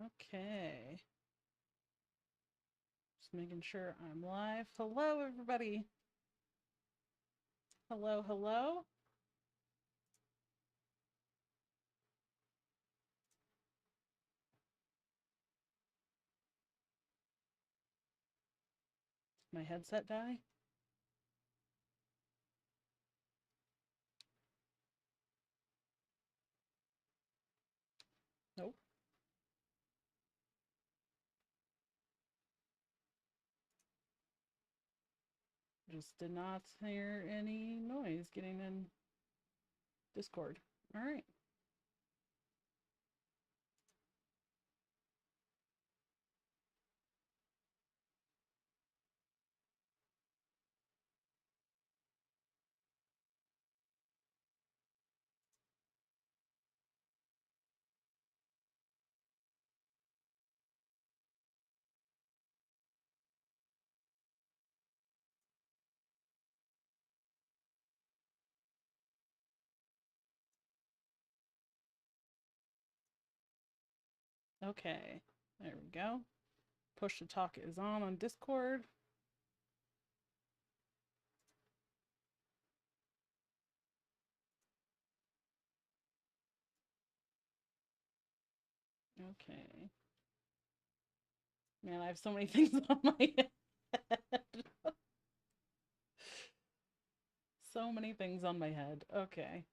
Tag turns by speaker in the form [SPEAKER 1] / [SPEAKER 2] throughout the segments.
[SPEAKER 1] Okay. Just making sure I'm live. Hello, everybody. Hello, hello. My headset die? Nope. Just did not hear any noise getting in Discord. All right. Okay. There we go. Push to talk is on Discord. Okay. Man, I have so many things on my head. So many things on my head. Okay.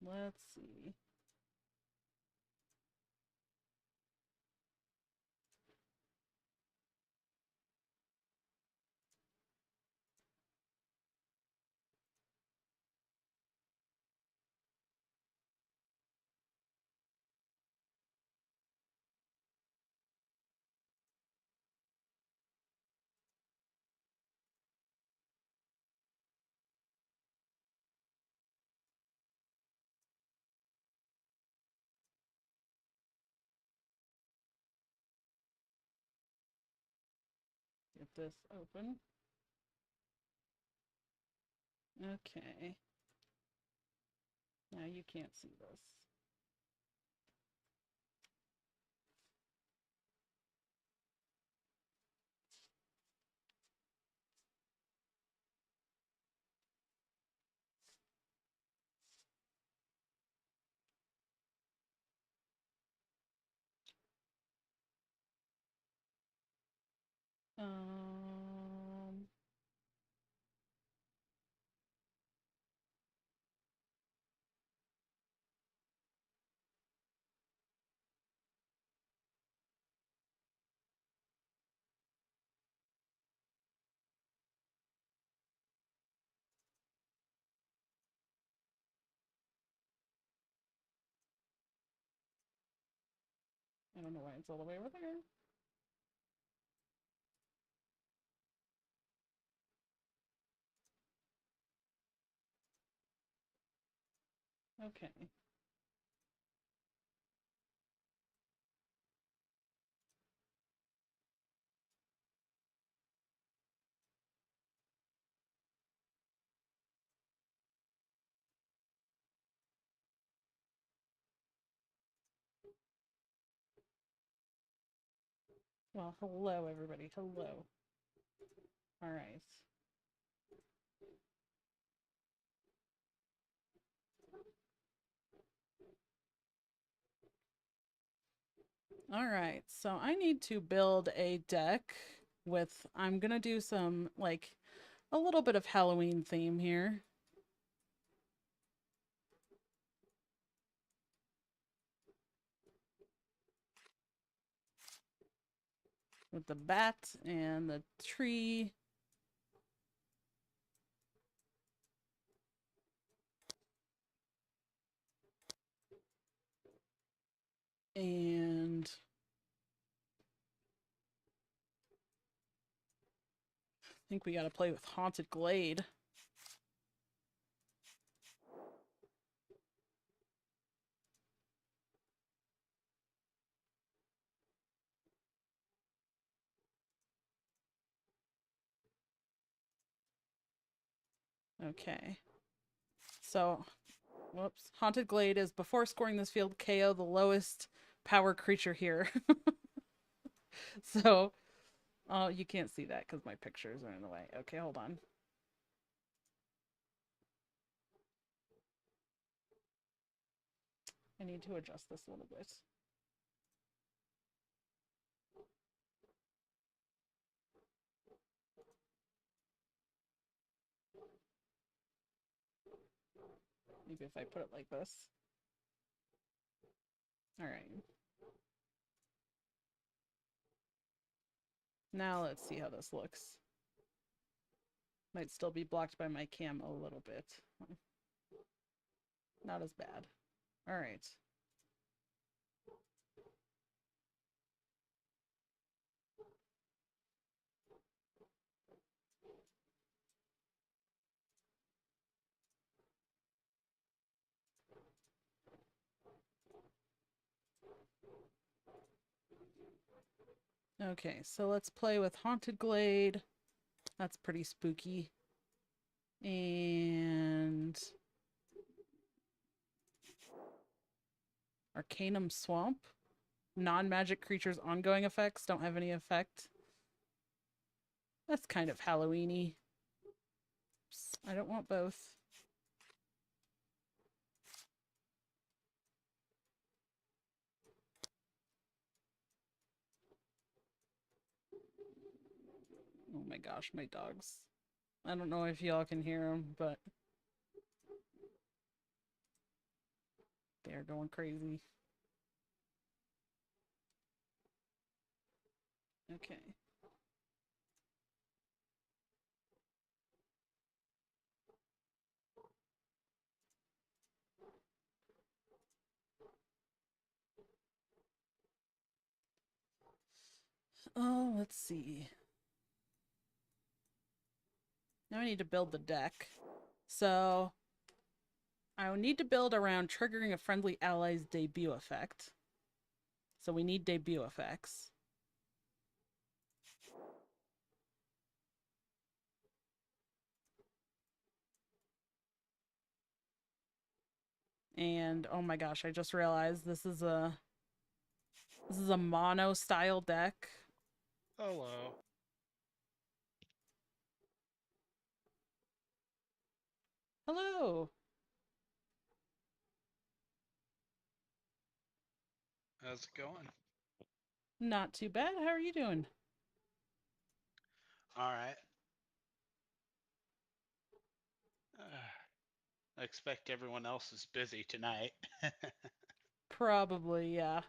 [SPEAKER 1] Let's see. Get this open. Okay. Now you can't see this. Um, I don't know why it's all the way over there. Okay. Well, hello, everybody. Hello. All right. All right. So I need to build a deck with, I'm going to do some, like, a little bit of Halloween theme here. With the bat and the tree. And I think we got to play with Haunted Glade. Okay. So, whoops. Haunted Glade is before scoring this field, KO the lowest power creature here. So, oh, you can't see that because my pictures are in the way. Okay, hold on. I need to adjust this a little bit. Maybe if I put it like this. All right. Now let's see how this looks. Might still be blocked by my cam a little bit. Not as bad. All right. Okay, so let's play with Haunted Glade. That's pretty spooky. And Arcanum Swamp. Non-magic creatures' ongoing effects don't have any effect. That's kind of Halloween-y. I don't want both. Oh my gosh, my dogs. I don't know if y'all can hear them, but they're going crazy. Okay. Oh, let's see. Now I need to build the deck. So I need to build around triggering a friendly ally's debut effect. So we need debut effects. And oh my gosh, I just realized this is a mono style deck.
[SPEAKER 2] Hello.
[SPEAKER 1] Hello.
[SPEAKER 2] How's it going?
[SPEAKER 1] Not too bad. How are you doing?
[SPEAKER 2] All right. I expect everyone else is busy tonight.
[SPEAKER 1] Probably, yeah.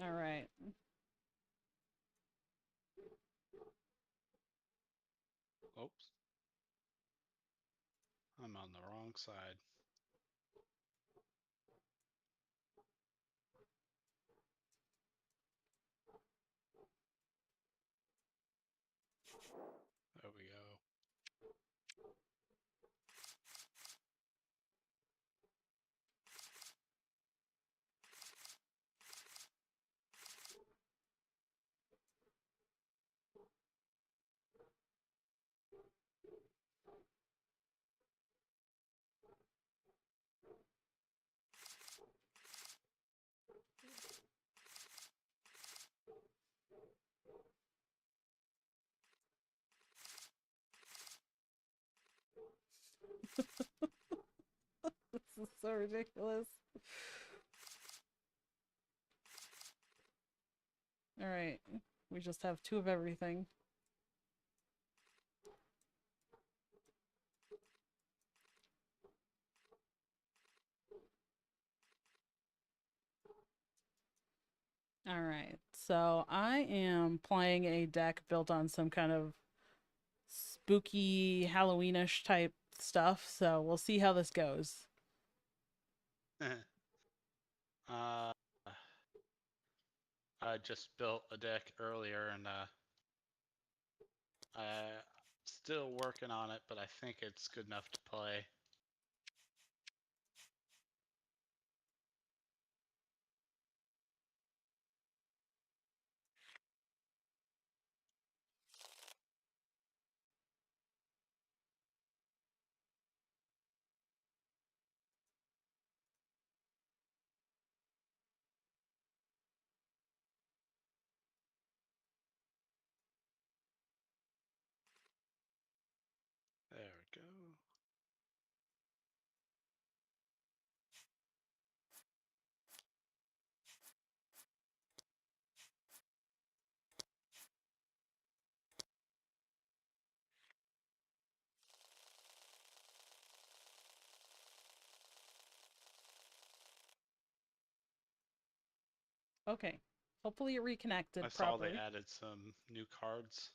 [SPEAKER 1] All right.
[SPEAKER 2] Oops. I'm on the wrong side. There we go.
[SPEAKER 1] This is so ridiculous. All right. We just have two of everything. All right. So I am playing a deck built on some kind of spooky Halloweenish type stuff. So we'll see how this goes.
[SPEAKER 2] uh, I just built a deck earlier, and I'm still working on it, but I think it's good enough to play. There we go.
[SPEAKER 1] Okay. Hopefully it
[SPEAKER 2] I
[SPEAKER 1] reconnected
[SPEAKER 2] saw they
[SPEAKER 1] properly.
[SPEAKER 2] added some new cards.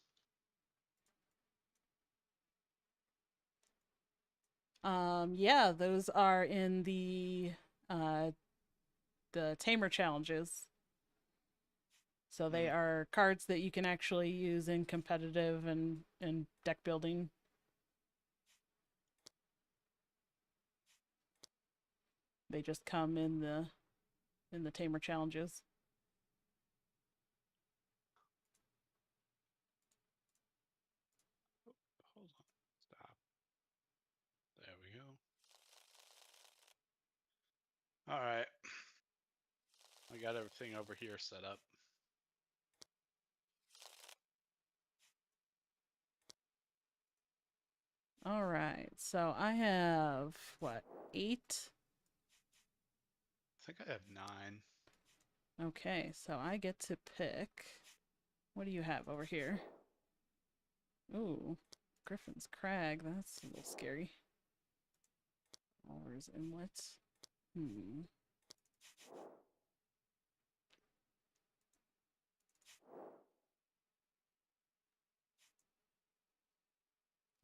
[SPEAKER 1] Yeah, those are in uh the tamer challenges. So they
[SPEAKER 2] Hmm.
[SPEAKER 1] are cards that you can actually use in competitive and deck building. They just come in the tamer challenges.
[SPEAKER 2] Hold on. Stop. There we go. All right. I got everything over here set up.
[SPEAKER 1] All right. So I have what, 8?
[SPEAKER 2] I think I have 9.
[SPEAKER 1] Okay, so I get to pick. What do you have over here? Ooh, Griffin's Crag. That's a little scary. Oliver's Inlet. Hmm.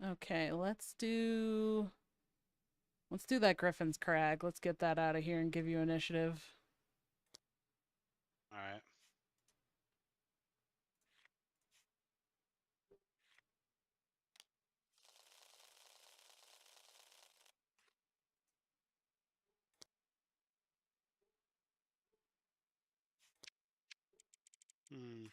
[SPEAKER 1] Okay, let's do that Griffin's Crag. Let's get that out of here and give you initiative.
[SPEAKER 2] All right. Hmm.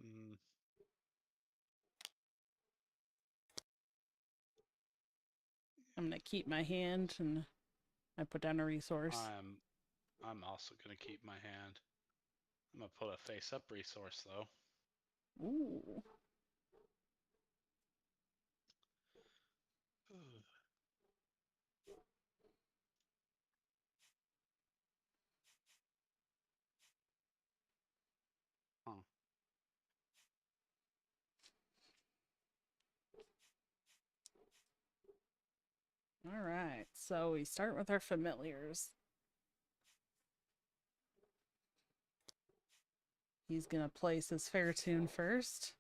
[SPEAKER 2] Hmm.
[SPEAKER 1] I'm gonna keep my hand and I put down a resource.
[SPEAKER 2] I'm also gonna keep my hand. I'm gonna put a face-up resource though.
[SPEAKER 1] Ooh.
[SPEAKER 2] Huh.
[SPEAKER 1] All right. So we start with our familiars. He's gonna place his Fairtune first.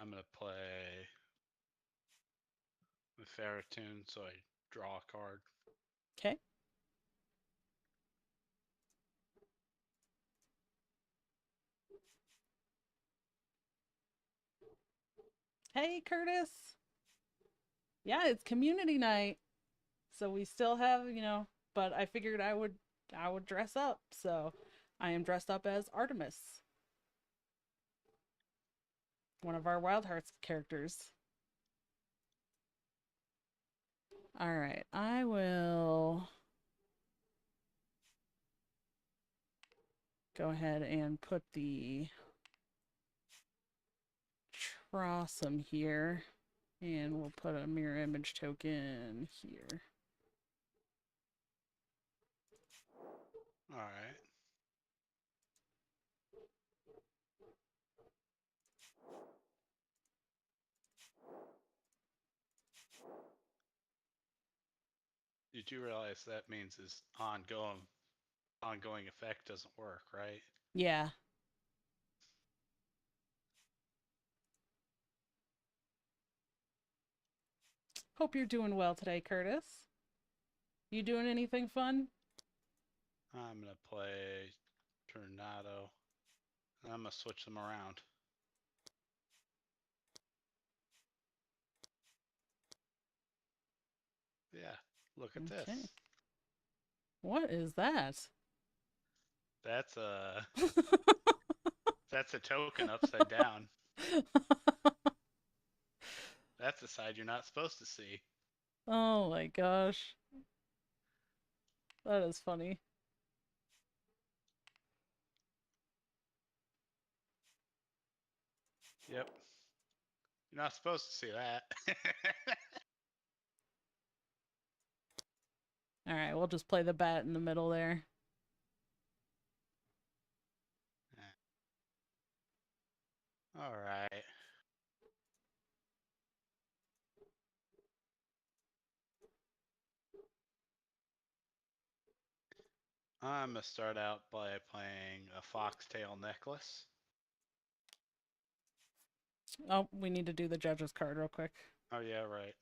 [SPEAKER 2] I'm gonna play the Ferritune, so I draw a card.
[SPEAKER 1] Okay. Hey, Curtis. Yeah, it's community night. So we still have, but I figured I would dress up. So I am dressed up as Artemis, one of our Wildhearts characters. All right. I will go ahead and put the cross them here. And we'll put a mirror image token here.
[SPEAKER 2] All right. Did you realize that means his ongoing effect doesn't work, right?
[SPEAKER 1] Yeah. Hope you're doing well today, Curtis. You doing anything fun?
[SPEAKER 2] I'm gonna play Tornado. I'm gonna switch them around. Yeah, look at this.
[SPEAKER 1] Okay. What is that?
[SPEAKER 2] That's a that's a token upside down. That's the side you're not supposed to see.
[SPEAKER 1] Oh my gosh. That is funny.
[SPEAKER 2] Yep. You're not supposed to see that.
[SPEAKER 1] Alright, we'll just play the bat in the middle there.
[SPEAKER 2] All right. I'm gonna start out by playing a foxtail necklace.
[SPEAKER 1] Oh, we need to do the judge's card real quick.
[SPEAKER 2] Oh yeah, right.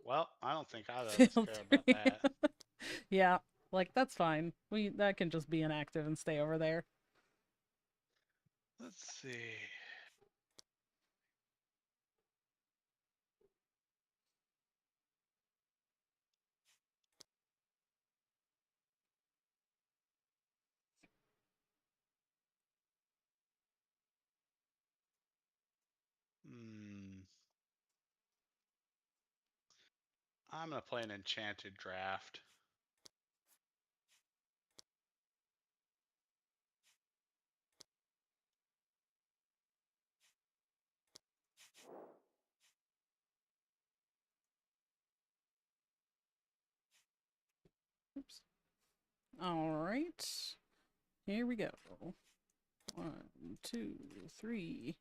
[SPEAKER 2] Well, I don't think either of us
[SPEAKER 1] Field
[SPEAKER 2] care about
[SPEAKER 1] 3.
[SPEAKER 2] that.
[SPEAKER 1] Yeah, like that's fine. That can just be inactive and stay over there.
[SPEAKER 2] Let's see. Hmm. I'm gonna play an enchanted draft.
[SPEAKER 1] Oops. All right. Here we go. 1, 2, 3.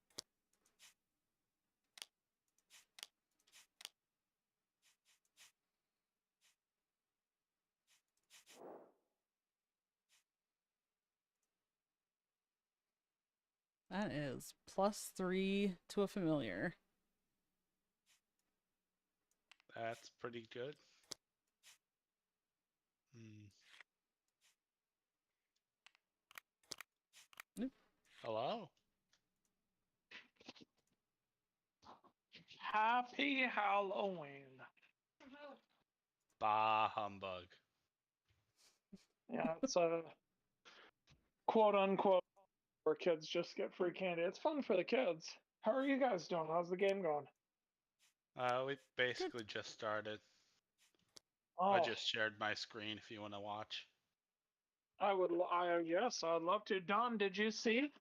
[SPEAKER 1] That is +3 to a familiar.
[SPEAKER 2] That's pretty good. Hmm.
[SPEAKER 1] Nope.
[SPEAKER 2] Hello?
[SPEAKER 3] Happy Halloween.
[SPEAKER 2] Bah humbug.
[SPEAKER 3] Yeah, it's a quote unquote where kids just get free candy. It's fun for the kids. How are you guys doing? How's the game going?
[SPEAKER 2] We
[SPEAKER 1] Good.
[SPEAKER 2] basically just started. I
[SPEAKER 3] Oh,
[SPEAKER 2] just shared my screen if you want to watch.
[SPEAKER 3] yes, I'd love to. Don, did you see?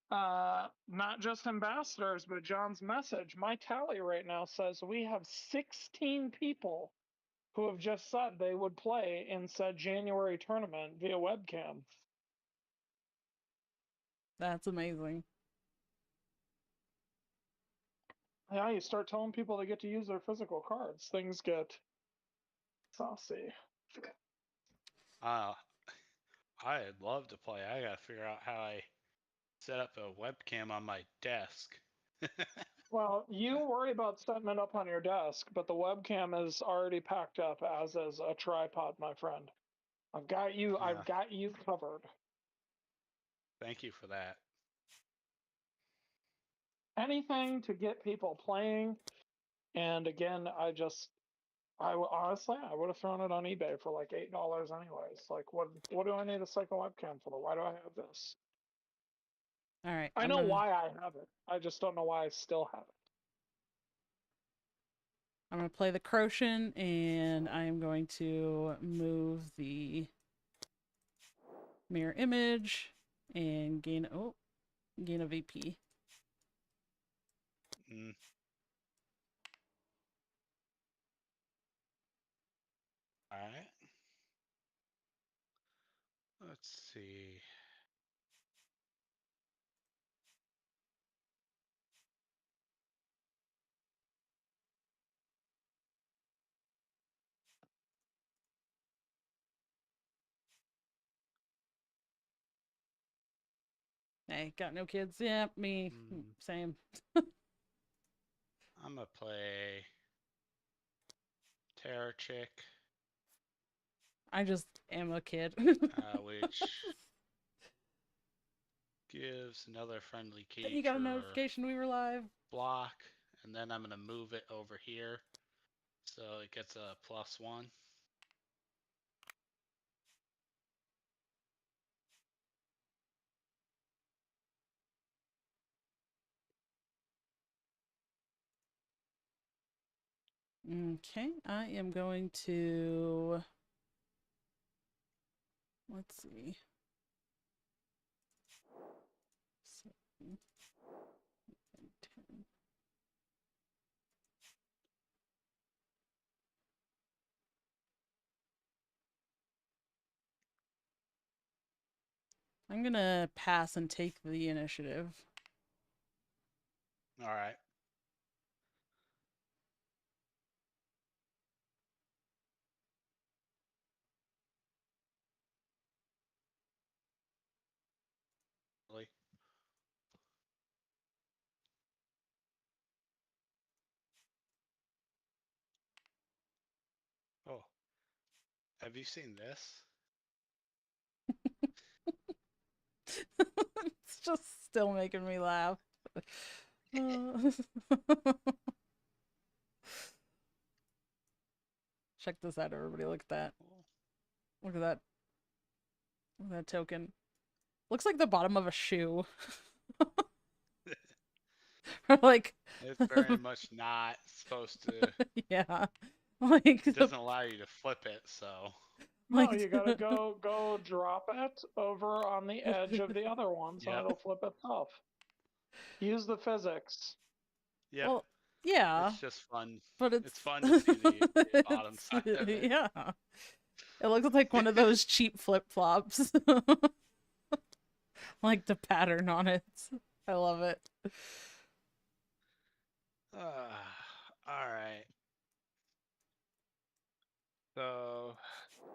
[SPEAKER 3] Not just ambassadors, but John's message. My tally right now says we have 16 people who have just said they would play in said January tournament via webcam.
[SPEAKER 1] That's amazing.
[SPEAKER 3] Yeah, you start telling people they get to use their physical cards, things get saucy.
[SPEAKER 2] Uh, I'd love to play. I gotta figure out how I set up a webcam on my desk.
[SPEAKER 3] Well, you worry about setting it up on your desk, but the webcam is already packed up, as is a tripod, my friend. I've got you.
[SPEAKER 2] Uh,
[SPEAKER 3] I've got you covered.
[SPEAKER 2] Thank you for that.
[SPEAKER 3] Anything to get people playing. And again, honestly, I would have thrown it on eBay for like $8 anyways. Like, what do I need a second webcam for? Why do I have this?
[SPEAKER 1] All right.
[SPEAKER 3] I know why I have it. I just don't know why I still have it.
[SPEAKER 1] I'm going to play the Croshan, and I am going to move the mirror image and gain a VP.
[SPEAKER 2] Mm. All right. Let's see.
[SPEAKER 1] Hey, got no kids? Yeah, me. Same.
[SPEAKER 2] I'm gonna play Terror Chick,
[SPEAKER 1] I just am a kid.
[SPEAKER 2] which gives another friendly
[SPEAKER 1] Then you got a
[SPEAKER 2] creature
[SPEAKER 1] notification we were live.
[SPEAKER 2] block, and then I'm gonna move it over here, so it gets a +1.
[SPEAKER 1] Okay, I am going to. Let's see. 7, 10. I'm gonna pass and take the initiative.
[SPEAKER 2] All right. Really? Oh, have you seen this?
[SPEAKER 1] It's just still making me laugh. Check this out, everybody. Look at that. Look at that. Look at that token. Looks like the bottom of a shoe. Like
[SPEAKER 2] It's very much not supposed to.
[SPEAKER 1] yeah. Like
[SPEAKER 2] It doesn't allow you to flip it, so.
[SPEAKER 3] No, you gotta go drop it over on the edge of the other ones, and
[SPEAKER 2] Yep.
[SPEAKER 3] it'll flip itself. Use the physics.
[SPEAKER 2] Yep.
[SPEAKER 1] Well, yeah.
[SPEAKER 2] It's just fun.
[SPEAKER 1] But
[SPEAKER 2] It's fun to see the
[SPEAKER 1] it's
[SPEAKER 2] bottom side of it.
[SPEAKER 1] Yeah. It looks like one of those cheap flip flops. Like the pattern on it. I love it.
[SPEAKER 2] All right. So,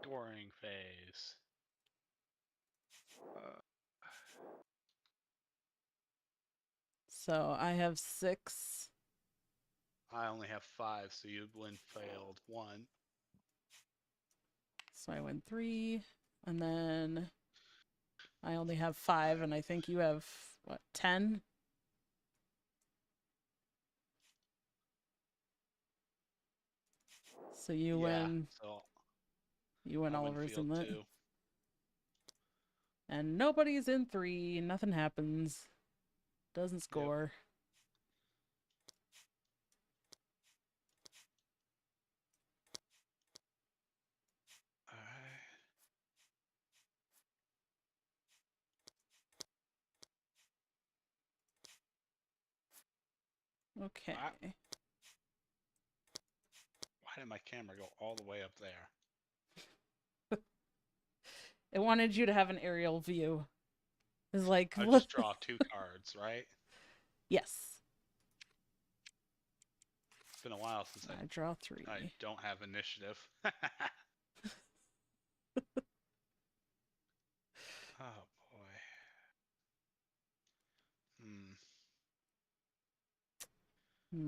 [SPEAKER 2] scoring phase.
[SPEAKER 1] So I have 6.
[SPEAKER 2] I only have 5, so you win failed 1.
[SPEAKER 1] So I win 3. And then I only have 5, and I think you have, what, 10? So you win.
[SPEAKER 2] So
[SPEAKER 1] You win
[SPEAKER 2] I
[SPEAKER 1] all
[SPEAKER 2] win
[SPEAKER 1] of ours in
[SPEAKER 2] field
[SPEAKER 1] that.
[SPEAKER 2] 2.
[SPEAKER 1] And nobody's in 3. Nothing happens. Doesn't score. Okay.
[SPEAKER 2] Why did my camera go all the way up there?
[SPEAKER 1] It wanted you to have an aerial view. It's like,
[SPEAKER 2] I just draw 2 cards, right?
[SPEAKER 1] Yes.
[SPEAKER 2] It's been a while since
[SPEAKER 1] I draw 3.
[SPEAKER 2] I don't have initiative. Oh boy. Yeah,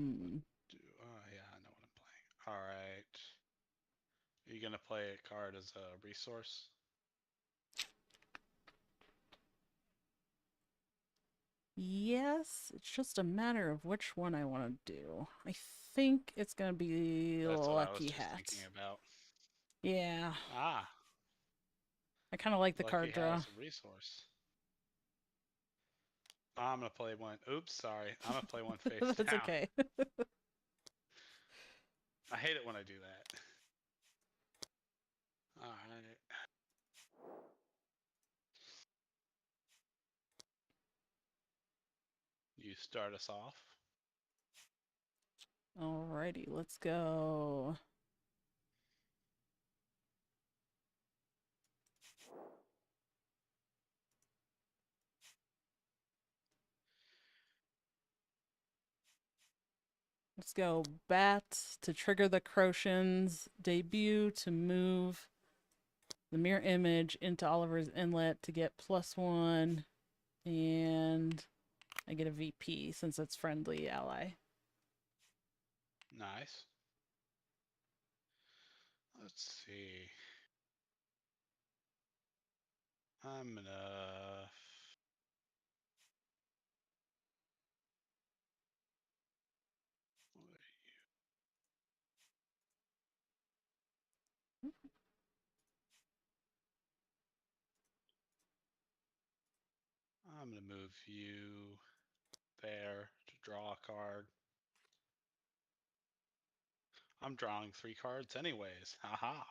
[SPEAKER 2] I know what I'm playing. All right. Are you gonna play a card as a resource?
[SPEAKER 1] Yes, it's just a matter of which one I want to do. I think it's gonna be
[SPEAKER 2] That's what I was
[SPEAKER 1] Lucky
[SPEAKER 2] just
[SPEAKER 1] Hat.
[SPEAKER 2] thinking about.
[SPEAKER 1] Yeah.
[SPEAKER 2] Ah.
[SPEAKER 1] I kind of like the
[SPEAKER 2] Lucky
[SPEAKER 1] card draw.
[SPEAKER 2] has a resource. I'm gonna play one. Oops, sorry. I'm gonna play one face
[SPEAKER 1] That's
[SPEAKER 2] down.
[SPEAKER 1] okay.
[SPEAKER 2] I hate it when I do that. All right. You start us off.
[SPEAKER 1] Alrighty, let's go. Let's go. Bat to trigger the Crocian's debut to move the mirror image into Oliver's inlet to get +1. And I get a VP since it's friendly ally.
[SPEAKER 2] Nice. Let's see. I'm gonna. I'm gonna move you there to draw a card. I'm drawing 3 cards anyways. Haha.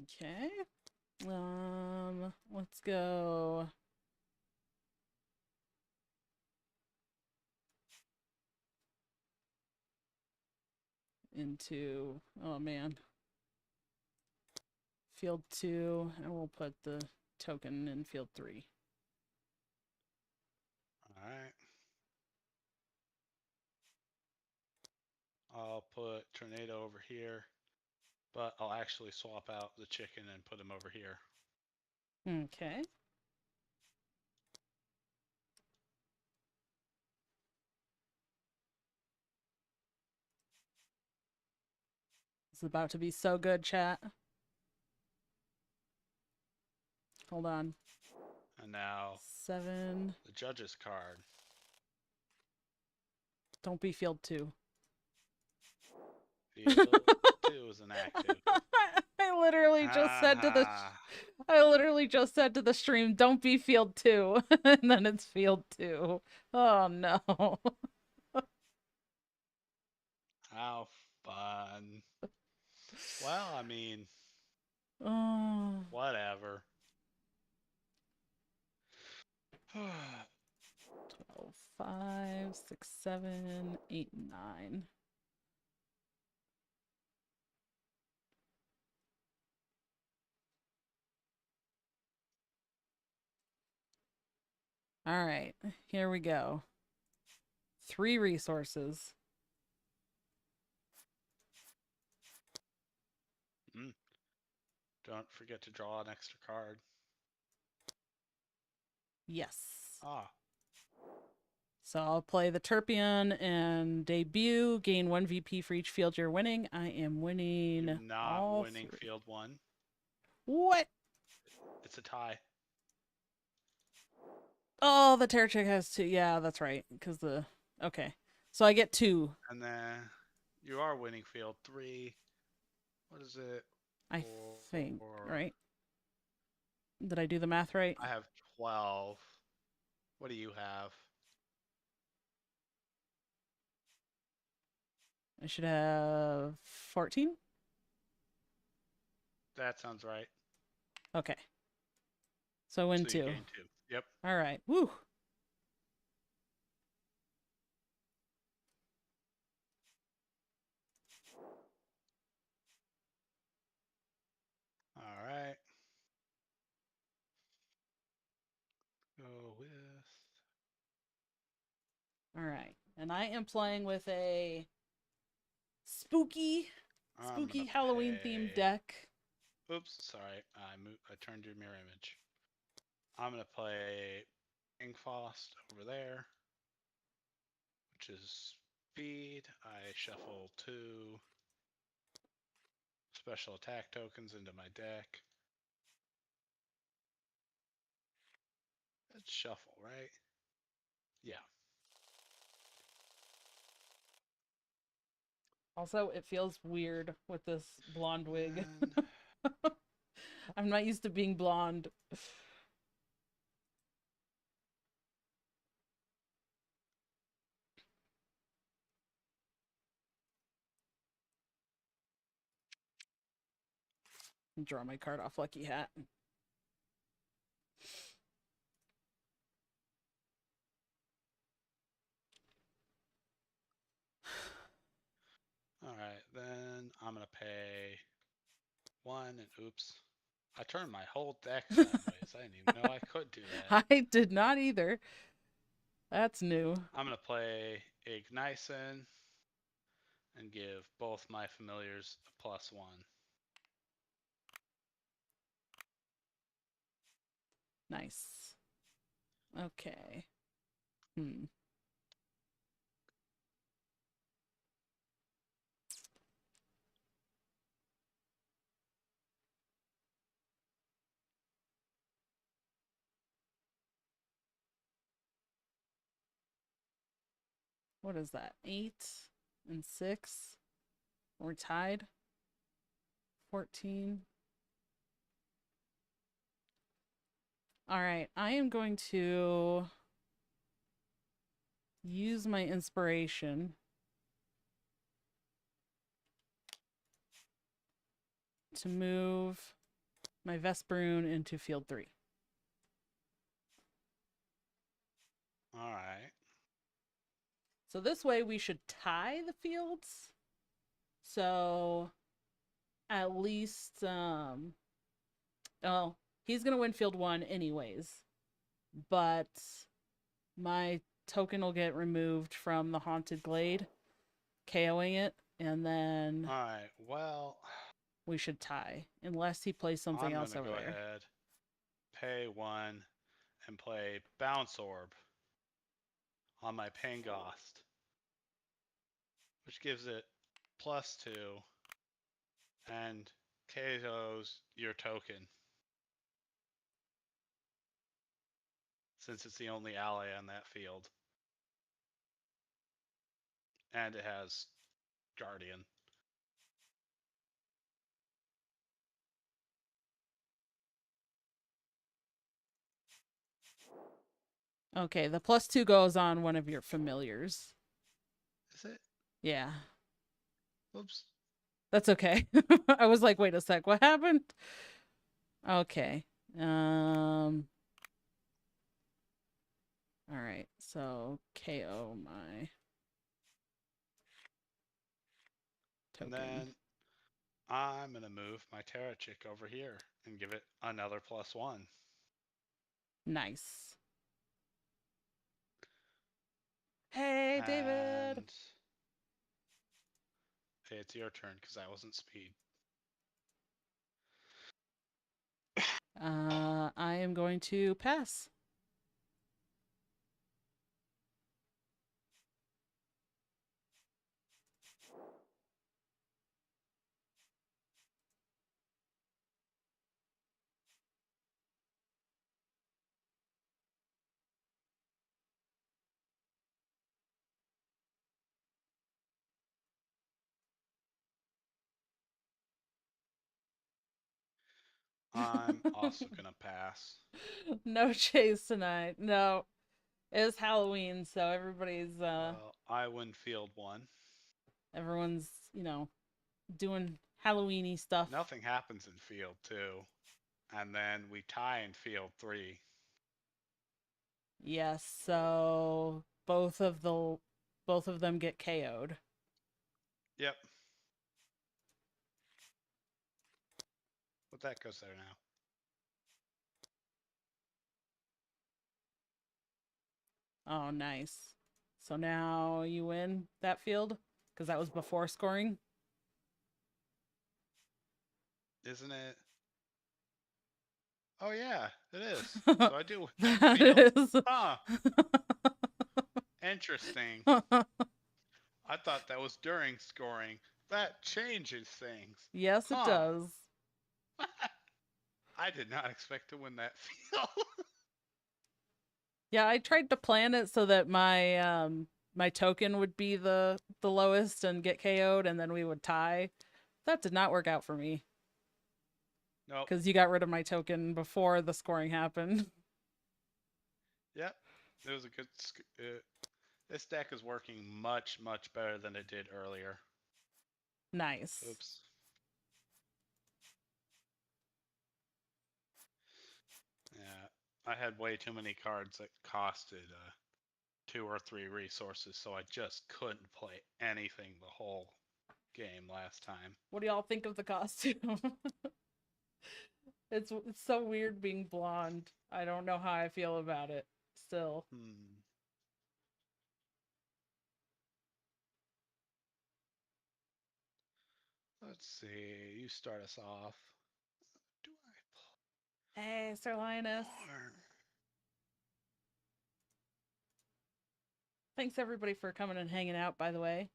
[SPEAKER 1] Okay. Let's go. Into, oh man, field 2, and we'll put the token in field 3.
[SPEAKER 2] All right. I'll put Tornado over here, but I'll actually swap out the chicken and put him over here.
[SPEAKER 1] Okay. It's about to be so good, chat. Hold on.
[SPEAKER 2] And now
[SPEAKER 1] 7.
[SPEAKER 2] the judge's card.
[SPEAKER 1] Don't be field 2.
[SPEAKER 2] Field 2 is inactive.
[SPEAKER 1] I literally just said to the I literally just said to the stream, don't be field 2. And then it's field 2. Oh no.
[SPEAKER 2] How fun. Well, I mean,
[SPEAKER 1] Oh.
[SPEAKER 2] whatever.
[SPEAKER 1] 12, 5, 6, 7, 8, 9. All right, here we go. 3 resources.
[SPEAKER 2] Don't forget to draw an extra card.
[SPEAKER 1] Yes.
[SPEAKER 2] Ah.
[SPEAKER 1] So I'll play the Turpion and debut, gain 1 VP for each field you're winning. I am winning.
[SPEAKER 2] You're not
[SPEAKER 1] all
[SPEAKER 2] winning
[SPEAKER 1] 3.
[SPEAKER 2] field 1.
[SPEAKER 1] What?
[SPEAKER 2] It's a tie.
[SPEAKER 1] Oh, the Terror Chick has 2. Yeah, that's right. Because the. Okay. So I get 2.
[SPEAKER 2] And then you are winning field 3. What is it?
[SPEAKER 1] I think, right? Did I do the math right?
[SPEAKER 2] I have 12. What do you have?
[SPEAKER 1] I should have 14.
[SPEAKER 2] That sounds right.
[SPEAKER 1] Okay. So I win
[SPEAKER 2] So you
[SPEAKER 1] 2.
[SPEAKER 2] gain 2. Yep.
[SPEAKER 1] All right. Woo.
[SPEAKER 2] All right. Go with.
[SPEAKER 1] All right. And I am playing with a spooky Halloween themed deck.
[SPEAKER 2] Oops, sorry. I turned your mirror image. I'm gonna play Inkfrost over there, which is speed. I shuffle 2 special attack tokens into my deck. Let's shuffle, right? Yeah.
[SPEAKER 1] Also, it feels weird with this blonde wig.
[SPEAKER 2] And
[SPEAKER 1] I'm not used to being blonde. Draw my card off Lucky Hat.
[SPEAKER 2] All right, then I'm gonna pay 1 and oops. I turned my whole deck sideways. I didn't even know I could do that.
[SPEAKER 1] I did not either. That's new.
[SPEAKER 2] I'm gonna play Ignition and give both my familiars a +1.
[SPEAKER 1] Nice. Okay. Hmm. What is that? 8 and 6. We're tied. 14. All right. I am going to use my inspiration to move my Vesperoon into field 3.
[SPEAKER 2] All right.
[SPEAKER 1] So this way we should tie the fields. So at least well, he's going to win field 1 anyways. But my token will get removed from the Haunted Glade, KOing it, and then
[SPEAKER 2] All right. Well,
[SPEAKER 1] we should tie unless he plays something
[SPEAKER 2] I'm
[SPEAKER 1] else
[SPEAKER 2] gonna
[SPEAKER 1] over
[SPEAKER 2] go
[SPEAKER 1] there.
[SPEAKER 2] ahead, pay 1, and play Bounce Orb on my Pangost, which gives it +2 and KOs your token, since it's the only ally on that field. And it has Guardian.
[SPEAKER 1] Okay, the +2 goes on one of your familiars.
[SPEAKER 2] Is it?
[SPEAKER 1] Yeah.
[SPEAKER 2] Oops.
[SPEAKER 1] That's okay. I was like, wait a sec, what happened? Okay. All right. So KO my token.
[SPEAKER 2] And then I'm gonna move my Terra Chick over here and give it another +1.
[SPEAKER 1] Nice. Hey, David.
[SPEAKER 2] And hey, it's your turn because I wasn't speed.
[SPEAKER 1] I am going to pass.
[SPEAKER 2] I'm also gonna pass.
[SPEAKER 1] No chase tonight. No. It's Halloween, so everybody's
[SPEAKER 2] Well, I win field 1.
[SPEAKER 1] everyone's, doing Halloweeny stuff.
[SPEAKER 2] Nothing happens in field 2. And then we tie in field 3.
[SPEAKER 1] Yes, so both of them get KO'd.
[SPEAKER 2] Yep. But that goes there now.
[SPEAKER 1] Oh, nice. So now you win that field because that was before scoring.
[SPEAKER 2] Isn't it? Oh yeah, it is. So I do win that
[SPEAKER 1] That
[SPEAKER 2] field.
[SPEAKER 1] is.
[SPEAKER 2] Huh. Interesting. I thought that was during scoring. That changes things.
[SPEAKER 1] Yes, it does.
[SPEAKER 2] I did not expect to win that field.
[SPEAKER 1] Yeah, I tried to plan it so that my token would be the lowest and get KO'd, and then we would tie. That did not work out for me.
[SPEAKER 2] Nope.
[SPEAKER 1] Because you got rid of my token before the scoring happened.
[SPEAKER 2] Yep. It was a good. This deck is working much, much better than it did earlier.
[SPEAKER 1] Nice.
[SPEAKER 2] Oops. I had way too many cards that costed 2 or 3 resources, so I just couldn't play anything the whole game last time.
[SPEAKER 1] What do y'all think of the costume? It's so weird being blonde. I don't know how I feel about it still.
[SPEAKER 2] Let's see. You start us off. Do I
[SPEAKER 1] Hey, Sir Linus.
[SPEAKER 2] more?
[SPEAKER 1] Thanks everybody for coming and hanging out, by the way.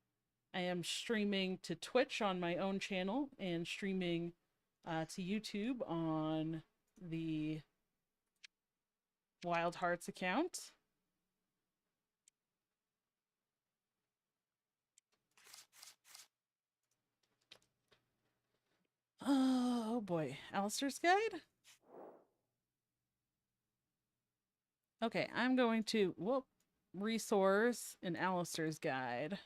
[SPEAKER 1] I am streaming to Twitch on my own channel and streaming to YouTube on the Wildhearts account. Oh boy, Alistair's Guide? Okay, I'm going to, resource in Alistair's Guide.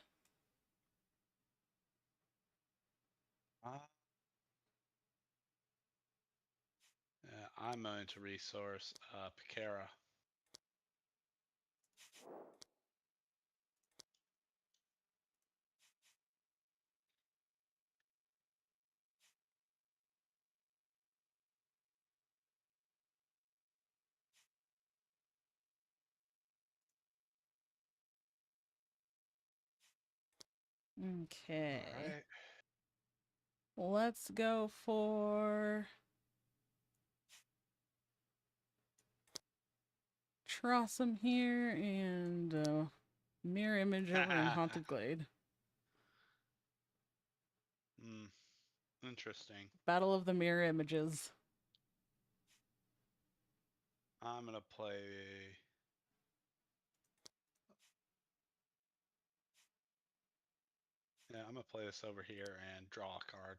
[SPEAKER 2] I'm going to resource Picara.
[SPEAKER 1] Okay.
[SPEAKER 2] All right.
[SPEAKER 1] Let's go for Trossum here and mirror image over in Haunted Glade.
[SPEAKER 2] Interesting.
[SPEAKER 1] Battle of the mirror images.
[SPEAKER 2] I'm gonna play. Yeah, I'm gonna play this over here and draw a card.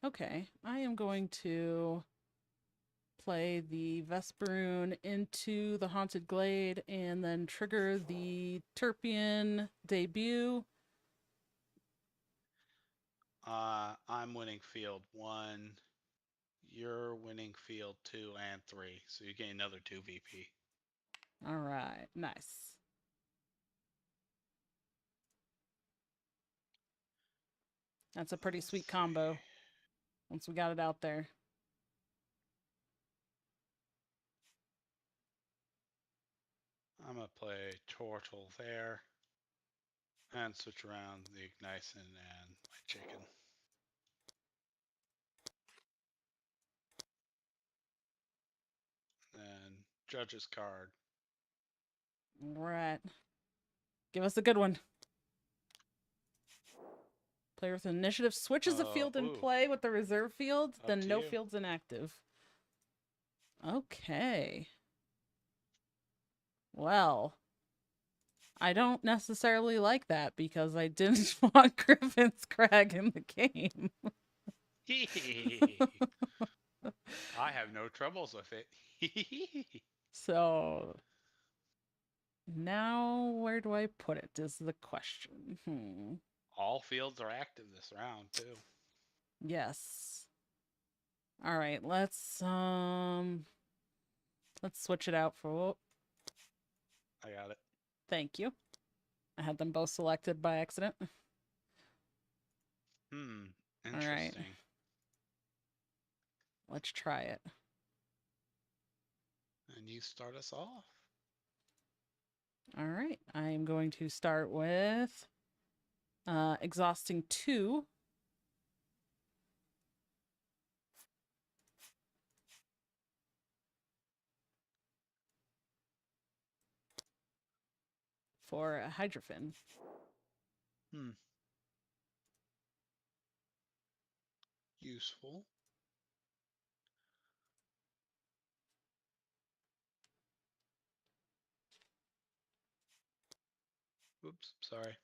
[SPEAKER 1] Okay, I am going to play the Vesperoon into the Haunted Glade and then trigger the Turpian debut.
[SPEAKER 2] I'm winning field 1. You're winning field 2 and 3, so you gain another 2 VP.
[SPEAKER 1] All right, nice. That's a pretty sweet combo once we got it out there.
[SPEAKER 2] I'm gonna play Turtle there and switch around the Ignition and my chicken. Then Judge's card.
[SPEAKER 1] Right. Give us a good one. Player with initiative switches a field in play with the reserve field, then no field's inactive. Okay. Well, I don't necessarily like that because I didn't want Griffin's Crag in the game.
[SPEAKER 2] I have no troubles with it.
[SPEAKER 1] So now where do I put it is the question.
[SPEAKER 2] All fields are active this round too.
[SPEAKER 1] Yes. All right, let's switch it out for
[SPEAKER 2] I got it.
[SPEAKER 1] Thank you. I had them both selected by accident.
[SPEAKER 2] Interesting.
[SPEAKER 1] All right. Let's try it.
[SPEAKER 2] And you start us off.
[SPEAKER 1] All right. I am going to start with exhausting 2. For a Hydrophyn.
[SPEAKER 2] Useful. Oops, sorry.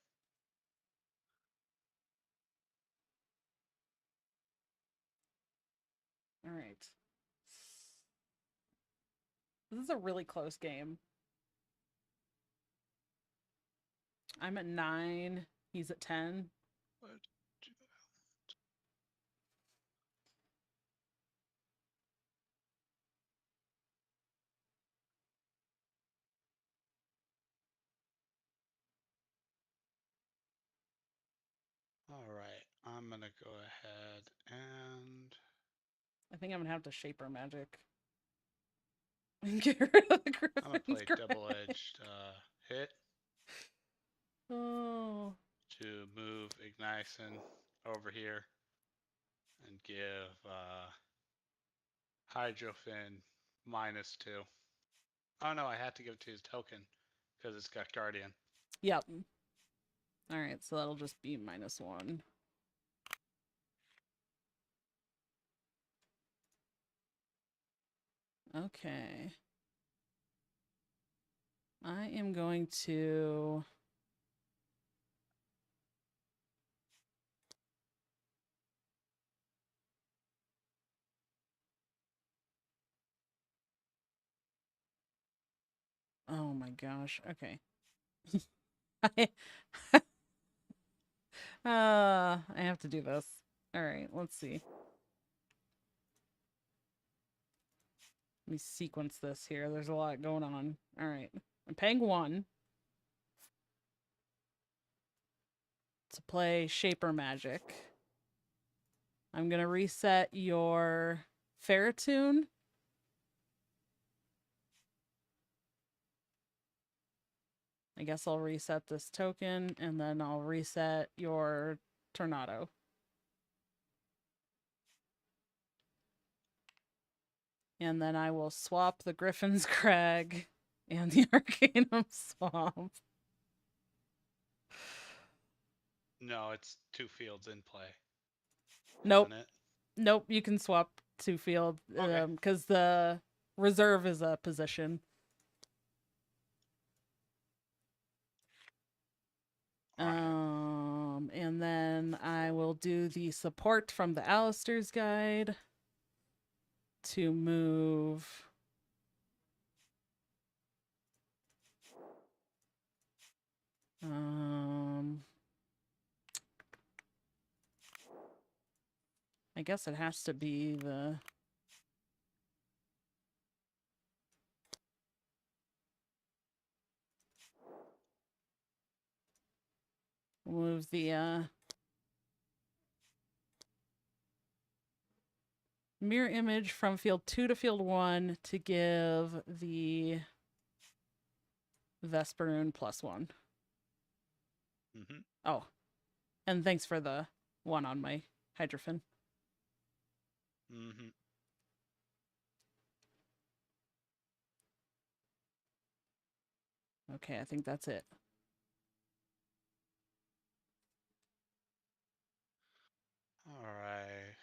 [SPEAKER 1] All right. This is a really close game. I'm at 9. He's at 10.
[SPEAKER 2] All right, I'm gonna go ahead and
[SPEAKER 1] I think I'm gonna have to Shaper Magic. Get rid of the Griffin's
[SPEAKER 2] I'm gonna play
[SPEAKER 1] Crag.
[SPEAKER 2] double-edged hit
[SPEAKER 1] Oh.
[SPEAKER 2] to move Ignition over here and give Hydrofin -2. Oh no, I had to give it to his token because it's got Guardian.
[SPEAKER 1] Yep. All right, so that'll just be -1. Okay. I am going to... Oh my gosh. Okay. I... I have to do this. All right, let's see. Let me sequence this here. There's a lot going on. All right. I'm paying 1 to play Shaper Magic. I'm going to reset your Ferritune. I guess I'll reset this token, and then I'll reset your Tornado. And then I will swap the Griffin's Crag and the Arcanum Swamp.
[SPEAKER 2] No, it's 2 fields in play.
[SPEAKER 1] Nope.
[SPEAKER 2] Isn't it?
[SPEAKER 1] Nope, you can swap 2 field
[SPEAKER 2] Okay.
[SPEAKER 1] because the reserve is a position.
[SPEAKER 2] Alright.
[SPEAKER 1] And then I will do the support from the Alistair's Guide to move I guess it has to be the move the mirror image from field 2 to field 1 to give the Vesperoon +1.
[SPEAKER 2] Mm-hmm.
[SPEAKER 1] Oh, and thanks for the 1 on my Hydrofin.
[SPEAKER 2] Mm-hmm.
[SPEAKER 1] Okay, I think that's it.
[SPEAKER 2] Alright.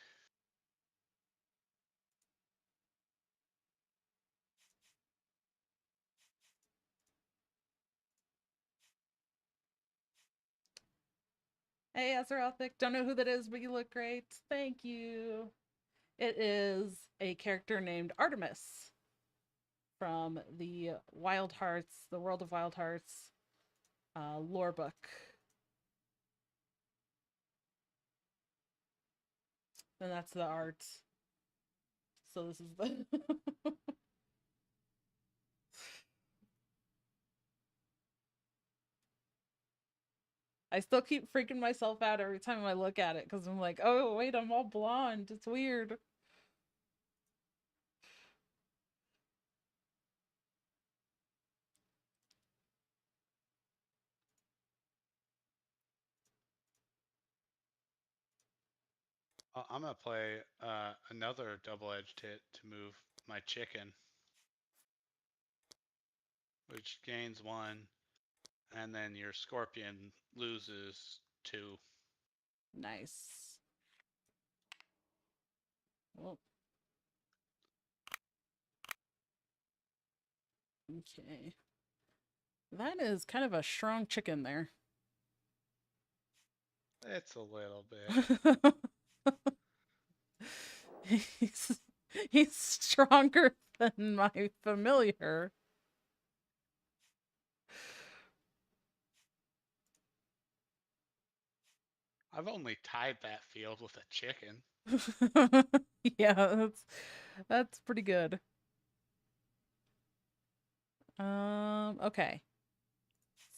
[SPEAKER 1] Hey, Azerothik, don't know who that is, but you look great. Thank you. It is a character named Artemis from the Wildhearts, the World of Wildhearts lore book. And that's the art. So this is the... I still keep freaking myself out every time I look at it because I'm like, oh, wait, I'm all blonde. It's weird.
[SPEAKER 2] I'm gonna play another double-edged hit to move my chicken, which gains 1, and then your scorpion loses 2.
[SPEAKER 1] Nice. Well. Okay. That is kind of a strong chicken there.
[SPEAKER 2] It's a little bit.
[SPEAKER 1] He's stronger than my familiar.
[SPEAKER 2] I've only tied that field with a chicken.
[SPEAKER 1] Yeah, that's pretty good. Okay.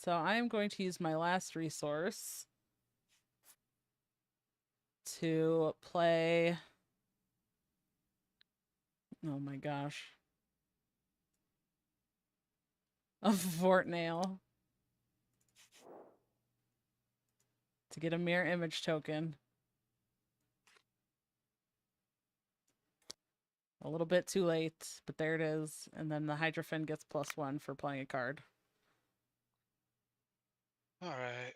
[SPEAKER 1] So I'm going to use my last resource to play. Oh my gosh. A Fort Nail to get a mirror image token. A little bit too late, but there it is. And then the Hydrofen gets +1 for playing a card.
[SPEAKER 2] All right.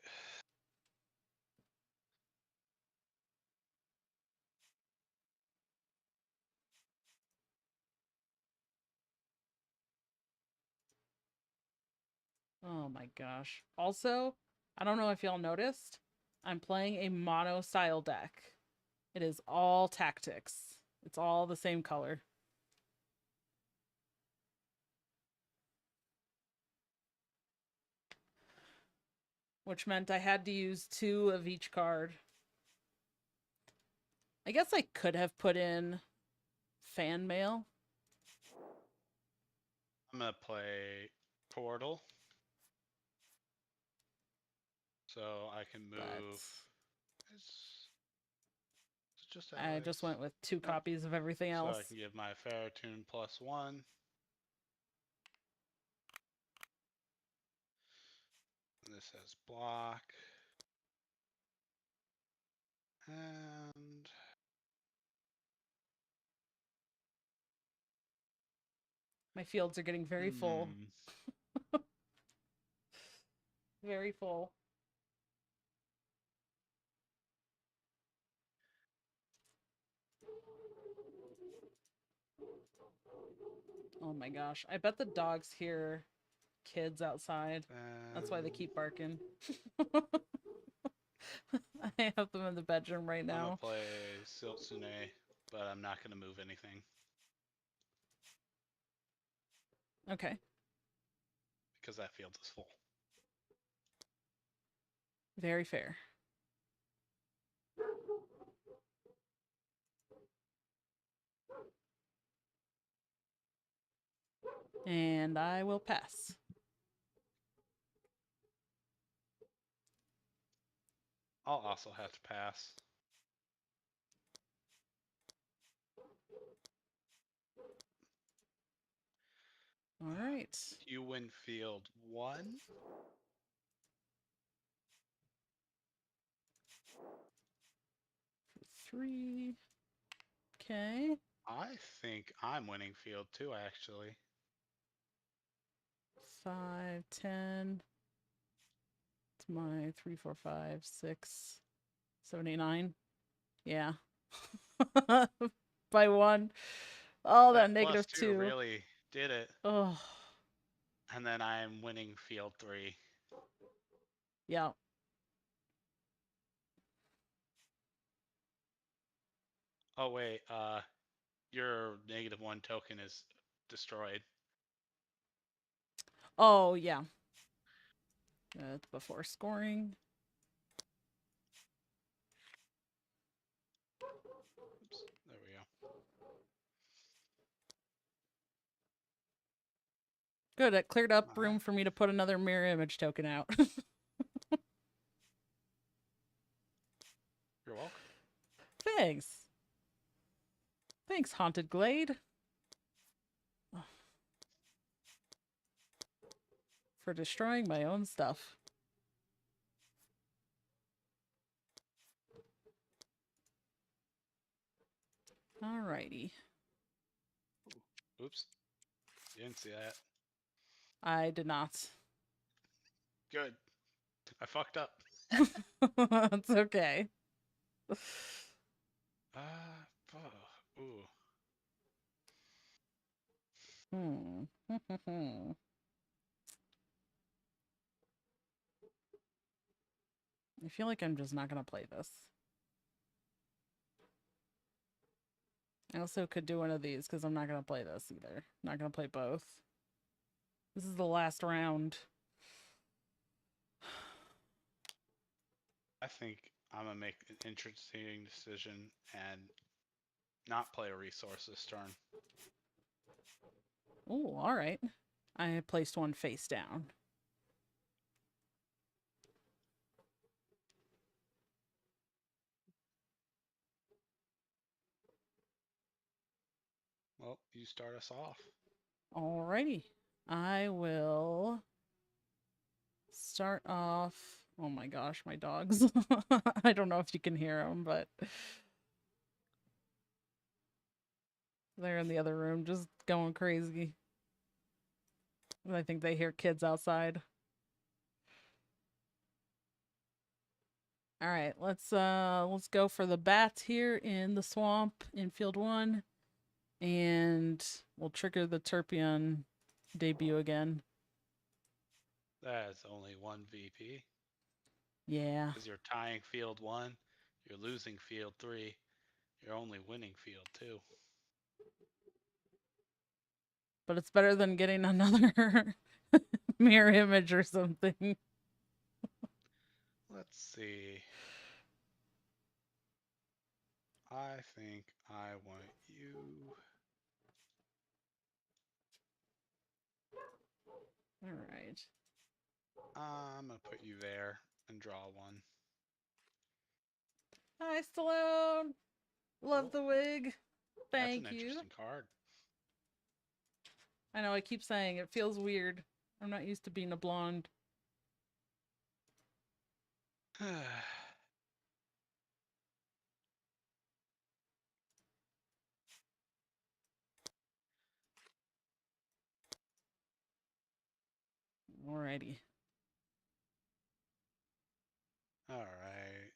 [SPEAKER 1] Oh my gosh. Also, I don't know if y'all noticed, I'm playing a mono style deck. It is all tactics. It's all the same color. Which meant I had to use 2 of each card. I guess I could have put in fan mail.
[SPEAKER 2] I'm gonna play Portal, so I can
[SPEAKER 1] But
[SPEAKER 2] move. It's just
[SPEAKER 1] I just went with 2
[SPEAKER 2] Nope.
[SPEAKER 1] copies of everything
[SPEAKER 2] So
[SPEAKER 1] else.
[SPEAKER 2] I can give my Ferrotune +1. And this has block. And
[SPEAKER 1] My fields are getting very full. Very full. Oh my gosh. I bet the dogs hear kids outside. That's why they keep barking. I have them in the bedroom right
[SPEAKER 2] I'm gonna
[SPEAKER 1] now.
[SPEAKER 2] play Siltsune, but I'm not gonna move anything
[SPEAKER 1] Okay.
[SPEAKER 2] because that field is full.
[SPEAKER 1] Very fair. And I will pass.
[SPEAKER 2] I'll also have to pass.
[SPEAKER 1] All right.
[SPEAKER 2] You win field 1.
[SPEAKER 1] 3. Okay.
[SPEAKER 2] I think I'm winning field 2, actually.
[SPEAKER 1] 5, 10. It's my 3, 4, 5, 6, 7, 8, 9. Yeah. By 1. Oh, that
[SPEAKER 2] +2
[SPEAKER 1] -2.
[SPEAKER 2] really did it.
[SPEAKER 1] Oh.
[SPEAKER 2] And then I'm winning field 3.
[SPEAKER 1] Yeah.
[SPEAKER 2] Oh wait, your -1 token is destroyed.
[SPEAKER 1] Oh, yeah. Before scoring.
[SPEAKER 2] Oops, there we go.
[SPEAKER 1] Good, it cleared up room
[SPEAKER 2] Alright.
[SPEAKER 1] for me to put another mirror image token out.
[SPEAKER 2] You're welcome.
[SPEAKER 1] Thanks. Thanks, Haunted Glade. For destroying my own stuff. Alrighty.
[SPEAKER 2] Oops. You didn't see that.
[SPEAKER 1] I did not.
[SPEAKER 2] Good. I fucked up.
[SPEAKER 1] It's okay.
[SPEAKER 2] Ooh.
[SPEAKER 1] I feel like I'm just not gonna play this. I also could do one of these because I'm not going to play this either. Not going to play both. This is the last round.
[SPEAKER 2] I think I'm gonna make an interesting decision and not play a resource this turn.
[SPEAKER 1] Oh, all right. I placed one face down.
[SPEAKER 2] Well, you start us off.
[SPEAKER 1] Alrighty. I will start off. Oh my gosh, my dogs. I don't know if you can hear them, but they're in the other room just going crazy. I think they hear kids outside. All right, let's go for the bats here in the swamp in field 1, and we'll trigger the Turpion debut again.
[SPEAKER 2] That's only one VP.
[SPEAKER 1] Yeah.
[SPEAKER 2] Because you're tying field 1, you're losing field 3, you're only winning field 2.
[SPEAKER 1] But it's better than getting another mirror image or something.
[SPEAKER 2] Let's see. I think I want you.
[SPEAKER 1] All right.
[SPEAKER 2] I'm gonna put you there and draw one.
[SPEAKER 1] Hi, Stallone. Love the wig.
[SPEAKER 2] That's
[SPEAKER 1] Thank
[SPEAKER 2] an
[SPEAKER 1] you.
[SPEAKER 2] interesting card.
[SPEAKER 1] I know, I keep saying it feels weird. I'm not used to being a blonde. Alrighty.
[SPEAKER 2] All right.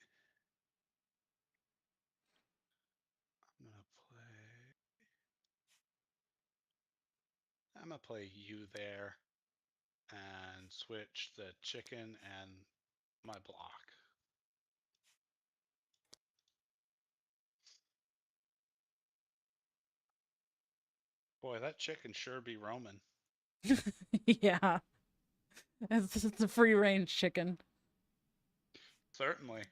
[SPEAKER 2] I'm gonna play you there and switch the chicken and my block. Boy, that chicken sure be roaming.
[SPEAKER 1] Yeah. It's a free range chicken.
[SPEAKER 2] Certainly.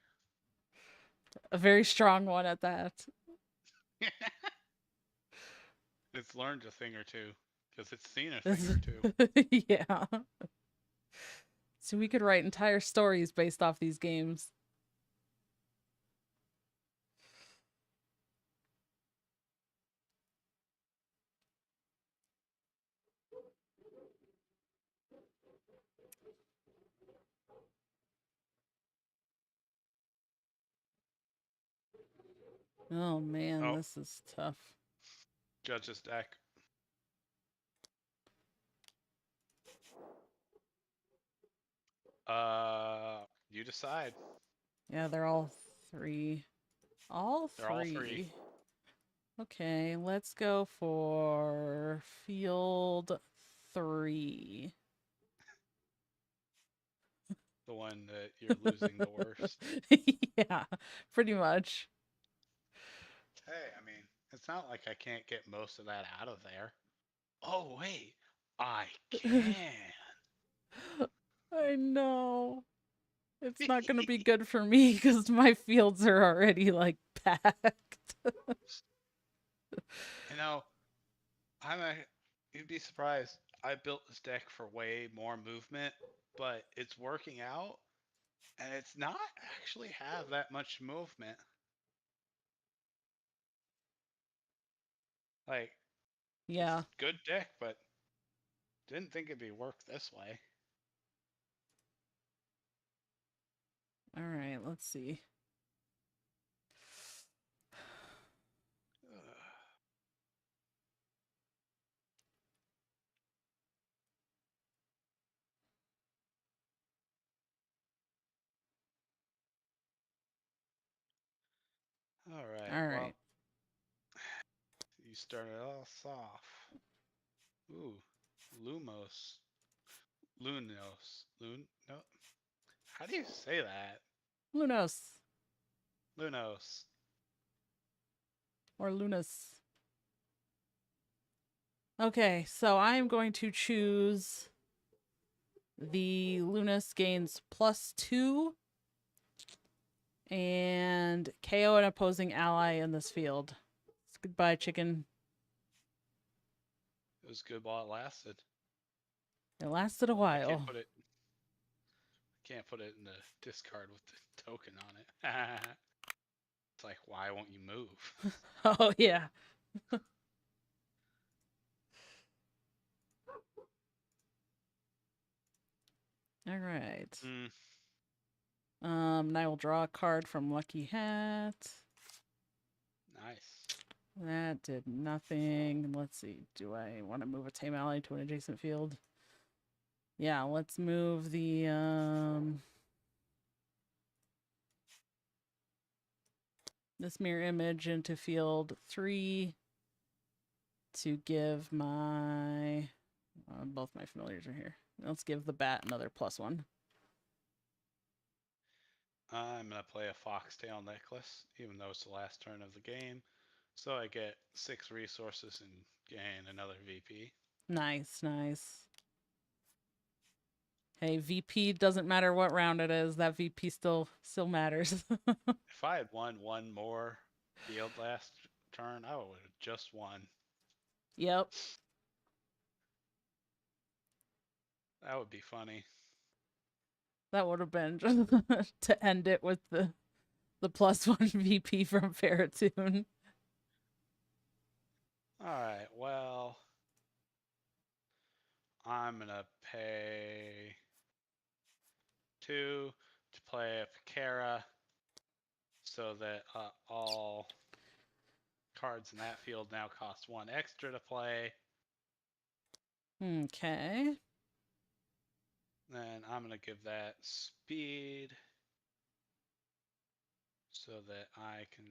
[SPEAKER 1] A very strong one at that.
[SPEAKER 2] It's learned a thing or two because it's seen a thing or two.
[SPEAKER 1] Yeah. So we could write entire stories based off these games. Oh man,
[SPEAKER 2] Oh.
[SPEAKER 1] this is tough.
[SPEAKER 2] Judge's deck. You decide.
[SPEAKER 1] Yeah, they're all three.
[SPEAKER 2] They're all three.
[SPEAKER 1] Okay, let's go for field 3.
[SPEAKER 2] The one that you're losing the worst.
[SPEAKER 1] Yeah, pretty much.
[SPEAKER 2] Hey, I mean, it's not like I can't get most of that out of there. Oh, wait. I can.
[SPEAKER 1] I know. It's not going to be good for me because my fields are already, like, packed.
[SPEAKER 2] You know, you'd be surprised. I built this deck for way more movement, but it's working out, and it's not actually have that much movement. Like,
[SPEAKER 1] Yeah.
[SPEAKER 2] it's good deck, but didn't think it'd be work this way.
[SPEAKER 1] All right, let's see.
[SPEAKER 2] All right.
[SPEAKER 1] All
[SPEAKER 2] Well,
[SPEAKER 1] right.
[SPEAKER 2] you started us off. Ooh, Lumos. Lunos. No. How do you say that?
[SPEAKER 1] Lunos.
[SPEAKER 2] Lunos.
[SPEAKER 1] Or Lunas. Okay, so I am going to choose the Lunas gains +2 and KO an opposing ally in this field. Goodbye, chicken.
[SPEAKER 2] It was good while it lasted.
[SPEAKER 1] It lasted a
[SPEAKER 2] I
[SPEAKER 1] while.
[SPEAKER 2] can't put it in the discard with the token on it. It's like, why won't you move?
[SPEAKER 1] Oh, yeah. All right. And I will draw a card from Lucky Hat.
[SPEAKER 2] Nice.
[SPEAKER 1] That did nothing. Let's see. Do I want to move a tame ally to an adjacent field? Yeah, let's move the this mirror image into field 3 to give my both my familiars are here. Let's give the bat another +1.
[SPEAKER 2] I'm going to play a foxtail necklace, even though it's the last turn of the game. So I get 6 resources and gain another VP.
[SPEAKER 1] Nice, nice. Hey, VP doesn't matter what round it is. That VP still matters.
[SPEAKER 2] If I had won one more field last turn, I would have just won.
[SPEAKER 1] Yep.
[SPEAKER 2] That would be funny.
[SPEAKER 1] That would have been to end it with the +1 VP from Ferritoon.
[SPEAKER 2] Alright, well, I'm going to pay 2 to play a Pakara so that all cards in that field now cost 1 extra to play.
[SPEAKER 1] Okay.
[SPEAKER 2] Then I'm going to give that speed so that I can...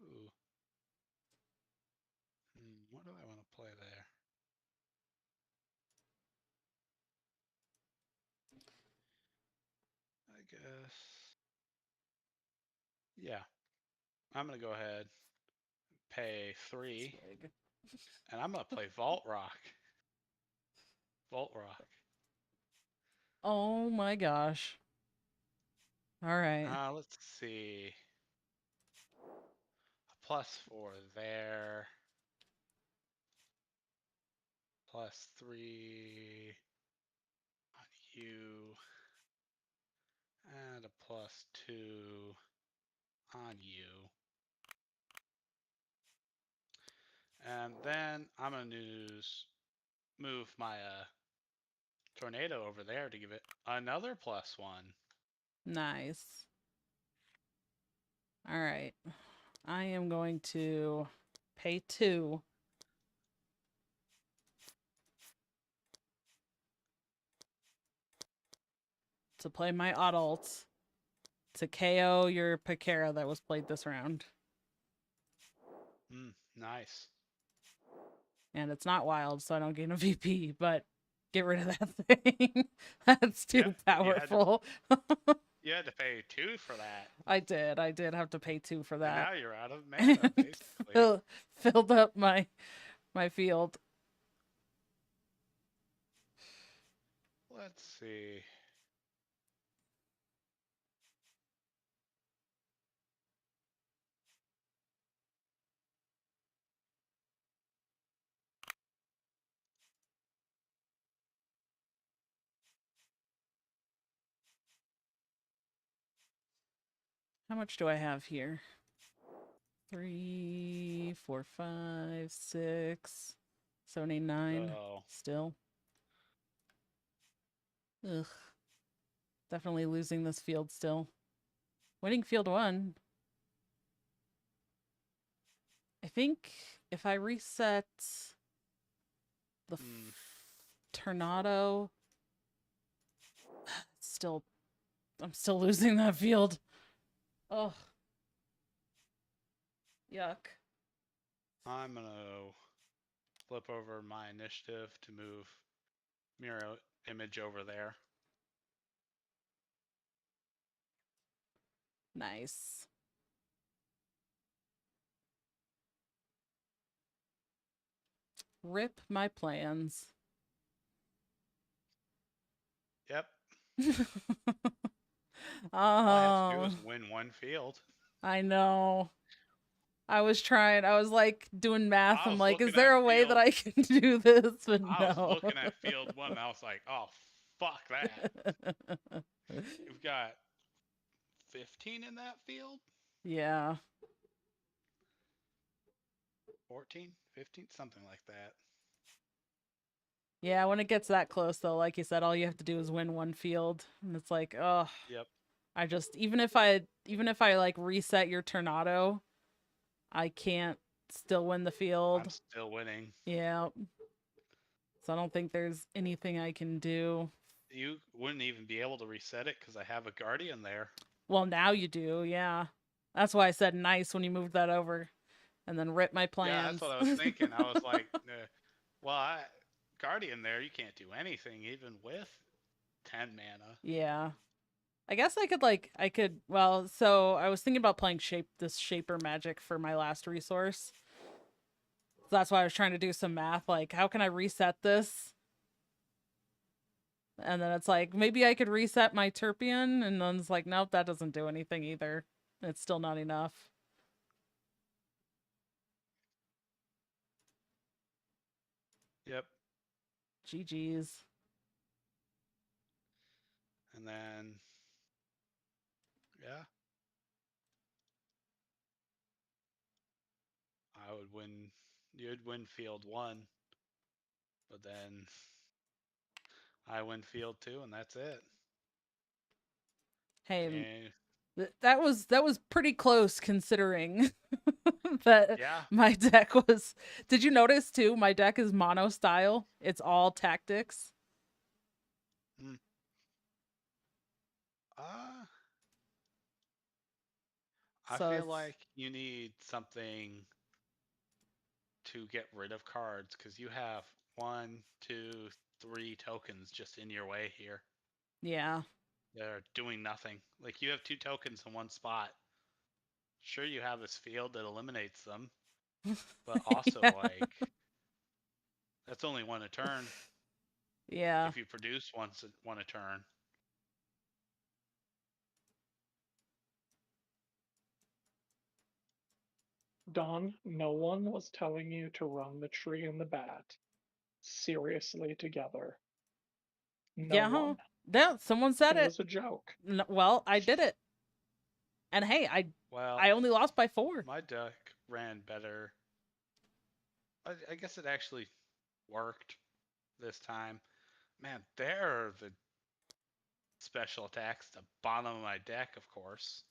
[SPEAKER 2] Ooh. What do I want to play there? I guess... Yeah. I'm going to go ahead, pay 3, and I'm going to play Vault Rock. Vault Rock.
[SPEAKER 1] Oh my gosh. All right.
[SPEAKER 2] Let's see. A +4 there. +3 on you. And a +2 on you. And then I'm going to move my tornado over there to give it another +1.
[SPEAKER 1] Nice. All right. I am going to pay 2 to play my adult to KO your Pakara that was played this round.
[SPEAKER 2] Nice.
[SPEAKER 1] And it's not wild, so I don't gain a VP, but get rid of that thing. That's too powerful.
[SPEAKER 2] You had to pay 2 for that.
[SPEAKER 1] I did have to pay 2 for that.
[SPEAKER 2] And now you're out of mana, basically.
[SPEAKER 1] Filled up my field.
[SPEAKER 2] Let's see.
[SPEAKER 1] How much do I have here? 3, 4, 5, 6, 79.
[SPEAKER 2] Oh.
[SPEAKER 1] Still. Ugh. Definitely losing this field still. Winning field 1. I think if I reset the Tornado, I'm still losing that field. Oh. Yuck.
[SPEAKER 2] I'm going to flip over my initiative to move mirror image over there.
[SPEAKER 1] Nice. Rip my plans.
[SPEAKER 2] Yep. All I have to do is win one field.
[SPEAKER 1] I know. I was trying. I was like doing math.
[SPEAKER 2] I
[SPEAKER 1] I'm
[SPEAKER 2] was
[SPEAKER 1] like, is
[SPEAKER 2] looking
[SPEAKER 1] there
[SPEAKER 2] at
[SPEAKER 1] a way that
[SPEAKER 2] field.
[SPEAKER 1] I can do this? But
[SPEAKER 2] I was
[SPEAKER 1] no.
[SPEAKER 2] looking at field 1, and I was like, oh, fuck that. You've got 15 in that field?
[SPEAKER 1] Yeah.
[SPEAKER 2] 14, 15, something like that.
[SPEAKER 1] Yeah, when it gets that close though, like you said, all you have to do is win one field. And it's like, oh,
[SPEAKER 2] Yep.
[SPEAKER 1] I just even if I like reset your tornado, I can't still win the field.
[SPEAKER 2] I'm still winning.
[SPEAKER 1] Yeah. So I don't think there's anything I can do.
[SPEAKER 2] You wouldn't even be able to reset it because I have a guardian there.
[SPEAKER 1] Well, now you do, yeah. That's why I said nice when you moved that over and then rip my
[SPEAKER 2] Yeah, that's
[SPEAKER 1] plans.
[SPEAKER 2] what I was thinking. I was like, well, guardian there, you can't do anything even with 10 mana.
[SPEAKER 1] Yeah. I guess so I was thinking about playing this shaper magic for my last resource. So that's why I was trying to do some math, like how can I reset this? And then it's like maybe I could reset my Terpion, and then it's like, nope, that doesn't do anything either. It's still not enough.
[SPEAKER 2] Yep.
[SPEAKER 1] GG's.
[SPEAKER 2] And then, yeah, I would win. You'd win field 1, but then I win field 2, and that's it.
[SPEAKER 1] Hey,
[SPEAKER 2] And
[SPEAKER 1] that was pretty close considering that
[SPEAKER 2] yeah,
[SPEAKER 1] my deck was. Did you notice too? My deck is mono style. It's all tactics.
[SPEAKER 2] mm. I
[SPEAKER 1] So
[SPEAKER 2] feel
[SPEAKER 1] it's
[SPEAKER 2] like you need something to get rid of cards because you have 1, 2, 3 tokens just in your way here.
[SPEAKER 1] yeah.
[SPEAKER 2] They're doing nothing. Like you have 2 tokens in one spot. Sure, you have this field that eliminates them, but also
[SPEAKER 1] Yeah.
[SPEAKER 2] like that's only one a turn.
[SPEAKER 1] Yeah.
[SPEAKER 2] If you produce one a turn.
[SPEAKER 3] Don, no one was telling you to run the tree and the bat seriously together. No
[SPEAKER 1] Yeah.
[SPEAKER 3] one.
[SPEAKER 1] Yeah, someone said
[SPEAKER 3] It
[SPEAKER 1] it.
[SPEAKER 3] was a joke.
[SPEAKER 1] Well, I did it. And hey,
[SPEAKER 2] Well,
[SPEAKER 1] I only lost by 4.
[SPEAKER 2] my deck ran better. I guess it actually worked this time. Man, there are the special attacks at the bottom of my deck, of course.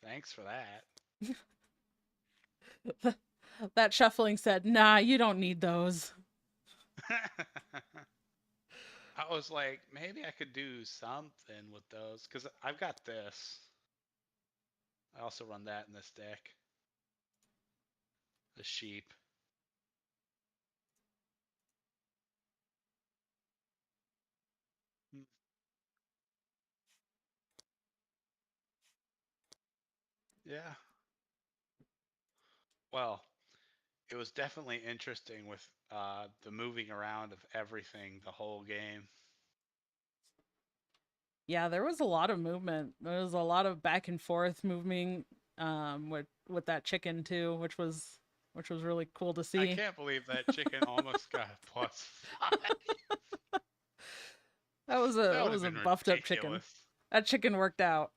[SPEAKER 2] Thanks for that.
[SPEAKER 1] That shuffling said, "Nah, you don't need those."
[SPEAKER 2] I was like, maybe I could do something with those because I've got this. I also run that in this deck. The sheep. Hmm. Yeah. Well, it was definitely interesting with the moving around of everything the whole game.
[SPEAKER 1] Yeah, there was a lot of movement. There was a lot of back and forth moving with that chicken too, which was really cool to
[SPEAKER 2] I
[SPEAKER 1] see.
[SPEAKER 2] can't believe that chicken almost got +5.
[SPEAKER 1] That was
[SPEAKER 2] That
[SPEAKER 1] a it
[SPEAKER 2] would have
[SPEAKER 1] was a
[SPEAKER 2] been
[SPEAKER 1] buffed up chicken.
[SPEAKER 2] ridiculous.
[SPEAKER 1] That chicken worked out.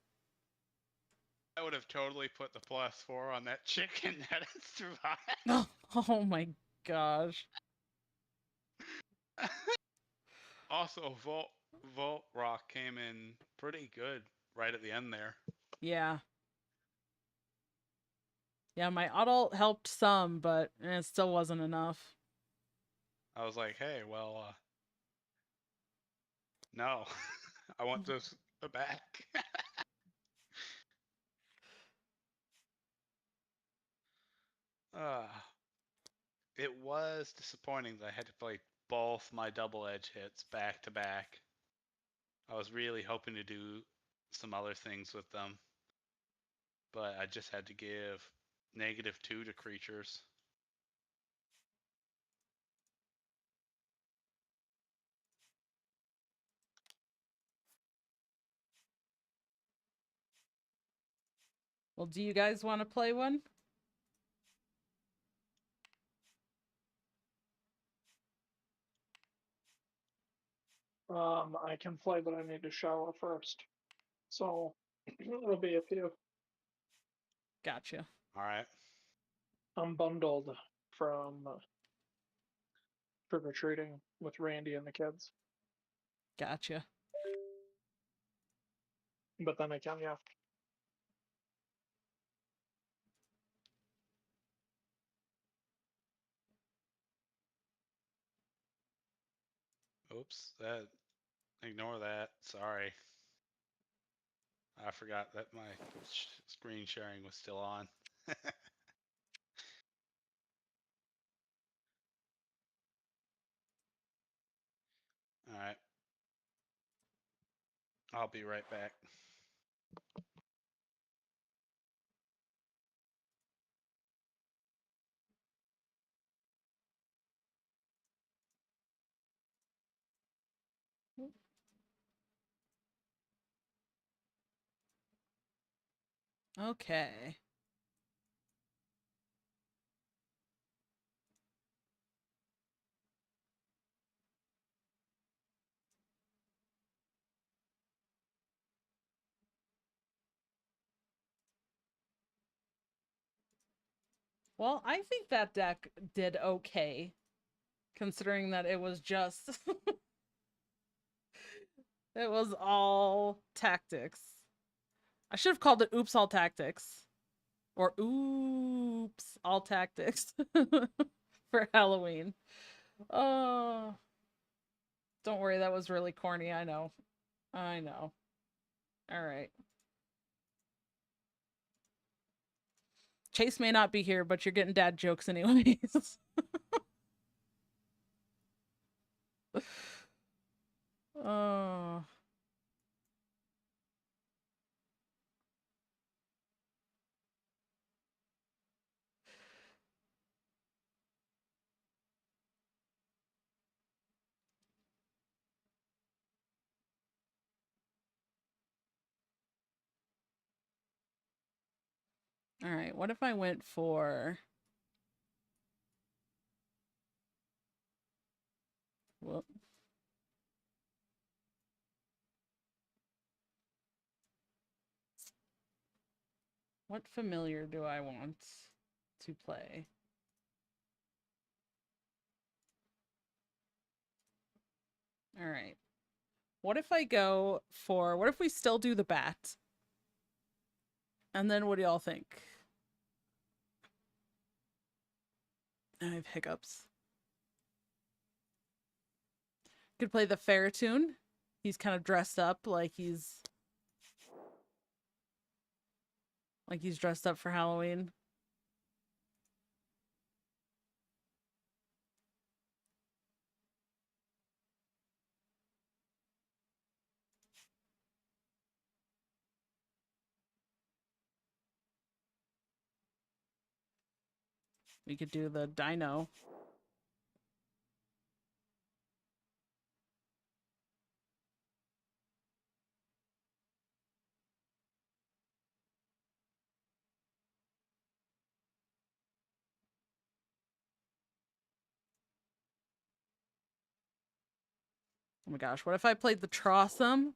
[SPEAKER 2] I would have totally put the +4 on that chicken that it survived.
[SPEAKER 1] Oh my gosh.
[SPEAKER 2] Also, Volt Rock came in pretty good right at the end there.
[SPEAKER 1] Yeah. Yeah, my auto helped some, but it still wasn't enough.
[SPEAKER 2] I was like, hey, well, no, I want this back. uh, it was disappointing that I had to play both my double edge hits back to back. I was really hoping to do some other things with them, but I just had to give -2 to creatures.
[SPEAKER 1] Well, do you guys want to play one?
[SPEAKER 3] I can play, but I need to shower first. So it'll be a few.
[SPEAKER 1] Gotcha.
[SPEAKER 2] All right.
[SPEAKER 3] I'm bundled from trick or treating with Randy and the kids.
[SPEAKER 1] Gotcha.
[SPEAKER 3] But then I can, yeah.
[SPEAKER 2] Oops. That. Ignore that. Sorry. I forgot that my screen sharing was still on. All right. I'll be right back.
[SPEAKER 1] Okay. Well, I think that deck did okay, considering that it was just it was all tactics. I should have called it Oops All Tactics. Or Oops All Tactics for Halloween. Oh, don't worry, that was really corny. I know. I know. All right. Chase may not be here, but you're getting dad jokes anyways. Oh. All right. What if I went for... Whoop. What familiar do I want to play? All right. What if I go for... What if we still do the bat? And then what do y'all think? I have hiccups. Could play the Ferritoon. He's kind of dressed up like he's dressed up for Halloween. We could do the dino. Oh my gosh, what if I played the Trossum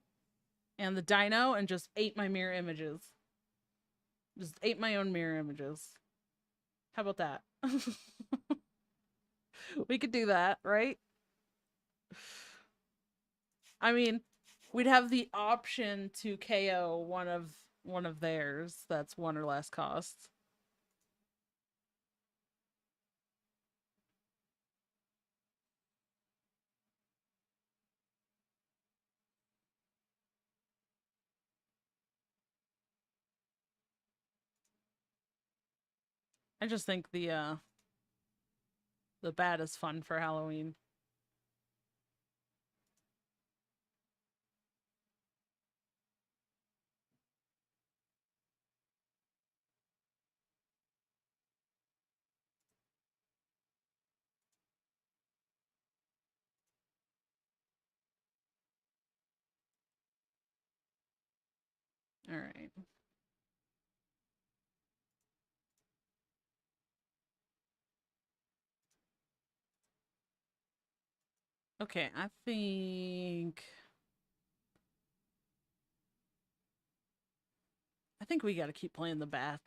[SPEAKER 1] and the dino and just ate my mirror images? Just ate my own mirror images. How about that? We could do that, right? I mean, we'd have the option to KO one of theirs that's one or less costs. I just think the bat is fun for Halloween. All right. Okay, I think we got to keep playing the bat.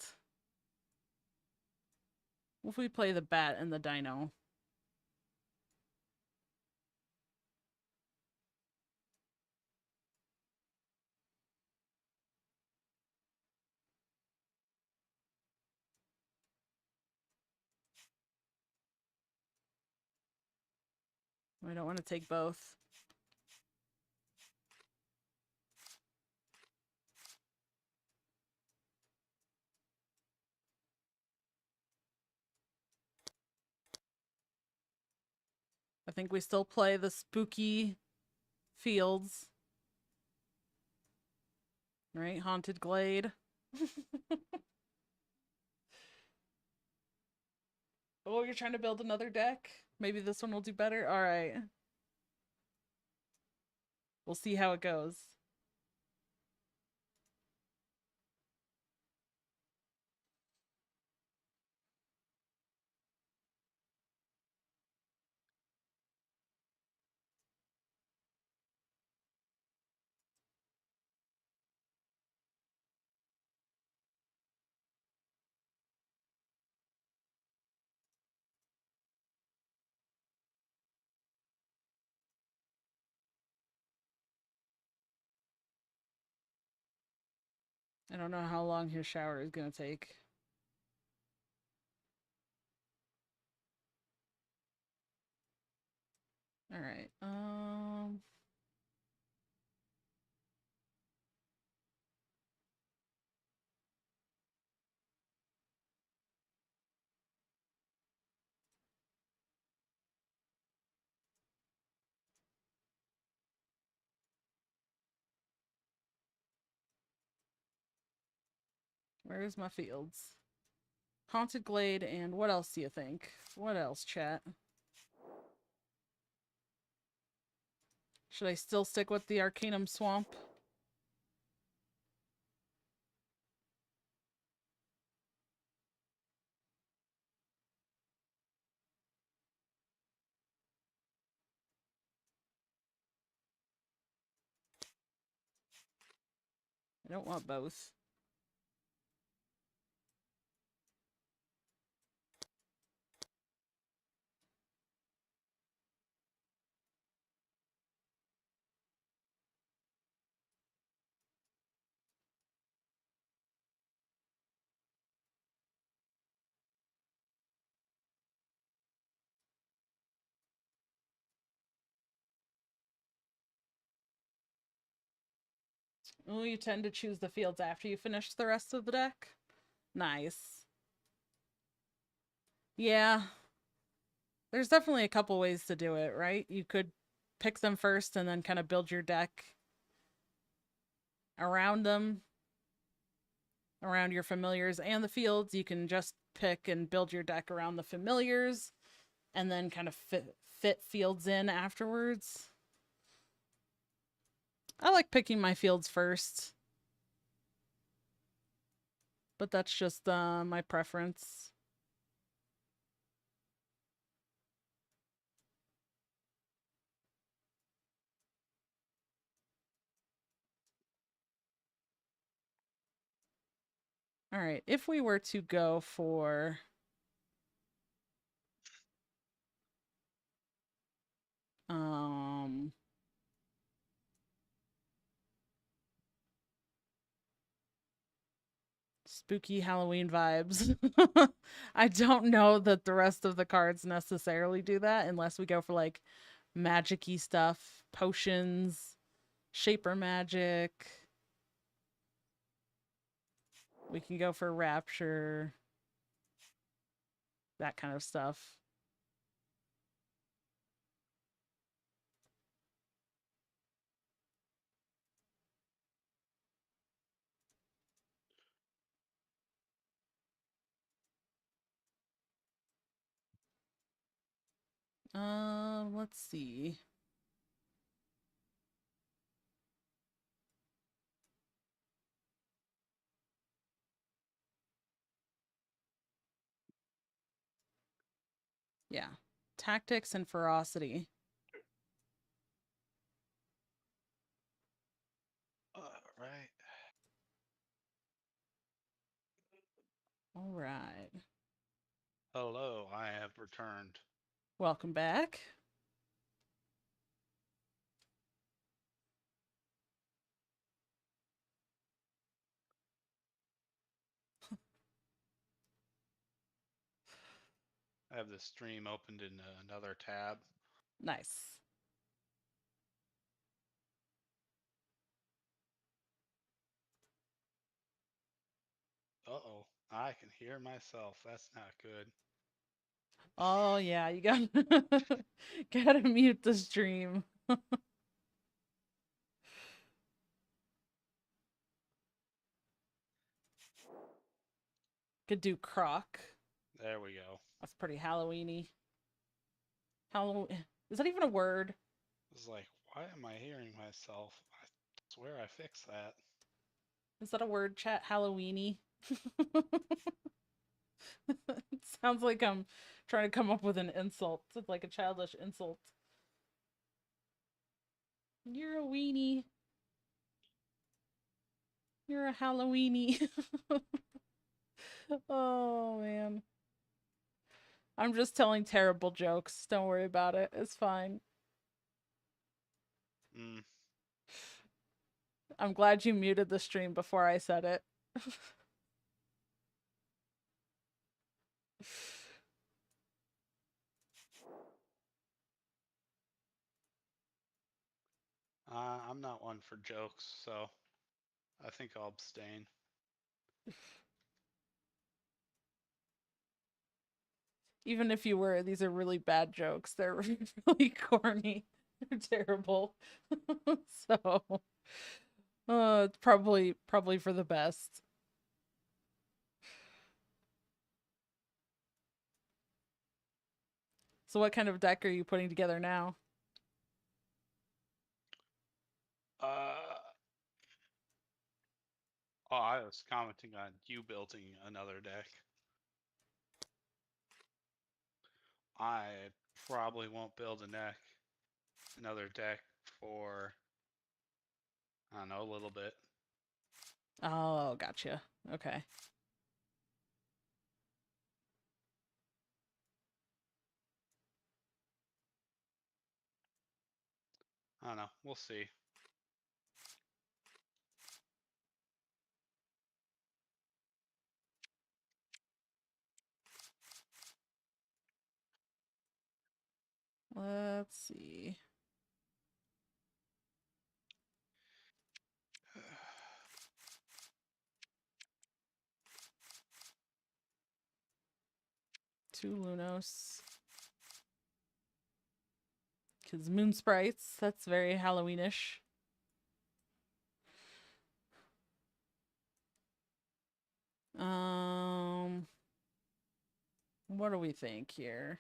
[SPEAKER 1] What if we play the bat and the dino? I don't want to take both. I think we still play the spooky fields. Right? Haunted Glade. Oh, you're trying to build another deck? Maybe this one will do better? Alright. We'll see how it goes. I don't know how long his shower is gonna take. Alright, where's my fields? Haunted Glade, and what else do you think? What else, chat? Should I still stick with the Arcanum Swamp? I don't want both. Oh, you tend to choose the fields after you finish the rest of the deck? Nice. Yeah. There's definitely a couple ways to do it, right? You could pick them first and then kind of build your deck around them, around your familiars and the fields. You can just pick and build your deck around the familiars and then kind of fit fields in afterwards. I like picking my fields first, but that's just my preference. All right, if we were to go for spooky Halloween vibes. I don't know that the rest of the cards necessarily do that unless we go for like magic-y stuff, potions, shaper magic. We can go for rapture, that kind of stuff. Let's see. Yeah. Tactics and ferocity. All right.
[SPEAKER 2] Hello, I have returned.
[SPEAKER 1] Welcome back.
[SPEAKER 2] I have the stream opened in another tab.
[SPEAKER 1] Nice.
[SPEAKER 2] Uh-oh, I can hear myself. That's not good.
[SPEAKER 1] Oh yeah, you got gotta mute the stream. Could do croc.
[SPEAKER 2] There we go.
[SPEAKER 1] That's pretty Halloweeny. Halloween. Is that even a word?
[SPEAKER 2] It's like, why am I hearing myself? I swear I fixed that.
[SPEAKER 1] Is that a word, chat? Halloweeny? It sounds like I'm trying to come up with an insult. It's like a childish insult. You're a weenie. You're a Halloweeny. Oh man. I'm just telling terrible jokes. Don't worry about it. It's fine.
[SPEAKER 2] Mm.
[SPEAKER 1] I'm glad you muted the stream before I said it.
[SPEAKER 2] I'm not one for jokes, so I think I'll abstain.
[SPEAKER 1] Even if you were, these are really bad jokes. They're really corny. They're terrible. So, it's probably for the best. So what kind of deck are you putting together now?
[SPEAKER 2] Oh, I was commenting on you building another deck. I probably won't build another deck for, I don't know, a little bit.
[SPEAKER 1] Oh, gotcha. Okay.
[SPEAKER 2] I don't know. We'll see.
[SPEAKER 1] Let's see. Two Lunos. Because moon sprites, that's very Halloweenish. What do we think here?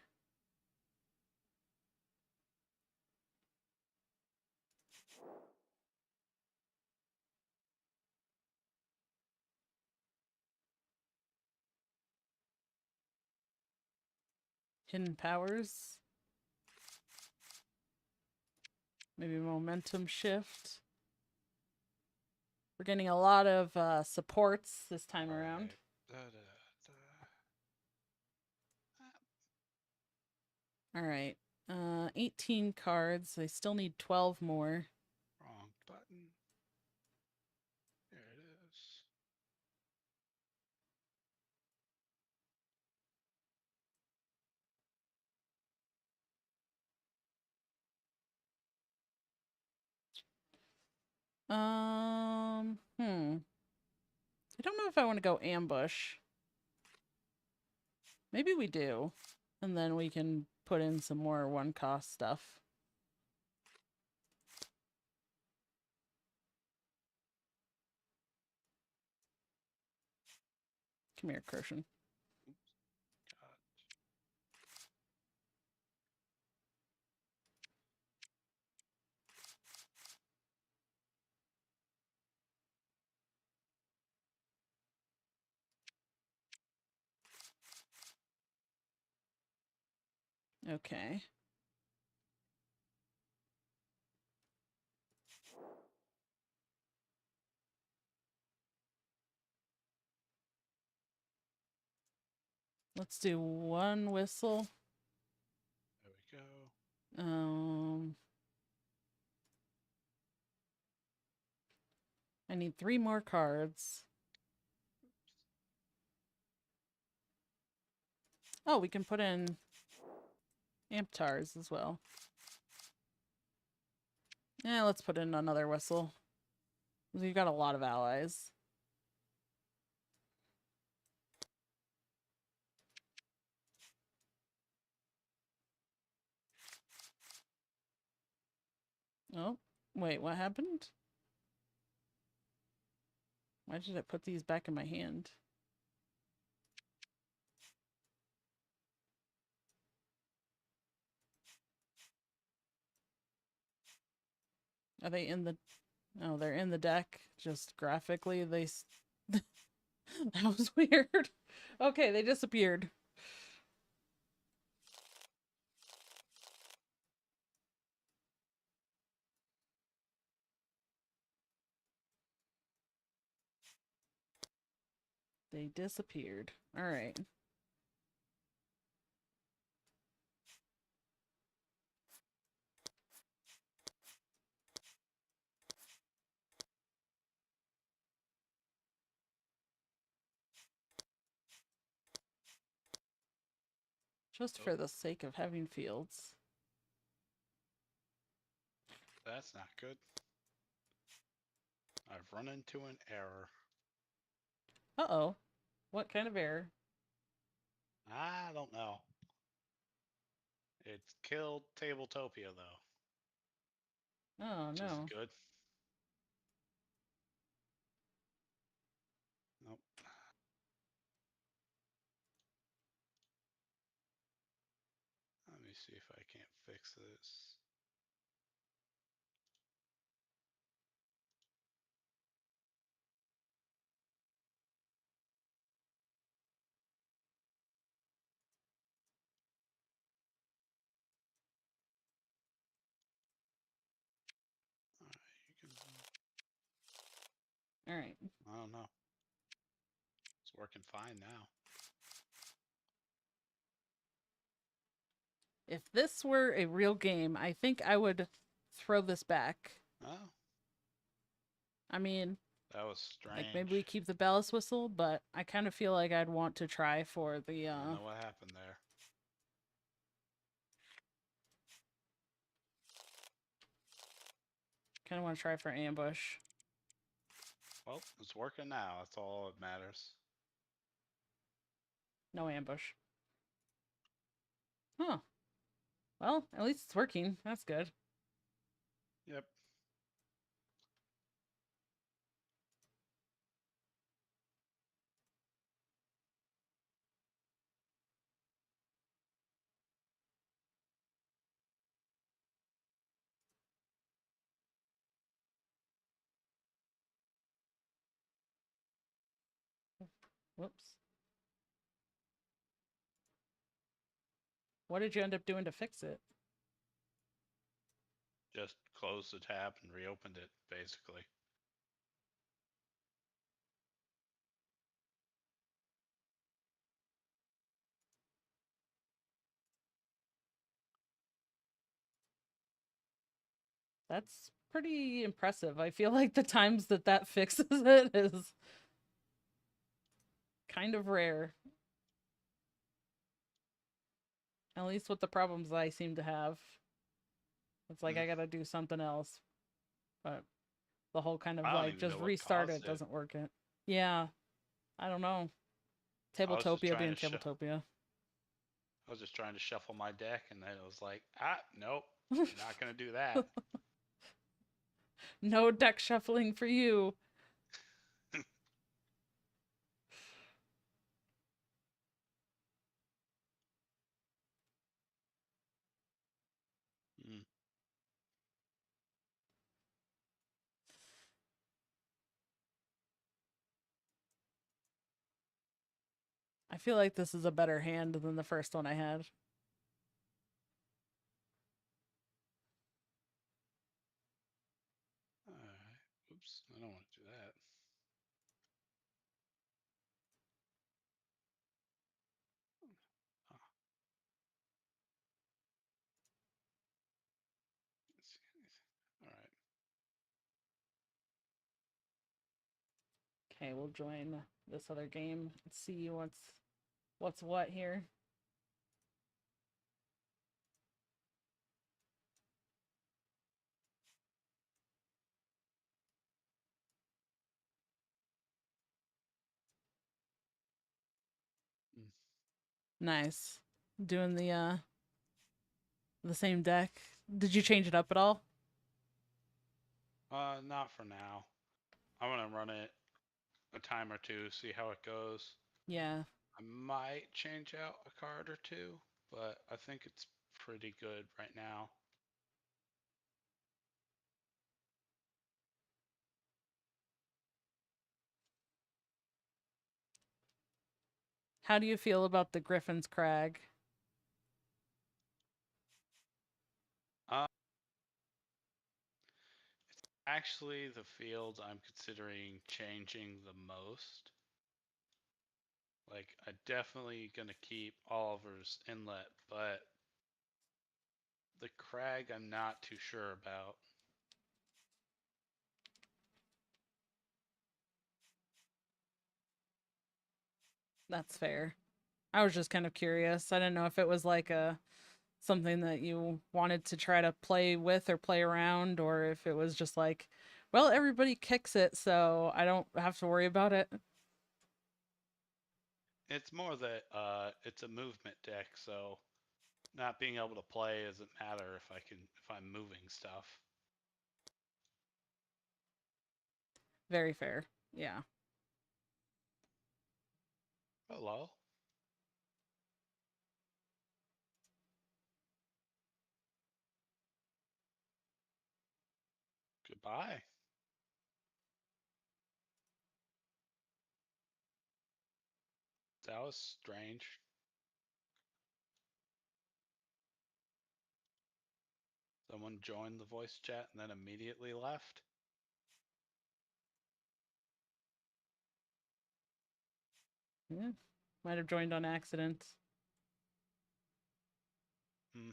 [SPEAKER 1] Hidden powers. Maybe momentum shift. We're getting a lot of supports this time around. All right. 18 cards. They still need 12 more.
[SPEAKER 2] Wrong button. There it is.
[SPEAKER 1] I don't know if I want to go ambush. Maybe we do. And then we can put in some more one-cost stuff. Come here, Kirshen. Okay. Let's do one whistle.
[SPEAKER 2] There we go.
[SPEAKER 1] I need 3 more cards. Oh, we can put in Amptars as well. Yeah, let's put in another whistle. We've got a lot of allies. Oh, wait, what happened? Why did I put these back in my hand? Are they in the... Oh, they're in the deck. Just graphically, they... That was weird. Okay, they disappeared. They disappeared. All right. Just for the sake of having fields.
[SPEAKER 2] That's not good. I've run into an error.
[SPEAKER 1] Uh-oh. What kind of error?
[SPEAKER 2] I don't know. It's killed Tabletopia, though.
[SPEAKER 1] Oh,
[SPEAKER 2] Which
[SPEAKER 1] no.
[SPEAKER 2] is good. Nope. Let me see if I can't fix this.
[SPEAKER 1] All right.
[SPEAKER 2] I don't know. It's working fine now.
[SPEAKER 1] If this were a real game, I think I would throw this back.
[SPEAKER 2] Oh,
[SPEAKER 1] I mean,
[SPEAKER 2] that was strange.
[SPEAKER 1] like maybe we keep the ballast whistle, but I kind of feel like I'd want to try for the
[SPEAKER 2] I don't know what happened there.
[SPEAKER 1] kind of want to try for ambush.
[SPEAKER 2] Well, it's working now. That's all that matters.
[SPEAKER 1] No ambush. Huh. Well, at least it's working. That's good.
[SPEAKER 2] Yep.
[SPEAKER 1] Whoops. What did you end up doing to fix it?
[SPEAKER 2] Just closed the tab and reopened it, basically.
[SPEAKER 1] That's pretty impressive. I feel like the times that that fixes it is kind of rare. At least with the problems I seem to have. It's like I gotta do something else. But the whole kind of
[SPEAKER 2] I don't
[SPEAKER 1] like
[SPEAKER 2] even
[SPEAKER 1] just
[SPEAKER 2] know what
[SPEAKER 1] restart
[SPEAKER 2] caused
[SPEAKER 1] it
[SPEAKER 2] it.
[SPEAKER 1] doesn't work it. Yeah. I don't know.
[SPEAKER 2] I was just
[SPEAKER 1] Tabletopia
[SPEAKER 2] trying
[SPEAKER 1] being
[SPEAKER 2] to
[SPEAKER 1] Tabletopia.
[SPEAKER 2] I was just trying to shuffle my deck, and then it was like, nope, you're not gonna do that.
[SPEAKER 1] No deck shuffling for you.
[SPEAKER 2] Mm.
[SPEAKER 1] I feel like this is a better hand than the first one I had.
[SPEAKER 2] Alright. Oops, I don't want to do that.
[SPEAKER 1] Okay, we'll join this other game and see what's what here.
[SPEAKER 2] Mm.
[SPEAKER 1] Nice. Doing the same deck. Did you change it up at all?
[SPEAKER 2] Not for now. I'm gonna run it a time or two, see how it goes.
[SPEAKER 1] Yeah.
[SPEAKER 2] I might change out a card or two, but I think it's pretty good right now.
[SPEAKER 1] How do you feel about the Griffin's Crag?
[SPEAKER 2] Uh, it's actually the field I'm considering changing the most. Like, I definitely gonna keep Oliver's Inlet, but the Crag I'm not too sure about.
[SPEAKER 1] That's fair. I was just kind of curious. I didn't know if it was like a something that you wanted to try to play with or play around, or if it was just like, well, everybody kicks it, so I don't have to worry about it.
[SPEAKER 2] It's more that it's a movement deck, so not being able to play doesn't matter if I'm moving stuff.
[SPEAKER 1] Very fair. Yeah.
[SPEAKER 2] Hello. Goodbye. That was strange. Someone joined the voice chat and then immediately left.
[SPEAKER 1] Yeah. Might have joined on accident.
[SPEAKER 2] Hmm.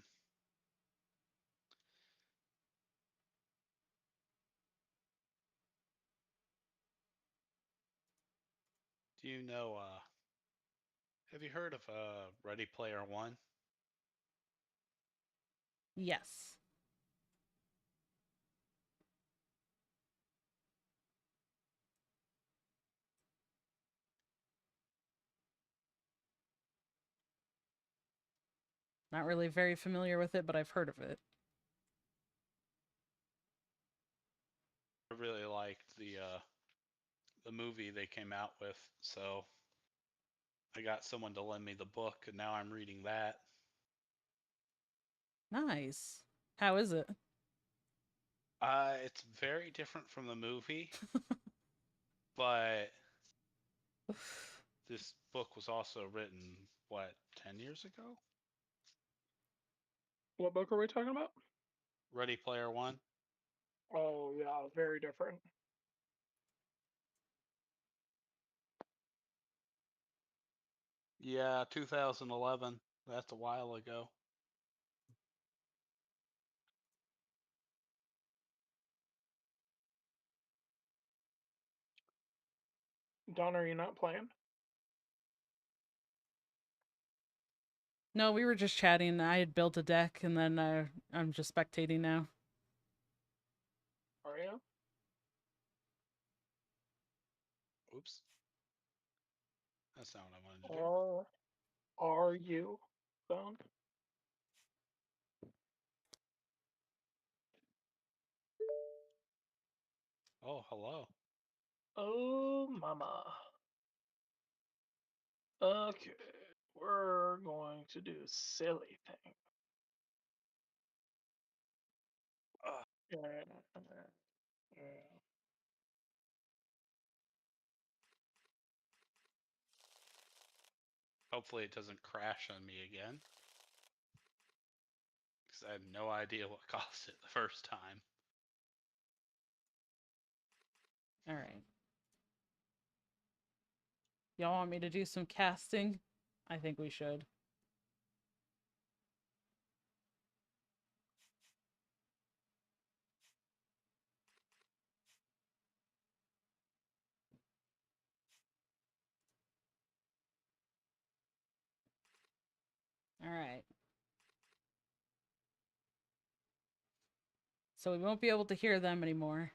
[SPEAKER 2] Do you know, have you heard of Ready Player One?
[SPEAKER 1] Yes. Not really very familiar with it, but I've heard of it.
[SPEAKER 2] I really liked the movie they came out with, so I got someone to lend me the book, and now I'm reading that.
[SPEAKER 1] Nice. How is it?
[SPEAKER 2] It's very different from the movie, but this book was also written, what, 10 years ago?
[SPEAKER 3] What book are we talking about?
[SPEAKER 2] Ready Player One?
[SPEAKER 3] Oh yeah, very different.
[SPEAKER 2] Yeah, 2011. That's a while ago.
[SPEAKER 3] Don, are you not playing?
[SPEAKER 1] No, we were just chatting. I had built a deck, and then I'm just spectating now.
[SPEAKER 3] Are you?
[SPEAKER 2] Oops. That's not what I wanted to do.
[SPEAKER 3] Are you, Don?
[SPEAKER 2] Oh, hello.
[SPEAKER 3] Oh, mama. Okay, we're going to do silly thing. Yeah, yeah.
[SPEAKER 2] Hopefully it doesn't crash on me again. Because I had no idea what caused it the first time.
[SPEAKER 1] All right. Y'all want me to do some casting? I think we should. So we won't be able to hear them anymore.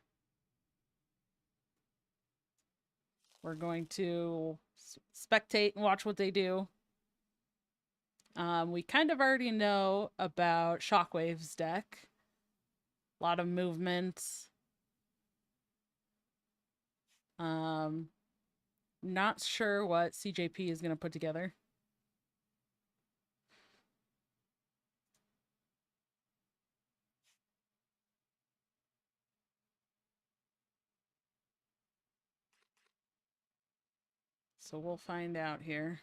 [SPEAKER 1] We're going to spectate and watch what they do. We kind of already know about Shockwave's deck. A lot of movement. Not sure what CJP is going to put together. So we'll find out here.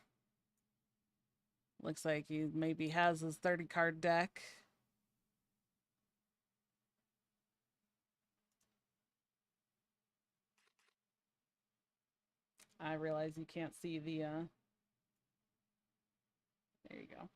[SPEAKER 1] Looks like he maybe has his 30-card deck. I realize you can't see the, there you go.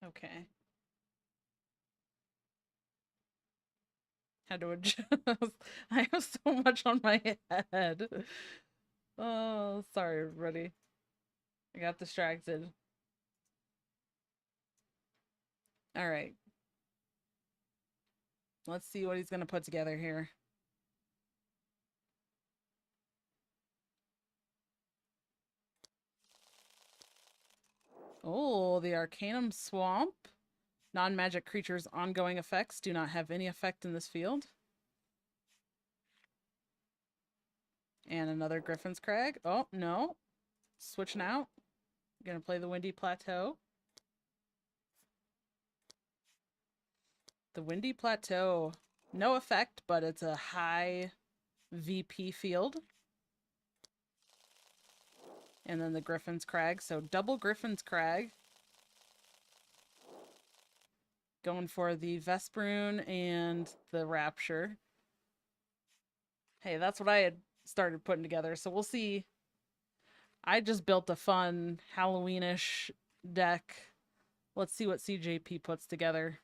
[SPEAKER 1] Okay. Had to adjust. I have so much on my head. Oh, sorry, everybody. I got distracted. All right. Let's see what he's going to put together here. Oh, the Arcanum Swamp. Non-magic creatures' ongoing effects do not have any effect in this field. And another Griffin's Crag. Oh, no. Switching out. Gonna play the Windy Plateau. The Windy Plateau. No effect, but it's a high VP field. And then the Griffin's Crag. So double Griffin's Crag. Going for the Vesperoon and the Rapture. Hey, that's what I had started putting together. So we'll see. I just built a fun Halloweenish deck. Let's see what CJP puts together.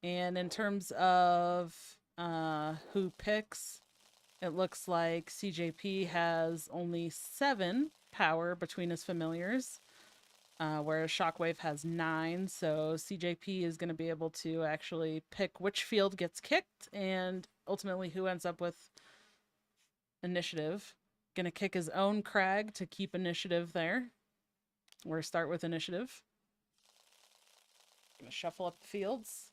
[SPEAKER 1] And in terms of who picks, it looks like CJP has only 7 power between his familiars, whereas Shockwave has 9. So CJP is going to be able to actually pick which field gets kicked and ultimately who ends up with initiative. Going to kick his own Crag to keep initiative there. Or start with initiative. Going to shuffle up the fields.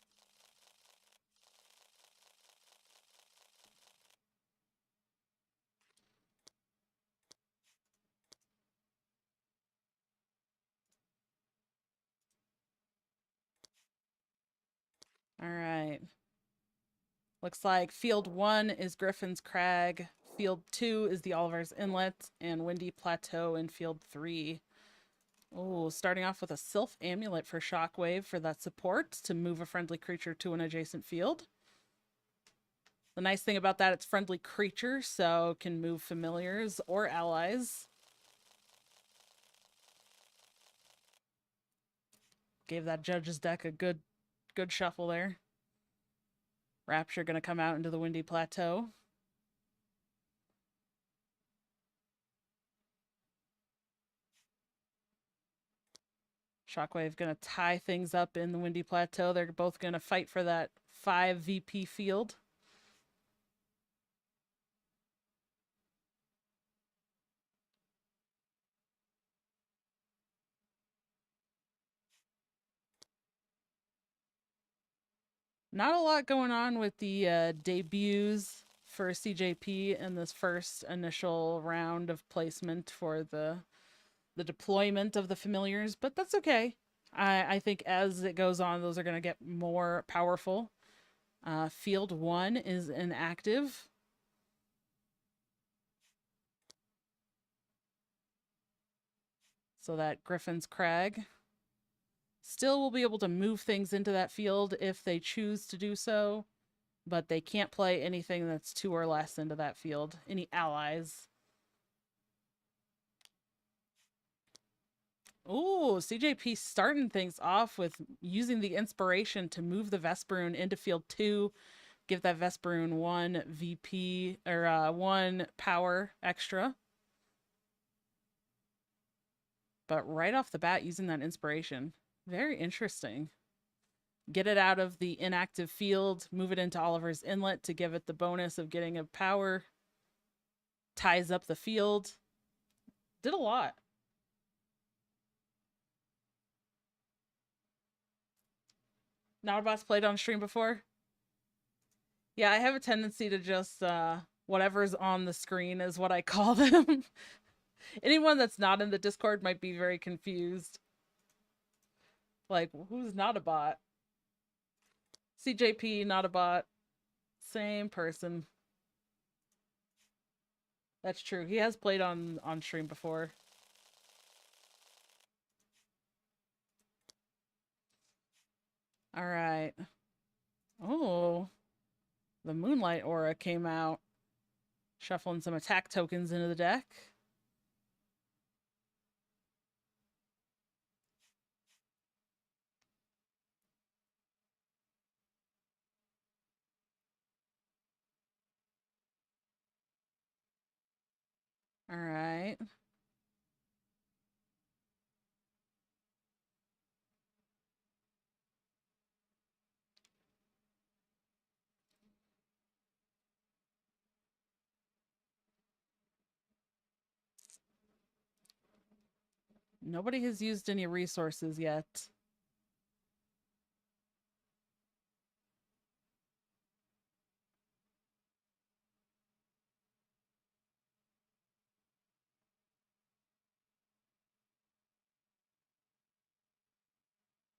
[SPEAKER 1] All right. Looks like field 1 is Griffin's Crag. Field 2 is the Oliver's Inlet and Windy Plateau in field 3. Oh, starting off with a Sylph Amulet for Shockwave for that support to move a friendly creature to an adjacent field. The nice thing about that, it's friendly creature, so can move familiars or allies. Gave that judge's deck a good shuffle there. Rapture gonna come out into the Windy Plateau. Shockwave gonna tie things up in the Windy Plateau. They're both gonna fight for that 5 VP field. Not a lot going on with the debuts for CJP in this first initial round of placement for the deployment of the familiars, but that's okay. I think as it goes on, those are going to get more powerful. Field 1 is inactive. So that Griffin's Crag. still will be able to move things into that field if they choose to do so, but they can't play anything that's 2 or less into that field. Any allies. Ooh, CJP starting things off with using the inspiration to move the Vesperoon into field 2. Give that Vesperoon 1 VP, or 1 power extra. But right off the bat, using that inspiration. Very interesting. Get it out of the inactive field, move it into Oliver's Inlet to give it the bonus of getting a power. Ties up the field. Did a lot. Nautibot's played on stream before? Yeah, I have a tendency to just, whatever's on the screen is what I call them. Anyone that's not in the Discord might be very confused. Like, who's not a bot? CJP, not a bot. Same person. That's true. He has played on stream before. All right. Oh, the Moonlight Aura came out. Shuffling some attack tokens into the deck. All right. Nobody has used any resources yet.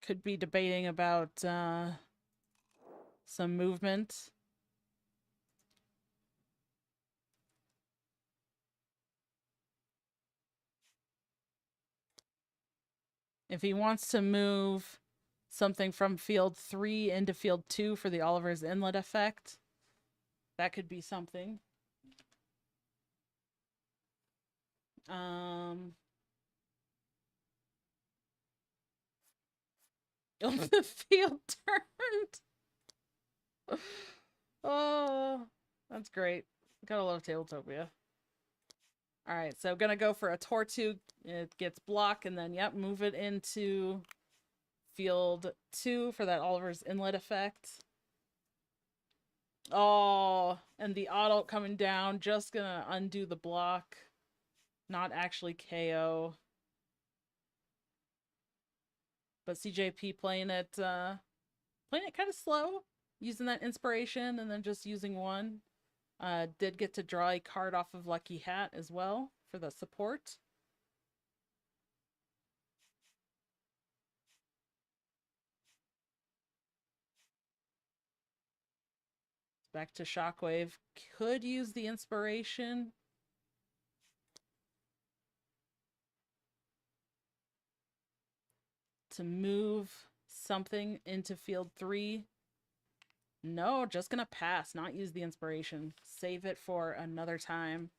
[SPEAKER 1] Could be debating about some movement. If he wants to move something from field 3 into field 2 for the Oliver's Inlet effect, that could be something. The field turned. Oh, that's great. Gotta love Tabletopia. All right, so gonna go for a Tortu. It gets block, and then, yep, move it into field 2 for that Oliver's Inlet effect. Oh, and the adult coming down, just gonna undo the block. Not actually KO. But CJP playing it kind of slow, using that inspiration and then just using 1. Did get to draw a card off of Lucky Hat as well for the support. Back to Shockwave. Could use the inspiration. To move something into field 3. No, just gonna pass, not use the inspiration. Save it for another time.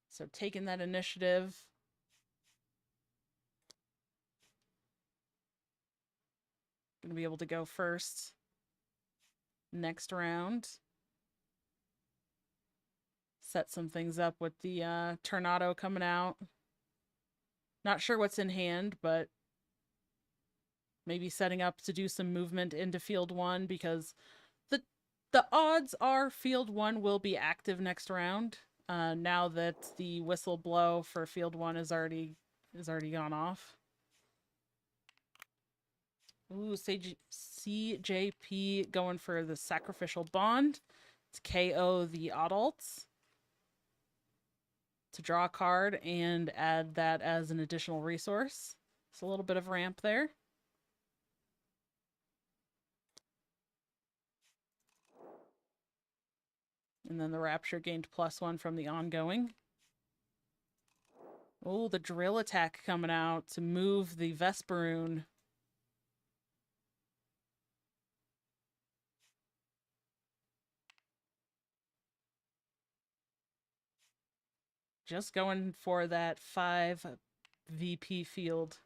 [SPEAKER 1] So taking that initiative. Gonna be able to go first next round. Set some things up with the Tornado coming out. Not sure what's in hand, but maybe setting up to do some movement into field 1, because the odds are field 1 will be active next round. Now that the whistle blow for field 1 is already gone off. Ooh, CJP going for the Sacrificial Bond to KO the adults. To draw a card and add that as an additional resource. It's a little bit of ramp there. And then the Rapture gained +1 from the ongoing. Oh, the drill attack coming out to move the Vesperoon. Just going for that 5 VP field.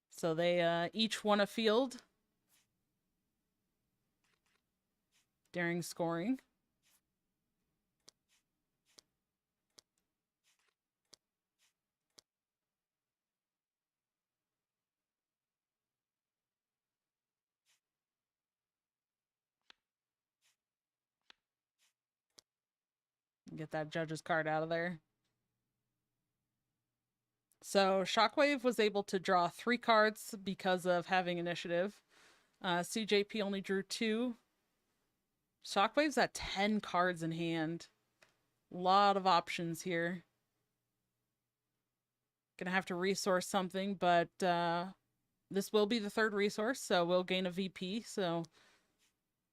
[SPEAKER 1] So they each won a field during scoring. Get that judge's card out of there. So Shockwave was able to draw 3 cards because of having initiative. CJP only drew 2. Shockwave's at 10 cards in hand. Lot of options here. Gonna have to resource something, but this will be the 3rd resource, so we'll gain a VP. So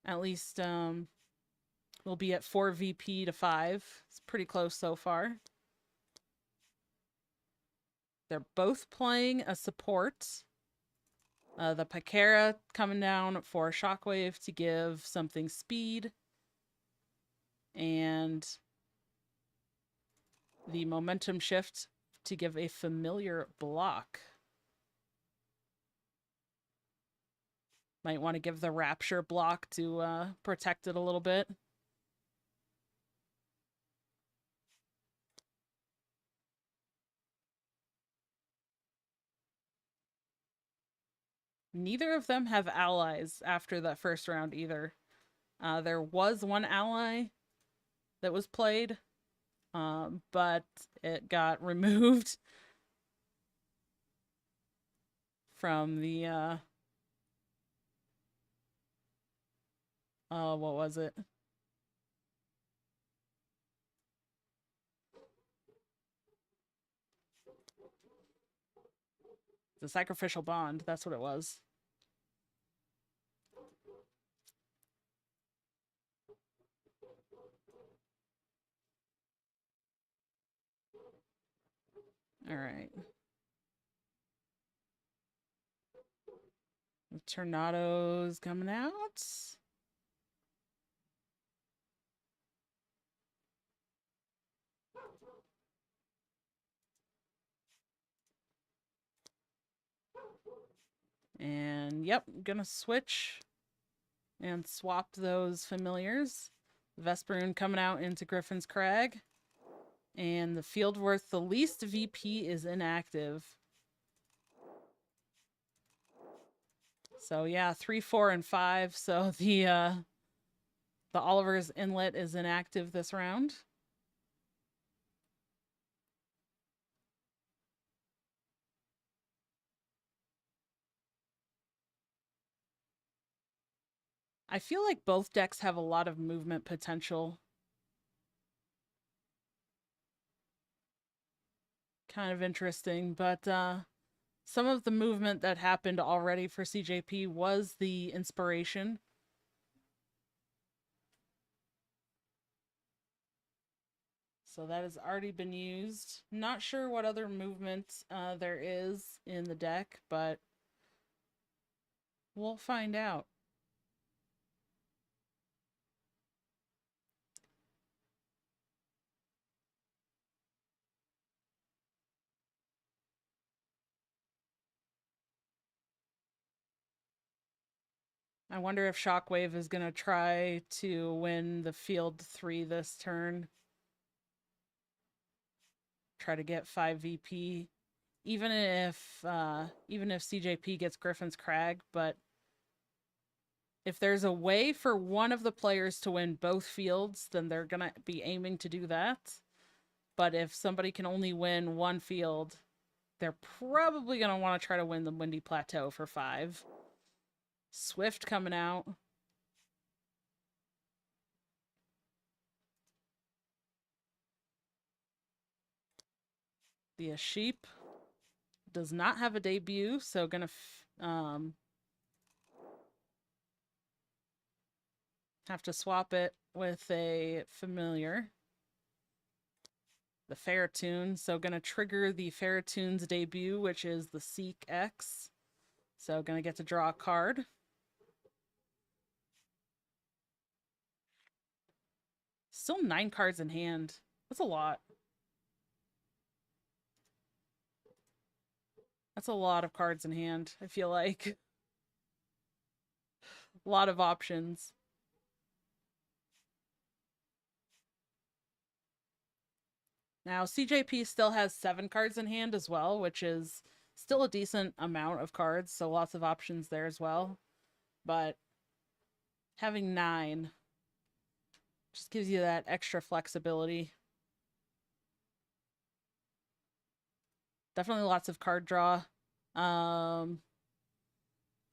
[SPEAKER 1] at least we'll be at 4 VP to 5. It's pretty close so far. They're both playing a support. The Pakera coming down for Shockwave to give something speed. And the Momentum Shift to give a familiar block. Might want to give the Rapture block to protect it a little bit. Neither of them have allies after that first round either. There was one ally that was played, but it got removed from the what was it? The sacrificial bond, that's what it was. All right. The Tornado's coming out. And yep, gonna switch and swap those familiars. Vesperoon coming out into Griffin's Crag. And the field worth the least VP is inactive. So yeah, 3, 4, and 5. So the Oliver's Inlet is inactive this round. I feel like both decks have a lot of movement potential. Kind of interesting, but some of the movement that happened already for CJP was the inspiration. So that has already been used. Not sure what other movement there is in the deck, but we'll find out. I wonder if Shockwave is going to try to win the field 3 this turn. Try to get 5 VP. Even if CJP gets Griffin's Crag, but if there's a way for one of the players to win both fields, then they're going to be aiming to do that. But if somebody can only win one field, they're probably going to want to try to win the Windy Plateau for 5. Swift coming out. The Sheep does not have a debut, so gonna Have to swap it with a familiar. The Ferrotoon. So gonna trigger the Ferrotoon's debut, which is the Seek X. So gonna get to draw a card. Still 9 cards in hand. That's a lot. That's a lot of cards in hand, I feel like. A lot of options. Now, CJP still has 7 cards in hand as well, which is still a decent amount of cards, so lots of options there as well. But having 9 just gives you that extra flexibility. Definitely lots of card draw.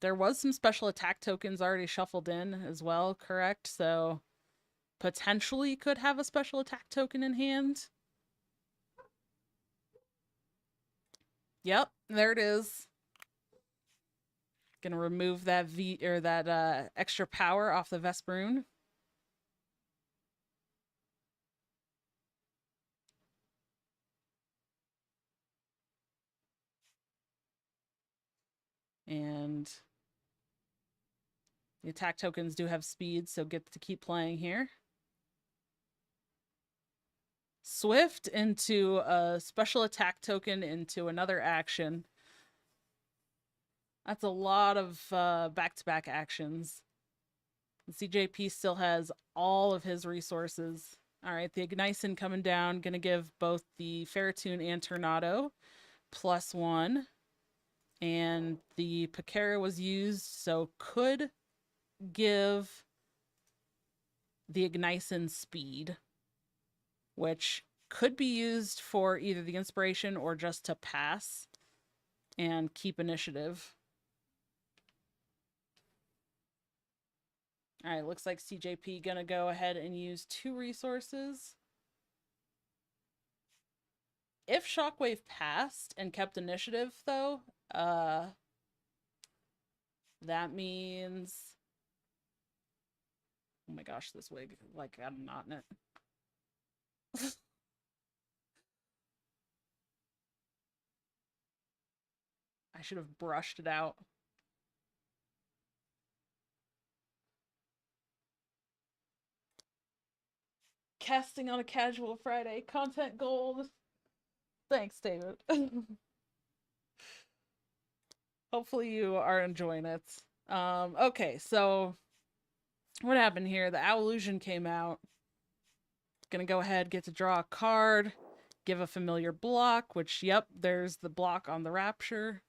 [SPEAKER 1] There was some special attack tokens already shuffled in as well, correct? So potentially could have a special attack token in hand. Yep, there it is. Gonna remove that that extra power off the Vesperoon. And the attack tokens do have speed, so get to keep playing here. Swift into a special attack token into another action. That's a lot of back-to-back actions. The CJP still has all of his resources. All right, the Ignition coming down, going to give both the Ferrotoon and Tornado +1. And the Pakara was used, so could give the Ignition speed, which could be used for either the inspiration or just to pass and keep initiative. All right, looks like CJP gonna go ahead and use 2 resources. If Shockwave passed and kept initiative, though, that means... Oh my gosh, this wig, like, got a knot in it. I should have brushed it out. Casting on a casual Friday. Content gold. Thanks, David. Hopefully you are enjoying it. Okay, so what happened here? The Owlusion came out. Gonna go ahead, get to draw a card, give a familiar block, which, yep, there's the block on the Rapture.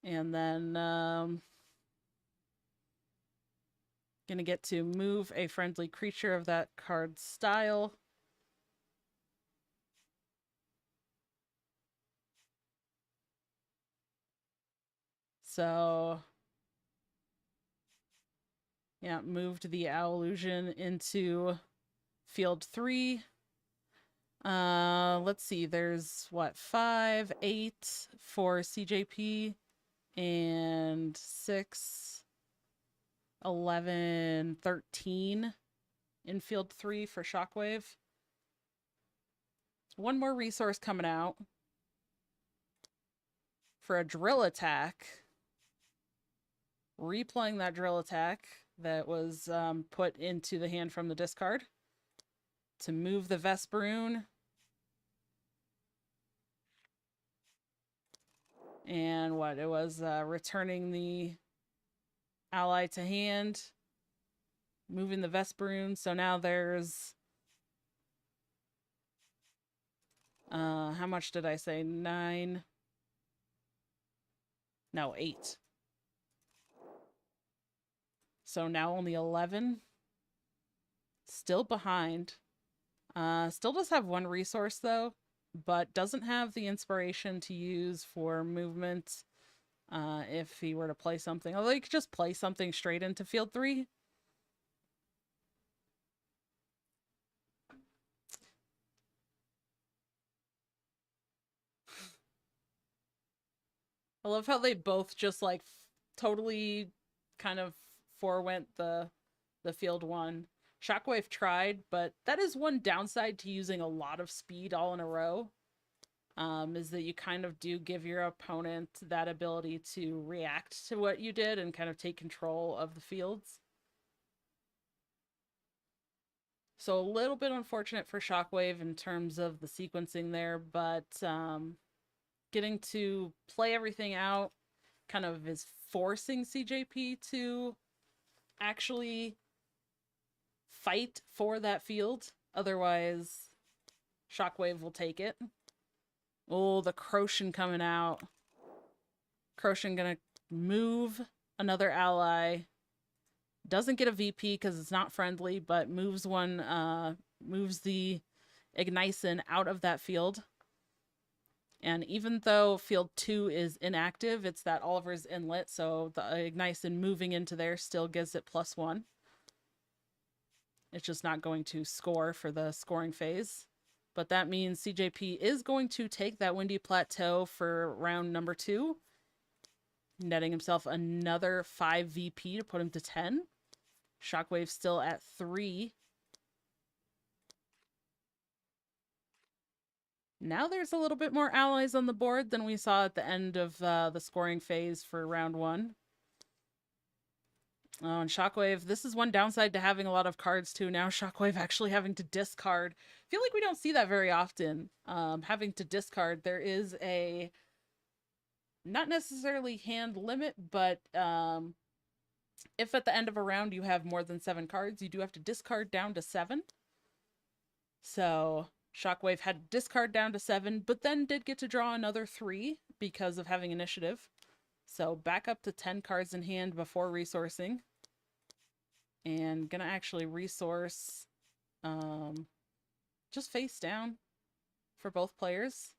[SPEAKER 1] And then, gonna get to move a friendly creature of that card's style. So, yeah, moved the Owlusion into field 3. Let's see, there's what, 5, 8 for CJP, and 6, 11, 13 in field 3 for Shockwave. 1 more resource coming out for a drill attack. Replaying that drill attack that was put into the hand from the discard to move the Vesperoon. And what it was, returning the ally to hand, moving the Vesperoon. So now there's how much did I say? 9? No, 8. So now only 11. Still behind. Still does have 1 resource though, but doesn't have the inspiration to use for movement if he were to play something. Although he could just play something straight into field 3. I love how they both just like totally kind of forewent the field one. Shockwave tried, but that is one downside to using a lot of speed all in a row. Is that you kind of do give your opponent that ability to react to what you did and kind of take control of the fields. So a little bit unfortunate for Shockwave in terms of the sequencing there, but getting to play everything out kind of is forcing CJP to actually fight for that field. Otherwise, Shockwave will take it. Oh, the Croshan coming out. Croshan gonna move another ally. Doesn't get a VP because it's not friendly, but moves moves the Ignition out of that field. And even though field 2 is inactive, it's that Oliver's Inlet, so the Ignition moving into there still gives it +1. It's just not going to score for the scoring phase. But that means CJP is going to take that Windy Plateau for round number 2, netting himself another 5 VP to put him to 10. Shockwave still at 3. Now there's a little bit more allies on the board than we saw at the end of the scoring phase for round 1. Oh, and Shockwave, this is one downside to having a lot of cards too. Now Shockwave actually having to discard. I feel like we don't see that very often. Having to discard. There is a, not necessarily hand limit, but if at the end of a round you have more than 7 cards, you do have to discard down to 7. So Shockwave had to discard down to 7, but then did get to draw another 3 because of having initiative. So back up to 10 cards in hand before resourcing. And gonna actually resource just face down for both players.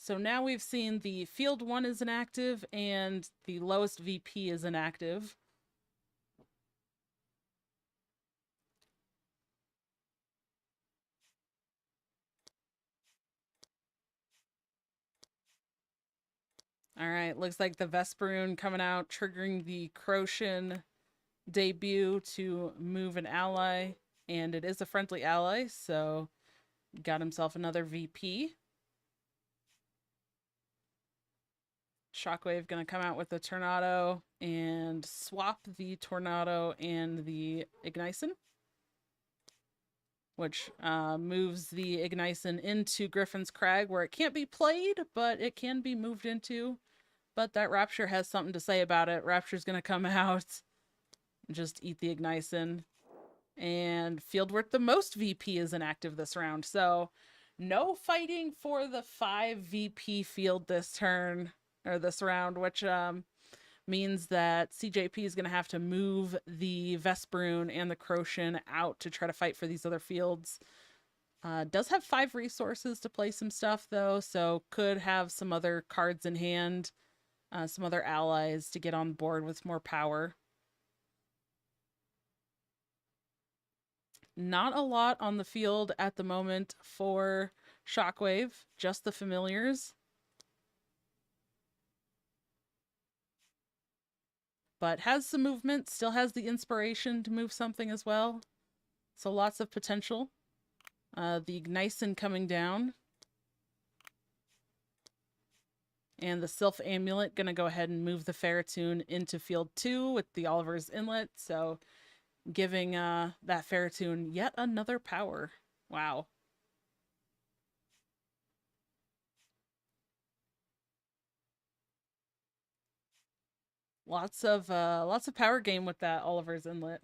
[SPEAKER 1] So now we've seen the field 1 is inactive and the lowest VP is inactive. All right, looks like the Vesperoon coming out, triggering the Croshan debut to move an ally, and it is a friendly ally, so got himself another VP. Shockwave gonna come out with the Tornado and swap the Tornado and the Ignition, which moves the Ignition into Griffin's Crag, where it can't be played, but it can be moved into. But that Rapture has something to say about it. Rapture's gonna come out, just eat the Ignition. And Fieldwork, the most VP is inactive this round, so no fighting for the 5 VP field this turn, or this round, which means that CJP is going to have to move the Vesperoon and the Croshan out to try to fight for these other fields. Does have 5 resources to play some stuff, though, so could have some other cards in hand, some other allies to get on board with more power. Not a lot on the field at the moment for Shockwave, just the familiars. But has some movement, still has the inspiration to move something as well. So lots of potential. The Ignition coming down. And the Sylph Amulet gonna go ahead and move the Ferrotoon into field 2 with the Oliver's Inlet. So giving that Ferrotoon yet another power. Wow. Lots of power game with that Oliver's Inlet.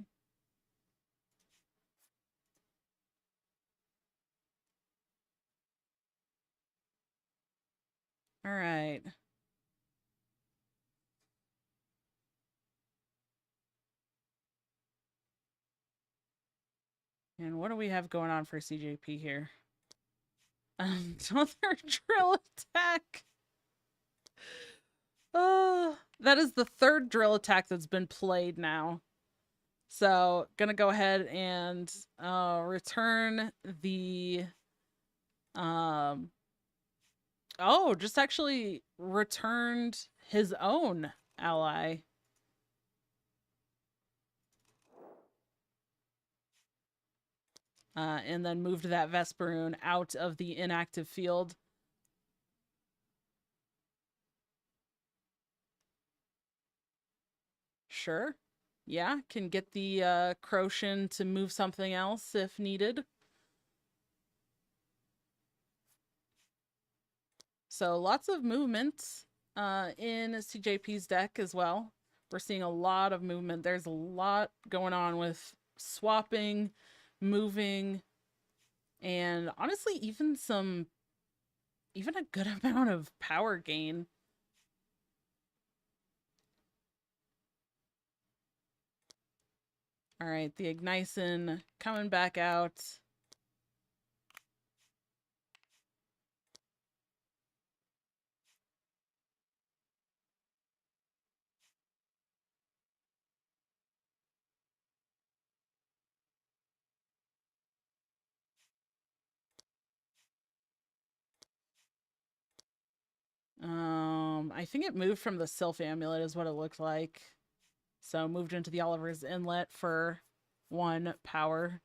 [SPEAKER 1] All right. And what do we have going on for CJP here? Another drill attack. That is the third drill attack that's been played now. So, gonna go ahead and return the just actually returned his own ally. And then moved that Vesperoon out of the inactive field. Sure. Yeah, can get the Croshan to move something else if needed. So lots of movement in CJP's deck as well. We're seeing a lot of movement. There's a lot going on with swapping, moving, and honestly, even a good amount of power gain. All right, the Ignition coming back out. I think it moved from the Sylph Amulet is what it looked like. So moved into the Oliver's Inlet for 1 power.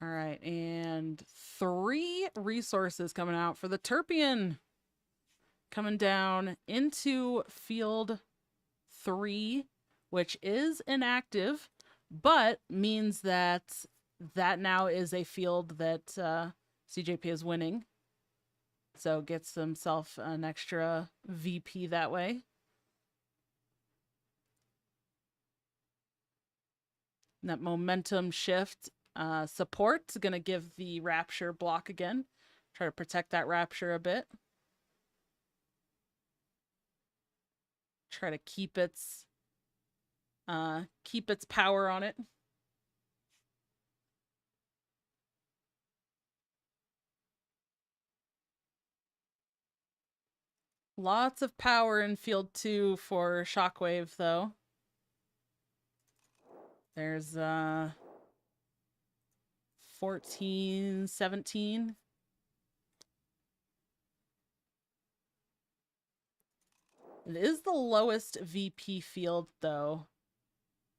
[SPEAKER 1] All right, and 3 resources coming out for the Turpion. Coming down into field 3, which is inactive, but means that now is a field that CJP is winning. So gets himself an extra VP that way. And that momentum shift support is going to give the Rapture block again. Try to protect that Rapture a bit. Try to keep its power on it. Lots of power in field 2 for Shockwave, though. There's 14, 17. It is the lowest VP field, though.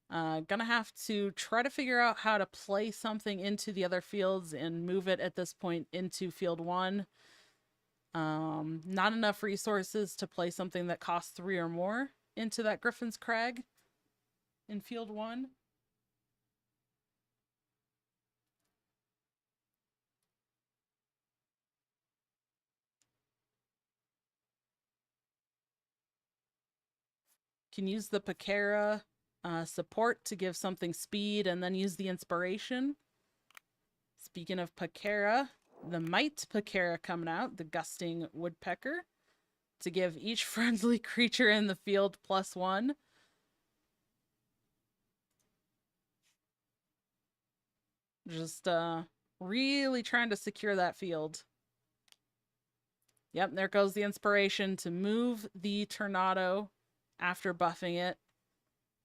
[SPEAKER 1] Gonna have to try to figure out how to play something into the other fields and move it at this point into field 1. Not enough resources to play something that costs 3 or more into that Griffin's Crag in field 1. Can use the Pakera support to give something speed and then use the inspiration. Speaking of Pakera, the Might Pakera coming out, the Gusting Woodpecker, to give each friendly creature in the field +1. Just really trying to secure that field. Yep, there goes the inspiration to move the Tornado after buffing it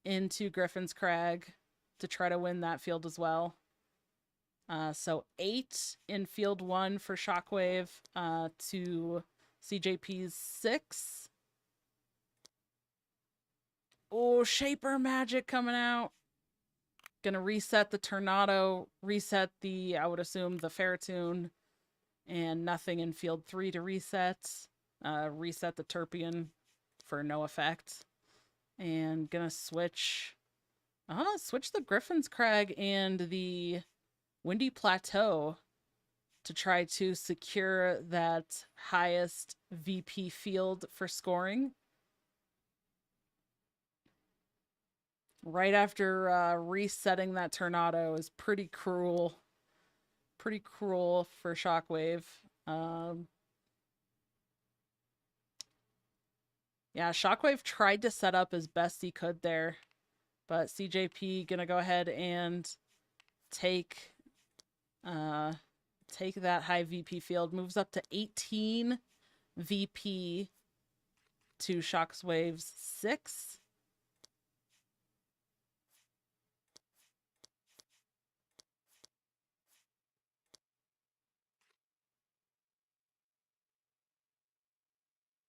[SPEAKER 1] into Griffin's Crag to try to win that field as well. So 8 in field 1 for Shockwave to CJP's 6. Oh, Shaper Magic coming out. Gonna reset the Tornado, reset the, I would assume, the Ferrotoon, and nothing in field 3 to reset. Reset the Turpion for no effect. And gonna switch the Griffin's Crag and the Windy Plateau to try to secure that highest VP field for scoring. Right after resetting that Tornado is pretty cruel. Pretty cruel for Shockwave. Yeah, Shockwave tried to set up as best he could there, but CJP gonna go ahead and take that high VP field. Moves up to 18 VP to Shockwave's 6.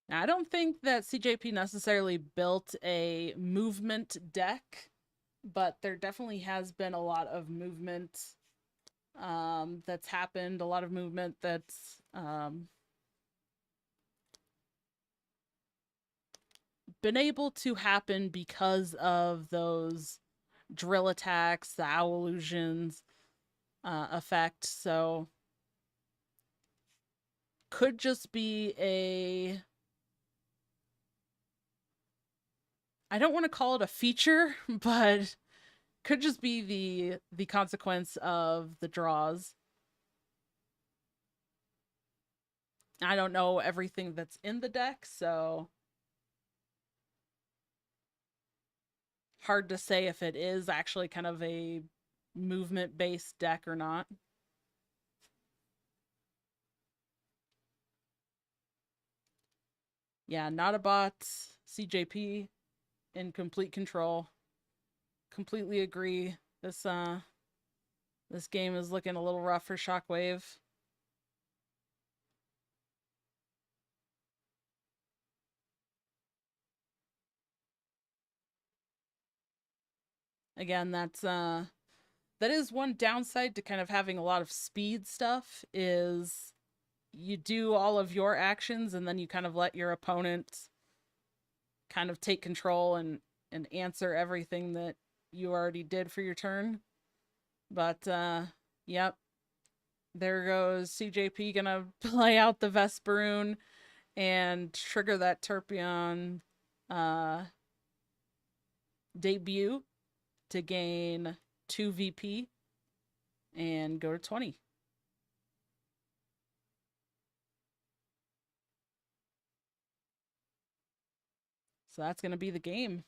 [SPEAKER 1] Now, I don't think that CJP necessarily built a movement deck, but there definitely has been a lot of movement that's happened, a lot of movement that's been able to happen because of those drill attacks, the owl illusions effect. So could just be a, I don't want to call it a feature, but could just be the consequence of the draws. I don't know everything that's in the deck, so hard to say if it is actually kind of a movement-based deck or not. Yeah, not a bot, CJP in complete control. Completely agree. This game is looking a little rough for Shockwave. Again, that is one downside to kind of having a lot of speed stuff, is you do all of your actions and then you kind of let your opponent kind of take control and answer everything that you already did for your turn. But yep, there goes CJP, gonna play out the Vesperoon and trigger that Terpion debut to gain 2 VP and go to 20. So that's going to be the game.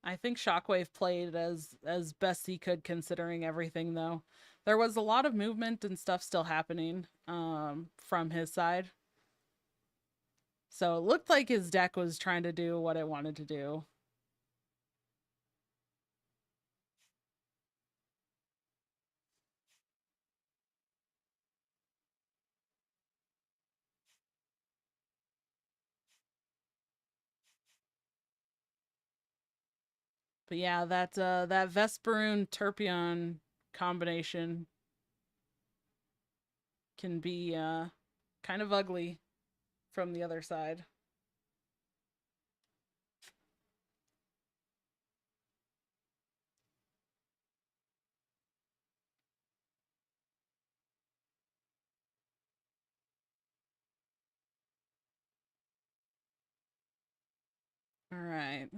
[SPEAKER 1] I think Shockwave played as best he could considering everything, though. There was a lot of movement and stuff still happening from his side. So it looked like his deck was trying to do what it wanted to do. But yeah, that Vesperoon Terpion combination can be kind of ugly from the other side. All right.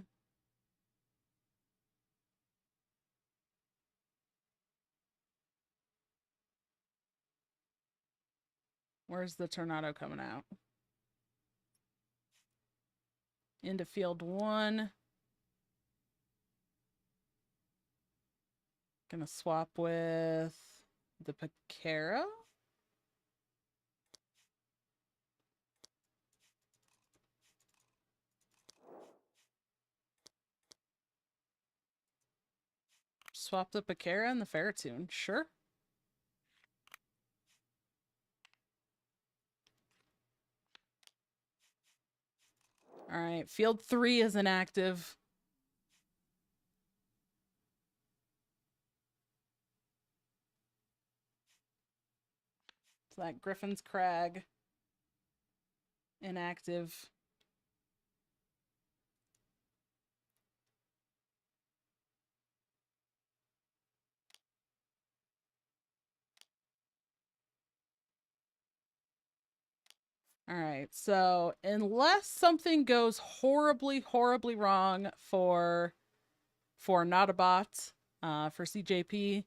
[SPEAKER 1] Where's the Tornado coming out? Into field 1. Gonna swap with the Picaro. Swap the Picaro and the Ferrotoon. Sure. All right. Field 3 is inactive. So that Griffin's Crag. Inactive. All right, so unless something goes horribly, horribly wrong for Notabot, for CJP,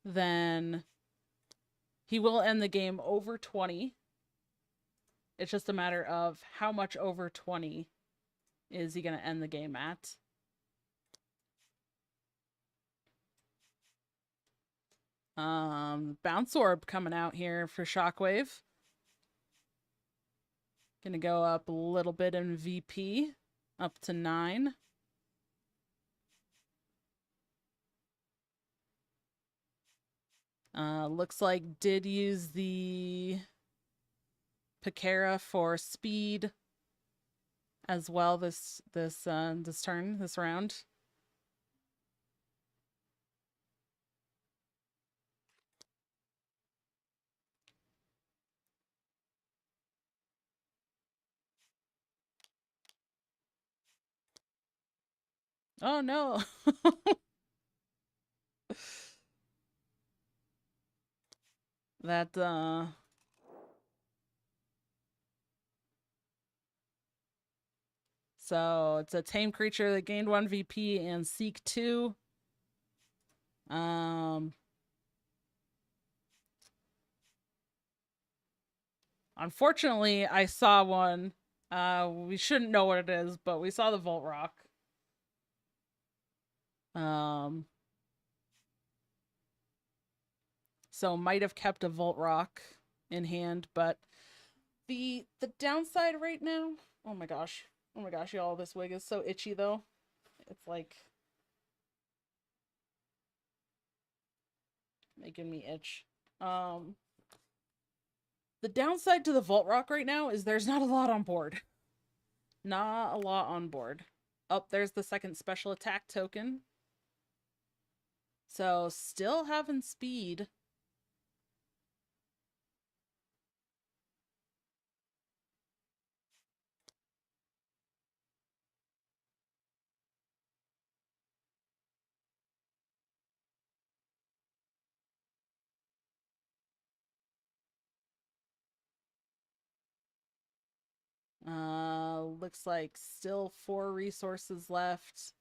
[SPEAKER 1] then he will end the game over 20. It's just a matter of how much over 20 is he going to end the game at. Bounce Orb coming out here for Shockwave. Gonna go up a little bit in VP, up to 9. Looks like did use the Pekera for speed as well this round. Oh no. That so it's a tame creature that gained 1 VP and seek 2. Unfortunately, I saw one. We shouldn't know what it is, but we saw the Volt Rock. So might have kept a Volt Rock in hand, but the downside right now. Oh my gosh, y'all! This wig is so itchy though. It's like making me itch. The downside to the Volt Rock right now is there's not a lot on board. Not a lot on board. Oh, there's the second special attack token. So still having speed. Looks like still 4 resources left.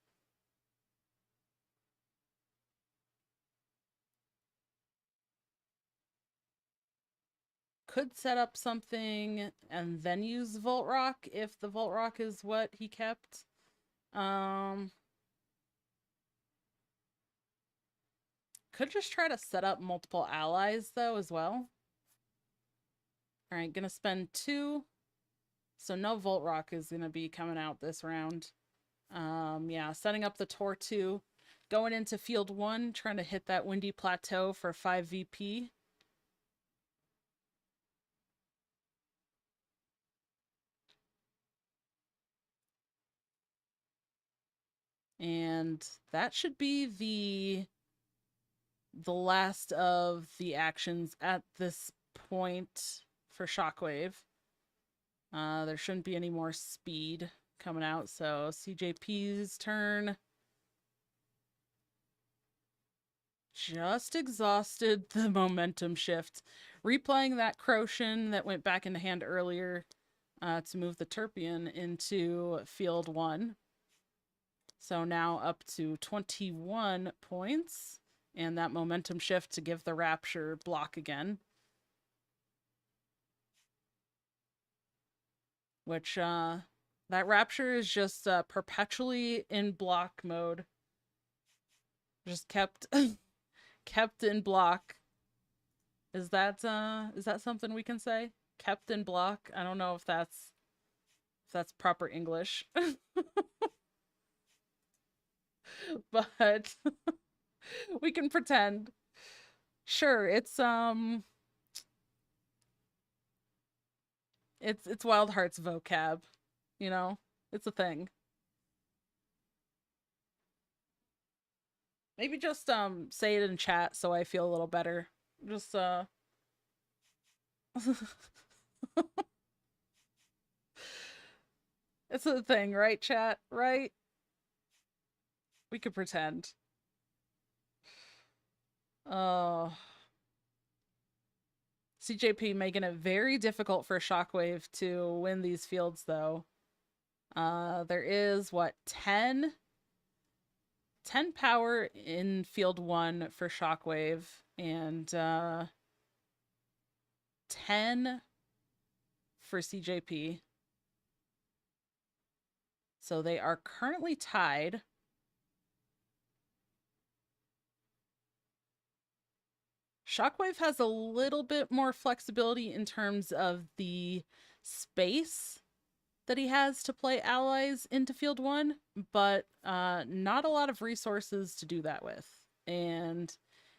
[SPEAKER 1] Could set up something and then use Volt Rock if the Volt Rock is what he kept. Could just try to set up multiple allies though as well. Alright, gonna spend 2. So no Volt Rock is gonna be coming out this round. Yeah, setting up the Tor 2. Going into field 1, trying to hit that Windy Plateau for 5 VP. And that should be the last of the actions at this point for Shockwave. There shouldn't be any more speed coming out, so CJP's turn. Just exhausted the momentum shift. Replaying that Croshen that went back into hand earlier to move the Turpion into field 1. So now up to 21 points. And that momentum shift to give the Rapture block again. Which, that Rapture is just perpetually in block mode. Just kept kept in block. Is that something we can say? Kept in block? I don't know if that's proper English. But we can pretend. Sure, it's Wildhearts vocab, you know? It's a thing. Maybe just say it in chat so I feel a little better. Just It's a thing, right, chat? Right? We could pretend. Oh. CJP making it very difficult for Shockwave to win these fields, though. There is, what, 10 power in field 1 for Shockwave, and 10 for CJP. So they are currently tied. Shockwave has a little bit more flexibility in terms of the space that he has to play allies into field 1, but not a lot of resources to do that with. And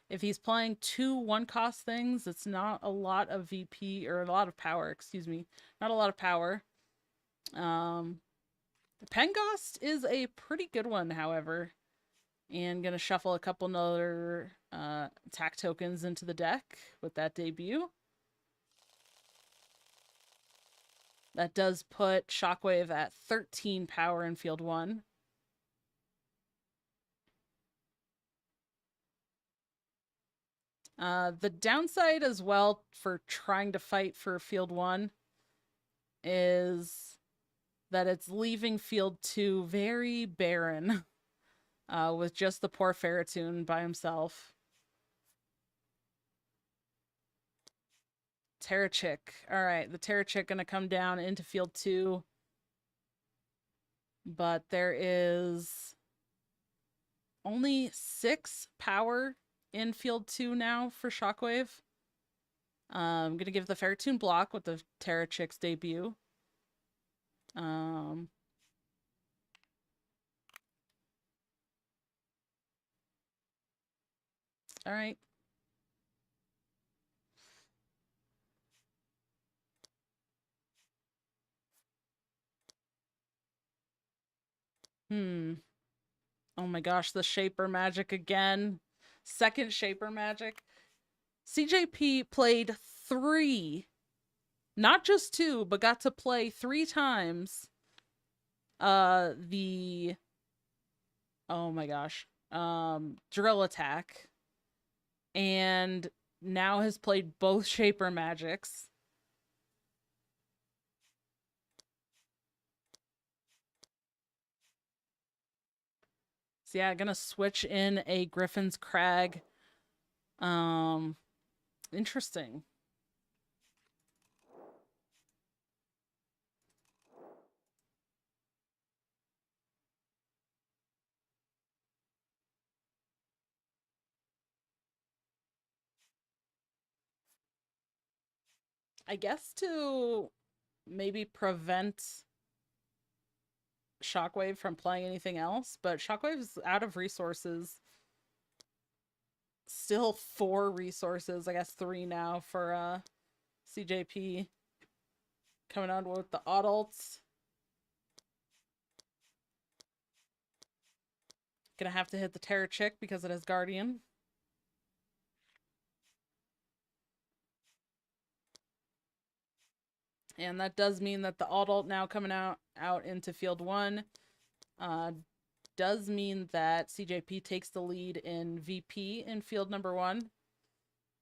[SPEAKER 1] if he's playing 2 1-cost things, it's not a lot of VP, or a lot of power, excuse me. Not a lot of power. Pengost is a pretty good one, however. And gonna shuffle a couple other attack tokens into the deck with that debut. That does put Shockwave at 13 power in field 1. The downside as well for trying to fight for field 1 is that it's leaving field 2 very barren. With just the poor Ferritoon by himself. Terrachik. Alright, the Terrachik gonna come down into field 2. But there is only 6 power in field 2 now for Shockwave. I'm gonna give the Ferritoon block with the Terrachik's debut. Alright. Oh my gosh, the Shaper Magic again. Second Shaper Magic. CJP played 3, not just 2, but got to play 3 times oh my gosh, drill attack, and now has played both Shaper Magics. So yeah, gonna switch in a Griffin's Crag. Interesting. I guess to maybe prevent Shockwave from playing anything else, but Shockwave's out of resources. Still 4 resources, I guess 3 now for CJP. Coming on with the adults. Gonna have to hit the Terrachik because it has Guardian. And that does mean that the adult now coming out into field 1 does mean that CJP takes the lead in VP in field number 1.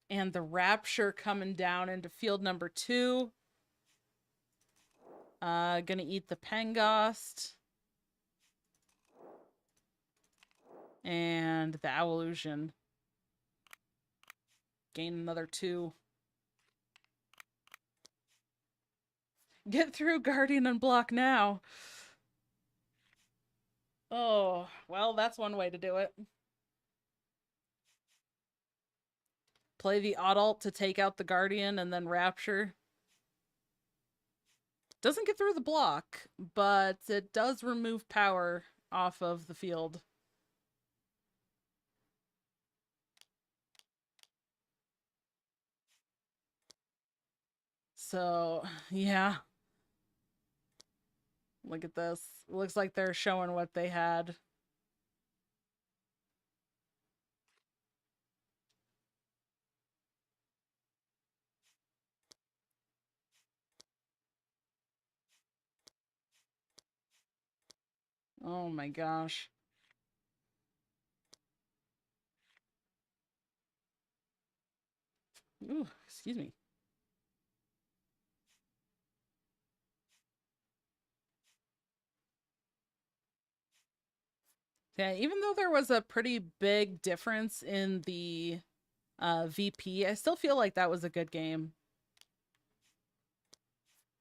[SPEAKER 1] And the Rapture coming down into field number 2. Gonna eat the Pengost. And the Owlusion. Gain another 2. Get through Guardian and block now. Oh, well, that's one way to do it. Play the adult to take out the Guardian and then Rapture. Doesn't get through the block, but it does remove power off of the field. So, yeah. Look at this. Looks like they're showing what they had. Oh my gosh. Ooh, excuse me. Yeah, even though there was a pretty big difference in the VP, I still feel like that was a good game.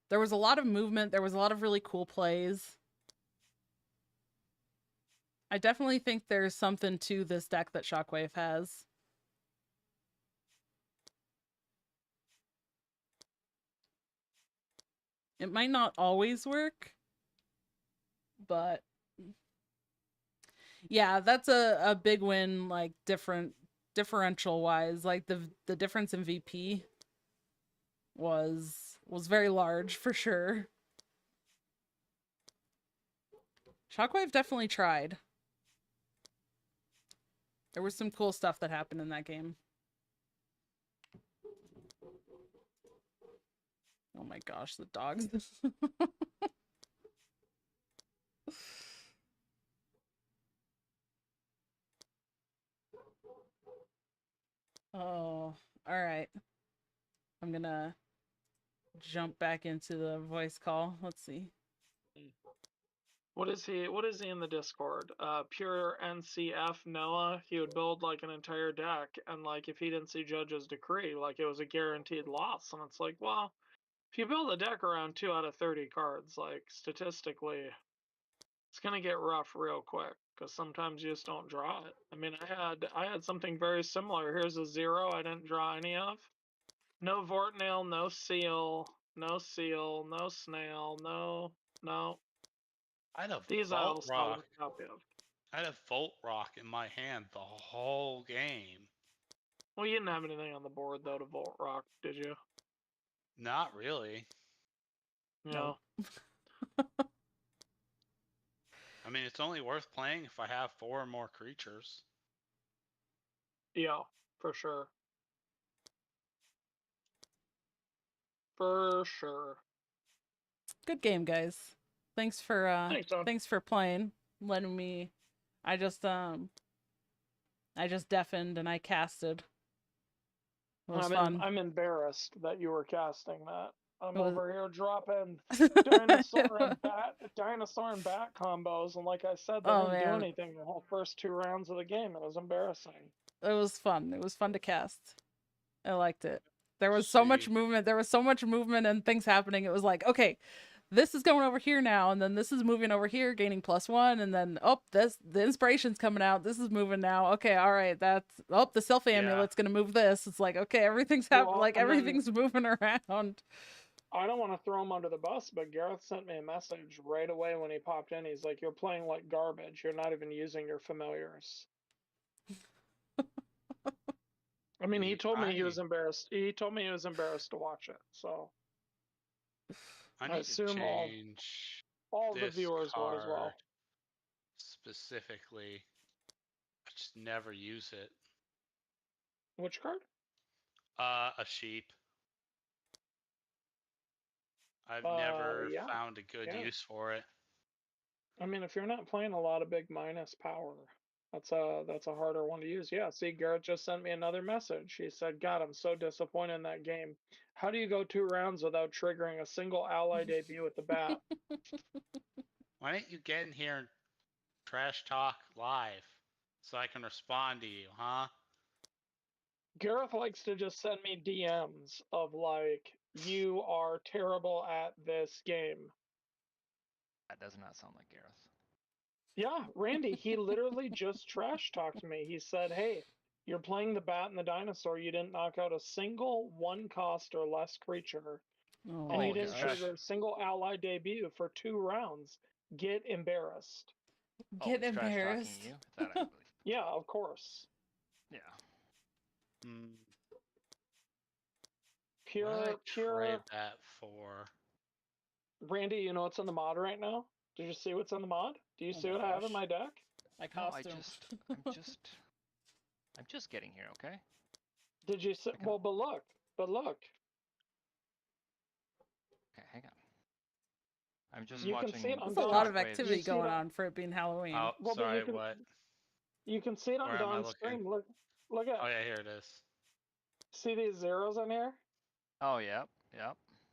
[SPEAKER 1] There was a lot of movement. There was a lot of really cool plays. I definitely think there's something to this deck that Shockwave has. It might not always work, but yeah, that's a big win, like differential wise. Like the difference in VP was very large for sure. Shockwave definitely tried. There was some cool stuff that happened in that game. Oh my gosh, the dogs. Oh, all right. I'm gonna jump back into the voice call. Let's see.
[SPEAKER 3] What is he in the Discord? Pure NCF Noah, he would build like an entire deck, and like if he didn't see Judge's decree, like it was a guaranteed loss. And it's like, well, if you build a deck around 2 out of 30 cards, like statistically, it's gonna get rough real quick because sometimes you just don't draw it. I mean, I had something very similar. Here's a 0 I didn't draw any of. No Vortnail, no Seal, no Snail, no.
[SPEAKER 2] I had a
[SPEAKER 3] These I
[SPEAKER 2] Vault
[SPEAKER 3] also have
[SPEAKER 2] Rock.
[SPEAKER 3] a copy of.
[SPEAKER 2] I had a Volt Rock in my hand the whole game.
[SPEAKER 3] Well, you didn't have anything on the board though to Volt Rock, did you?
[SPEAKER 2] Not really.
[SPEAKER 3] Yeah.
[SPEAKER 2] I mean, it's only worth playing if I have 4 or more creatures.
[SPEAKER 3] Yeah, for sure. For sure.
[SPEAKER 1] Good game, guys. Thanks for
[SPEAKER 3] Thanks, Don.
[SPEAKER 1] thanks for playing. Letting me I just deafened and I casted. It was fun.
[SPEAKER 3] I'm embarrassed that you were casting that. I'm
[SPEAKER 1] It was-
[SPEAKER 3] over here dropping dinosaur and bat combos, and like I said, they
[SPEAKER 1] Oh,
[SPEAKER 3] didn't do
[SPEAKER 1] man.
[SPEAKER 3] anything the whole first 2 rounds of the game. It was embarrassing.
[SPEAKER 1] It was fun. It was fun to cast. I liked it. There was so much movement. There was so much movement and things happening. It was like, okay, this is going over here now, and then this is moving over here, gaining +1, and then the inspiration's coming out. This is moving now. Okay, all right, that's the self amulet's gonna move this. It's like, okay, everything's happening.
[SPEAKER 3] Well,
[SPEAKER 1] Like
[SPEAKER 3] and then-
[SPEAKER 1] everything's moving around.
[SPEAKER 3] I don't want to throw him under the bus, but Gareth sent me a message right away when he popped in. He's like, "You're playing like garbage. You're not even using your familiars." I mean, he told me he was embarrassed. He told me he was embarrassed to watch it. So
[SPEAKER 2] I
[SPEAKER 3] I
[SPEAKER 2] need to
[SPEAKER 3] assume
[SPEAKER 2] change
[SPEAKER 3] all the
[SPEAKER 2] this
[SPEAKER 3] viewers will as well.
[SPEAKER 2] card specifically. I just never use it.
[SPEAKER 3] Which card?
[SPEAKER 2] A sheep. I've never
[SPEAKER 3] Yeah.
[SPEAKER 2] found a good
[SPEAKER 3] Yeah.
[SPEAKER 2] use for it.
[SPEAKER 3] I mean, if you're not playing a lot of big minus power, that's a harder one to use. Yeah, see, Garrett just sent me another message. He said, "God, I'm so disappointed in that game. How do you go 2 rounds without triggering a single ally debut with the bat?"
[SPEAKER 2] Why don't you get in here and trash talk live so I can respond to you, huh?
[SPEAKER 3] Gareth likes to just send me DMs of like, "You are terrible at this game."
[SPEAKER 4] That does not sound like Gareth.
[SPEAKER 3] Yeah, Randy, he literally just trash talked me. He said, "Hey, you're playing the bat and the dinosaur. You didn't knock out a single 1 cost or less creature,
[SPEAKER 1] Oh,
[SPEAKER 3] and you
[SPEAKER 4] Oh,
[SPEAKER 3] didn't
[SPEAKER 4] gosh.
[SPEAKER 3] trigger a single ally debut for 2 rounds. Get embarrassed."
[SPEAKER 1] get
[SPEAKER 4] he's trash talking
[SPEAKER 1] embarrassed.
[SPEAKER 4] you? That I believe.
[SPEAKER 3] Yeah, of course.
[SPEAKER 4] Yeah.
[SPEAKER 2] Hmm. What
[SPEAKER 3] Pure,
[SPEAKER 2] did I
[SPEAKER 3] pure.
[SPEAKER 2] trade that for?
[SPEAKER 3] Randy, you know what's in the mod right now? Did you see what's in the mod? Do you
[SPEAKER 1] Oh
[SPEAKER 3] see
[SPEAKER 1] my
[SPEAKER 3] what I have in
[SPEAKER 1] gosh.
[SPEAKER 3] my deck?
[SPEAKER 1] My
[SPEAKER 4] No,
[SPEAKER 1] costume.
[SPEAKER 4] I'm just getting here, okay?
[SPEAKER 3] Did you see?
[SPEAKER 4] Okay.
[SPEAKER 3] Well, but look.
[SPEAKER 4] Okay, hang on. I'm just
[SPEAKER 3] You can
[SPEAKER 4] watching.
[SPEAKER 3] see it on
[SPEAKER 1] There's a lot of
[SPEAKER 3] Shockwave.
[SPEAKER 1] activity
[SPEAKER 3] You see it
[SPEAKER 1] going
[SPEAKER 3] on-
[SPEAKER 1] on for it being Halloween.
[SPEAKER 2] Oh,
[SPEAKER 3] Well, but
[SPEAKER 2] sorry,
[SPEAKER 3] you can,
[SPEAKER 2] what?
[SPEAKER 3] You can see it on
[SPEAKER 2] Where am I
[SPEAKER 3] Don's
[SPEAKER 2] looking?
[SPEAKER 3] screen. Look at.
[SPEAKER 2] Oh yeah, here it is.
[SPEAKER 3] See these zeros in here?
[SPEAKER 4] Oh, yep.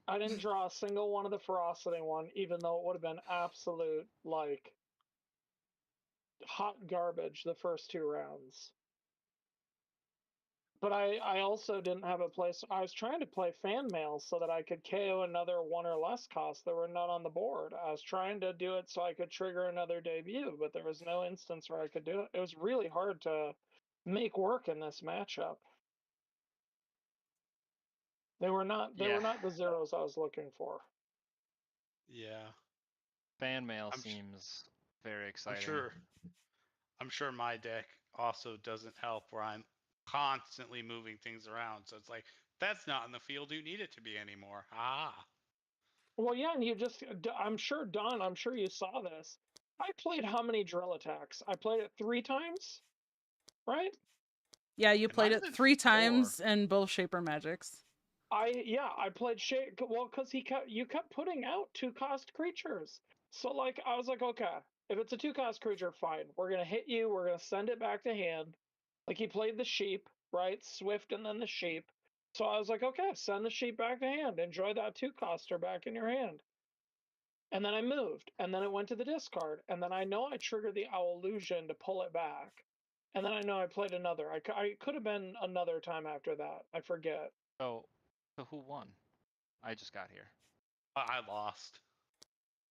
[SPEAKER 3] I didn't draw a single one of the ferocity one, even though it would have been absolute like hot garbage the first 2 rounds. But I also didn't have a place. I was trying to play fan mail so that I could KO another 1 or less cost. There were none on the board. I was trying to do it so I could trigger another debut, but there was no instance where I could do it. It was really hard to make work in this matchup. They were not
[SPEAKER 4] Yeah.
[SPEAKER 3] the zeros I was looking for.
[SPEAKER 2] Yeah.
[SPEAKER 4] Fan mail
[SPEAKER 2] I'm sh-
[SPEAKER 4] seems very exciting.
[SPEAKER 2] I'm sure my deck also doesn't help where I'm constantly moving things around. So it's like, that's not in the field you need it to be anymore. Ah.
[SPEAKER 3] Well, yeah, and you just, I'm sure, Don, I'm sure you saw this. I played how many drill attacks? I played it 3 times, right?
[SPEAKER 1] Yeah, you
[SPEAKER 2] It
[SPEAKER 1] played
[SPEAKER 2] might have
[SPEAKER 1] it
[SPEAKER 2] been
[SPEAKER 1] 3
[SPEAKER 2] 4.
[SPEAKER 1] times in both Shaper Magics.
[SPEAKER 3] I played well, because you kept putting out 2-cost creatures. So like I was like, okay, if it's a 2-cost creature, fine. We're gonna hit you, we're gonna send it back to hand. Like he played the sheep, right? Swift and then the sheep. So I was like, okay, send the sheep back to hand. Enjoy that 2-coster back in your hand. And then I moved, and then it went to the discard, and then I know I triggered the Owl Illusion to pull it back. And then I know I played another. I could have been another time after that. I forget.
[SPEAKER 4] So who won? I just got here.
[SPEAKER 2] I lost.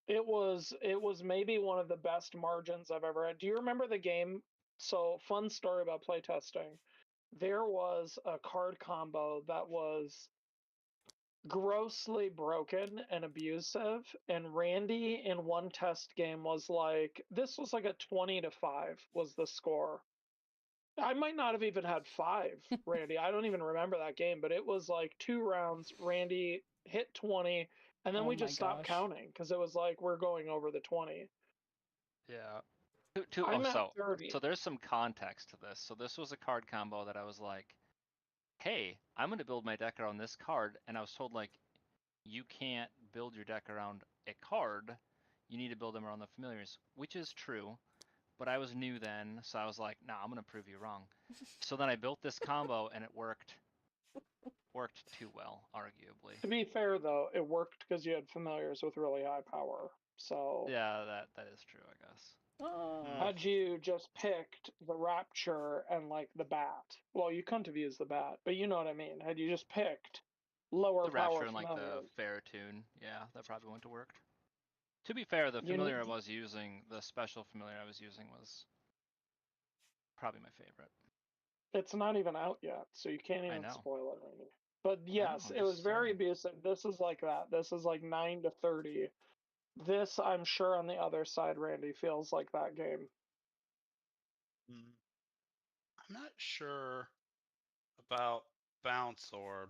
[SPEAKER 3] It was maybe one of the best margins I've ever had. Do you remember the game? So fun story about playtesting. There was a card combo that was grossly broken and abusive, and Randy in one test game was like, this was like a 20-5 was the score. I might not have even had 5, Randy. I don't even remember that game, but it was like 2 rounds. Randy hit 20, and then
[SPEAKER 1] Oh
[SPEAKER 3] we
[SPEAKER 1] my
[SPEAKER 3] just stopped
[SPEAKER 1] gosh.
[SPEAKER 3] counting because it was like we're going over the 20.
[SPEAKER 4] Yeah.
[SPEAKER 3] I'm at
[SPEAKER 4] So
[SPEAKER 3] 30.
[SPEAKER 4] there's some context to this. So this was a card combo that I was like, hey, I'm gonna build my deck around this card, and I was told like, you can't build your deck around a card. You need to build them around the familiars, which is true. But I was new then, so I was like, nah, I'm gonna prove you wrong. So then I built this combo, and it worked too well, arguably.
[SPEAKER 3] To be fair, though, it worked because you had familiars with really high power. So
[SPEAKER 4] Yeah, that is true, I guess.
[SPEAKER 1] Oh.
[SPEAKER 3] had you just picked the Rapture and like the Bat, well, you couldn't have used the Bat, but you know what I mean. Had you just picked lower
[SPEAKER 4] The
[SPEAKER 3] power
[SPEAKER 4] Rapture and like
[SPEAKER 3] familiar,
[SPEAKER 4] the Fair Tune, yeah, that probably wouldn't have worked. To be fair, the
[SPEAKER 3] you
[SPEAKER 4] familiar I was using, the special familiar I was using was probably my favorite.
[SPEAKER 3] it's not even out yet, so you can't
[SPEAKER 4] I
[SPEAKER 3] even
[SPEAKER 4] know.
[SPEAKER 3] spoil it. Randy. But
[SPEAKER 4] I know,
[SPEAKER 3] yes,
[SPEAKER 4] I'm
[SPEAKER 3] it was
[SPEAKER 4] just
[SPEAKER 3] very
[SPEAKER 4] saying.
[SPEAKER 3] abusive. This is like that. This is like 9-30. This, I'm sure, on the other side, Randy, feels like that game.
[SPEAKER 2] I'm not sure about Bounce Orb,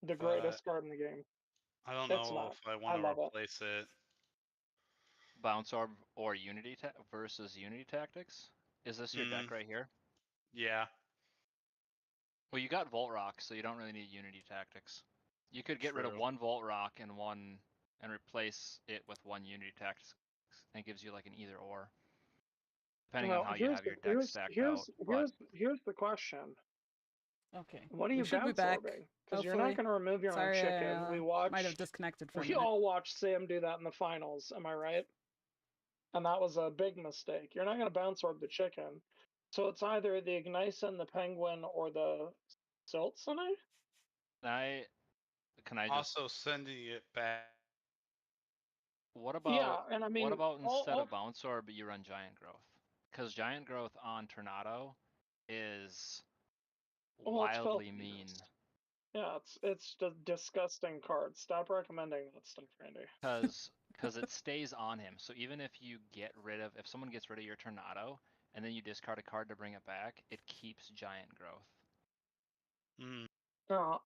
[SPEAKER 3] The
[SPEAKER 2] but
[SPEAKER 3] greatest card in the game.
[SPEAKER 2] I don't
[SPEAKER 3] It's
[SPEAKER 2] know
[SPEAKER 3] not.
[SPEAKER 2] if I
[SPEAKER 3] I
[SPEAKER 2] want to
[SPEAKER 3] love it.
[SPEAKER 2] replace it.
[SPEAKER 4] Bounce Orb or Unity versus Unity Tactics? Is this your deck right here?
[SPEAKER 2] Yeah.
[SPEAKER 4] Well, you got Volt Rock, so you don't really need Unity Tactics. You could get rid of
[SPEAKER 2] True.
[SPEAKER 4] one Volt Rock and replace it with one Unity Tactics, and it gives you like an either or, depending on how you have your deck stacked out. But
[SPEAKER 3] Here's the question.
[SPEAKER 1] Okay.
[SPEAKER 3] What are
[SPEAKER 1] We
[SPEAKER 3] you
[SPEAKER 1] should be
[SPEAKER 3] bounce
[SPEAKER 1] back.
[SPEAKER 3] orbing? Because you're
[SPEAKER 1] Hopefully.
[SPEAKER 3] not going to remove your
[SPEAKER 1] Sorry,
[SPEAKER 3] own chicken.
[SPEAKER 1] I
[SPEAKER 3] We
[SPEAKER 1] might have
[SPEAKER 3] watched.
[SPEAKER 1] disconnected for a
[SPEAKER 3] We
[SPEAKER 1] minute.
[SPEAKER 3] all watched Sam do that in the finals. Am I right? And that was a big mistake. You're not going to bounce orb the chicken. So it's either the Ignition, the Penguin, or the Siltsune?
[SPEAKER 4] can I just?
[SPEAKER 2] Also sending it back.
[SPEAKER 4] What
[SPEAKER 3] Yeah,
[SPEAKER 4] about
[SPEAKER 3] and I mean,
[SPEAKER 4] instead of Bounce Orb, you run Giant Growth? Because Giant Growth on Tornado is
[SPEAKER 3] it's
[SPEAKER 4] wildly
[SPEAKER 3] filthy.
[SPEAKER 4] mean.
[SPEAKER 3] Yeah, it's a disgusting card. Stop recommending that stuff, Randy.
[SPEAKER 4] Because it stays on him. So even if if someone gets rid of your Tornado and then you discard a card to bring it back, it keeps Giant Growth.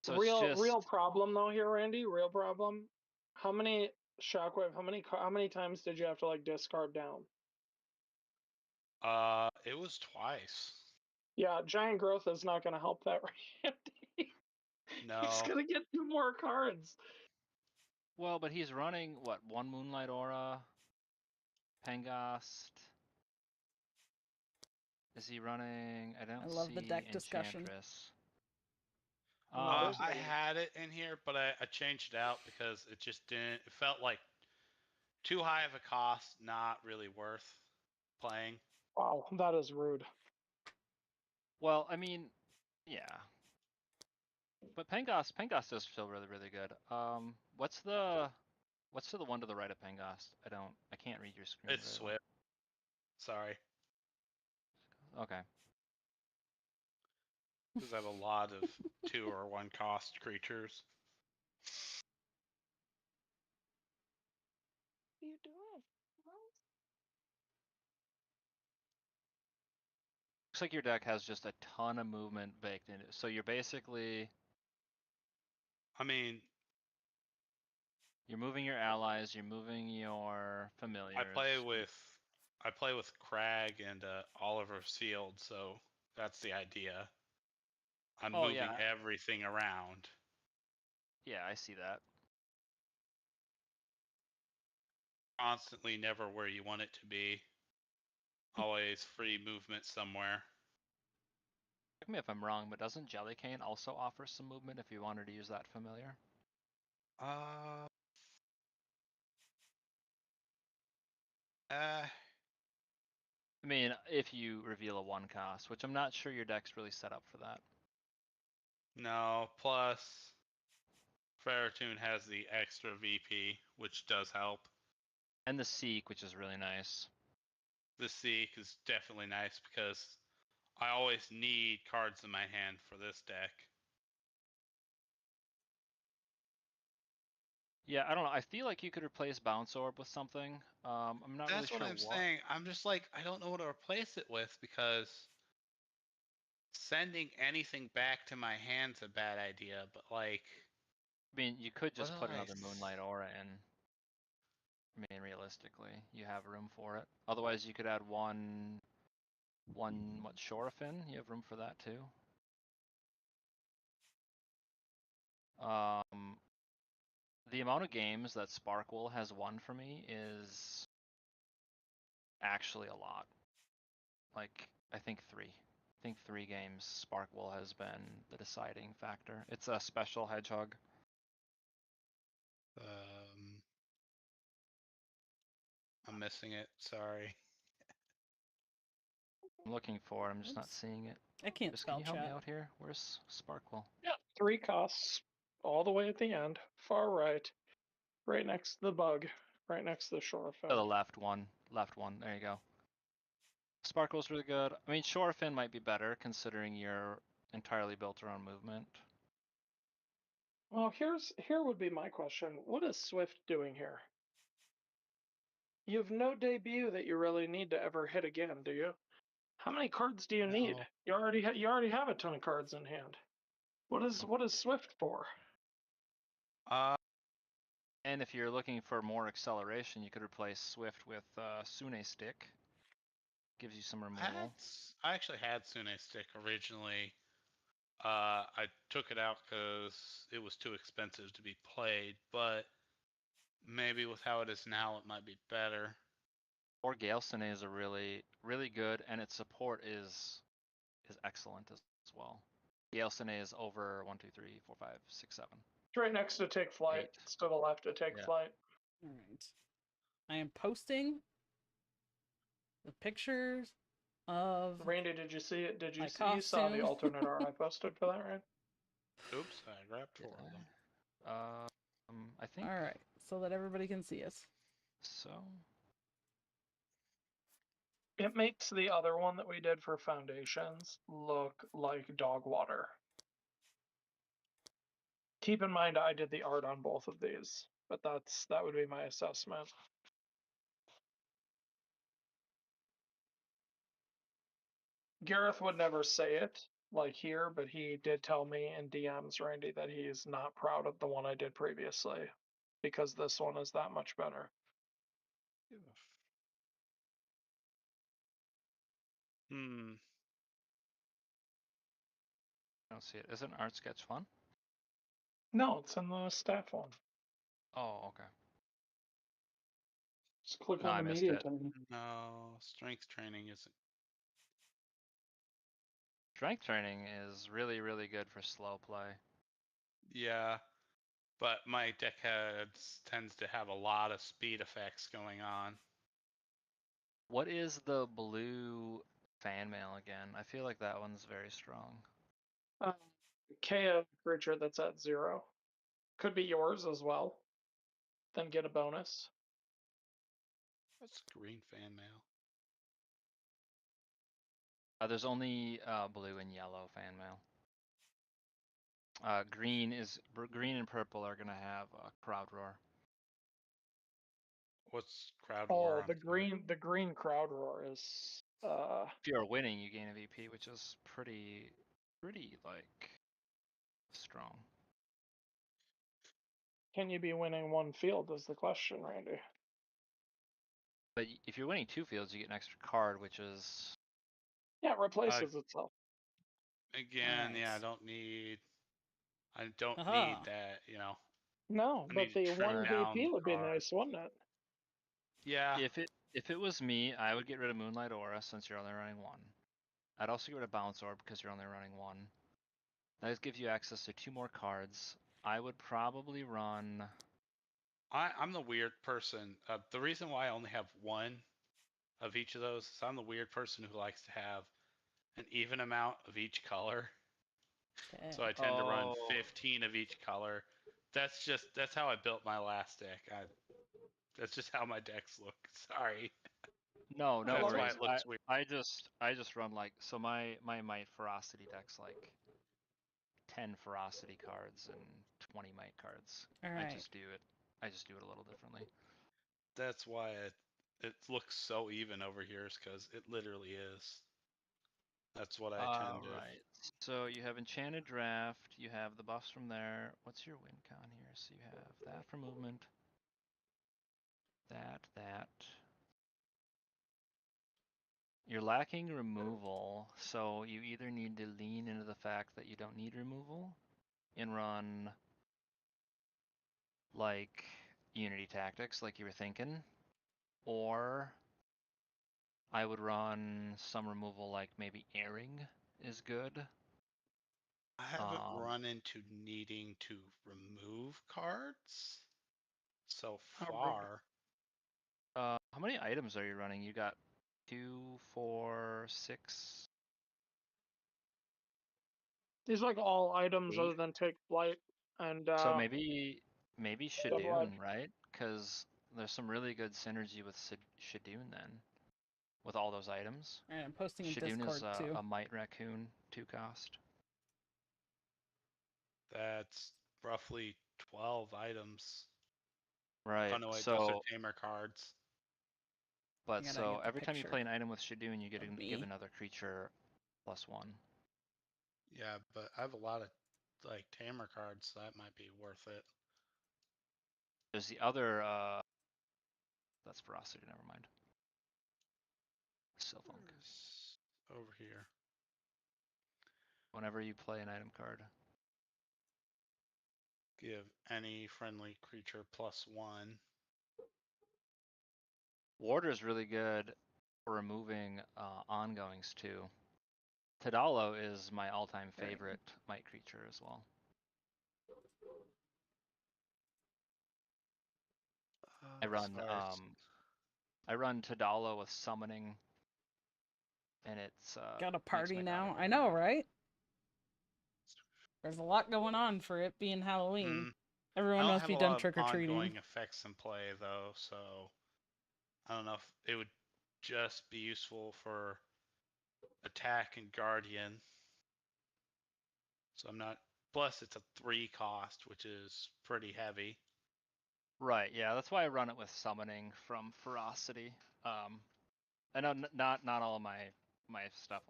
[SPEAKER 4] So
[SPEAKER 3] Real problem though here, Randy. Real problem. How many Shockwave? How many times did you have to like discard down?
[SPEAKER 2] It was twice.
[SPEAKER 3] Yeah, Giant Growth is not going to help that, Randy.
[SPEAKER 2] No.
[SPEAKER 3] He's going to get 2 more cards.
[SPEAKER 4] Well, but he's running what, 1 Moonlight Aura, Penghast. Is he running? I don't
[SPEAKER 1] love the
[SPEAKER 4] see
[SPEAKER 1] deck discussion.
[SPEAKER 4] Enchantress.
[SPEAKER 2] I had it in here, but I changed it out because it just didn't. It felt like too high of a cost, not really worth playing.
[SPEAKER 3] Wow, that is rude.
[SPEAKER 4] Well, I mean, Yeah. But Penghast does feel really, really good. What's the one to the right of Penghast? I can't read your screen.
[SPEAKER 2] It's
[SPEAKER 4] very
[SPEAKER 2] Swift. Sorry.
[SPEAKER 4] well. Okay.
[SPEAKER 2] Because I have a lot of 2 or 1 cost creatures.
[SPEAKER 3] What are you doing?
[SPEAKER 4] Looks like your deck has just a ton of movement baked into it. So you're basically
[SPEAKER 2] I mean,
[SPEAKER 4] you're moving your allies, you're moving your familiars.
[SPEAKER 2] I play with Crag and Oliver's Field, so that's the idea. I'm
[SPEAKER 4] Oh,
[SPEAKER 2] moving
[SPEAKER 4] yeah.
[SPEAKER 2] everything around.
[SPEAKER 4] Yeah, I see that.
[SPEAKER 2] Constantly never where you want it to be. Always free movement somewhere.
[SPEAKER 4] Correct me if I'm wrong, but doesn't Jellycane also offer some movement if you wanted to use that familiar?
[SPEAKER 2] Uh,
[SPEAKER 4] I mean, if you reveal a 1 cost, which I'm not sure your deck's really set up for that.
[SPEAKER 2] no. Plus, Ferrotoon has the extra VP, which does help.
[SPEAKER 4] And the Seek, which is really nice.
[SPEAKER 2] The Seek is definitely nice because I always need cards in my hand for this deck.
[SPEAKER 4] Yeah, I don't know. I feel like you could replace Bounce Orb with something. I'm not really
[SPEAKER 2] That's what
[SPEAKER 4] sure
[SPEAKER 2] I'm
[SPEAKER 4] what.
[SPEAKER 2] saying. I'm just like, I don't know what to replace it with because sending anything back to my hand's a bad idea, but like,
[SPEAKER 4] I mean, you could
[SPEAKER 2] what
[SPEAKER 4] just
[SPEAKER 2] do
[SPEAKER 4] put
[SPEAKER 2] I
[SPEAKER 4] another Moonlight Aura in. I mean, realistically, you have room for it. Otherwise, you could add one what, Shorafin? You have room for that too. The amount of games that Sparkle has won for me is actually a lot. Like, I think 3. I think 3 games Sparkle has been the deciding factor. It's a special hedgehog.
[SPEAKER 2] I'm missing it. Sorry.
[SPEAKER 4] I'm looking for it. I'm just not
[SPEAKER 1] Oops.
[SPEAKER 4] seeing it.
[SPEAKER 1] I can't
[SPEAKER 4] Just,
[SPEAKER 1] spell
[SPEAKER 4] can you help me
[SPEAKER 1] chat.
[SPEAKER 4] out here? Where's Sparkle?
[SPEAKER 3] Yeah, 3 costs all the way at the end, far right, right next to the bug, right next to the shore
[SPEAKER 4] Oh, the
[SPEAKER 3] effect.
[SPEAKER 4] left one. Left one. There you go. Sparkle's really good. I mean, Shorefin might be better considering you're entirely built around movement.
[SPEAKER 3] Well, here would be my question. What is Swift doing here? You have no debut that you really need to ever hit again, do you? How many cards do you need?
[SPEAKER 2] No.
[SPEAKER 3] You already have a ton of cards in hand. What is Swift for?
[SPEAKER 4] And if you're looking for more acceleration, you could replace Swift with Sune Stick. Gives you some removal.
[SPEAKER 2] I actually had Sune Stick originally. I took it out because it was too expensive to be played, but maybe with how it is now, it might be better.
[SPEAKER 4] Or Gale Sune is a really, really good, and its support is excellent as well. Gale Sune is over 1, 2, 3, 4, 5, 6, 7.
[SPEAKER 3] It's right next to Take Flight.
[SPEAKER 4] 8.
[SPEAKER 3] It's to the left of Take
[SPEAKER 4] Yeah.
[SPEAKER 3] Flight.
[SPEAKER 1] All right. I am posting the pictures of
[SPEAKER 3] Randy, did you see it? Did you
[SPEAKER 1] my
[SPEAKER 3] see? You saw the
[SPEAKER 1] costume.
[SPEAKER 3] alternate art I posted for that, right?
[SPEAKER 2] Oops, I grabbed
[SPEAKER 4] Did
[SPEAKER 2] 4 of them.
[SPEAKER 4] I think
[SPEAKER 1] All right, so that everybody can see us.
[SPEAKER 4] so.
[SPEAKER 3] It makes the other one that we did for Foundations look like dog water. Keep in mind, I did the art on both of these, but that would be my assessment. Gareth would never say it like here, but he did tell me in DMs, Randy, that he's not proud of the one I did previously because this one is that much better.
[SPEAKER 2] Hmm.
[SPEAKER 4] I don't see it. Isn't art sketch fun?
[SPEAKER 3] No, it's in the staff one.
[SPEAKER 4] Oh, okay.
[SPEAKER 3] Just click
[SPEAKER 4] No,
[SPEAKER 3] on
[SPEAKER 4] I
[SPEAKER 3] the
[SPEAKER 4] missed
[SPEAKER 3] media
[SPEAKER 4] it.
[SPEAKER 3] tab.
[SPEAKER 2] No, strength training isn't.
[SPEAKER 4] Strength training is really, really good for slow play.
[SPEAKER 2] Yeah, but my deck tends to have a lot of speed effects going on.
[SPEAKER 4] What is the blue fan mail again? I feel like that one's very strong.
[SPEAKER 3] KO creature that's at 0. Could be yours as well. Then get a bonus.
[SPEAKER 2] That's green fan mail.
[SPEAKER 4] There's only blue and yellow fan mail. Green and purple are gonna have crowd roar.
[SPEAKER 2] What's crowd
[SPEAKER 3] Oh,
[SPEAKER 2] war on
[SPEAKER 3] the
[SPEAKER 2] card?
[SPEAKER 3] green crowd roar is
[SPEAKER 4] If you're winning, you gain a VP, which is pretty like strong.
[SPEAKER 3] can you be winning one field is the question, Randy.
[SPEAKER 4] But if you're winning 2 fields, you get an extra card, which is
[SPEAKER 3] Yeah, it replaces itself.
[SPEAKER 2] Again, yeah, I
[SPEAKER 1] Alright.
[SPEAKER 2] don't need
[SPEAKER 1] Aha.
[SPEAKER 2] that, you know.
[SPEAKER 3] No,
[SPEAKER 2] I
[SPEAKER 3] but
[SPEAKER 2] need to
[SPEAKER 3] the
[SPEAKER 2] trim
[SPEAKER 3] 1
[SPEAKER 2] down
[SPEAKER 3] VP
[SPEAKER 2] the
[SPEAKER 3] would be
[SPEAKER 2] card.
[SPEAKER 3] nice, wouldn't it?
[SPEAKER 2] Yeah.
[SPEAKER 4] if it was me, I would get rid of Moonlight Aura since you're only running 1. I'd also get rid of Bounce Orb because you're only running 1. That gives you access to 2 more cards. I would probably run.
[SPEAKER 2] I'm the weird person. The reason why I only have 1 of each of those is I'm the weird person who likes to have an even amount of each color.
[SPEAKER 1] Okay.
[SPEAKER 2] So I tend to run
[SPEAKER 4] Oh.
[SPEAKER 2] 15 of each color. That's how I built my last deck. That's just how my decks look. Sorry.
[SPEAKER 4] No
[SPEAKER 3] I love
[SPEAKER 2] That's why
[SPEAKER 4] worries.
[SPEAKER 2] it looks weird.
[SPEAKER 4] I just run like, so my Might Ferocity deck's like 10 Ferocity cards and 20 Might cards.
[SPEAKER 1] Alright.
[SPEAKER 4] I just do it a little differently.
[SPEAKER 2] That's why it looks so even over here, is because it literally is. That's what I tend to.
[SPEAKER 4] Right. So you have Enchanted Draft. You have the buffs from there. What's your win con here? So you have that for movement. That. You're lacking removal, so you either need to lean into the fact that you don't need removal and run like Unity Tactics, like you were thinking, or I would run some removal, like maybe Airing is good.
[SPEAKER 2] I haven't run into needing to remove cards so far.
[SPEAKER 4] How many items are you running? You got 2, 4, 6.
[SPEAKER 3] These like all items
[SPEAKER 4] 8.
[SPEAKER 3] other than take flight and
[SPEAKER 4] So maybe
[SPEAKER 3] Double
[SPEAKER 4] Shadoon,
[SPEAKER 3] Edge.
[SPEAKER 4] right? Because there's some really good synergy with Shadoon then, with all those items.
[SPEAKER 1] Alright, I'm posting in
[SPEAKER 4] Shadoon is
[SPEAKER 1] Discord too.
[SPEAKER 4] a Might Raccoon 2 cost.
[SPEAKER 2] That's roughly 12 items.
[SPEAKER 4] Right.
[SPEAKER 2] Oh no, wait, those are
[SPEAKER 4] So,
[SPEAKER 2] tamer cards.
[SPEAKER 4] but
[SPEAKER 1] I gotta
[SPEAKER 4] so
[SPEAKER 1] get the
[SPEAKER 4] every time you
[SPEAKER 1] picture
[SPEAKER 4] play an item with Shadoon, you
[SPEAKER 1] of
[SPEAKER 4] give
[SPEAKER 1] me.
[SPEAKER 4] another creature +1.
[SPEAKER 2] Yeah, but I have a lot of like tamer cards, so that might be worth it.
[SPEAKER 4] There's the other. That's Ferocity. Never mind. Sylphunk.
[SPEAKER 2] Where's over here?
[SPEAKER 4] Whenever you play an item card.
[SPEAKER 2] Give any friendly creature +1.
[SPEAKER 4] Warder is really good for removing ongoings too. Tadalo is my all-time favorite Might creature as well. I run Tadalo with summoning, and it's
[SPEAKER 1] Got a
[SPEAKER 4] makes
[SPEAKER 1] party
[SPEAKER 4] my
[SPEAKER 1] now.
[SPEAKER 4] deck
[SPEAKER 1] I
[SPEAKER 4] really
[SPEAKER 1] know,
[SPEAKER 4] good.
[SPEAKER 1] right? There's a lot going on for it being Halloween.
[SPEAKER 2] I
[SPEAKER 1] Everyone
[SPEAKER 2] don't
[SPEAKER 1] must
[SPEAKER 2] have
[SPEAKER 1] be
[SPEAKER 2] a
[SPEAKER 1] done
[SPEAKER 2] lot of
[SPEAKER 1] trick or treating.
[SPEAKER 2] ongoing effects in play though, so I don't know if it would just be useful for attack and guardian. So I'm not. Plus, it's a 3 cost, which is pretty heavy.
[SPEAKER 4] Right. Yeah, that's why I run it with summoning from Ferocity. I know not all of my stuff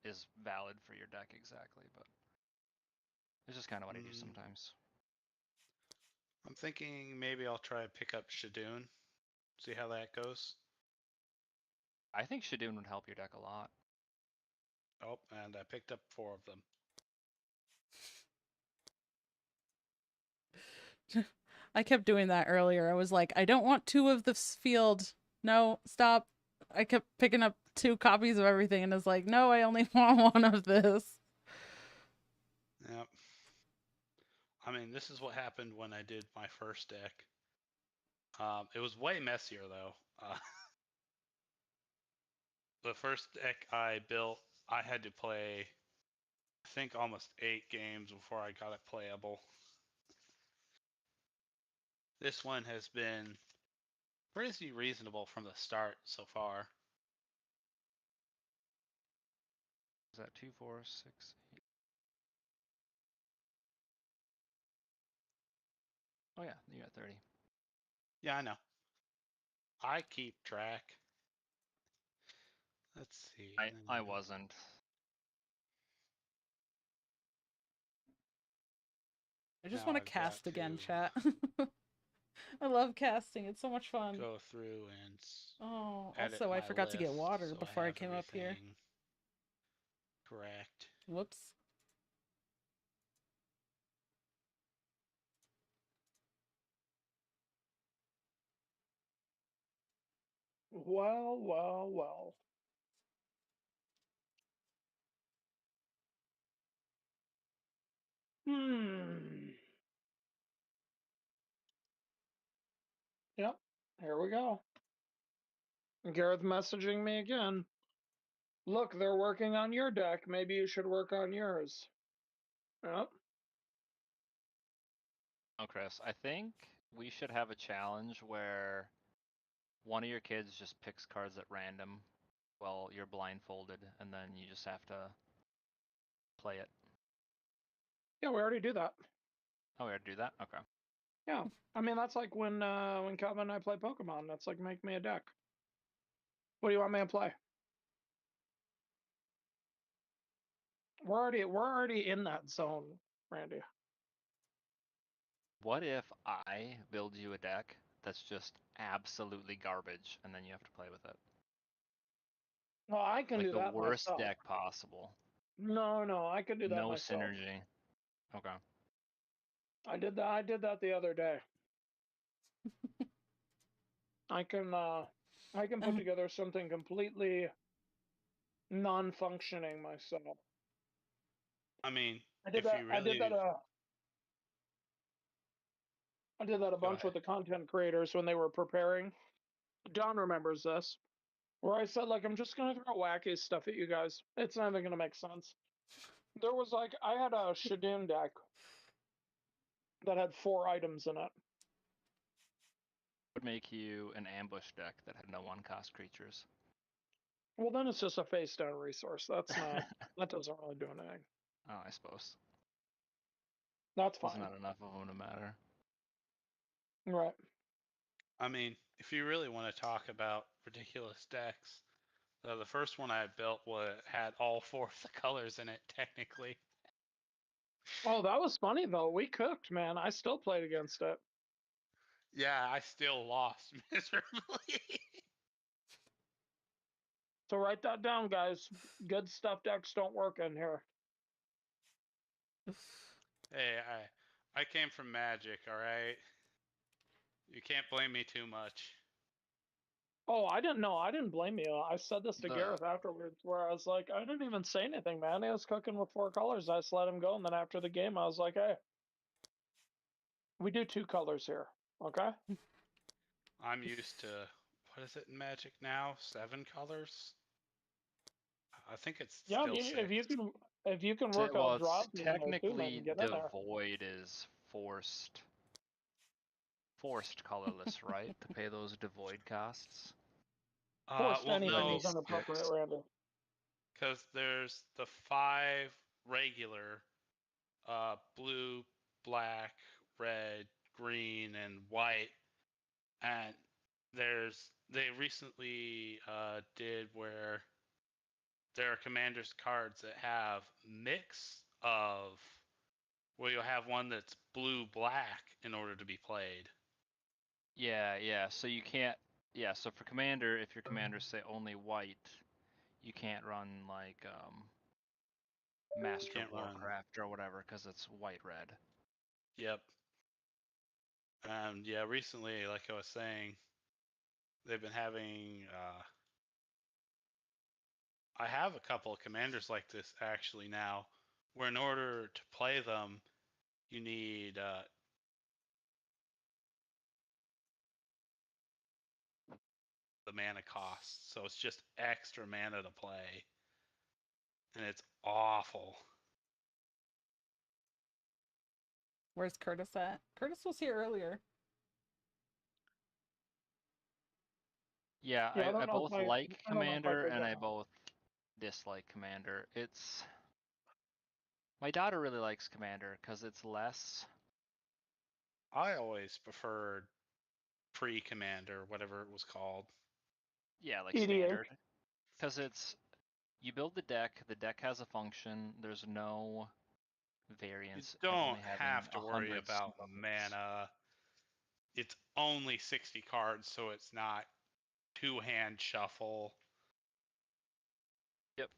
[SPEAKER 4] is valid for your deck exactly, but it's just kind of what I do sometimes.
[SPEAKER 2] I'm thinking maybe I'll try to pick up Shadoon, see how that goes.
[SPEAKER 4] I think Shadoon would help your deck a lot.
[SPEAKER 2] Oh, and I picked up 4 of them.
[SPEAKER 1] I kept doing that earlier. I was like, I don't want 2 of this field. No, stop. I kept picking up 2 copies of everything and it's like, no, I only want 1 of this.
[SPEAKER 2] Yep. I mean, this is what happened when I did my first deck. It was way messier though. The first deck I built, I had to play think almost 8 games before I got it playable. This one has been pretty reasonable from the start so far.
[SPEAKER 4] Is that 2, 4, 6, 8? Oh yeah, you got 30.
[SPEAKER 2] Yeah, I know. I keep track. Let's see.
[SPEAKER 4] I wasn't.
[SPEAKER 1] I just
[SPEAKER 2] Now
[SPEAKER 1] want to
[SPEAKER 2] I've got
[SPEAKER 1] cast again,
[SPEAKER 2] to
[SPEAKER 1] chat. I love casting. It's so much fun.
[SPEAKER 2] go through and
[SPEAKER 1] Oh,
[SPEAKER 2] edit
[SPEAKER 1] also I
[SPEAKER 2] my
[SPEAKER 1] forgot to get
[SPEAKER 2] list
[SPEAKER 1] water
[SPEAKER 2] so
[SPEAKER 1] before
[SPEAKER 2] I
[SPEAKER 1] I
[SPEAKER 2] have
[SPEAKER 1] came up here.
[SPEAKER 2] everything correct.
[SPEAKER 1] Whoops.
[SPEAKER 3] Well, well, well. Yep. Here we go. Gareth messaging me again. Look, they're working on your deck. Maybe you should work on yours. Yep.
[SPEAKER 4] Oh, Chris, I think we should have a challenge where one of your kids just picks cards at random while you're blindfolded, and then you just have to play it.
[SPEAKER 3] Yeah, we already do that.
[SPEAKER 4] Oh, we had to do that? Okay.
[SPEAKER 3] Yeah. I mean, that's like when Calvin and I play Pokemon. That's like make me a deck. What do you want me to play? We're already in that zone, Randy.
[SPEAKER 4] What if I build you a deck that's just absolutely garbage, and then you have to play with it?
[SPEAKER 3] Well, I can
[SPEAKER 4] Like
[SPEAKER 3] do
[SPEAKER 4] the
[SPEAKER 3] that
[SPEAKER 4] worst
[SPEAKER 3] myself.
[SPEAKER 4] deck possible.
[SPEAKER 3] No, I can do that
[SPEAKER 4] No
[SPEAKER 3] myself.
[SPEAKER 4] synergy. Okay.
[SPEAKER 3] I did that the other day. I can put together something completely non-functioning myself.
[SPEAKER 2] I mean,
[SPEAKER 3] I did
[SPEAKER 2] if
[SPEAKER 3] that.
[SPEAKER 2] you really
[SPEAKER 3] I did that a
[SPEAKER 2] Go
[SPEAKER 3] bunch with
[SPEAKER 2] ahead.
[SPEAKER 3] the content creators when they were preparing. John remembers this, where I said like I'm just gonna throw wacky stuff at you guys. It's not even gonna make sense. There was like I had a Shadim deck that had 4 items in it.
[SPEAKER 4] Would make you an ambush deck that had no one-cost creatures.
[SPEAKER 3] Well, then it's just a face down resource. That's not that doesn't really do anything.
[SPEAKER 4] Oh, I suppose.
[SPEAKER 3] That's
[SPEAKER 4] There's
[SPEAKER 3] fine.
[SPEAKER 4] not enough of them to matter.
[SPEAKER 3] Right.
[SPEAKER 2] I mean, if you really want to talk about ridiculous decks, the first one I built had all 4 of the colors in it, technically.
[SPEAKER 3] Oh, that was funny though. We cooked, man. I still played against it.
[SPEAKER 2] Yeah, I still lost miserably.
[SPEAKER 3] So write that down, guys. Good stuff decks don't work in here.
[SPEAKER 2] Hey, I came from Magic, all right? You can't blame me too much.
[SPEAKER 3] Oh, I didn't know. I didn't blame you. I said this to
[SPEAKER 4] The-
[SPEAKER 3] Gareth afterwards, where I was like, I didn't even say anything, man. He was cooking with 4 colors. I just let him go, and then after the game, I was like, hey, we do 2 colors here, okay?
[SPEAKER 2] I'm used to, what is it in Magic now? 7 colors? I think it's
[SPEAKER 3] Yeah,
[SPEAKER 2] still 6.
[SPEAKER 3] if you can work
[SPEAKER 4] well,
[SPEAKER 3] out
[SPEAKER 4] it's
[SPEAKER 3] drops in there too,
[SPEAKER 4] technically
[SPEAKER 3] man, get in there.
[SPEAKER 4] devoid is forced colorless, right? To pay those devoid costs.
[SPEAKER 3] Forced
[SPEAKER 2] Well,
[SPEAKER 3] anything
[SPEAKER 2] no,
[SPEAKER 3] is inappropriate, Randy.
[SPEAKER 2] because there's the 5 regular, blue, black, red, green, and white, and they recently did where there are commanders cards that have mix of where you'll have one that's blue black in order to be played.
[SPEAKER 4] Yeah. So you can't. Yeah. So for commander, if your commanders say only white, you can't run like Master
[SPEAKER 2] Can't run.
[SPEAKER 4] Warcraft or whatever because it's white red.
[SPEAKER 2] Yep. And yeah, recently, like I was saying, they've been having. I have a couple of commanders like this actually now, where in order to play them, you need the mana cost. So it's just extra mana to play, and it's awful.
[SPEAKER 1] Where's Curtis at? Curtis was here earlier.
[SPEAKER 3] Yeah,
[SPEAKER 4] I
[SPEAKER 3] don't know
[SPEAKER 4] both
[SPEAKER 3] if
[SPEAKER 4] like
[SPEAKER 3] I don't know if I
[SPEAKER 4] Commander
[SPEAKER 3] could
[SPEAKER 4] and
[SPEAKER 3] get
[SPEAKER 4] I
[SPEAKER 3] that.
[SPEAKER 4] both dislike Commander. My daughter really likes Commander because it's less.
[SPEAKER 2] I always preferred pre-Commander, whatever it was called.
[SPEAKER 4] Yeah, like
[SPEAKER 3] EDH.
[SPEAKER 4] standard. Because you build the deck has a function, there's no
[SPEAKER 2] You
[SPEAKER 4] variance in
[SPEAKER 2] don't
[SPEAKER 4] only having
[SPEAKER 2] have to worry
[SPEAKER 4] 100
[SPEAKER 2] about
[SPEAKER 4] spells.
[SPEAKER 2] mana. It's only 60 cards, so it's not two-hand shuffle.
[SPEAKER 4] Yep.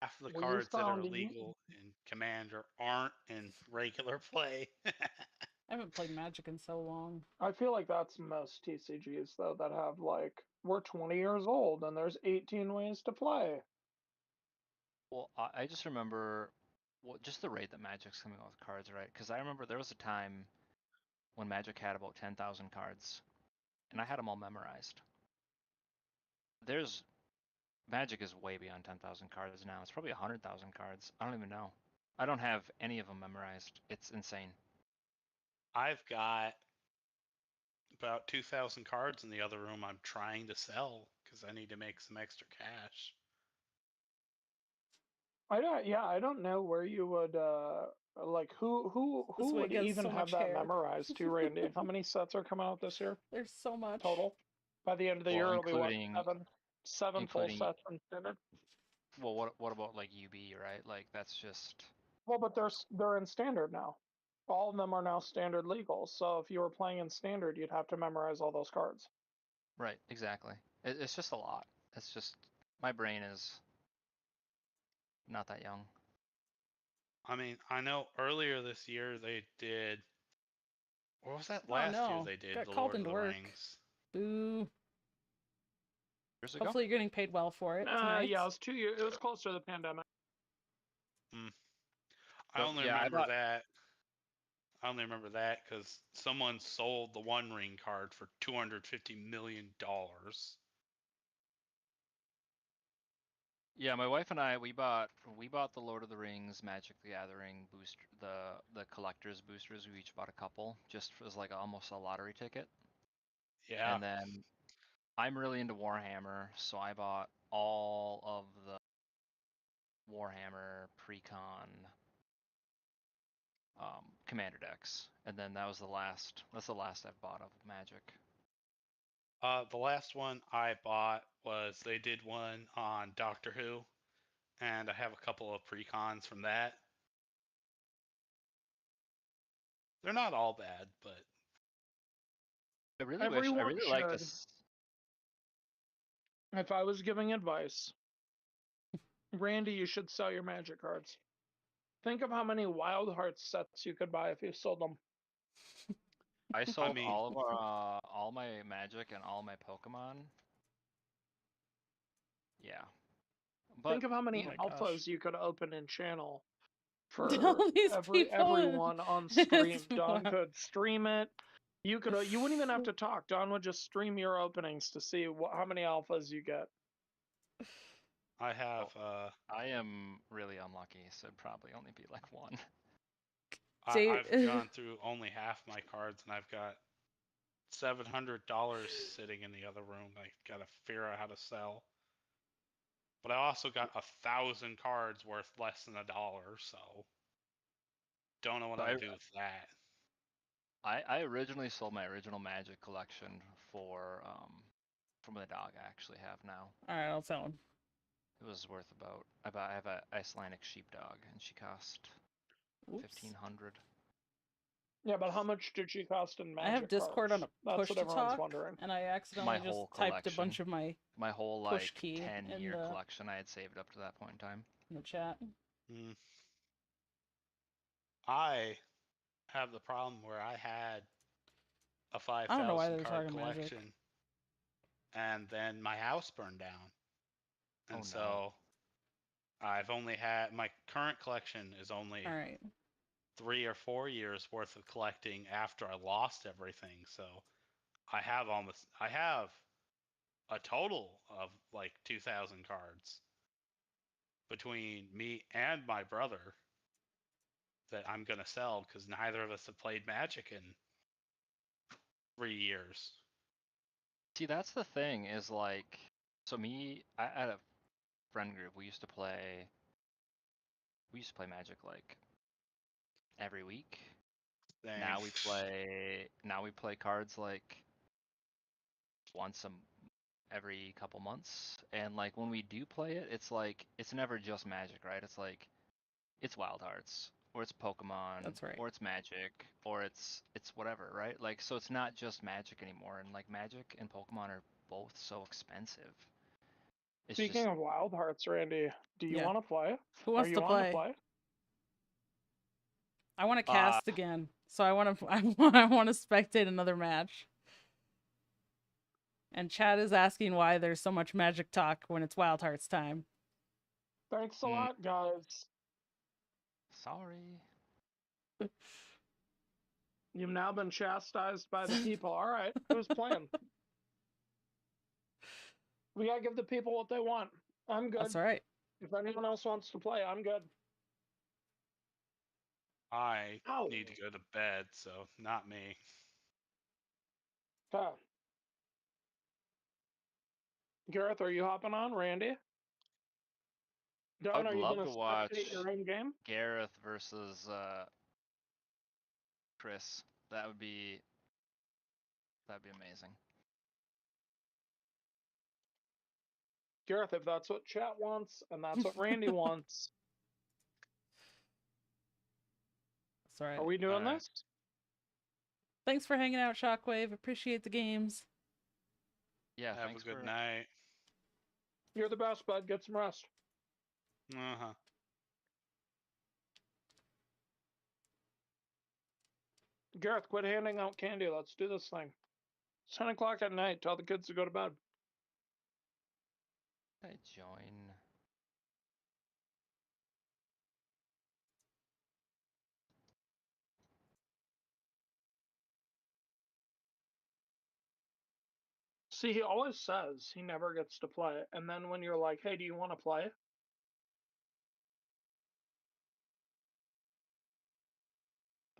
[SPEAKER 2] Half the
[SPEAKER 3] Well, you
[SPEAKER 2] cards that are
[SPEAKER 3] found
[SPEAKER 2] legal in Commander aren't in regular play.
[SPEAKER 1] I haven't played Magic in so long.
[SPEAKER 3] I feel like that's most TCGs though that have like we're 20 years old and there's 18 ways to play.
[SPEAKER 4] Well, I just remember just the rate that Magic's coming out with cards, right? Because I remember there was a time when Magic had about 10,000 cards, and I had them all memorized. Magic is way beyond 10,000 cards now. It's probably 100,000 cards. I don't even know. I don't have any of them memorized. It's insane.
[SPEAKER 2] I've got about 2,000 cards in the other room I'm trying to sell because I need to make some extra cash.
[SPEAKER 3] I don't know where you would like who
[SPEAKER 1] This way
[SPEAKER 3] would
[SPEAKER 1] gets
[SPEAKER 3] even
[SPEAKER 1] so
[SPEAKER 3] have
[SPEAKER 1] much
[SPEAKER 3] that
[SPEAKER 1] hair.
[SPEAKER 3] memorized too, Randy? How many sets are coming out this year
[SPEAKER 1] There's so much.
[SPEAKER 3] total? By the end of the
[SPEAKER 4] Well,
[SPEAKER 3] year it'll be what,
[SPEAKER 4] including
[SPEAKER 3] seven full
[SPEAKER 4] including
[SPEAKER 3] sets in standard?
[SPEAKER 4] well, what about like UB, right? Like that's just
[SPEAKER 3] Well, but they're in standard now. All of them are now standard legal. So if you were playing in standard, you'd have to memorize all those cards.
[SPEAKER 4] right, exactly. It's just a lot. It's just my brain is not that young.
[SPEAKER 2] I mean, I know earlier this year they did. What was that
[SPEAKER 1] Oh
[SPEAKER 2] last year
[SPEAKER 1] no.
[SPEAKER 2] they did?
[SPEAKER 1] Got
[SPEAKER 2] The
[SPEAKER 1] called
[SPEAKER 2] Lord of
[SPEAKER 1] into
[SPEAKER 2] the
[SPEAKER 1] work.
[SPEAKER 2] Rings.
[SPEAKER 1] Boo.
[SPEAKER 4] Years ago?
[SPEAKER 1] Hopefully you're getting paid well for it tonight.
[SPEAKER 3] Yeah, it was 2 years. It was close to the pandemic.
[SPEAKER 2] I
[SPEAKER 4] So,
[SPEAKER 2] only
[SPEAKER 4] yeah, I
[SPEAKER 2] remember
[SPEAKER 4] thought
[SPEAKER 2] that. I only remember that because someone sold the One Ring card for $250 million.
[SPEAKER 4] yeah, my wife and I we bought the Lord of the Rings Magic the Gathering booster, the collector's boosters. We each bought a couple just as like almost a lottery ticket.
[SPEAKER 2] Yeah.
[SPEAKER 4] And then I'm really into Warhammer, so I bought all of the Warhammer Precon commander decks, and then that's the last I've bought of Magic.
[SPEAKER 2] The last one I bought was they did one on Doctor Who, and I have a couple of precons from that. They're not all bad, but
[SPEAKER 4] I really
[SPEAKER 3] Everyone
[SPEAKER 4] like
[SPEAKER 3] should.
[SPEAKER 4] this.
[SPEAKER 3] If I was giving advice, Randy, you should sell your magic cards. Think of how many Wildhearts sets you could buy if you sold them.
[SPEAKER 4] I sold
[SPEAKER 2] mean-
[SPEAKER 4] all my Magic and all my Pokemon. Yeah. But
[SPEAKER 3] Think of how many
[SPEAKER 1] Oh my
[SPEAKER 3] alphas
[SPEAKER 1] gosh.
[SPEAKER 3] you could open in channel for
[SPEAKER 1] All these people-
[SPEAKER 3] everyone on stream.
[SPEAKER 1] It's
[SPEAKER 3] Don
[SPEAKER 1] more-
[SPEAKER 3] could stream it. You wouldn't even have to talk. Don would just stream your openings to see how many alphas you get.
[SPEAKER 2] I have
[SPEAKER 4] I am really unlucky, so it'd probably only be like one.
[SPEAKER 2] I've gone through only half my cards, and I've got $700 sitting in the other room. I gotta figure out how to sell. But I also got 1,000 cards worth less than $1, so don't know what
[SPEAKER 4] So
[SPEAKER 2] I'm gonna do with that.
[SPEAKER 4] I originally sold my original Magic collection for from the dog I actually have now.
[SPEAKER 1] Alright, I'll sell them.
[SPEAKER 4] It was worth about I have an Icelandic sheepdog and she cost
[SPEAKER 1] Oops.
[SPEAKER 4] 1,500.
[SPEAKER 3] Yeah, but how much did she cost in magic
[SPEAKER 1] I have Discord
[SPEAKER 3] cards?
[SPEAKER 1] on a
[SPEAKER 3] That's
[SPEAKER 1] push
[SPEAKER 3] what
[SPEAKER 1] to
[SPEAKER 3] everyone's
[SPEAKER 1] talk,
[SPEAKER 3] wondering.
[SPEAKER 1] and I accidentally
[SPEAKER 4] My
[SPEAKER 1] just
[SPEAKER 4] whole
[SPEAKER 1] typed a
[SPEAKER 4] collection.
[SPEAKER 1] bunch of my
[SPEAKER 4] My whole
[SPEAKER 1] push
[SPEAKER 4] like
[SPEAKER 1] key
[SPEAKER 4] 10-year
[SPEAKER 1] in the
[SPEAKER 4] collection I had saved up to that point in time.
[SPEAKER 1] in the chat.
[SPEAKER 2] Mm. I have the problem where I had a
[SPEAKER 1] I don't know why
[SPEAKER 2] 5,000
[SPEAKER 1] they're
[SPEAKER 2] card
[SPEAKER 1] talking Magic.
[SPEAKER 2] collection, and then my house burned down, and
[SPEAKER 4] Oh, no.
[SPEAKER 2] so I've only had my current collection is only
[SPEAKER 1] Alright.
[SPEAKER 2] 3 or 4 years worth of collecting after I lost everything. So I have a total of like 2,000 cards between me and my brother. that I'm gonna sell because neither of us have played Magic in 3 years.
[SPEAKER 4] See, that's the thing is like, so I had a friend group. We used to play Magic like every week.
[SPEAKER 2] Same.
[SPEAKER 4] Now we play cards like once every couple months, and like when we do play it, it's like it's never just Magic, right? It's like it's Wildhearts, or it's Pokemon,
[SPEAKER 1] That's right.
[SPEAKER 4] or it's Magic, or it's whatever, right? Like, so it's not just Magic anymore, and like Magic and Pokemon are both so expensive. It's
[SPEAKER 3] Speaking
[SPEAKER 4] just
[SPEAKER 3] of Wildhearts, Randy, do you
[SPEAKER 1] Yeah.
[SPEAKER 3] want to play?
[SPEAKER 1] Who
[SPEAKER 3] Are
[SPEAKER 1] wants
[SPEAKER 3] you
[SPEAKER 1] to
[SPEAKER 3] on to
[SPEAKER 1] play?
[SPEAKER 3] play?
[SPEAKER 1] I want to
[SPEAKER 4] Uh,
[SPEAKER 1] cast again, so I want to. I want to spectate another match. And Chad is asking why there's so much Magic talk when it's Wild Hearts time.
[SPEAKER 3] Thanks a lot, guys.
[SPEAKER 4] sorry.
[SPEAKER 3] You've now been chastised by the people. All right, who's playing? We gotta give the people what they want. I'm good.
[SPEAKER 1] That's all right.
[SPEAKER 3] If anyone else wants to play, I'm good.
[SPEAKER 2] I
[SPEAKER 3] Ow.
[SPEAKER 2] need to go to bed, so not me.
[SPEAKER 3] Okay. Gareth, are you hopping on? Randy?
[SPEAKER 4] I
[SPEAKER 3] Don,
[SPEAKER 4] would
[SPEAKER 3] are you
[SPEAKER 4] love
[SPEAKER 3] gonna
[SPEAKER 4] to watch
[SPEAKER 3] spectate your own game?
[SPEAKER 4] Gareth versus Chris. That'd be amazing.
[SPEAKER 3] Gareth, if that's what chat wants and that's what Randy wants,
[SPEAKER 1] That's all right.
[SPEAKER 3] are we doing
[SPEAKER 2] All right.
[SPEAKER 3] this?
[SPEAKER 1] Thanks for hanging out, Shockwave. Appreciate the games.
[SPEAKER 4] Yeah,
[SPEAKER 2] Have
[SPEAKER 4] thanks
[SPEAKER 2] a good
[SPEAKER 4] for
[SPEAKER 2] night.
[SPEAKER 3] You're the best, bud. Get some rest.
[SPEAKER 2] Uh-huh.
[SPEAKER 3] Gareth, quit handing out candy. Let's do this thing. It's 10 o'clock at night. Tell the kids to go to bed.
[SPEAKER 4] I join.
[SPEAKER 3] See, he always says he never gets to play. And then when you're like, hey, do you want to play?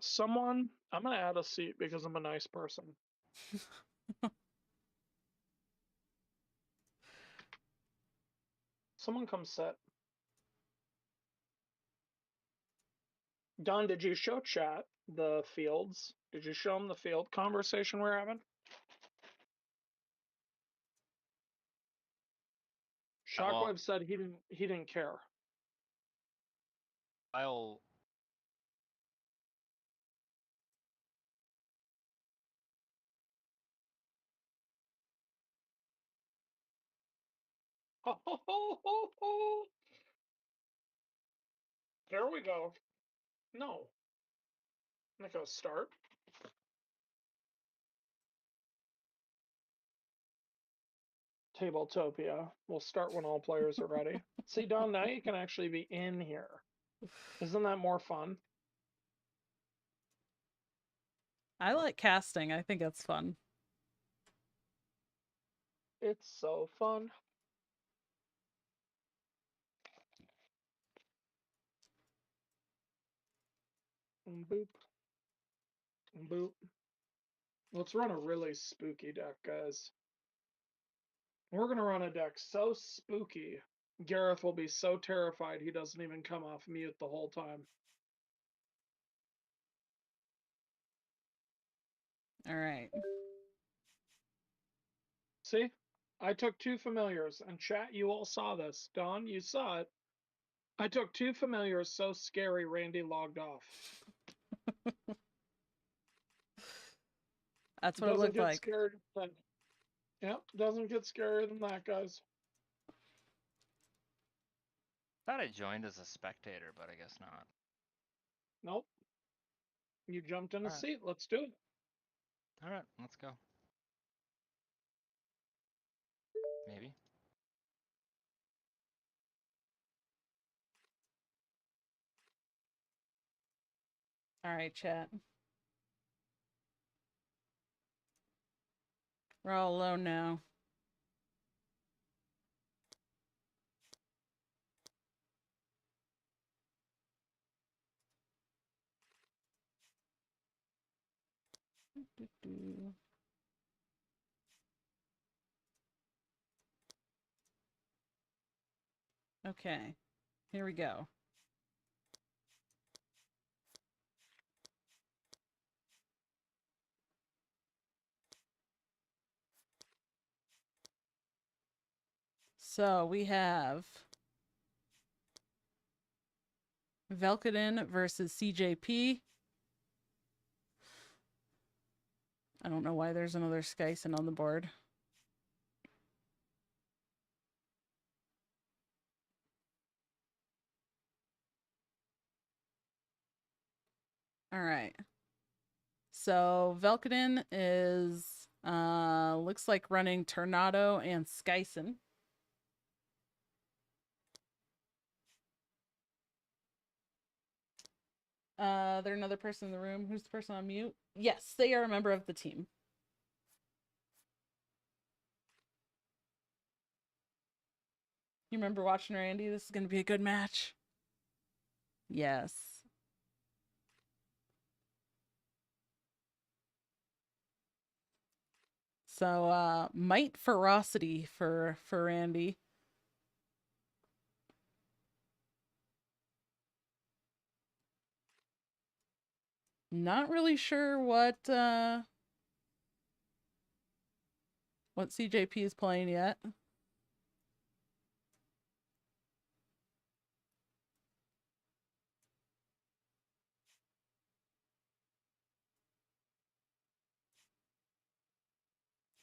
[SPEAKER 3] Someone, I'm going to add a seat because I'm a nice person. Someone come sit. Don, did you show chat the fields? Did you show them the field conversation we're having?
[SPEAKER 4] Well,
[SPEAKER 3] Shockwave said he didn't care.
[SPEAKER 4] I'll
[SPEAKER 3] There we go. No. Like a start. Tabletopia. We'll start when all players are ready. See, Don, now you can actually be in here. Isn't that more fun?
[SPEAKER 1] I like casting. I think it's fun.
[SPEAKER 3] It's so fun. Boop. Boop. Let's run a really spooky deck, guys. We're going to run a deck so spooky, Gareth will be so terrified he doesn't even come off mute the whole time.
[SPEAKER 1] All right.
[SPEAKER 3] See? I took 2 familiars, and chat, you all saw this. Don, you saw it. I took 2 familiars so scary Randy logged off.
[SPEAKER 1] That's what
[SPEAKER 3] Doesn't
[SPEAKER 1] it looked
[SPEAKER 3] get
[SPEAKER 1] like.
[SPEAKER 3] scared. Yep, doesn't get scarier than that, guys.
[SPEAKER 4] thought I joined as a spectator, but I guess not.
[SPEAKER 3] Nope. You jumped in a
[SPEAKER 4] Alright.
[SPEAKER 3] seat. Let's do it.
[SPEAKER 4] All right, let's go. Maybe.
[SPEAKER 1] All right, chat. We're all alone now. Okay, here we go. So we have Velkadin versus CJP. I don't know why there's another Skyson on the board. All right. So Velkadin is looks like running Tornado and Skyson. They're another person in the room. Who's the person on mute? Yes, they are a member of the team. You remember watching Randy? This is going to be a good match. Yes. So, might ferocity for Randy. Not really sure what CJP is playing yet.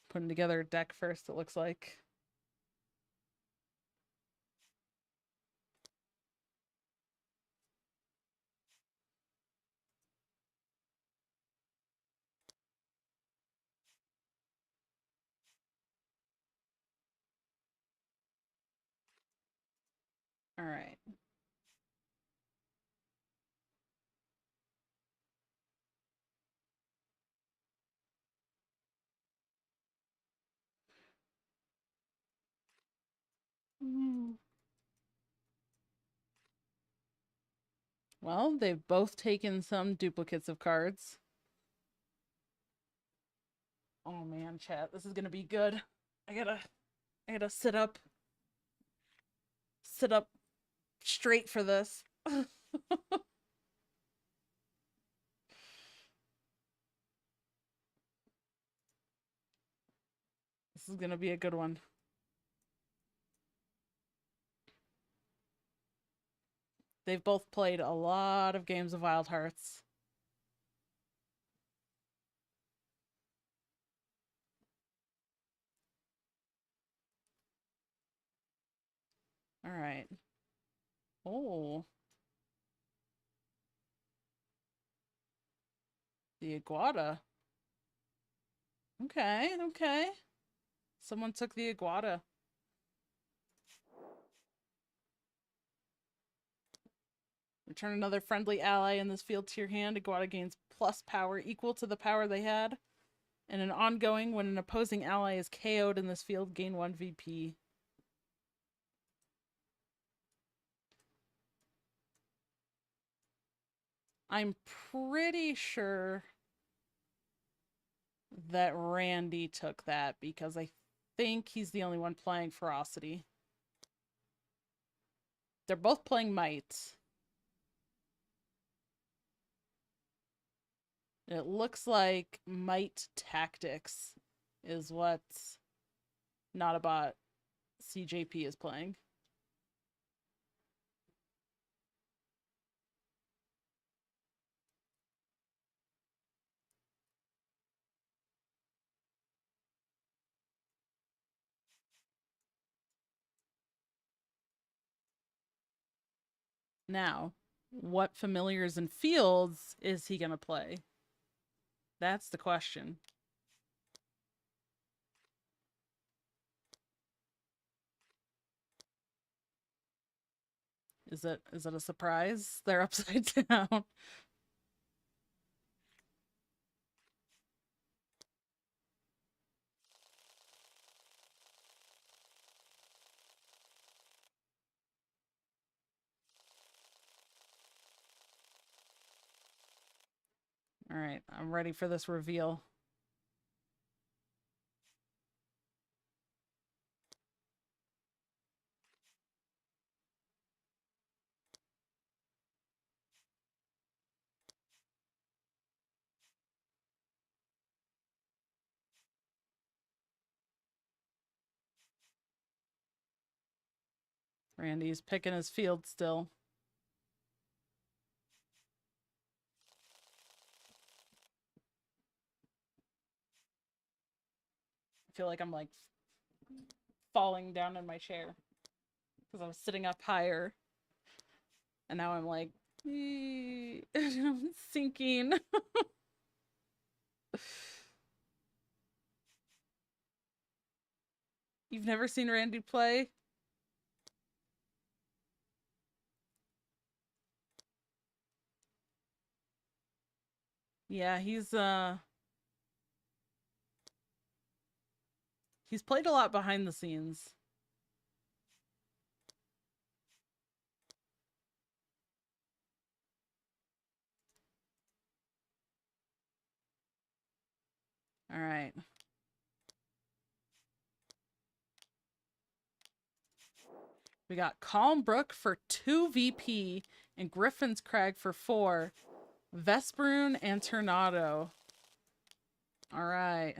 [SPEAKER 1] Putting together a deck first, it looks like. All right. Well, they've both taken some duplicates of cards. Oh man, chat, this is gonna be good. I gotta sit up straight for this. This is gonna be a good one. They've both played a lot of games of Wildhearts. All right. Oh. The Iguana. Okay, okay. Someone took the Iguana. Return another friendly ally in this field to your hand. Iguana gains plus power equal to the power they had. And an ongoing, when an opposing ally is KO'd in this field, gain 1 VP. I'm pretty sure that Randy took that because I think he's the only one playing Ferocity. They're both playing Might. It looks like Might Tactics is what Notabot CJP is playing. Now, what familiars and fields is he going to play? That's the question. Is it a surprise? They're upside down. All right, I'm ready for this reveal. Randy's picking his field still. I feel like I'm like falling down in my chair because I was sitting up higher. And now I'm like sinking. You've never seen Randy play? Yeah, he's played a lot behind the scenes. All right. We got Calm Brook for 2 VP and Griffin's Crag for 4. Vesperoon and Tornado. All right.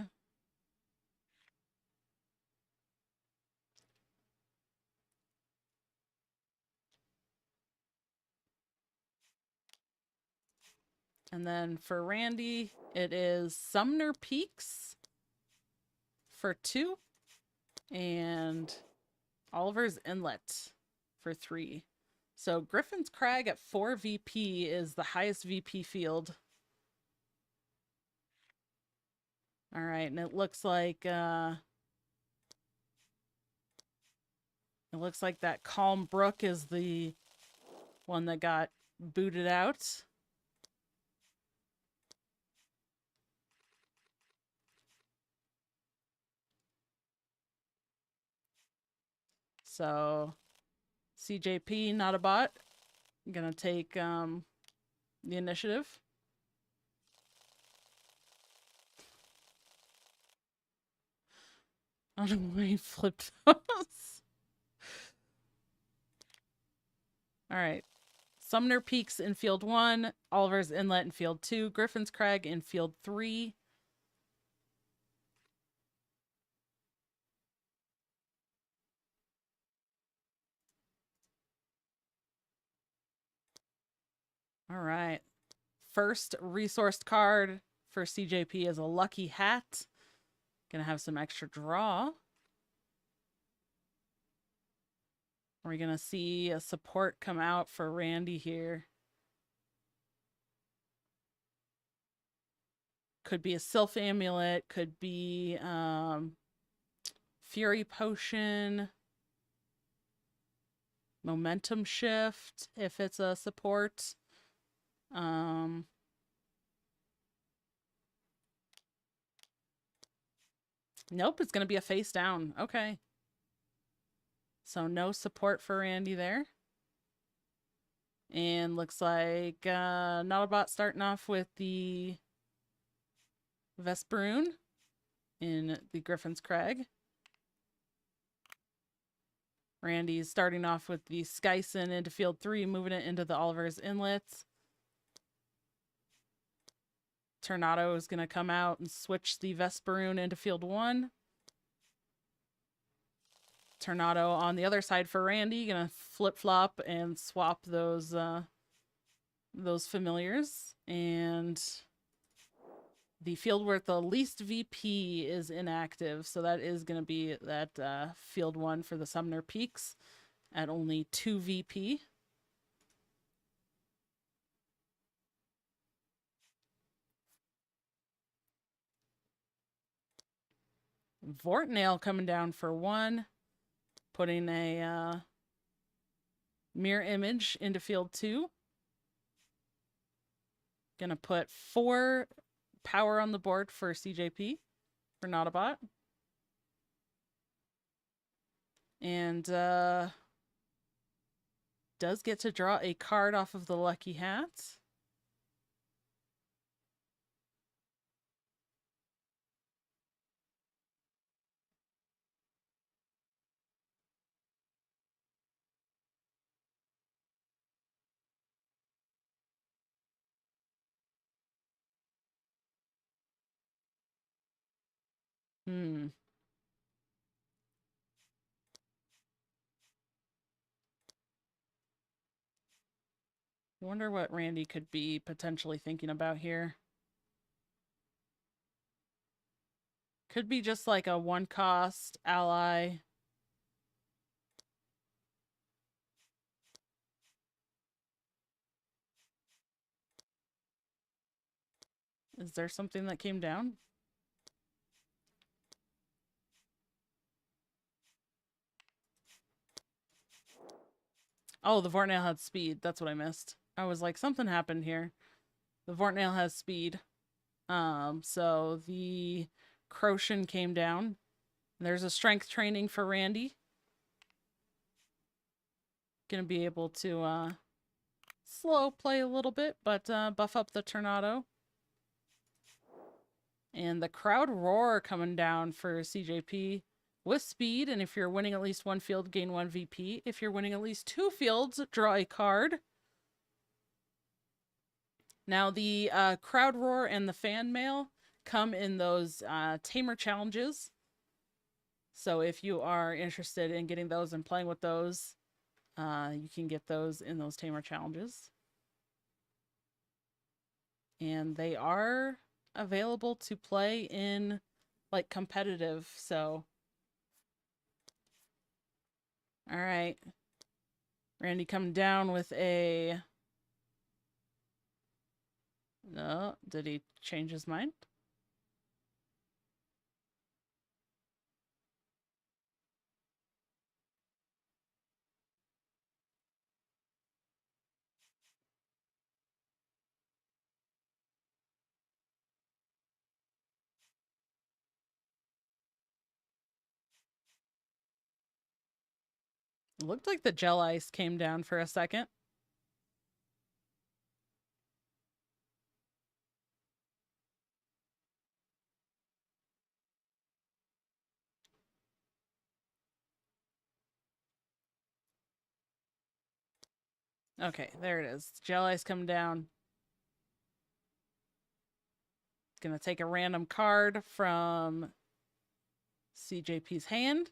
[SPEAKER 1] And then for Randy, it is Sumner Peaks for 2 and Oliver's Inlet for 3. So Griffin's Crag at 4 VP is the highest VP field. All right, and it looks like that Calm Brook is the one that got booted out. So CJP, not a bot, gonna take the initiative. I don't know why he flipped those. All right. Sumner Peaks in field 1, Oliver's Inlet in field 2, Griffin's Crag in field 3. All right. First resourced card for CJP is a Lucky Hat. Gonna have some extra draw. Are we gonna see a support come out for Randy here? Could be a Sylph Amulet, could be Fury Potion, Momentum Shift if it's a support. Nope, it's gonna be a face down. Okay. So no support for Randy there. And looks like Nautilbot starting off with the Vesperoon in the Griffin's Crag. Randy's starting off with the Skyson into field 3, moving it into the Oliver's Inlets. Tornado is going to come out and switch the Vesperoon into field 1. Tornado on the other side for Randy, going to flip-flop and swap those familiars. And the field with the least VP is inactive, so that is going to be that field 1 for the Sumner Peaks at only 2 VP. Vortnail coming down for 1, putting a mirror image into field 2. Gonna put 4 power on the board for CJP for Nautilbot. And does get to draw a card off of the Lucky Hat. I wonder what Randy could be potentially thinking about here. Could be just like a one-cost ally. Is there something that came down? Oh, the Vortnail had speed. That's what I missed. I was like, something happened here. The Vortnail has speed. So the Croshan came down. There's a strength training for Randy. Gonna be able to slow play a little bit, but buff up the Tornado. And the Crowd Roar coming down for CJP with speed. And if you're winning at least one field, gain 1 VP. If you're winning at least 2 fields, draw a card. Now, the Crowd Roar and the Fan Mail come in those Tamer challenges. So if you are interested in getting those and playing with those, you can get those in those Tamer challenges. And they are available to play in like competitive, so all right. Randy coming down with a no, did he change his mind? It looked like the gel ice came down for a second. Okay, there it is. Gel ice coming down. Gonna take a random card from CJP's hand.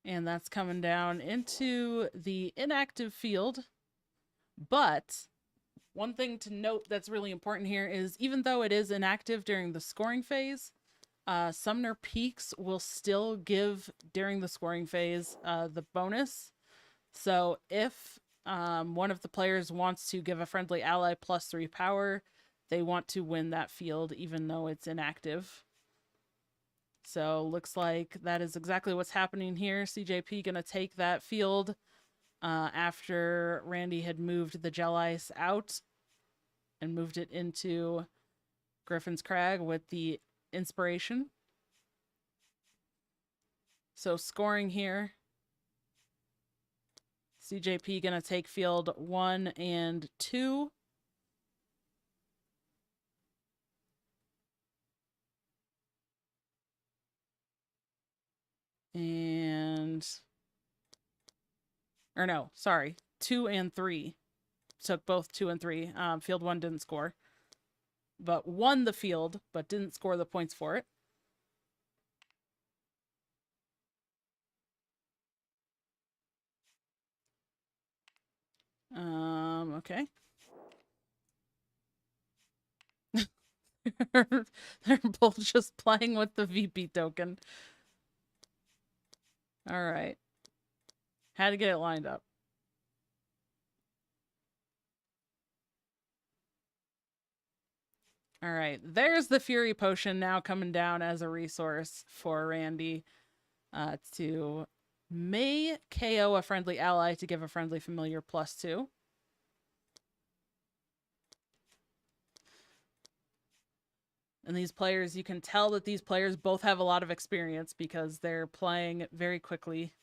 [SPEAKER 1] And that's coming down into the inactive field. But one thing to note that's really important here is even though it is inactive during the scoring phase, Summoner Peaks will still give during the scoring phase the bonus. So if one of the players wants to give a friendly ally +3 power, they want to win that field even though it's inactive. So looks like that is exactly what's happening here. CJP gonna take that field after Randy had moved the gel ice out and moved it into Griffin's Crag with the inspiration. So scoring here, CJP gonna take field 1 and 2. And, or no, sorry, 2 and 3. Took both 2 and 3. Field 1 didn't score, but won the field, but didn't score the points for it. Okay. They're both just playing with the VP token. All right. Had to get it lined up. All right. There's the Fury Potion now coming down as a resource for Randy to may KO a friendly ally to give a friendly familiar +2. And these players, you can tell that these players both have a lot of experience because they're playing very quickly.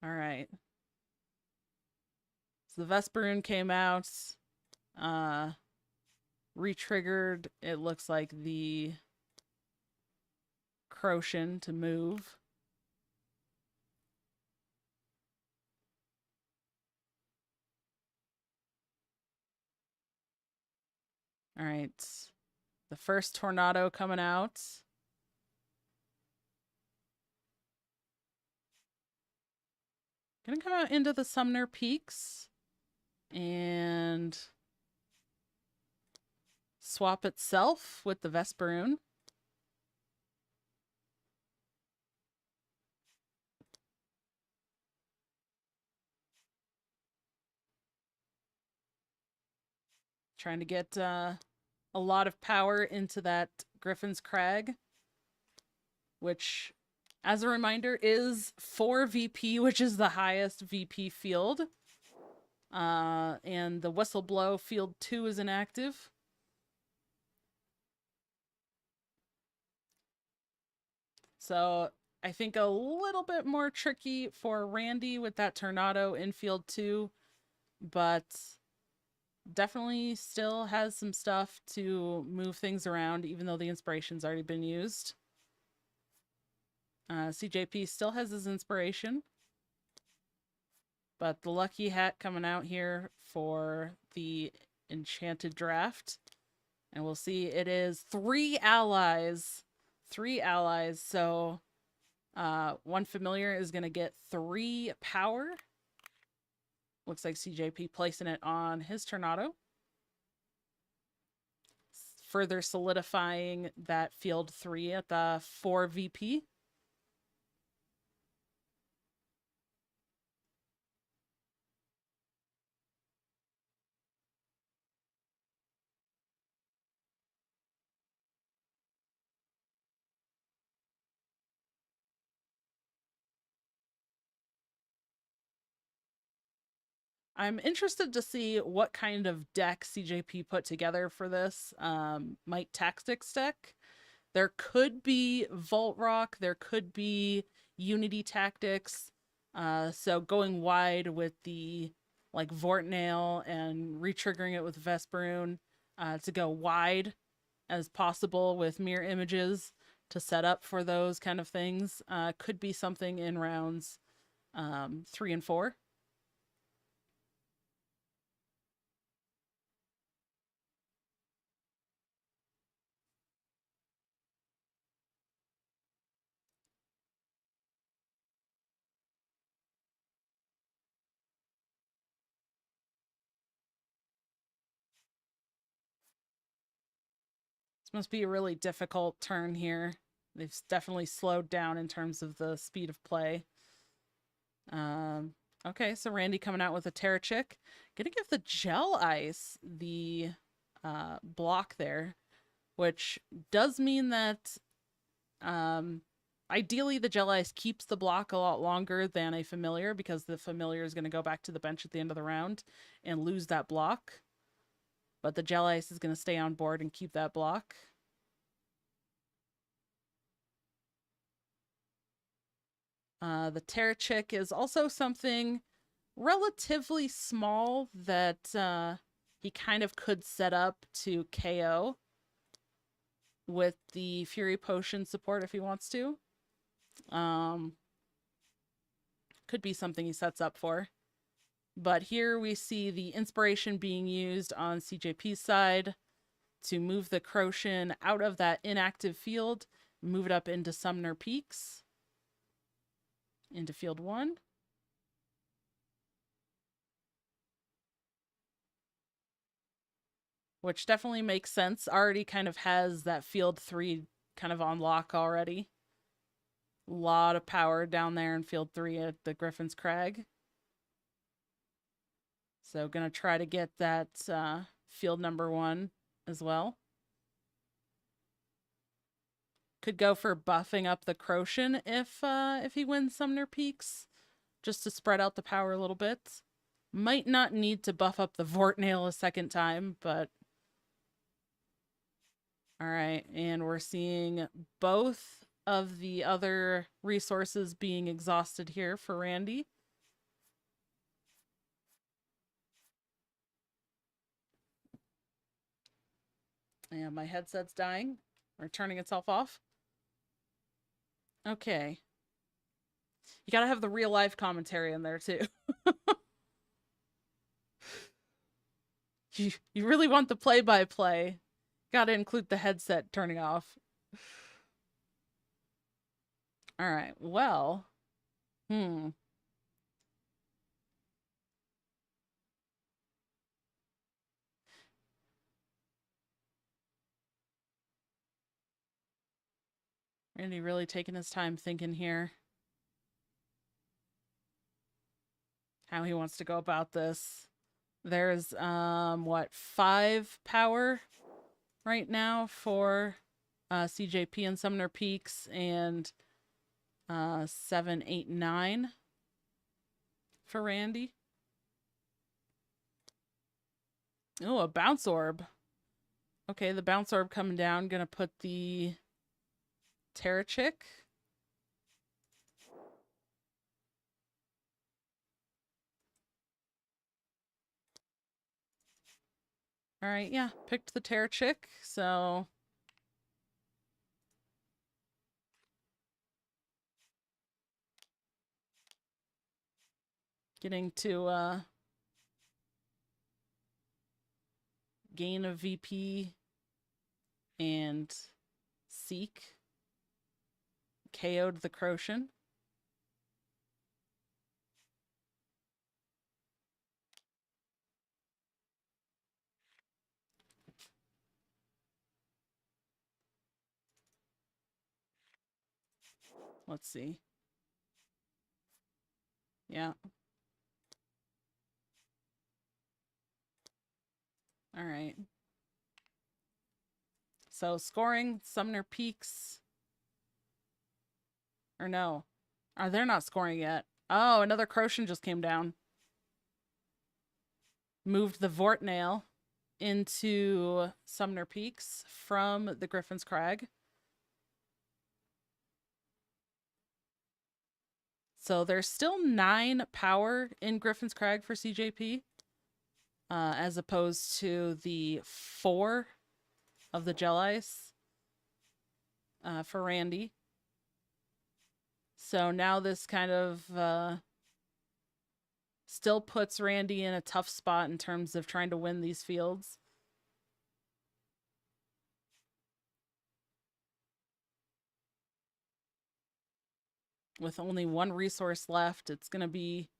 [SPEAKER 1] All right. So the Vesperoon came out, re-triggered, it looks like the Croshan to move. All right. The first Tornado coming out. Gonna come out into the Sumner Peaks and swap itself with the Vesperoon. Trying to get a lot of power into that Griffin's Crag, which, as a reminder, is 4 VP, which is the highest VP field. And the Whistleblow field 2 is inactive. So I think a little bit more tricky for Randy with that Tornado in field 2, but definitely still has some stuff to move things around, even though the inspiration's already been used. CJP still has his inspiration, but the lucky hat coming out here for the enchanted draft. And we'll see, it is 3 allies. 3 allies, so one familiar is going to get 3 power. Looks like CJP placing it on his Tornado. Further solidifying that field 3 at the 4 VP. I'm interested to see what kind of deck CJP put together for this Might Tactics deck. There could be Volt Rock, there could be Unity Tactics. So going wide with the like Vortnail and retriggering it with Vesperoon to go wide as possible with mirror images to set up for those kind of things. Could be something in rounds 3 and 4. This must be a really difficult turn here. They've definitely slowed down in terms of the speed of play. Okay, so Randy coming out with a Terrachik. Gonna give the Gel Ice the block there, which does mean that ideally the Gel Ice keeps the block a lot longer than a familiar, because the familiar is going to go back to the bench at the end of the round and lose that block. But the Gel Ice is going to stay on board and keep that block. The Terrachik is also something relatively small that he kind of could set up to KO with the Fury Potion support if he wants to. Could be something he sets up for. But here we see the inspiration being used on CJP's side to move the Croshen out of that inactive field, move it up into Sumner Peaks, into field 1. Which definitely makes sense. Already kind of has that field 3 kind of on lock already. A lot of power down there in field 3 at the Griffin's Crag. So gonna try to get that field number 1 as well. Could go for buffing up the Croshen if he wins Sumner Peaks, just to spread out the power a little bit. Might not need to buff up the Vortnail a second time, but all right, and we're seeing both of the other resources being exhausted here for Randy. And my headset's dying, or turning itself off. Okay. You gotta have the real life commentary in there too. You really want the play-by-play. Gotta include the headset turning off. Alright, well. Randy really taking his time thinking here how he wants to go about this. There's what, 5 power right now for CJP and Sumner Peaks, and 7, 8, 9 for Randy. Oh, a bounce orb. Okay, the bounce orb coming down. Gonna put the Terrachick. All right, yeah, picked the Terrachick, so getting to gain a VP and Seek. KO'd the Crocian. Let's see. Yeah. All right. So scoring, Sumner Peaks. Or no. They're not scoring yet. Oh, another Crocian just came down. Moved the Vortnail into Sumner Peaks from the Griffin's Crag. So there's still 9 power in Griffin's Crag for CJP, as opposed to the 4 of the Gel Ice for Randy. So now this kind of still puts Randy in a tough spot in terms of trying to win these fields. With only 1 resource left, it's gonna be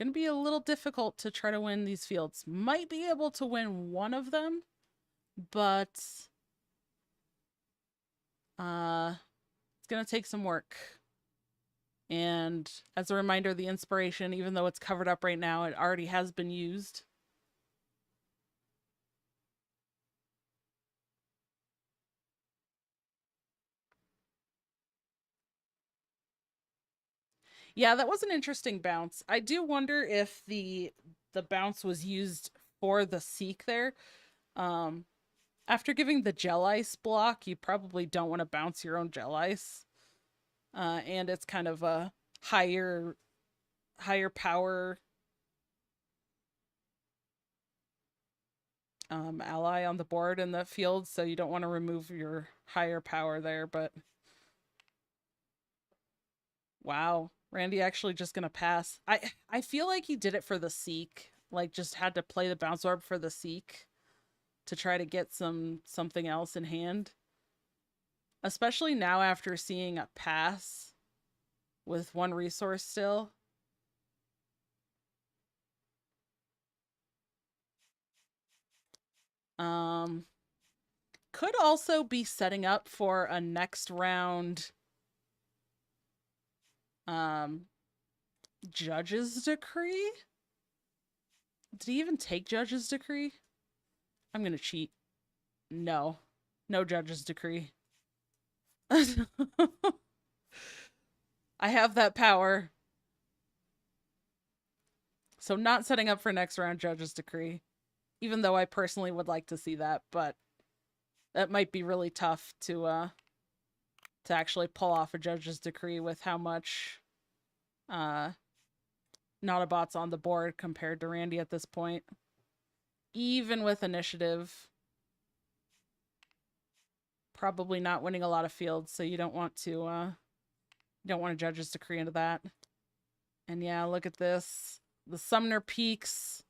[SPEAKER 1] a little difficult to try to win these fields. Might be able to win one of them, but it's gonna take some work. And as a reminder, the inspiration, even though it's covered up right now, it already has been used. Yeah, that was an interesting bounce. I do wonder if the bounce was used for the Seek there. After giving the Gel Ice block, you probably don't want to bounce your own Gel Ice. And it's kind of a higher power ally on the board in the field, so you don't want to remove your higher power there, but wow, Randy actually just gonna pass. I feel like he did it for the Seek, like just had to play the bounce orb for the Seek to try to get something else in hand. Especially now after seeing a pass with 1 resource still. Could also be setting up for a next round Judge's Decree? Did he even take Judge's Decree? I'm gonna cheat. No. No Judge's Decree. I have that power. So not setting up for next round Judge's Decree. Even though I personally would like to see that, but that might be really tough to actually pull off a Judge's Decree with how much Not-a-Bot's on the board compared to Randy at this point. Even with initiative. Probably not winning a lot of fields, so you don't want to Judge's Decree into that. And yeah, look at this. The Sumner Peaks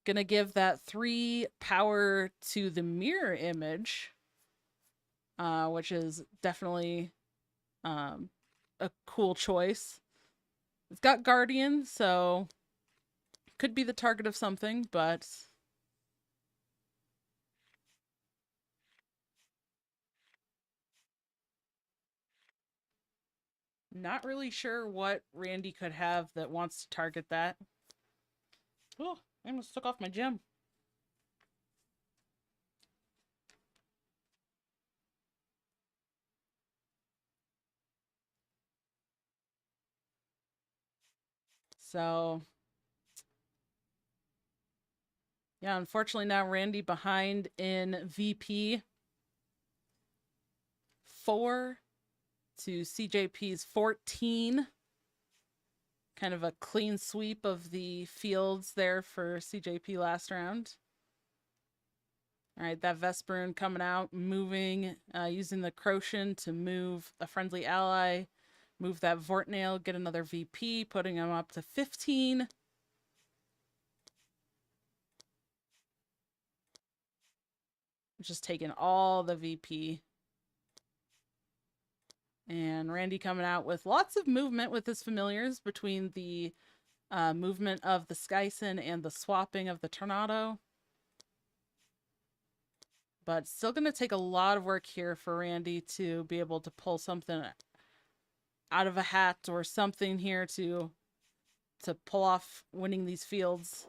[SPEAKER 1] gonna give that 3 power to the mirror image, which is definitely a cool choice. It's got Guardian, so could be the target of something, but Not really sure what Randy could have that wants to target that. Oh, I almost took off my gem. So, yeah, unfortunately now Randy behind in VP 4 to CJP's 14. Kind of a clean sweep of the fields there for CJP last round. All right, that Vesperoon coming out, moving, using the Crochet to move a friendly ally, move that Vortnail, get another VP, putting him up to 15. Just taking all the VP. And Randy coming out with lots of movement with his familiars between the movement of the Skyson and the swapping of the Tornado. But still going to take a lot of work here for Randy to be able to pull something out of a hat or something here to pull off winning these fields.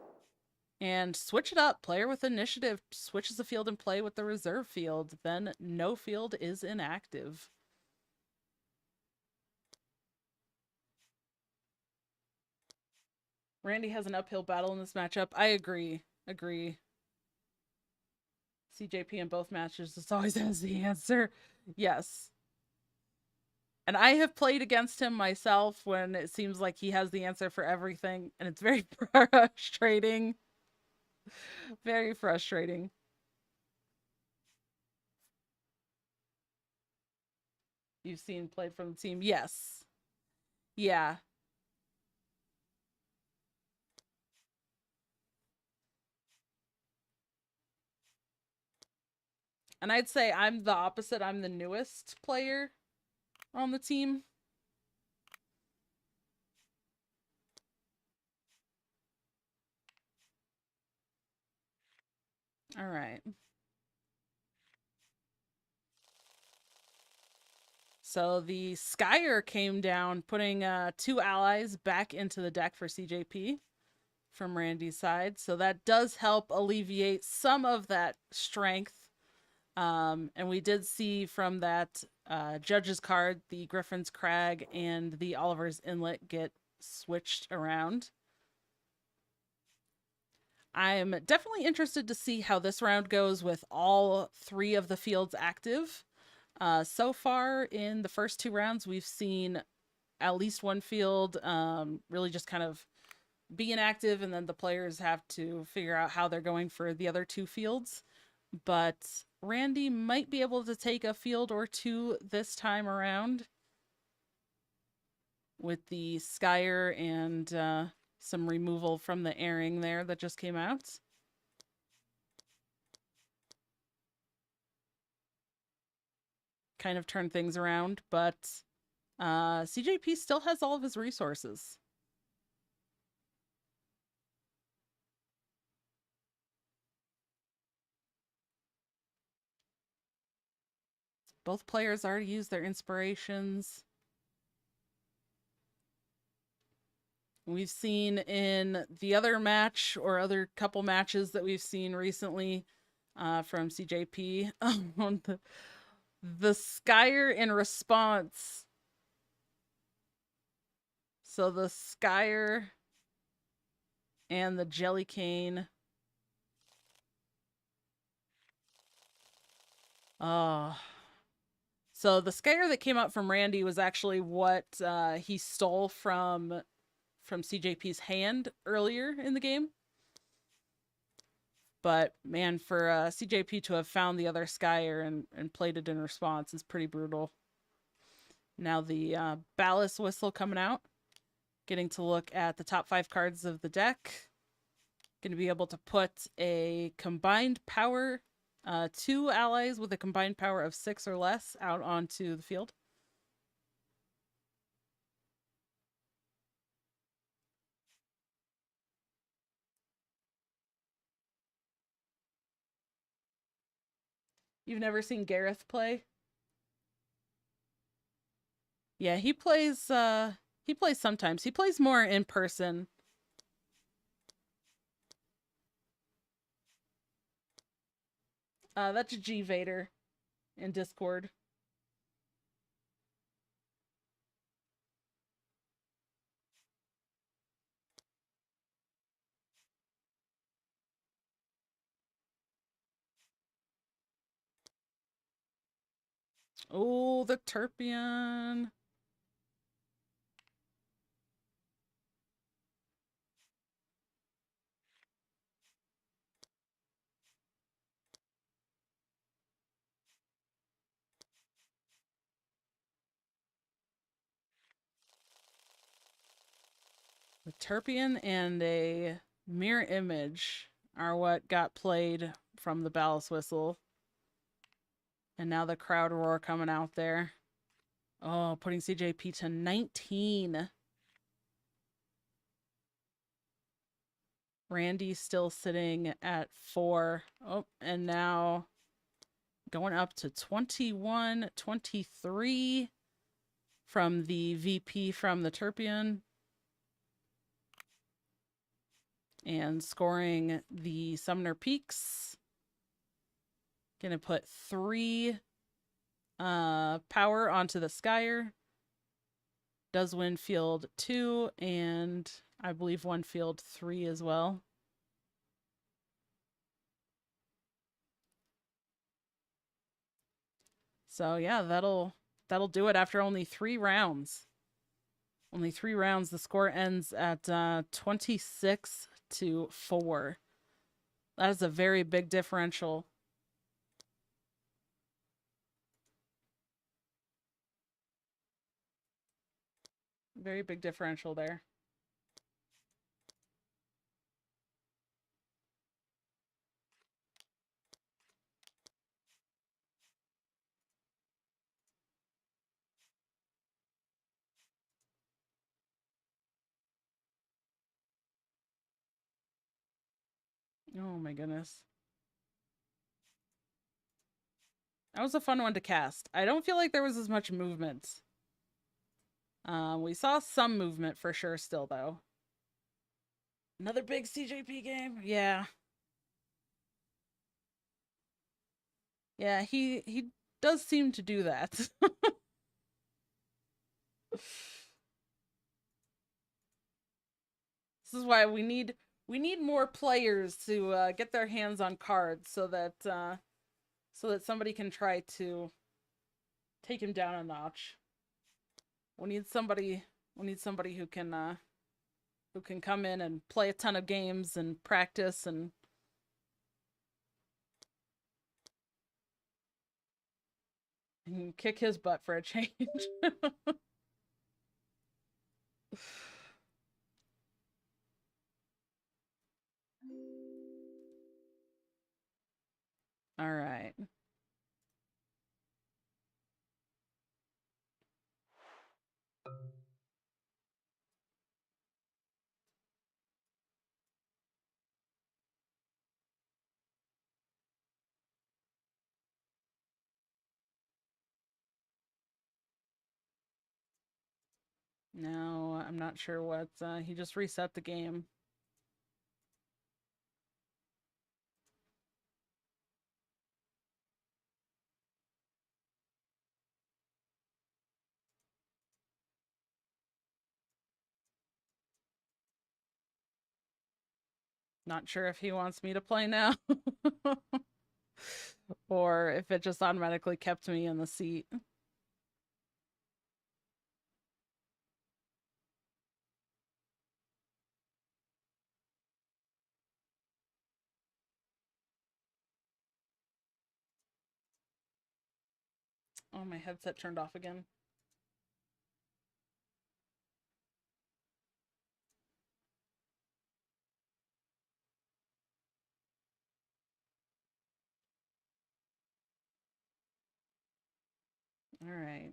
[SPEAKER 1] And switch it up. Player with initiative switches the field and play with the reserve field. Then no field is inactive. Randy has an uphill battle in this matchup. I agree. CJP in both matches just always has the answer. Yes. And I have played against him myself when it seems like he has the answer for everything. And it's very frustrating. Very frustrating. You've seen played from the team? Yes. Yeah. And I'd say I'm the opposite. I'm the newest player on the team. All right. So the Skyer came down, putting 2 allies back into the deck for CJP from Randy's side. So that does help alleviate some of that strength. And we did see from that judge's card, the Griffin's Crag and the Oliver's Inlet get switched around. I'm definitely interested to see how this round goes with all 3 of the fields active. So far in the first 2 rounds, we've seen at least one field really just kind of be inactive, and then the players have to figure out how they're going for the other 2 fields. But Randy might be able to take a field or 2 this time around with the Skyer and some removal from the airing there that just came out. Kind of turn things around, but CJP still has all of his resources. Both players already used their inspirations. We've seen in the other match or other couple matches that we've seen recently from CJP, the Skyer in response. So the Skyer and the Jelly Cane. Oh. So the Skyer that came out from Randy was actually what he stole from CJP's hand earlier in the game. But man, for CJP to have found the other Skyer and played it in response is pretty brutal. Now the Ballast Whistle coming out. Getting to look at the top 5 cards of the deck. Going to be able to put a combined power, 2 allies with a combined power of 6 or less out onto the field. You've never seen Gareth play? Yeah, he plays sometimes. He plays more in person. That's G Vader in Discord. Oh, the Turpion. The Turpion and a mirror image are what got played from the Ballast Whistle. And now the crowd roar coming out there. Oh, putting CJP to 19. Randy's still sitting at 4. Oh, and now going up to 21, 23 from the VP from the Turpion. And scoring the Summoner Peaks. Gonna put 3 power onto the Skyer. Does win field 2 and I believe one field 3 as well. So yeah, that'll do it after only 3 rounds. Only 3 rounds. The score ends at 26-4. That is a very big differential. Very big differential there. Oh my goodness. That was a fun one to cast. I don't feel like there was as much movement. We saw some movement for sure still, though. Another big CJP game? Yeah. Yeah, he does seem to do that. This is why we need more players to get their hands on cards so that somebody can try to take him down a notch. We need somebody who can come in and play a ton of games and practice and kick his butt for a change. All right. No, I'm not sure what he just reset the game. Not sure if he wants me to play now. Or if it just automatically kept me in the seat. Oh, my headset turned off again. All right.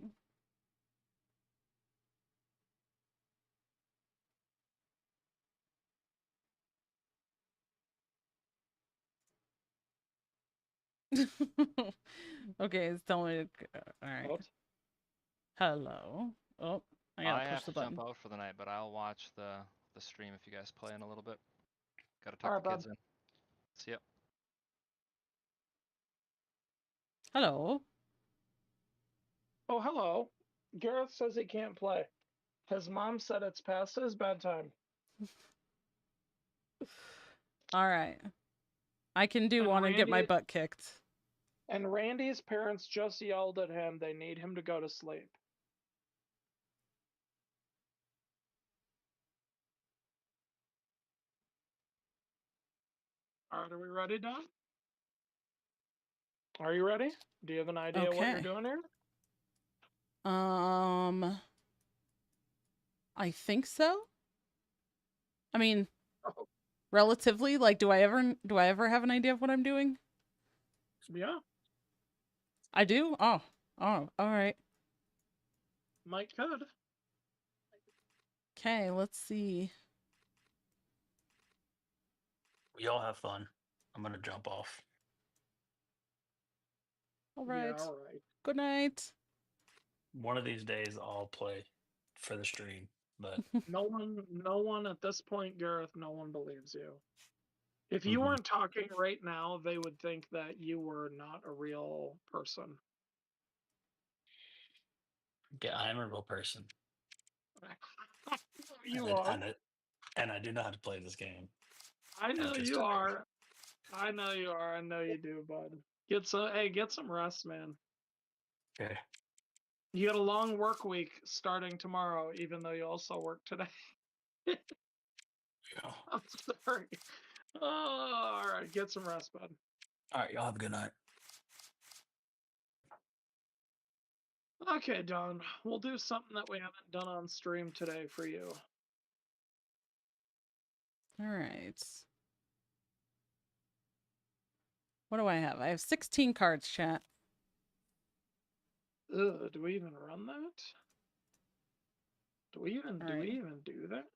[SPEAKER 1] Okay, it's telling me to... All right.
[SPEAKER 3] Oops.
[SPEAKER 1] Hello. Oh, I gotta
[SPEAKER 4] I
[SPEAKER 1] push
[SPEAKER 4] have
[SPEAKER 1] the
[SPEAKER 4] to jump
[SPEAKER 1] button.
[SPEAKER 4] out for the night, but I'll watch the stream if you guys play in a little bit. Gotta
[SPEAKER 3] All
[SPEAKER 4] tuck
[SPEAKER 3] right,
[SPEAKER 4] the
[SPEAKER 3] bud.
[SPEAKER 4] kids in. See ya.
[SPEAKER 1] Hello.
[SPEAKER 3] Oh, hello. Gareth says he can't play. His mom said it's past his bedtime.
[SPEAKER 1] All right. I can do
[SPEAKER 3] And
[SPEAKER 1] one and get my
[SPEAKER 3] Randy-
[SPEAKER 1] butt kicked.
[SPEAKER 3] And Randy's parents just yelled at him. They need him to go to sleep. All right, are we ready, Don? Are you ready? Do you have an idea what you're
[SPEAKER 1] Okay.
[SPEAKER 3] doing here?
[SPEAKER 1] I think so. I mean,
[SPEAKER 3] Oh,
[SPEAKER 1] relatively, like, do I ever have an idea of what I'm doing?
[SPEAKER 3] yeah,
[SPEAKER 1] I do? Oh, all right.
[SPEAKER 3] Mike could.
[SPEAKER 1] Okay, let's see.
[SPEAKER 5] We all have fun. I'm gonna jump off.
[SPEAKER 1] All right.
[SPEAKER 3] Yeah, all right.
[SPEAKER 1] Good night.
[SPEAKER 5] One of these days I'll play for the stream, but
[SPEAKER 3] No one at this point, Gareth, no one believes you. If you
[SPEAKER 5] Mhm.
[SPEAKER 3] weren't talking right now, they would think that you were not a real person.
[SPEAKER 5] yeah, I am a real person.
[SPEAKER 3] You
[SPEAKER 5] and,
[SPEAKER 3] are.
[SPEAKER 5] and I do know how to play this game.
[SPEAKER 3] I know
[SPEAKER 5] Kickstarter.
[SPEAKER 3] you are. I know you are. I know you do, bud. Get some rest, man.
[SPEAKER 5] Okay.
[SPEAKER 3] You got a long work week starting tomorrow, even though you also work today.
[SPEAKER 5] Yeah.
[SPEAKER 3] I'm sorry. Oh, all right, get some rest, bud.
[SPEAKER 5] All right, y'all have a good night.
[SPEAKER 3] Okay, Don, we'll do something that we haven't done on stream today for you.
[SPEAKER 1] All right. What do I have? I have 16 cards, chat.
[SPEAKER 3] Ugh, do we even run that? Do we even
[SPEAKER 1] Alright.
[SPEAKER 3] do that?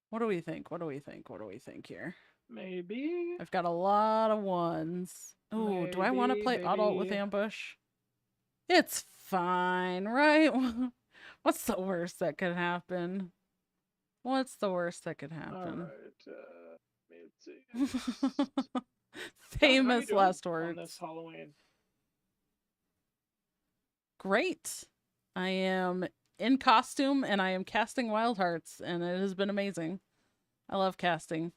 [SPEAKER 1] What do we think? What do we think? What do we think here?
[SPEAKER 3] Maybe.
[SPEAKER 1] I've got a lot of ones. Ooh, do I want to
[SPEAKER 3] Maybe,
[SPEAKER 1] play adult with
[SPEAKER 3] baby.
[SPEAKER 1] ambush? It's fine, right? What's the worst that could happen? What's the worst that could
[SPEAKER 3] All
[SPEAKER 1] happen?
[SPEAKER 3] right. Let's see. Don, how you
[SPEAKER 1] Famous
[SPEAKER 3] doing
[SPEAKER 1] last
[SPEAKER 3] on this
[SPEAKER 1] words.
[SPEAKER 3] Halloween?
[SPEAKER 1] Great. I am in costume and I am casting Wildhearts, and it has been amazing. I love casting.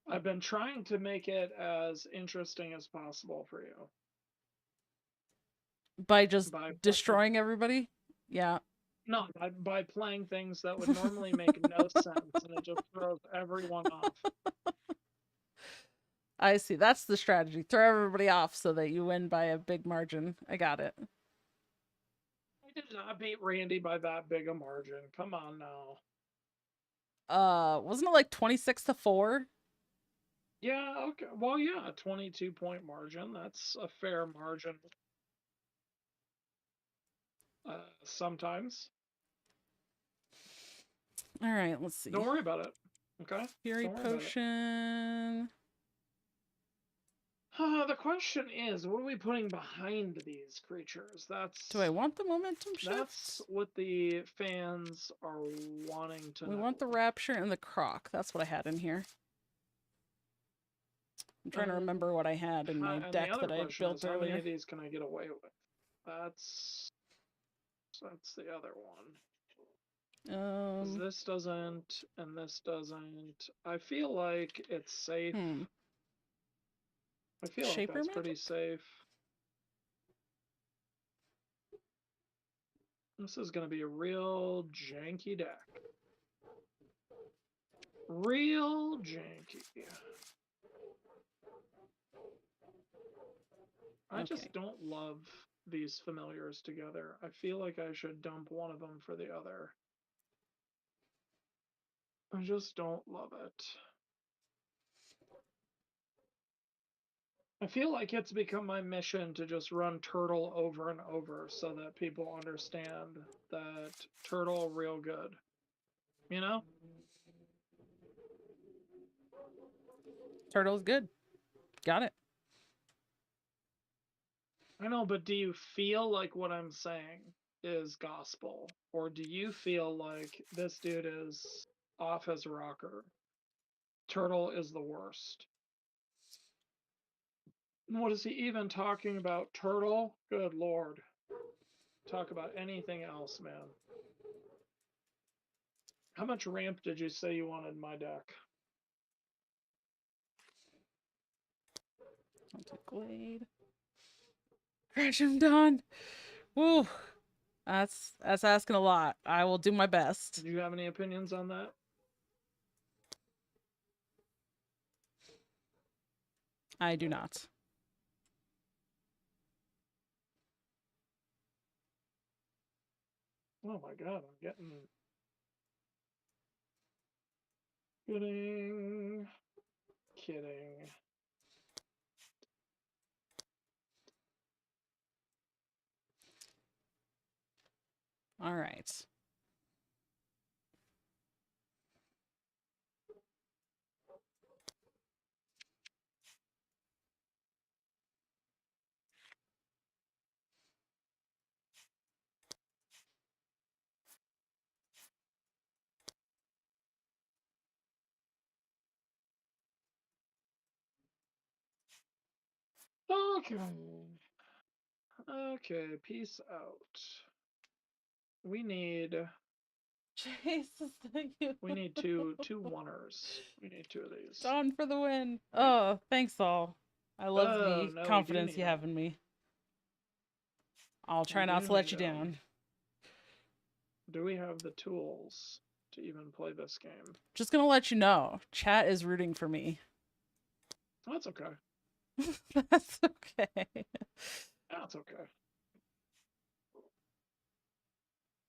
[SPEAKER 3] I've been trying to make it as interesting as possible for you.
[SPEAKER 1] By just
[SPEAKER 3] By
[SPEAKER 1] destroying everybody? Yeah.
[SPEAKER 3] No, by playing things that would normally make no sense, and it just throws everyone off.
[SPEAKER 1] I see. That's the strategy. Throw everybody off so that you win by a big margin. I got it.
[SPEAKER 3] I did not beat Randy by that big a margin. Come on now.
[SPEAKER 1] Wasn't it like 26-4?
[SPEAKER 3] Yeah, okay. Well, yeah, 22-point margin. That's a fair margin. Sometimes.
[SPEAKER 1] All right, let's see.
[SPEAKER 3] Don't worry about it. Okay?
[SPEAKER 1] Fury
[SPEAKER 3] Don't worry about it.
[SPEAKER 1] potion.
[SPEAKER 3] The question is, what are we putting behind these creatures?
[SPEAKER 1] Do I want the momentum shift?
[SPEAKER 3] That's what the fans are wanting to
[SPEAKER 1] We
[SPEAKER 3] know.
[SPEAKER 1] want the rapture and the croc. That's what I had in here. I'm trying to remember what I had in my
[SPEAKER 3] And
[SPEAKER 1] deck
[SPEAKER 3] the other
[SPEAKER 1] that I had
[SPEAKER 3] question
[SPEAKER 1] built
[SPEAKER 3] is, how many
[SPEAKER 1] earlier.
[SPEAKER 3] of these can I get away with? That's the other one. 'Cause this doesn't, and this doesn't. I feel like it's safe. I feel like
[SPEAKER 1] Shaper
[SPEAKER 3] that's
[SPEAKER 1] magic?
[SPEAKER 3] pretty safe. This is going to be a real janky deck. Real janky. I just don't love these familiars together. I feel like I should dump one of them for the other. I just don't love it. I feel like it's become my mission to just run Turtle over and over so that people understand that Turtle real good. You know?
[SPEAKER 1] Turtle's good. Got it.
[SPEAKER 3] I know, but do you feel like what I'm saying is gospel? Or do you feel like this dude is off his rocker? Turtle is the worst. What is he even talking about? Turtle? Good lord. Talk about anything else, man. How much ramp did you say you wanted in my deck?
[SPEAKER 1] Haunted Glade. Crash him down. Woo. That's asking a lot. I will do my best.
[SPEAKER 3] Do you have any opinions on that?
[SPEAKER 1] I do not.
[SPEAKER 3] Oh my god, I'm getting... Kidding.
[SPEAKER 1] All right.
[SPEAKER 3] Okay. Okay, peace out. We need
[SPEAKER 1] Jesus, thank you.
[SPEAKER 3] we need two oneers. We need two of these.
[SPEAKER 1] Dawn for the win.
[SPEAKER 3] Right.
[SPEAKER 1] Oh, thanks all. I love
[SPEAKER 3] Oh,
[SPEAKER 1] the
[SPEAKER 3] no, we do
[SPEAKER 1] confidence
[SPEAKER 3] need
[SPEAKER 1] you
[SPEAKER 3] 'em.
[SPEAKER 1] have in me. I'll try
[SPEAKER 3] We
[SPEAKER 1] not
[SPEAKER 3] do
[SPEAKER 1] to let you
[SPEAKER 3] need 'em.
[SPEAKER 1] down.
[SPEAKER 3] Do we have the tools to even play this game?
[SPEAKER 1] Just gonna let you know, chat is rooting for me.
[SPEAKER 3] That's okay.
[SPEAKER 1] That's okay.
[SPEAKER 3] That's okay.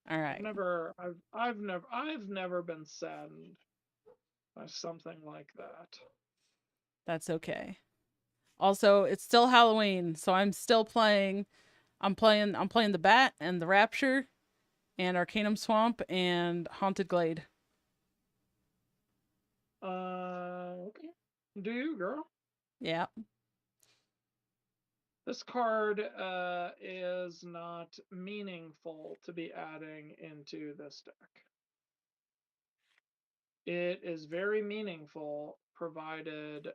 [SPEAKER 1] All right.
[SPEAKER 3] I've never been saddened by something like that.
[SPEAKER 1] That's okay. Also, it's still Halloween, so I'm still playing. I'm playing the Bat and the Rapture and Arcanum Swamp and Haunted Glade.
[SPEAKER 3] Okay. Do you, girl?
[SPEAKER 1] Yeah.
[SPEAKER 3] This card is not meaningful to be adding into this deck. It is very meaningful provided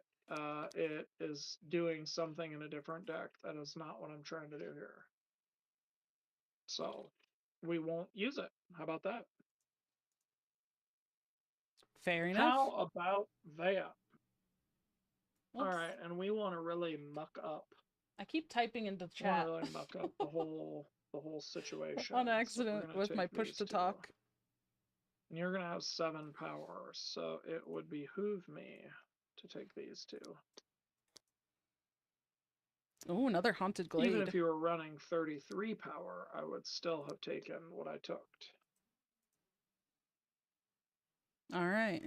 [SPEAKER 3] it is doing something in a different deck. That is not what I'm trying to do here. So we won't use it. How about that?
[SPEAKER 1] Fair enough.
[SPEAKER 3] How about that? All
[SPEAKER 1] Oops.
[SPEAKER 3] right, and we want to really muck up.
[SPEAKER 1] I keep typing into the
[SPEAKER 3] We want
[SPEAKER 1] chat
[SPEAKER 3] to really muck up the whole situation.
[SPEAKER 1] on
[SPEAKER 3] So we're
[SPEAKER 1] accident
[SPEAKER 3] gonna
[SPEAKER 1] with
[SPEAKER 3] take
[SPEAKER 1] my push
[SPEAKER 3] these
[SPEAKER 1] to
[SPEAKER 3] two.
[SPEAKER 1] talk.
[SPEAKER 3] And you're gonna have 7 power, so it would behoove me to take these two.
[SPEAKER 1] Oh, another Haunted Glade.
[SPEAKER 3] Even if you were running 33 power, I would still have taken what I took.
[SPEAKER 1] All right.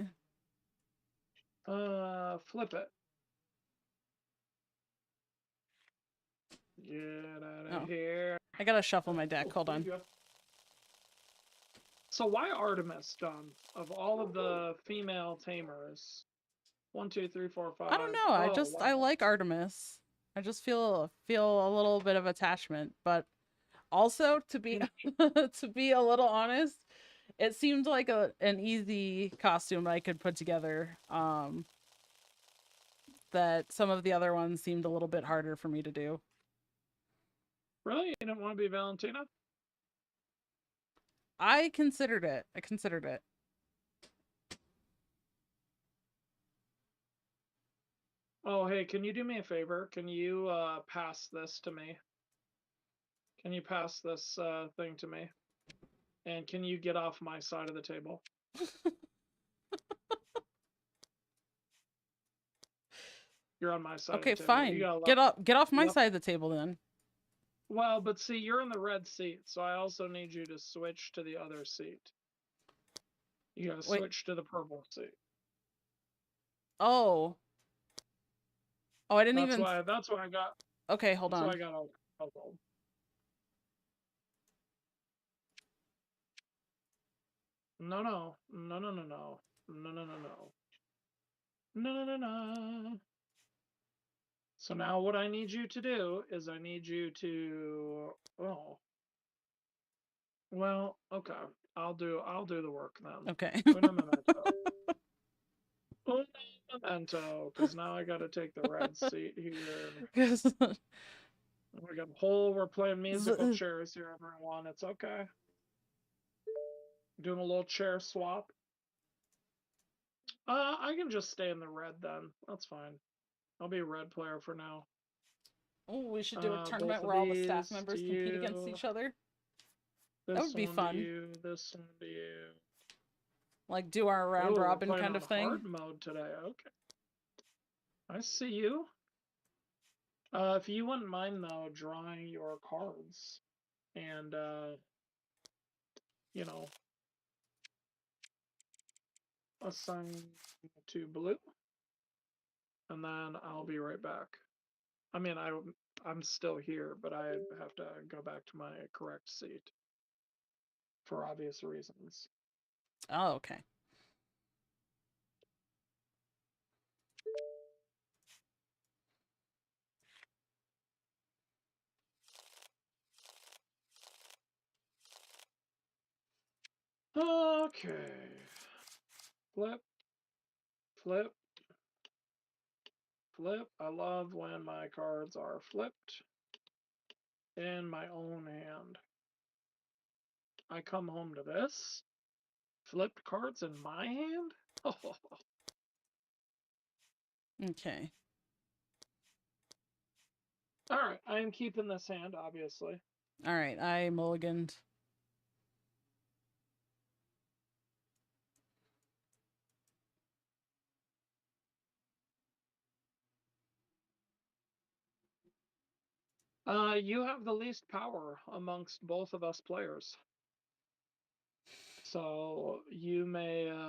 [SPEAKER 3] Flip it. Get out of here.
[SPEAKER 1] I gotta shuffle my deck. Hold
[SPEAKER 3] There
[SPEAKER 1] on.
[SPEAKER 3] you go. So why Artemis, John? Of all of the female tamers, 1, 2, 3, 4, 5.
[SPEAKER 1] I don't know. I
[SPEAKER 3] wow.
[SPEAKER 1] like Artemis. I just feel a little bit of attachment, but also to be to be a little honest, it seemed like an easy costume I could put together. That some of the other ones seemed a little bit harder for me to do.
[SPEAKER 3] Really? You didn't want to be Valentina?
[SPEAKER 1] I considered it.
[SPEAKER 3] Oh, hey, can you do me a favor? Can you pass this to me? Can you pass this thing to me? And can you get off my side of the table? You're on my side
[SPEAKER 1] Okay,
[SPEAKER 3] of the table.
[SPEAKER 1] fine.
[SPEAKER 3] You gotta
[SPEAKER 1] Get off my
[SPEAKER 3] Yep.
[SPEAKER 1] side of the table then.
[SPEAKER 3] Well, but see, you're in the red seat, so I also need you to switch to the other seat. You gotta
[SPEAKER 1] Wait.
[SPEAKER 3] switch to the purple seat.
[SPEAKER 1] Oh. Oh, I didn't
[SPEAKER 3] That's
[SPEAKER 1] even.
[SPEAKER 3] why I got.
[SPEAKER 1] Okay, hold
[SPEAKER 3] That's
[SPEAKER 1] on.
[SPEAKER 3] why I got all puzzled. No, no, no, no, no, no, no, no, no, no, no, no, no, no. So now what I need you to do is I need you to well, okay. I'll do the work then.
[SPEAKER 1] Okay.
[SPEAKER 3] Una memento. Una memento, because now I gotta take the red seat here. We got a whole, we're playing musical chairs here, everyone. It's okay. Doing a little chair swap. I can just stay in the red then. That's fine. I'll be a red player for now.
[SPEAKER 1] Oh, we should do a
[SPEAKER 3] Both
[SPEAKER 1] tournament
[SPEAKER 3] of
[SPEAKER 1] where all the staff
[SPEAKER 3] these
[SPEAKER 1] members
[SPEAKER 3] to
[SPEAKER 1] compete against
[SPEAKER 3] you.
[SPEAKER 1] each other.
[SPEAKER 3] This
[SPEAKER 1] That would be
[SPEAKER 3] one
[SPEAKER 1] fun.
[SPEAKER 3] to you. This one to you.
[SPEAKER 1] Like do our round
[SPEAKER 3] Oh, we're
[SPEAKER 1] robin
[SPEAKER 3] playing
[SPEAKER 1] kind
[SPEAKER 3] on
[SPEAKER 1] of thing.
[SPEAKER 3] hard mode today. Okay. I see you. If you wouldn't mind though, drawing your cards and you know, assign to blue, and then I'll be right back. I mean, I'm still here, but I have to go back to my correct seat for obvious reasons.
[SPEAKER 1] Oh, okay.
[SPEAKER 3] Okay. Flip, flip, flip. I love when my cards are flipped in my own hand. I come home to this. Flipped cards in my hand? Oh,
[SPEAKER 1] Okay.
[SPEAKER 3] alright, I am keeping this hand, obviously.
[SPEAKER 1] All right. I mulliganed.
[SPEAKER 3] You have the least power amongst both of us players. So you may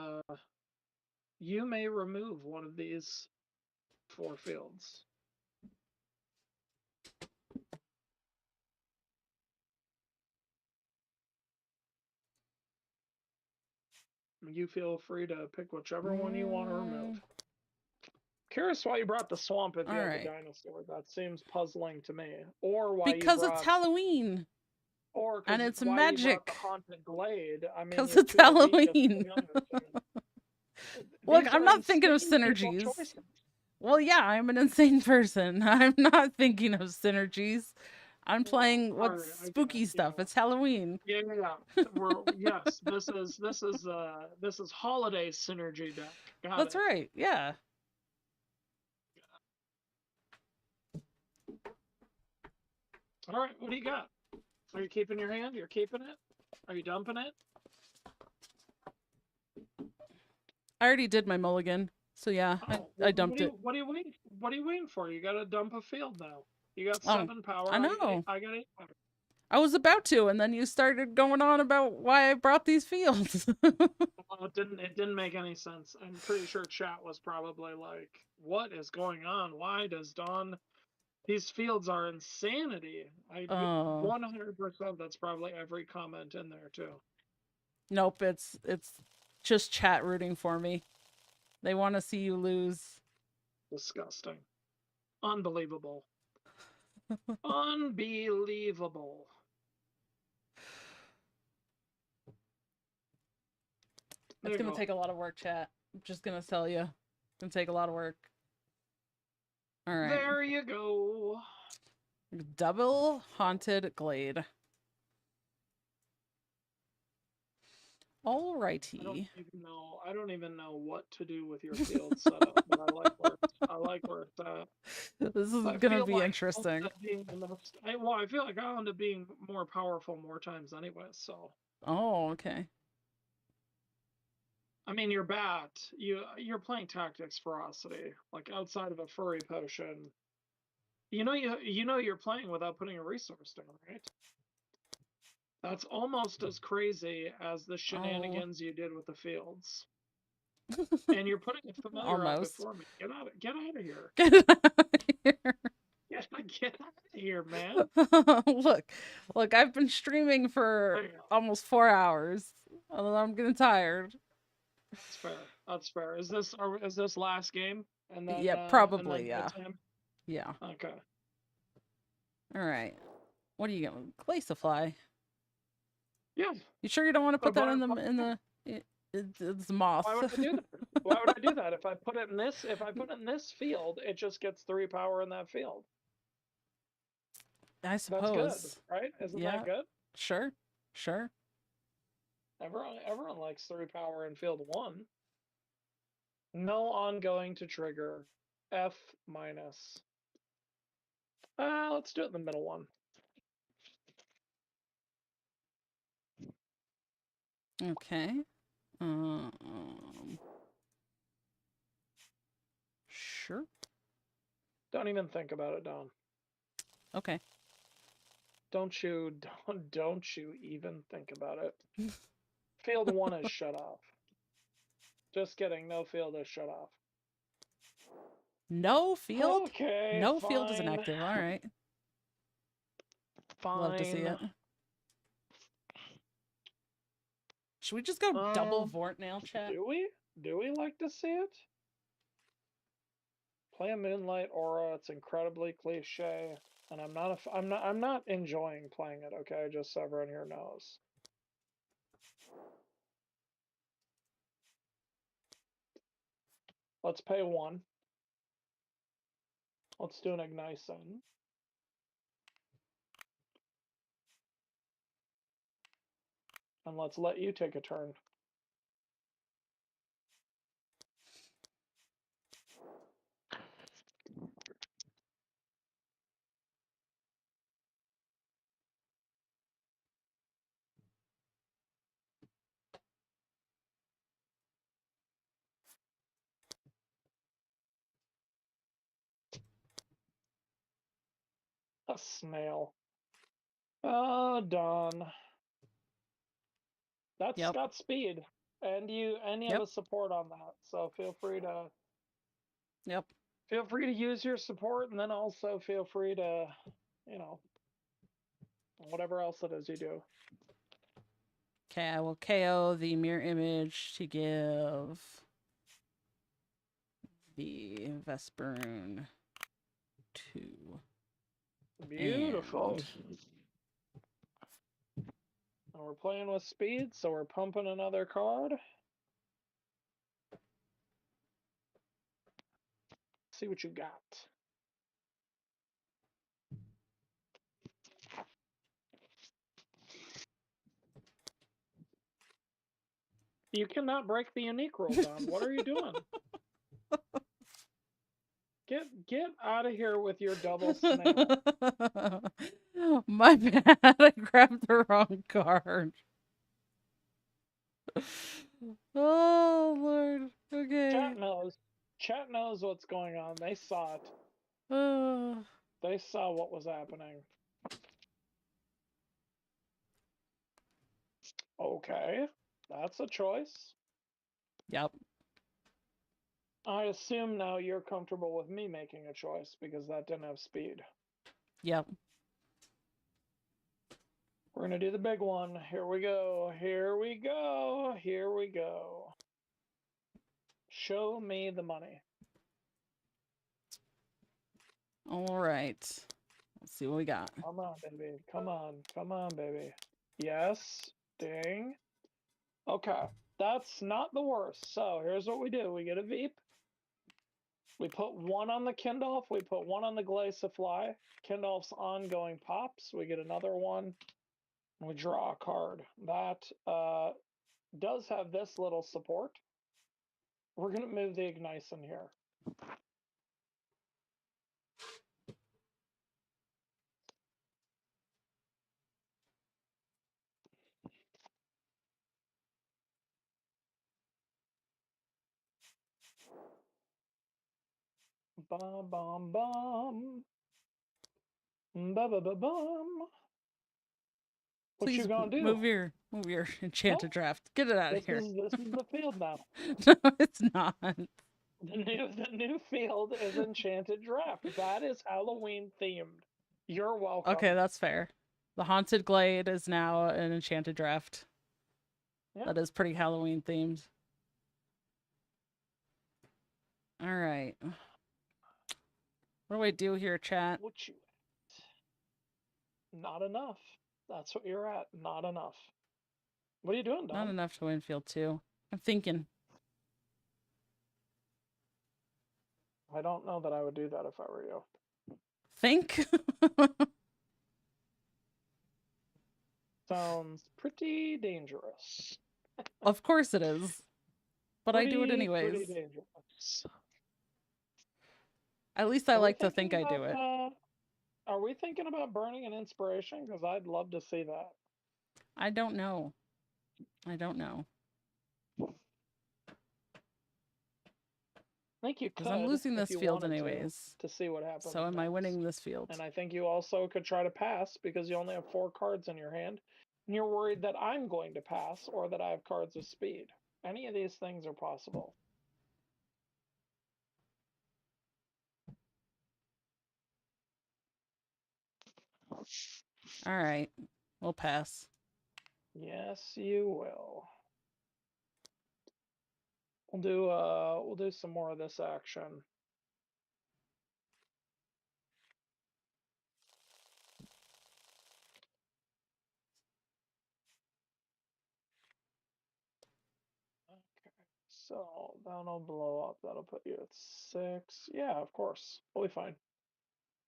[SPEAKER 3] remove one of these 4 fields. You feel free to pick whichever one you want to remove. Curious why you brought the swamp if you have the dinosaur. That seems puzzling to me. Or why
[SPEAKER 1] Because
[SPEAKER 3] you brought,
[SPEAKER 1] it's Halloween.
[SPEAKER 3] or
[SPEAKER 1] And it's
[SPEAKER 3] why
[SPEAKER 1] magic.
[SPEAKER 3] you brought the haunted glade. I mean,
[SPEAKER 1] Because
[SPEAKER 3] you're
[SPEAKER 1] it's
[SPEAKER 3] two of the weakest
[SPEAKER 1] Halloween.
[SPEAKER 3] players.
[SPEAKER 1] Look,
[SPEAKER 3] These
[SPEAKER 1] I'm
[SPEAKER 3] are
[SPEAKER 1] not thinking of
[SPEAKER 3] insane people
[SPEAKER 1] synergies.
[SPEAKER 3] choices.
[SPEAKER 1] Well, yeah, I'm an insane person. I'm not thinking of synergies. I'm
[SPEAKER 3] Well,
[SPEAKER 1] playing
[SPEAKER 3] alright,
[SPEAKER 1] what's
[SPEAKER 3] I get
[SPEAKER 1] spooky
[SPEAKER 3] it,
[SPEAKER 1] stuff.
[SPEAKER 3] yeah.
[SPEAKER 1] It's Halloween.
[SPEAKER 3] Yeah. Yes, this is holiday synergy deck. Got
[SPEAKER 1] That's
[SPEAKER 3] it.
[SPEAKER 1] right. Yeah.
[SPEAKER 3] All right, what do you got? Are you keeping your hand? You're keeping it? Are you dumping it?
[SPEAKER 1] I already did my mulligan. So yeah, I dumped it.
[SPEAKER 3] What are you waiting? What are you waiting for? You got to dump a field now. You got
[SPEAKER 1] Oh,
[SPEAKER 3] 7 power.
[SPEAKER 1] I know.
[SPEAKER 3] I got 8 power.
[SPEAKER 1] I was about to, and then you started going on about why I brought these fields.
[SPEAKER 3] Well, it didn't make any sense. I'm pretty sure chat was probably like, "What is going on? Why does Dawn? These fields are insanity." I
[SPEAKER 1] Oh.
[SPEAKER 3] 100%. That's probably every comment in there too.
[SPEAKER 1] Nope, it's just chat rooting for me. They want to see you lose.
[SPEAKER 3] Disgusting. Unbelievable. Unbelievable.
[SPEAKER 1] It's going to take a lot of work, chat. I'm just going to tell you. It's going to take a lot of work. All right.
[SPEAKER 3] There you go.
[SPEAKER 1] Double Haunted Glade. Alrighty.
[SPEAKER 3] I don't even know what to do with your field setup, but I like where it's at.
[SPEAKER 1] This is gonna be interesting.
[SPEAKER 3] I feel like I'll end up being more powerful more times anyway, so.
[SPEAKER 1] Oh, okay.
[SPEAKER 3] I mean, your bat, you're playing Tactics Ferocity, like outside of a furry potion. You know you're playing without putting a resource down, right? That's almost as crazy as the shenanigans you did with the fields. And you're putting a familiar out before me. Get out of here.
[SPEAKER 1] Get out of here.
[SPEAKER 3] Get out of here, man.
[SPEAKER 1] Look, I've been streaming for almost 4 hours. I'm getting tired.
[SPEAKER 3] That's fair. Is this last game? And then
[SPEAKER 1] yeah, probably, yeah. Yeah.
[SPEAKER 3] Okay.
[SPEAKER 1] All right. What are you going? Glaciify.
[SPEAKER 3] Yeah.
[SPEAKER 1] You sure you don't want to put that in
[SPEAKER 3] Why-
[SPEAKER 1] it's moth.
[SPEAKER 3] Why would I do that? Why would I do that? If I put it in this field, it just gets 3 power in that field.
[SPEAKER 1] I
[SPEAKER 3] That's good,
[SPEAKER 1] suppose.
[SPEAKER 3] right? Isn't
[SPEAKER 1] Yeah.
[SPEAKER 3] that good?
[SPEAKER 1] Sure.
[SPEAKER 3] Everyone likes 3 power in field 1. No ongoing to trigger. F minus. Let's do it in the middle one.
[SPEAKER 1] Okay. Sure.
[SPEAKER 3] Don't even think about it, Don.
[SPEAKER 1] Okay.
[SPEAKER 3] Don't you even think about it. Field 1 is shut off. Just kidding, no field is shut off.
[SPEAKER 1] No field?
[SPEAKER 3] Okay,
[SPEAKER 1] No
[SPEAKER 3] fine.
[SPEAKER 1] field isn't active. All right.
[SPEAKER 3] Fine.
[SPEAKER 1] Love to see it. Should we just go double Vort now, chat?
[SPEAKER 3] Do we? Do we like to see it? Play a Moonlight Aura. It's incredibly cliche, and I'm not enjoying playing it. Okay, just so everyone here knows. Let's pay 1. Let's do an Ignition. And let's let you take a turn. A snail. Oh, Don. That's
[SPEAKER 1] Yep.
[SPEAKER 3] got speed. And you have a support on that. So feel free to use your support, and then also feel free to, whatever else it is you do.
[SPEAKER 1] Okay, I will KO the mirror image to give the Vesperoon 2.
[SPEAKER 3] Beautiful.
[SPEAKER 1] And
[SPEAKER 3] we're playing with speed, so we're pumping another card. See what you got. You cannot break the unique rule, Don. What are you doing? Get out of here with your double snail.
[SPEAKER 1] My bad. I grabbed the wrong card. Oh, Lord. Okay.
[SPEAKER 3] Chat knows what's going on. They saw it. They saw what was happening. Okay. That's a choice.
[SPEAKER 1] Yep.
[SPEAKER 3] I assume now you're comfortable with me making a choice because that didn't have speed.
[SPEAKER 1] Yep.
[SPEAKER 3] We're going to do the big one. Here we go. Here we go. Here we go. Show me the money.
[SPEAKER 1] All right. Let's see what we got.
[SPEAKER 3] Come on, baby. Come on. Come on, baby. Yes. Ding. Okay. That's not the worst. So here's what we do. We get a Veep. We put 1 on the Kindolf. We put 1 on the Glaciify. Kindolf's ongoing pops. We get another 1. And we draw a card. That does have this little support. We're going to move the Ignition here. Bum, bum, bum. Ba-ba-ba-bum. What
[SPEAKER 1] Please
[SPEAKER 3] you gonna do?
[SPEAKER 1] Move your enchanted draft. Get it out of here.
[SPEAKER 3] This is the field now.
[SPEAKER 1] No, it's not.
[SPEAKER 3] The new field is Enchanted Draft. That is Halloween themed. You're welcome.
[SPEAKER 1] Okay, that's fair. The Haunted Glade is now an enchanted draft.
[SPEAKER 3] Yeah.
[SPEAKER 1] That is pretty Halloween themed. All right. What do I do here, chat?
[SPEAKER 3] What you at? Not enough. That's what you're at. Not enough. What are you doing, Dom?
[SPEAKER 1] Not enough to win field 2. I'm thinking.
[SPEAKER 3] I don't know that I would do that if I were you.
[SPEAKER 1] Think?
[SPEAKER 3] Sounds pretty dangerous.
[SPEAKER 1] Of course it is. But I do it
[SPEAKER 3] Pretty
[SPEAKER 1] anyways.
[SPEAKER 3] dangerous.
[SPEAKER 1] At least I
[SPEAKER 3] Are we
[SPEAKER 1] like to think
[SPEAKER 3] thinking
[SPEAKER 1] I do it.
[SPEAKER 3] about, Are we thinking about burning an inspiration? Because I'd love to see that.
[SPEAKER 1] I don't know. I don't know.
[SPEAKER 3] I think you could.
[SPEAKER 1] Because I'm losing
[SPEAKER 3] if
[SPEAKER 1] this
[SPEAKER 3] you
[SPEAKER 1] field
[SPEAKER 3] wanted
[SPEAKER 1] anyways.
[SPEAKER 3] to see what happens.
[SPEAKER 1] So am I
[SPEAKER 3] next.
[SPEAKER 1] winning this field?
[SPEAKER 3] And I think you also could try to pass because you only have 4 cards in your hand. And you're worried that I'm going to pass or that I have cards with speed. Any of these things are possible.
[SPEAKER 1] Alright. We'll pass.
[SPEAKER 3] Yes, you will. We'll do some more of this action. Okay, so that'll blow up. That'll put you at 6. Yeah, of course. We'll be fine.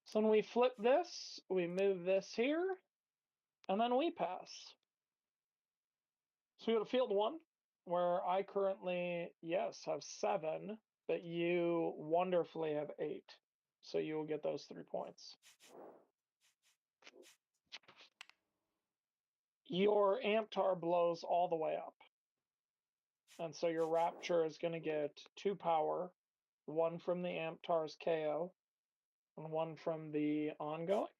[SPEAKER 3] So when we flip this, we move this here, and then we pass. So we go to field 1, where I currently, yes, have 7, but you wonderfully have 8. So you will get those 3 points. Your Amptar blows all the way up. And so your Rapture is going to get 2 power, 1 from the Amptar's KO, and 1 from the ongoing.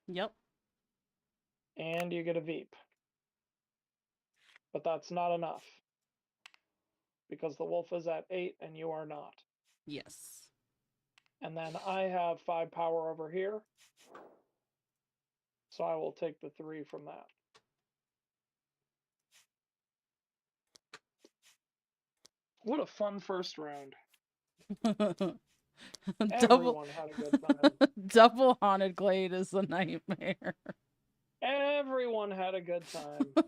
[SPEAKER 1] Yep.
[SPEAKER 3] And you get a Veep. But that's not enough. Because the wolf is at 8 and you are not.
[SPEAKER 1] Yes.
[SPEAKER 3] And then I have 5 power over here. So I will take the 3 from that. What a fun first round.
[SPEAKER 1] Double
[SPEAKER 3] Everyone had a good time.
[SPEAKER 1] double haunted glade is a nightmare.
[SPEAKER 3] Everyone had a good time. We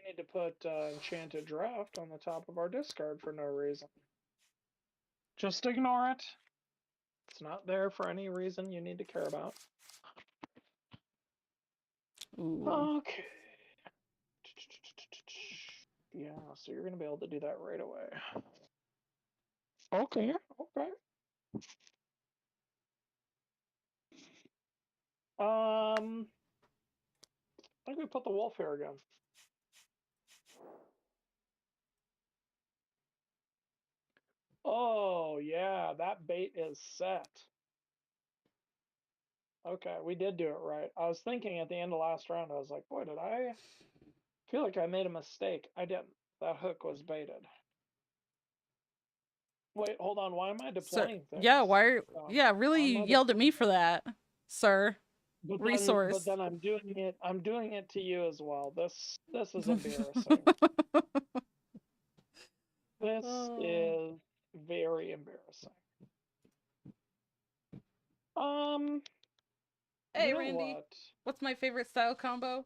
[SPEAKER 3] need to put Enchanted Draft on the top of our discard for no reason. Just ignore it. It's not there for any reason you need to care about.
[SPEAKER 1] Ooh.
[SPEAKER 3] Okay. Yeah, so you're going to be able to do that right away. Okay, okay. I think we put the wolf here again. Oh, yeah, that bait is set. Okay, we did do it right. I was thinking at the end of last round, I was like, boy, did I feel like I made a mistake. I didn't. That hook was baited. Wait, hold on. Why am I deploying things?
[SPEAKER 1] Yeah, why are yeah, really
[SPEAKER 3] I'm
[SPEAKER 1] you
[SPEAKER 3] not
[SPEAKER 1] yelled at me for that, sir.
[SPEAKER 3] But
[SPEAKER 1] Resource.
[SPEAKER 3] then I'm doing it to you as well. This is embarrassing. This is very embarrassing.
[SPEAKER 1] Hey
[SPEAKER 3] you know
[SPEAKER 1] Randy,
[SPEAKER 3] what?
[SPEAKER 1] what's my favorite style combo?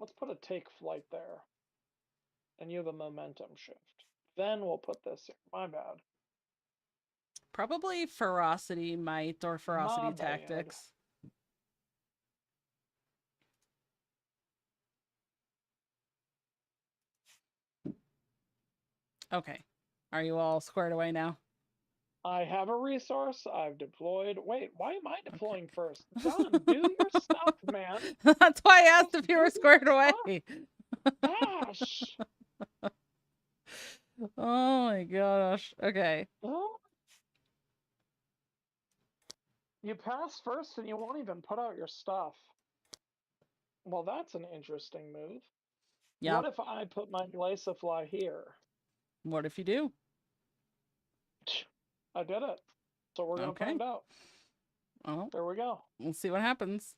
[SPEAKER 3] Let's put a take flight there. And you have a momentum shift. Then we'll put this here. My bad.
[SPEAKER 1] Probably ferocity might or ferocity
[SPEAKER 3] My bad.
[SPEAKER 1] tactics. Okay. Are you all squared away now?
[SPEAKER 3] I have a resource. I've deployed. Wait, why am I deploying first? John, do your stuff, man.
[SPEAKER 1] That's why I asked if you were squared away.
[SPEAKER 3] Gosh.
[SPEAKER 1] Oh my gosh. Okay.
[SPEAKER 3] Oh. You pass first and you won't even put out your stuff. Well, that's an interesting move.
[SPEAKER 1] Yeah.
[SPEAKER 3] What if I put my Glaciafly here?
[SPEAKER 1] What if you do?
[SPEAKER 3] I did it. So we're going to find out.
[SPEAKER 1] Oh.
[SPEAKER 3] There we go.
[SPEAKER 1] We'll see what happens.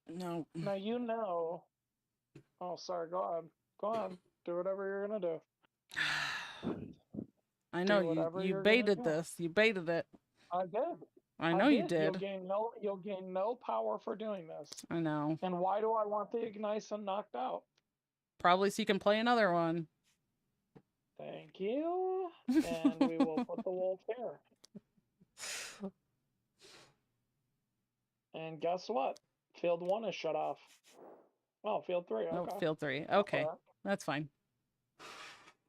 [SPEAKER 1] No.
[SPEAKER 3] Now you know. Oh, sorry. Go on. Go on. Do whatever you're gonna do.
[SPEAKER 1] I know
[SPEAKER 3] Do whatever
[SPEAKER 1] you
[SPEAKER 3] you're gonna
[SPEAKER 1] baited
[SPEAKER 3] do.
[SPEAKER 1] this. You baited it.
[SPEAKER 3] I did.
[SPEAKER 1] I know you
[SPEAKER 3] You'll
[SPEAKER 1] did.
[SPEAKER 3] gain no power for doing this.
[SPEAKER 1] I know.
[SPEAKER 3] And why do I want the Ignition knocked out?
[SPEAKER 1] Probably so you can play another one.
[SPEAKER 3] Thank you. And we will put the wolf here. And guess what? Field 1 is shut off. Oh, field 3. Okay.
[SPEAKER 1] Oh, field 3. Okay. That's fine.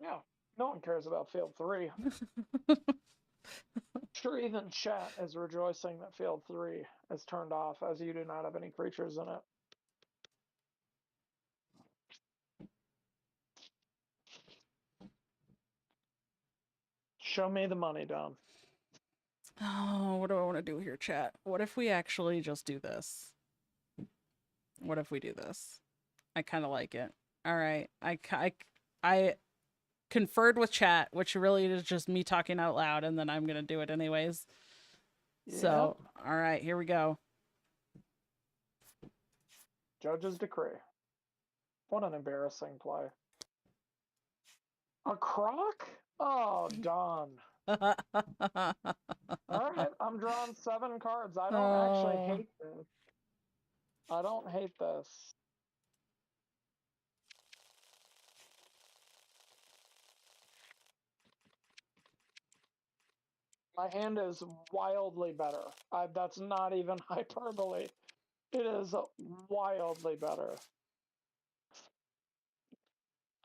[SPEAKER 3] Yeah. No one cares about field 3. Sure, even chat is rejoicing that field 3 is turned off, as you do not have any creatures in it. Show me the money, Dom.
[SPEAKER 1] Oh, what do I want to do here, chat? What if we actually just do this? What if we do this? I kind of like it. All right. I conferred with chat, which really is just me talking out loud, and then I'm going to do it anyways.
[SPEAKER 3] Yep.
[SPEAKER 1] So, all right, here we go.
[SPEAKER 3] Judge's decree. What an embarrassing play. A croc? Oh, Don. All right, I'm drawing 7 cards. I don't actually hate this. I don't hate this. My hand is wildly better. That's not even hyperbole. It is wildly better.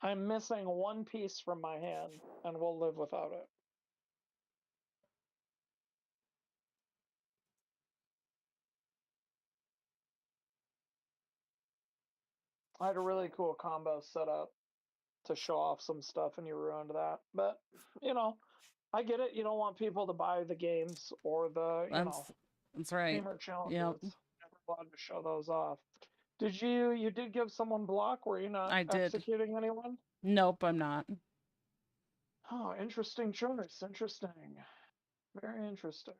[SPEAKER 3] I'm missing 1 piece from my hand, and we'll live without it. I had a really cool combo set up to show off some stuff, and you ruined that. But, you know, I get it. You don't want people to buy the games or the,
[SPEAKER 1] that's right.
[SPEAKER 3] gamer challenges.
[SPEAKER 1] Yep.
[SPEAKER 3] Never allowed to show those off. Did you did give someone block? Were you not
[SPEAKER 1] I did.
[SPEAKER 3] executing anyone?
[SPEAKER 1] Nope, I'm not.
[SPEAKER 3] Oh, interesting choice. Interesting. Very interesting.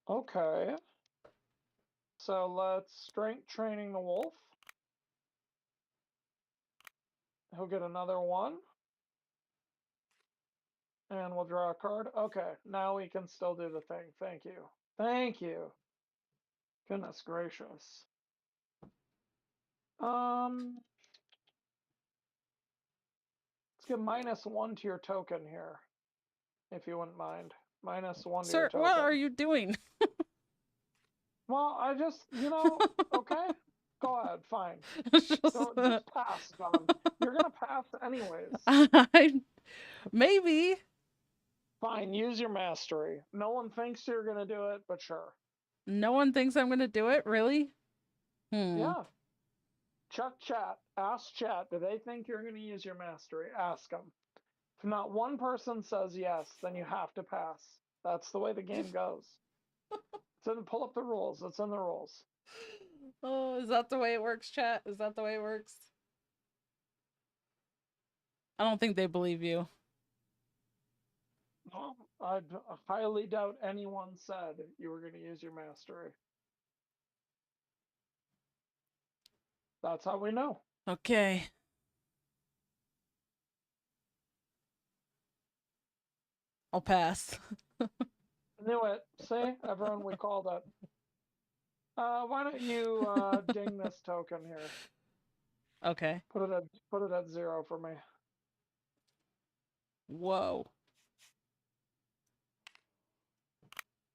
[SPEAKER 3] Okay. So let's strength training the wolf. He'll get another 1. And we'll draw a card. Okay, now we can still do the thing. Thank you. Thank you. Goodness gracious. Let's give -1 to your token here, if you wouldn't mind. -1 to your
[SPEAKER 1] Sir,
[SPEAKER 3] token.
[SPEAKER 1] what are you doing?
[SPEAKER 3] Well, I just, okay. Go ahead, fine. So just pass, John. You're gonna pass anyways.
[SPEAKER 1] Maybe.
[SPEAKER 3] Fine, use your mastery. No one thinks you're gonna do it, but sure.
[SPEAKER 1] No one thinks I'm gonna do it, really?
[SPEAKER 3] Yeah. Check chat. Ask chat. Do they think you're gonna use your mastery? Ask them. If not one person says yes, then you have to pass. That's the way the game goes. Pull up the rules. It's in the rules.
[SPEAKER 1] Oh, is that the way it works, chat? Is that the way it works? I don't think they believe you.
[SPEAKER 3] No, I highly doubt anyone said you were going to use your mastery. That's how we know.
[SPEAKER 1] Okay. I'll pass.
[SPEAKER 3] Knew it. See? Everyone, we called it. Why don't you ding this token here?
[SPEAKER 1] Okay.
[SPEAKER 3] Put it at 0 for me.
[SPEAKER 1] Whoa.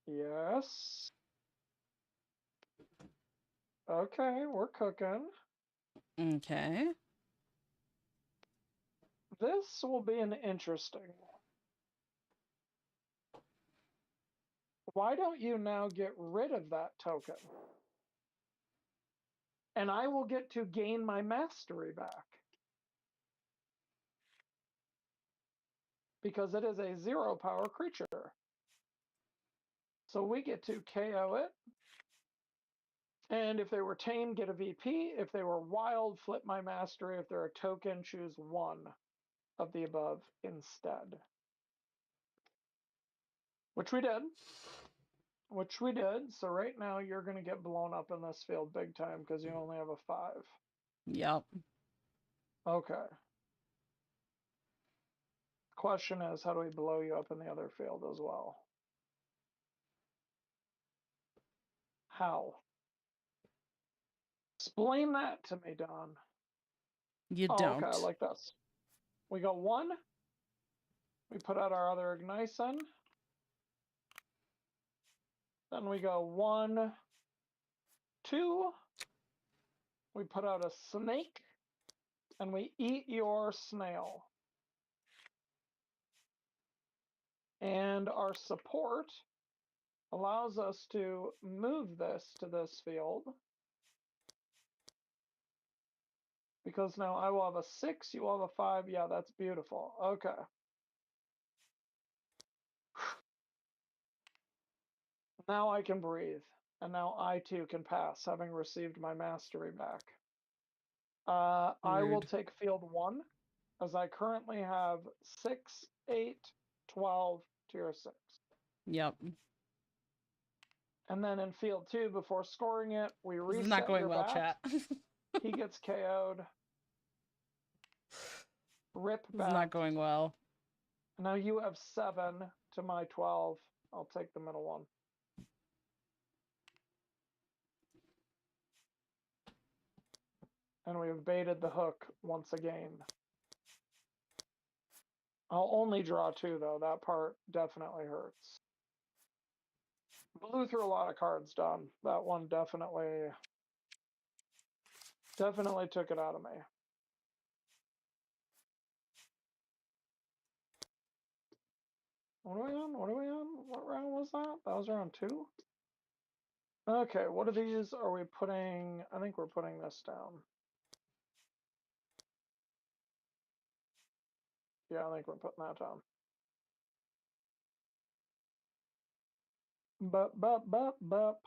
[SPEAKER 3] Yes. Okay, we're cooking.
[SPEAKER 1] Okay.
[SPEAKER 3] This will be an interesting one. Why don't you now get rid of that token? And I will get to gain my mastery back. Because it is a 0 power creature. So we get to KO it. And if they were tame, get a VP. If they were wild, flip my mastery. If they're a token, choose 1 of the above instead. Which we did. which we did. So right now you're going to get blown up in this field big time because you only have a 5.
[SPEAKER 1] Yep.
[SPEAKER 3] Okay. Question is, how do we blow you up in the other field as well? How? Explain that to me, Don.
[SPEAKER 1] You
[SPEAKER 3] Oh,
[SPEAKER 1] don't.
[SPEAKER 3] okay, I like this. We go 1. We put out our other Ignition. Then we go 1, 2. We put out a snake. And we eat your snail. And our support allows us to move this to this field. Because now I will have a 6, you will have a 5. Yeah, that's beautiful. Okay. Now I can breathe. And now I too can pass, having received my mastery back. I will
[SPEAKER 1] Rude.
[SPEAKER 3] take field 1, as I currently have 6, 8, 12, tier 6.
[SPEAKER 1] Yep.
[SPEAKER 3] And then in field 2, before scoring it, we
[SPEAKER 1] This
[SPEAKER 3] reset
[SPEAKER 1] is not going
[SPEAKER 3] your
[SPEAKER 1] well,
[SPEAKER 3] bat.
[SPEAKER 1] chat.
[SPEAKER 3] He gets KO'd. Rip
[SPEAKER 1] This is
[SPEAKER 3] bat.
[SPEAKER 1] not going well.
[SPEAKER 3] Now you have 7 to my 12. I'll take the middle one. And we have baited the hook once again. I'll only draw 2 though. That part definitely hurts. Blew through a lot of cards, Don. That one definitely took it out of me. What are we on? What are we on? What round was that? That was round 2? Okay, what of these are we putting? I think we're putting this down. Yeah, I think we're putting that down. Bup.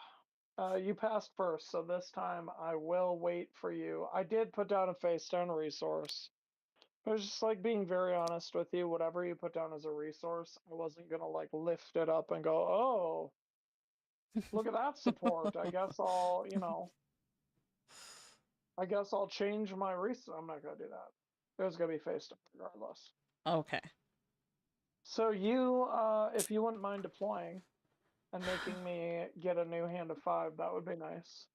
[SPEAKER 3] You passed first, so this time I will wait for you. I did put down a face down resource. I was just like being very honest with you. Whatever you put down as a resource, I wasn't gonna like lift it up and go, oh, look at that support. I guess I'll, I guess I'll change my resource. I'm not gonna do that. It was gonna be face down regardless.
[SPEAKER 1] Okay.
[SPEAKER 3] So you, if you wouldn't mind deploying and making me get a new hand of 5, that would be nice.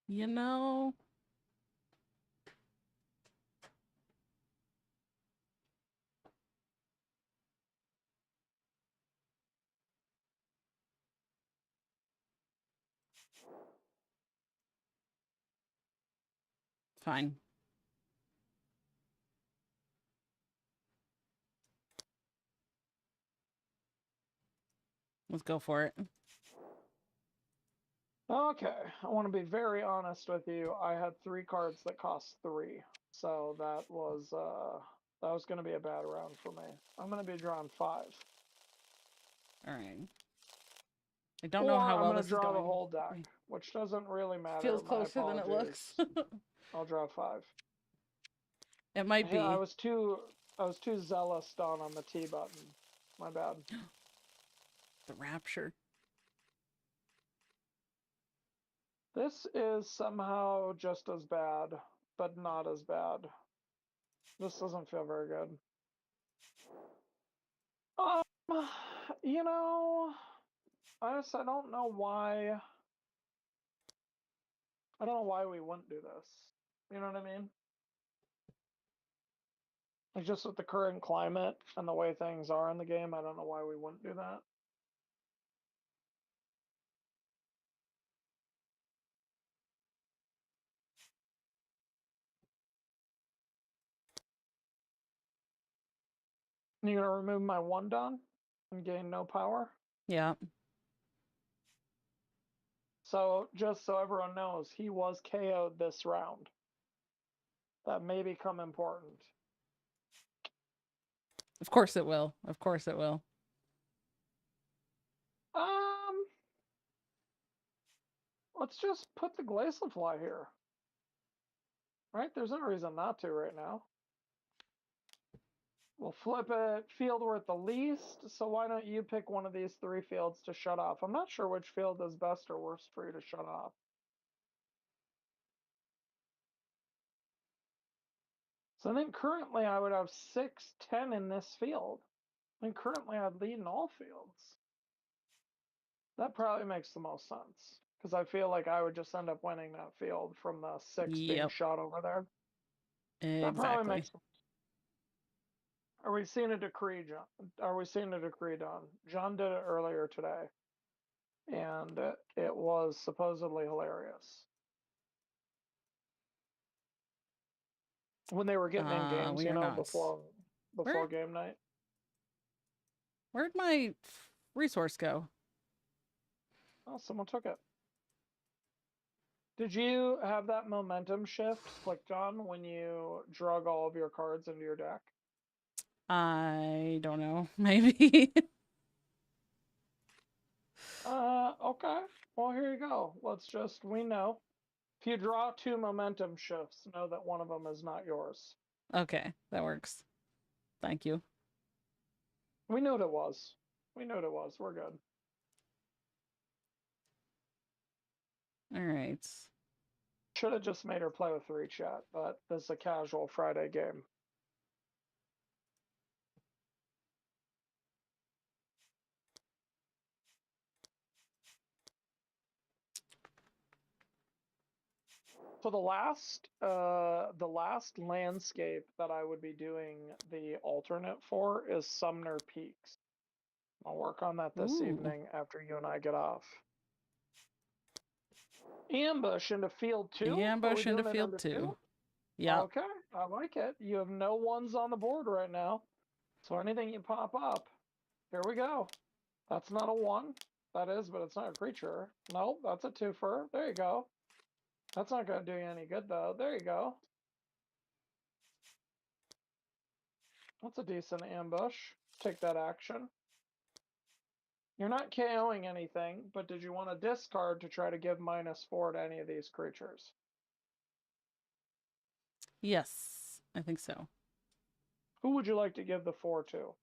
[SPEAKER 1] You know, fine. Let's go for it.
[SPEAKER 3] Okay, I want to be very honest with you. I had 3 cards that cost 3, so that was going to be a bad round for me. I'm going to be drawing 5.
[SPEAKER 1] All right. I don't know how
[SPEAKER 3] I'm
[SPEAKER 1] well
[SPEAKER 3] going
[SPEAKER 1] this
[SPEAKER 3] to
[SPEAKER 1] is
[SPEAKER 3] draw
[SPEAKER 1] going.
[SPEAKER 3] the whole deck, which doesn't really matter.
[SPEAKER 1] Feels
[SPEAKER 3] My
[SPEAKER 1] closer than it looks.
[SPEAKER 3] apologies. I'll draw 5.
[SPEAKER 1] It might be.
[SPEAKER 3] Yeah, I was too zealous down on the T button. My bad.
[SPEAKER 1] The rapture.
[SPEAKER 3] This is somehow just as bad, but not as bad. This doesn't feel very good. You know, I don't know why. I don't know why we wouldn't do this. You know what I mean? Like just with the current climate and the way things are in the game, I don't know why we wouldn't do that. You're gonna remove my 1 Don and gain no power?
[SPEAKER 1] Yeah.
[SPEAKER 3] So just so everyone knows, he was KO'd this round. That may become important.
[SPEAKER 1] Of course it will. Of course it will.
[SPEAKER 3] Let's just put the Glacialfly here. Right? There's no reason not to right now. We'll flip it. Field we're at the least, so why don't you pick one of these 3 fields to shut off? I'm not sure which field is best or worst for you to shut off. So I think currently I would have 6, 10 in this field. I think currently I'd lead in all fields. That probably makes the most sense. Because I feel like I would just end up winning that field from the 6 being
[SPEAKER 1] Yep.
[SPEAKER 3] shot over there. That probably
[SPEAKER 1] Exactly.
[SPEAKER 3] makes. Are we seeing a decree, John? Are we seeing a decree done? John did it earlier today. And it was supposedly hilarious. When they were getting in games,
[SPEAKER 1] We
[SPEAKER 3] you
[SPEAKER 1] are
[SPEAKER 3] know,
[SPEAKER 1] not.
[SPEAKER 3] before game night.
[SPEAKER 1] Where'd my resource go?
[SPEAKER 3] Oh, someone took it. Did you have that momentum shift clicked on when you drug all of your cards into your deck?
[SPEAKER 1] I don't know. Maybe.
[SPEAKER 3] Okay. Well, here you go. We know. If you draw 2 momentum shifts, know that one of them is not yours.
[SPEAKER 1] Okay, that works. Thank you.
[SPEAKER 3] We knew what it was. We're good.
[SPEAKER 1] All right.
[SPEAKER 3] Should have just made her play with 3 chat, but this is a casual Friday game. So the last landscape that I would be doing the alternate for is Sumner Peaks. I'll work on that this evening after you and I get off. Ambush into field 2?
[SPEAKER 1] Ambush into field 2. Yeah.
[SPEAKER 3] Okay, I like it. You have no 1s on the board right now. So anything you pop up, here we go. That's not a 1. That is, but it's not a creature. Nope, that's a 2-fer. There you go. That's not going to do you any good, though. There you go. That's a decent ambush. Take that action. You're not KOing anything, but did you want to discard to try to give -4 to any of these creatures?
[SPEAKER 1] Yes, I think so.
[SPEAKER 3] Who would you like to give the 4 to?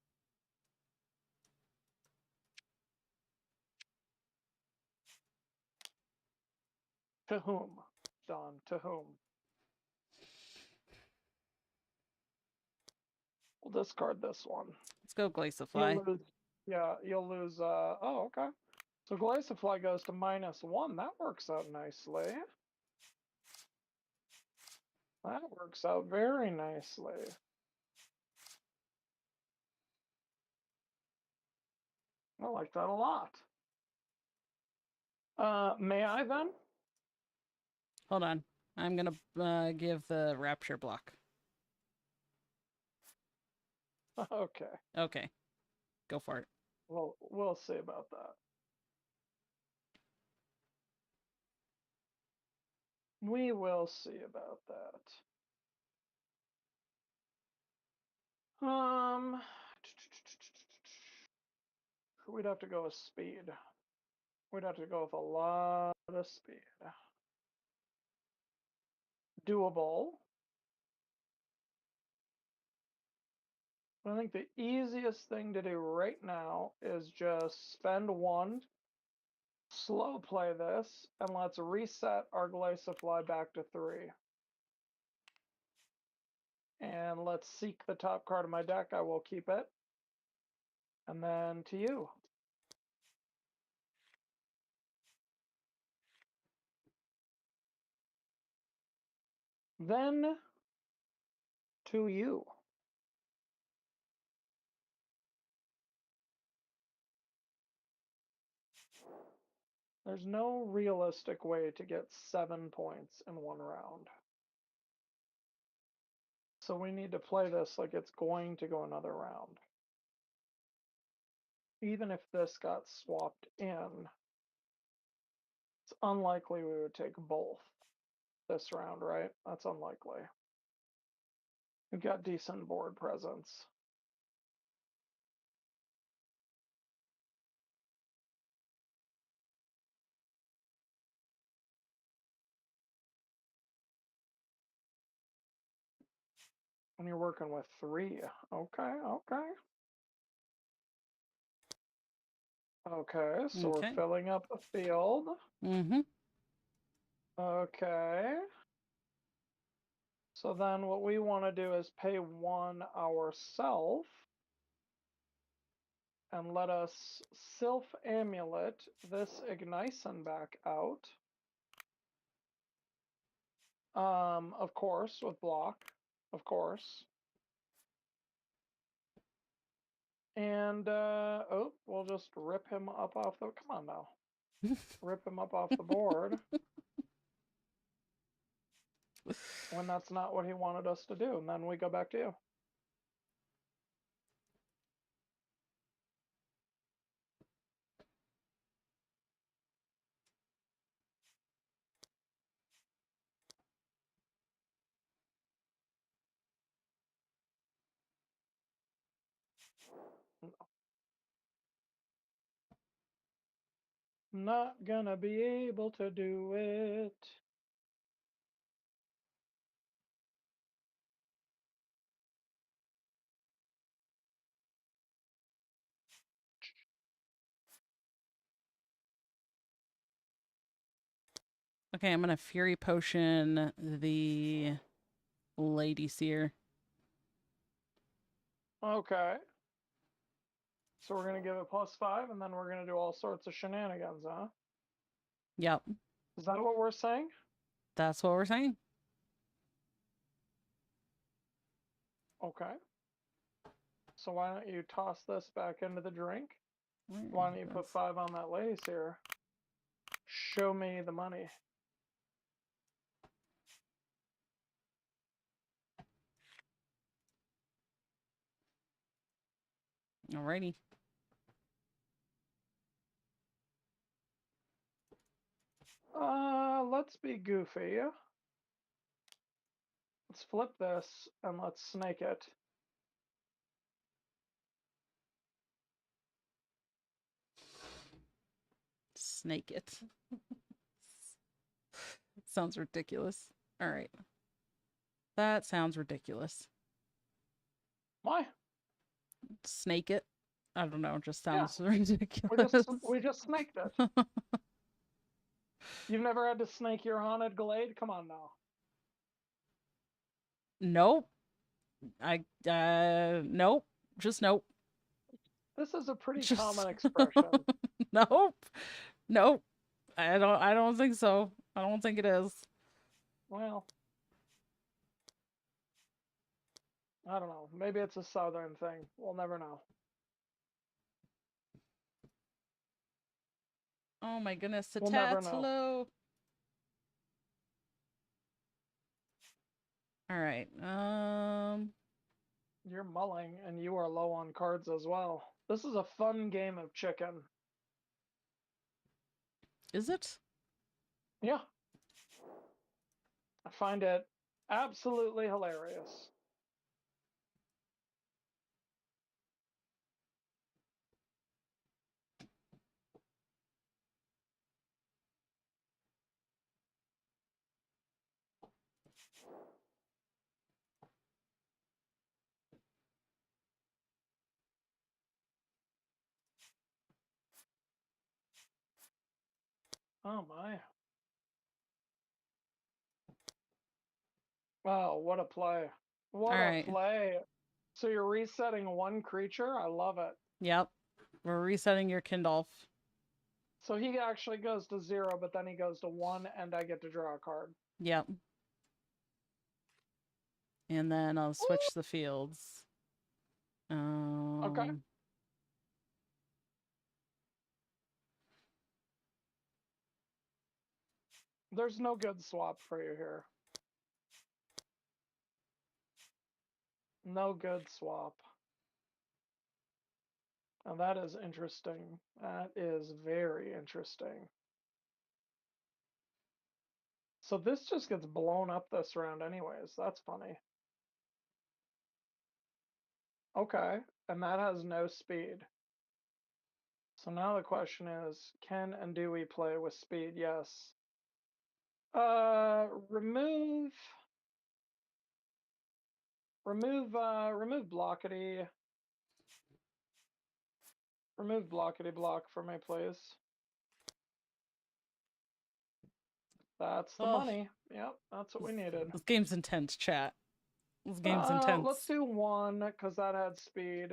[SPEAKER 3] To whom, Don? To whom? We'll discard this one.
[SPEAKER 1] Let's go Glaciify.
[SPEAKER 3] You'll lose. Yeah, you'll lose. Oh, okay. So Glaciify goes to -1. That works out nicely. That works out very nicely. I like that a lot. May I then?
[SPEAKER 1] Hold on. I'm going to give the Rapture block.
[SPEAKER 3] Okay.
[SPEAKER 1] Okay. Go for it.
[SPEAKER 3] Well, we'll see about that. We will see about that. We'd have to go with speed. We'd have to go with a lot of speed. Doable. I think the easiest thing to do right now is just spend 1, slow play this, and let's reset our Glaciify back to 3. And let's seek the top card of my deck. I will keep it. And then to you. Then to you. There's no realistic way to get 7 points in 1 round. So we need to play this like it's going to go another round. Even if this got swapped in, it's unlikely we would take both this round, right? That's unlikely. We've got decent board presence. When you're working with 3. Okay, okay. Okay, so
[SPEAKER 1] Okay.
[SPEAKER 3] we're filling up the field.
[SPEAKER 1] Mm-hmm.
[SPEAKER 3] Okay. So then what we want to do is pay 1 ourself. And let us Sylph Amulet this Ignition back out. Of course, with block. Of course. And, oh, we'll just rip him up off the... Come on now. Rip him up off the board. When that's not what he wanted us to do. And then we go back to you. Not gonna be able to do it.
[SPEAKER 1] Okay, I'm gonna Fury Potion the Lady Seer.
[SPEAKER 3] Okay. So we're gonna give it +5, and then we're gonna do all sorts of shenanigans, huh?
[SPEAKER 1] Yep,
[SPEAKER 3] Is that what we're saying?
[SPEAKER 1] that's what we're saying.
[SPEAKER 3] Okay. So why don't you toss this back into the drink?
[SPEAKER 1] Where
[SPEAKER 3] Why
[SPEAKER 1] is
[SPEAKER 3] don't you put
[SPEAKER 1] this?
[SPEAKER 3] 5 on that lace here? Show me the money.
[SPEAKER 1] Alrighty.
[SPEAKER 3] Let's be goofy. Let's flip this and let's snake it.
[SPEAKER 1] Snake it. Sounds ridiculous. All right. That sounds ridiculous.
[SPEAKER 3] Why?
[SPEAKER 1] Snake it. I don't know. It just
[SPEAKER 3] Yeah.
[SPEAKER 1] sounds ridiculous.
[SPEAKER 3] We just snaked it. You've never had to snake your haunted glade? Come on now.
[SPEAKER 1] Nope. Nope. Just nope.
[SPEAKER 3] This is a pretty
[SPEAKER 1] Just-
[SPEAKER 3] common expression.
[SPEAKER 1] Nope. Nope. I don't think so. I don't think it is.
[SPEAKER 3] Well, I don't know. Maybe it's a southern thing. We'll never know.
[SPEAKER 1] Oh my goodness.
[SPEAKER 3] We'll never know.
[SPEAKER 1] Hello. All right.
[SPEAKER 3] You're mulling and you are low on cards as well. This is a fun game of chicken.
[SPEAKER 1] Is it?
[SPEAKER 3] Yeah. I find it absolutely hilarious. Oh my. Oh, what a play. What
[SPEAKER 1] All
[SPEAKER 3] a
[SPEAKER 1] right.
[SPEAKER 3] play. So you're resetting 1 creature? I love it.
[SPEAKER 1] Yep. We're resetting your Kindolf.
[SPEAKER 3] So he actually goes to 0, but then he goes to 1, and I get to draw a card.
[SPEAKER 1] Yep. And then I'll switch the fields.
[SPEAKER 3] Okay. There's no good swap for you here. No good swap. And that is interesting. That is very interesting. So this just gets blown up this round anyways. That's funny. Okay. And that has no speed. So now the question is, can and do we play with speed? Yes. Remove Remove blockity. Remove blockity block for me, please. That's the money. Yep, that's what we needed.
[SPEAKER 1] This game's intense, chat. This game's intense.
[SPEAKER 3] Let's do 1, because that had speed.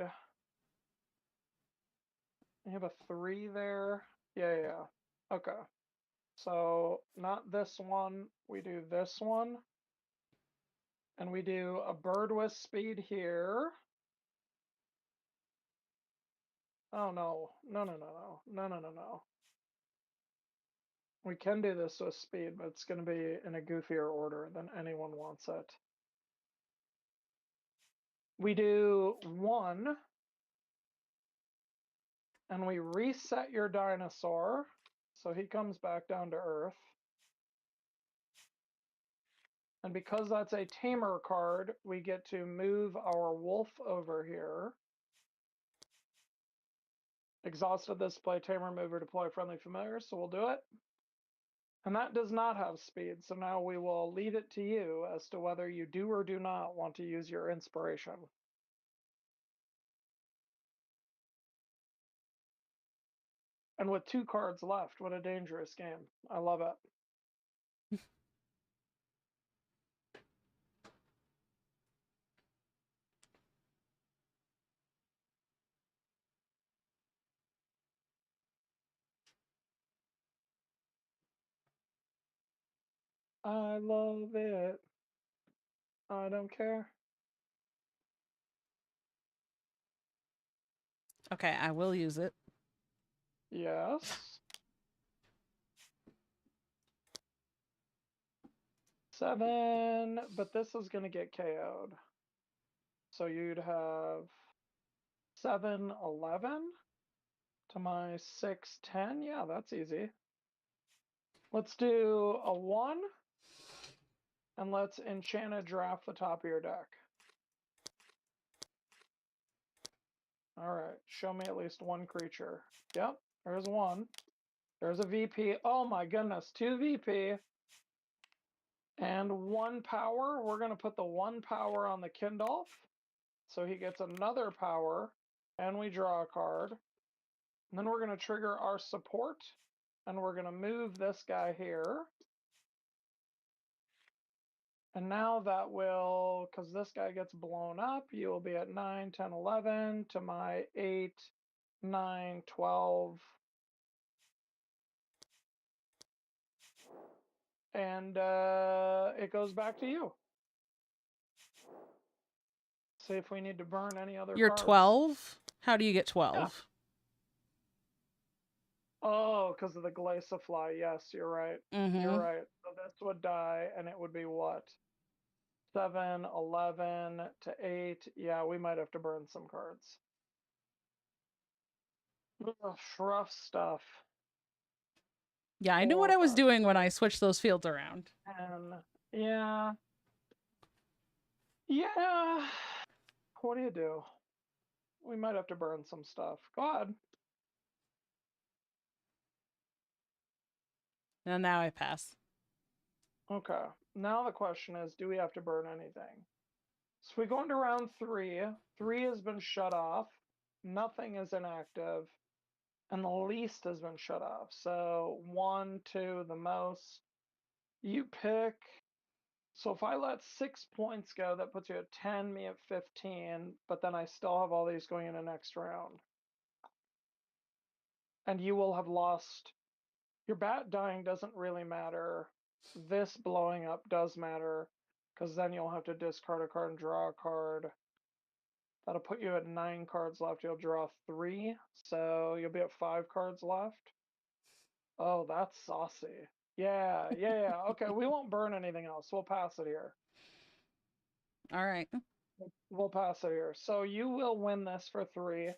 [SPEAKER 3] You have a 3 there. Yeah. Okay. So, not this one. We do this one. And we do a bird with speed here. Oh, no. No. We can do this with speed, but it's going to be in a goofier order than anyone wants it. We do 1, and we reset your dinosaur, so he comes back down to Earth. And because that's a tamer card, we get to move our wolf over here. Exhausted this play tamer mover deploy friendly familiar, so we'll do it. And that does not have speed, so now we will leave it to you as to whether you do or do not want to use your inspiration. And with 2 cards left, what a dangerous game. I love it. I love it. I don't care.
[SPEAKER 1] Okay, I will use it.
[SPEAKER 3] Yes. 7, but this is going to get KO'd. So you'd have 7, 11 to my 6, 10. Yeah, that's easy. Let's do a 1, and let's enchant draft the top of your deck. All right, show me at least 1 creature. Yep, there's 1. There's a VP. Oh my goodness, 2 VP. And 1 power. We're going to put the 1 power on the Kindolf. So he gets another power, and we draw a card. And then we're going to trigger our support, and we're going to move this guy here. And now that will, because this guy gets blown up, you will be at 9, 10, 11 to my 8, 9, 12. And it goes back to you. See if we need to burn any other
[SPEAKER 1] You're
[SPEAKER 3] cards.
[SPEAKER 1] 12? How do you get 12?
[SPEAKER 3] Yeah. Oh, because of the Glaciafly. Yes, you're right.
[SPEAKER 1] Mm-hmm.
[SPEAKER 3] You're right. So this would die, and it would be what? 7, 11 to 8. Yeah, we might have to burn some cards. Ugh, rough stuff.
[SPEAKER 1] Yeah, I knew what I was doing when I switched those fields around.
[SPEAKER 3] And yeah. Yeah. What do you do? We might have to burn some stuff. Go ahead.
[SPEAKER 1] And now I pass.
[SPEAKER 3] Okay. Now the question is, do we have to burn anything? So we go into round 3. 3 has been shut off. Nothing is inactive. And the least has been shut off. So 1, 2, the most. You pick. So if I let 6 points go, that puts you at 10, me at 15. But then I still have all these going in the next round. And you will have lost. Your bat dying doesn't really matter. This blowing up does matter, because then you'll have to discard a card and draw a card. That'll put you at 9 cards left. You'll draw 3, so you'll be at 5 cards left. Oh, that's saucy. Yeah. Okay, we won't burn anything else. We'll pass it here.
[SPEAKER 1] All right.
[SPEAKER 3] We'll pass it here. So you will win this for 3,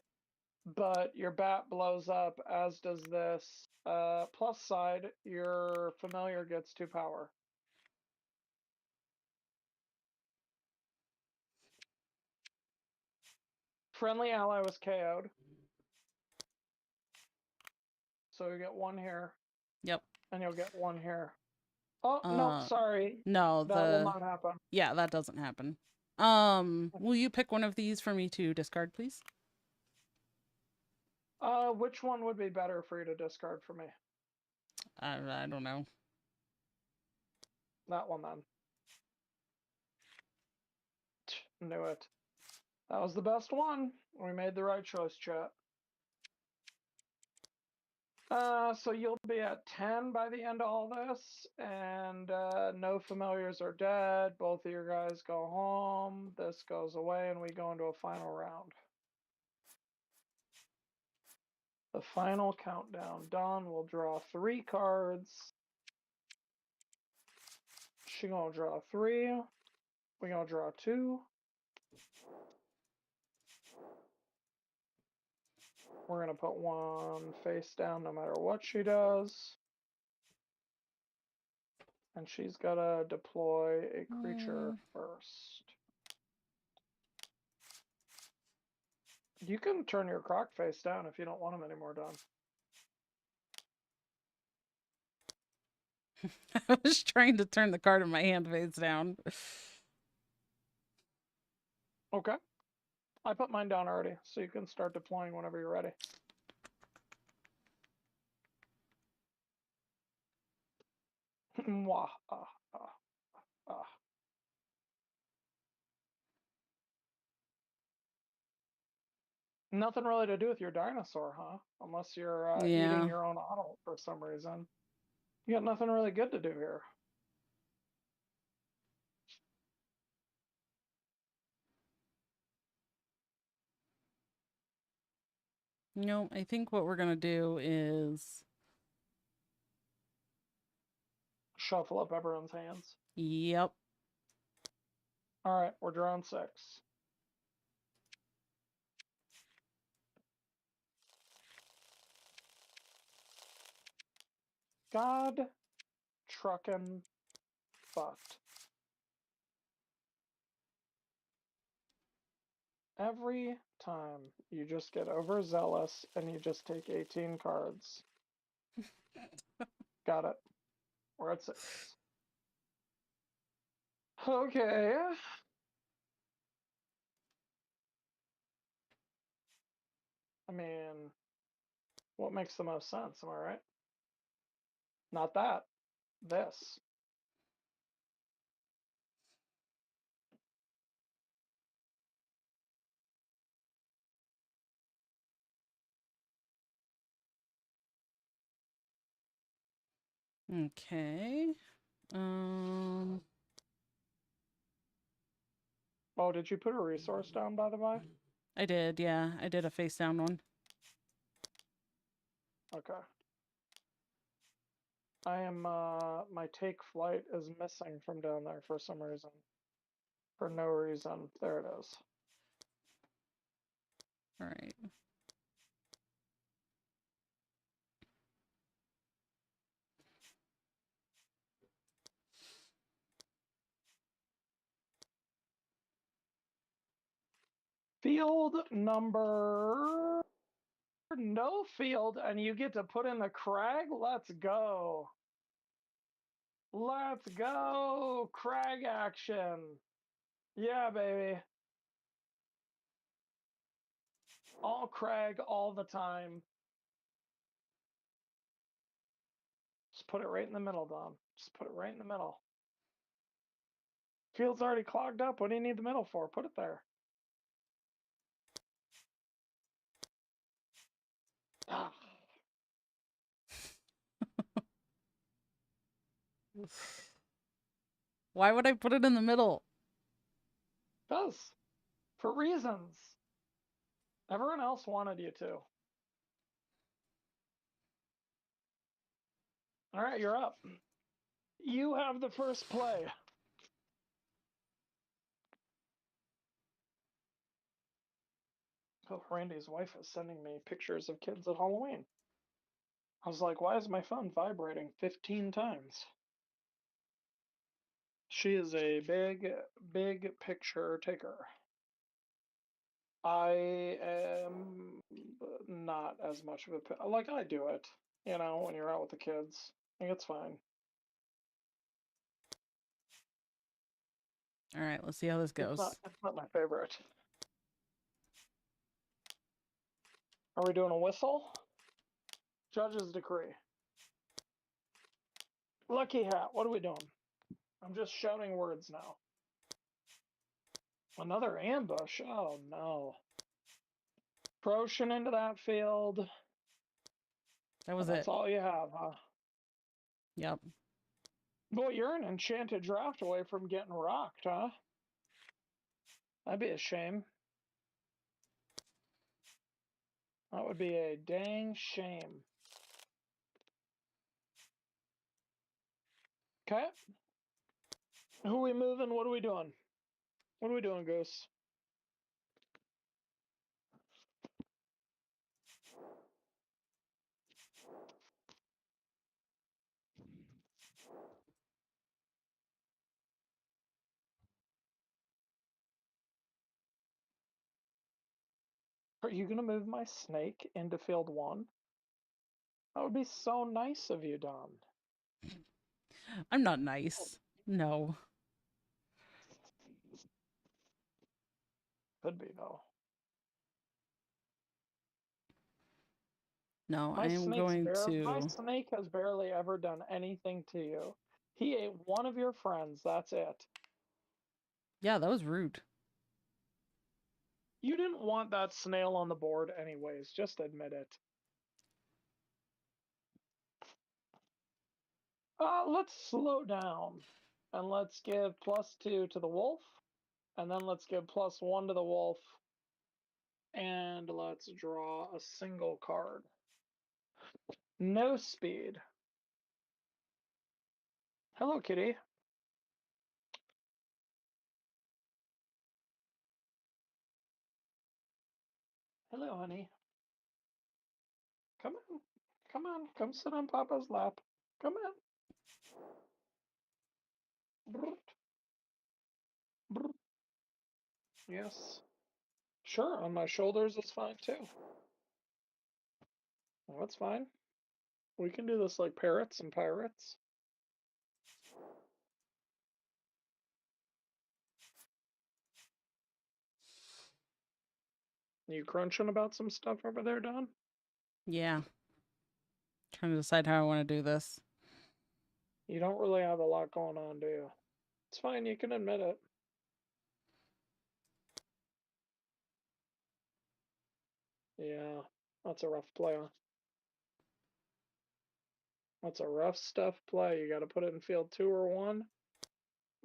[SPEAKER 3] but your bat blows up, as does this. Plus side, your familiar gets 2 power. Friendly ally was KO'd. So you get 1 here.
[SPEAKER 1] Yep.
[SPEAKER 3] And you'll get 1 here. Oh, no, sorry.
[SPEAKER 1] No,
[SPEAKER 3] that will not happen.
[SPEAKER 1] Yeah, that doesn't happen. Will you pick one of these for me to discard, please?
[SPEAKER 3] Which one would be better for you to discard for me?
[SPEAKER 1] I don't know.
[SPEAKER 3] That one then. Knew it. That was the best one. We made the right choice, chat. So you'll be at 10 by the end of all this, and no familiars are dead. Both of your guys go home. This goes away, and we go into a final round. The final countdown. Dawn will draw 3 cards. She gonna draw 3. We gonna draw 2. We're gonna put one face down no matter what she does. And she's gotta deploy a creature first. You can turn your croc face down if you don't want him anymore, Don.
[SPEAKER 1] I was trying to turn the card in my hand face down.
[SPEAKER 3] Okay. I put mine down already, so you can start deploying whenever you're ready. Mwah, ah. Nothing really to do with your dinosaur, huh? Unless you're
[SPEAKER 1] Yeah.
[SPEAKER 3] eating your own adult for some reason. You got nothing really good to do here.
[SPEAKER 1] No, I think what we're gonna do is
[SPEAKER 3] Shuffle up everyone's hands.
[SPEAKER 1] yep.
[SPEAKER 3] All right, we're drawing 6. God truckin' fucked. Every time you just get overzealous and you just take 18 cards. Got it. We're at 6. Okay. I mean, what makes the most sense? Am I right? Not that. This.
[SPEAKER 1] Okay.
[SPEAKER 3] Oh, did you put a resource down, by the way?
[SPEAKER 1] I did, yeah. I did a face down one.
[SPEAKER 3] Okay. I am, my take flight is missing from down there for some reason. For no reason. There it is.
[SPEAKER 1] All right.
[SPEAKER 3] Field number... No field, and you get to put in the crag? Let's go. Let's go. Crag action. Yeah, baby. All crag all the time. Just put it right in the middle, Dom. Just put it right in the middle. Field's already clogged up. What do you need the middle for? Put it there. Ah.
[SPEAKER 1] Why would I put it in the middle?
[SPEAKER 3] Does. For reasons. Everyone else wanted you to. All right, you're up. You have the first play. Oh, Randy's wife is sending me pictures of kids at Halloween. I was like, why is my phone vibrating 15 times? She is a big picture taker. I am not as much of a... Like, I do it, you know, when you're out with the kids. Like, it's fine.
[SPEAKER 1] All right, let's see how this goes.
[SPEAKER 3] It's not my favorite. Are we doing a whistle? Judge's decree. Lucky hat. What are we doing? I'm just shouting words now. Another ambush. Oh no. Potion into that field.
[SPEAKER 1] That was
[SPEAKER 3] That's
[SPEAKER 1] it.
[SPEAKER 3] all you have, huh?
[SPEAKER 1] Yep.
[SPEAKER 3] Boy, you're an enchanted draft away from getting rocked, huh? That'd be a shame. That would be a dang shame. Okay. Who are we moving? What are we doing? What are we doing, Goose? Are you gonna move my snake into field 1? That would be so nice of you, Don.
[SPEAKER 1] I'm not nice. No.
[SPEAKER 3] Could be though.
[SPEAKER 1] No, I
[SPEAKER 3] My
[SPEAKER 1] am going
[SPEAKER 3] my
[SPEAKER 1] to.
[SPEAKER 3] snake has barely ever done anything to you. He ate one of your friends. That's it.
[SPEAKER 1] Yeah, that was rude.
[SPEAKER 3] You didn't want that snail on the board anyways. Just admit it. Let's slow down. And let's give +2 to the wolf. And then let's give +1 to the wolf. And let's draw a single card. No speed. Hello, kitty. Hello, honey. Come on. Come on. Come sit on Papa's lap. Come on. Brrt. Brrt. Yes. Sure, on my shoulders is fine too. Well, that's fine. We can do this like parrots and pirates. You crunching about some stuff over there, Don?
[SPEAKER 1] Yeah. Trying to decide how I want to do this.
[SPEAKER 3] You don't really have a lot going on, do you? It's fine, you can admit it. Yeah, that's a rough play. That's a rough stuff play. You got to put it in field 2 or 1.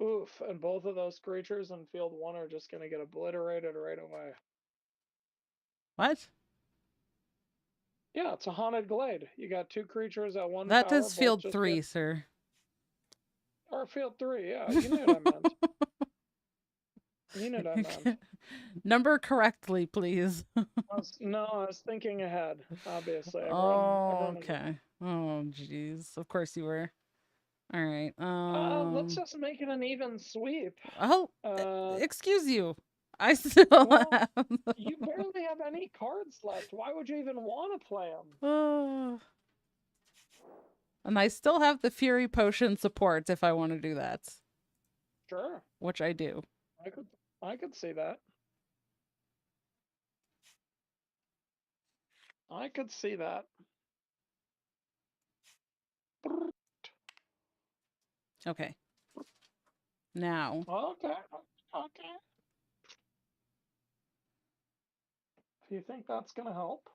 [SPEAKER 3] Oof, and both of those creatures in field 1 are just going to get obliterated right away.
[SPEAKER 1] What?
[SPEAKER 3] Yeah, it's a haunted glade. You got 2 creatures at 1
[SPEAKER 1] That
[SPEAKER 3] power.
[SPEAKER 1] is
[SPEAKER 3] both
[SPEAKER 1] field
[SPEAKER 3] just
[SPEAKER 1] 3,
[SPEAKER 3] get...
[SPEAKER 1] sir.
[SPEAKER 3] Or field 3, yeah, you knew what I meant. You knew what I meant.
[SPEAKER 1] Number correctly, please.
[SPEAKER 3] No, I was thinking ahead, obviously. Everyone
[SPEAKER 1] Okay. Oh, jeez. Of course you were. All right.
[SPEAKER 3] let's just make it an even sweep.
[SPEAKER 1] Oh,
[SPEAKER 3] Uh,
[SPEAKER 1] excuse you. I still
[SPEAKER 3] well,
[SPEAKER 1] have.
[SPEAKER 3] you barely have any cards left. Why would you even want to play them?
[SPEAKER 1] Oh. And I still have the Fury Potion support if I want to do that.
[SPEAKER 3] Sure.
[SPEAKER 1] Which I do.
[SPEAKER 3] I could see that. I could see that.
[SPEAKER 1] Okay. Now.
[SPEAKER 3] Okay. Okay. Do you think that's going to help?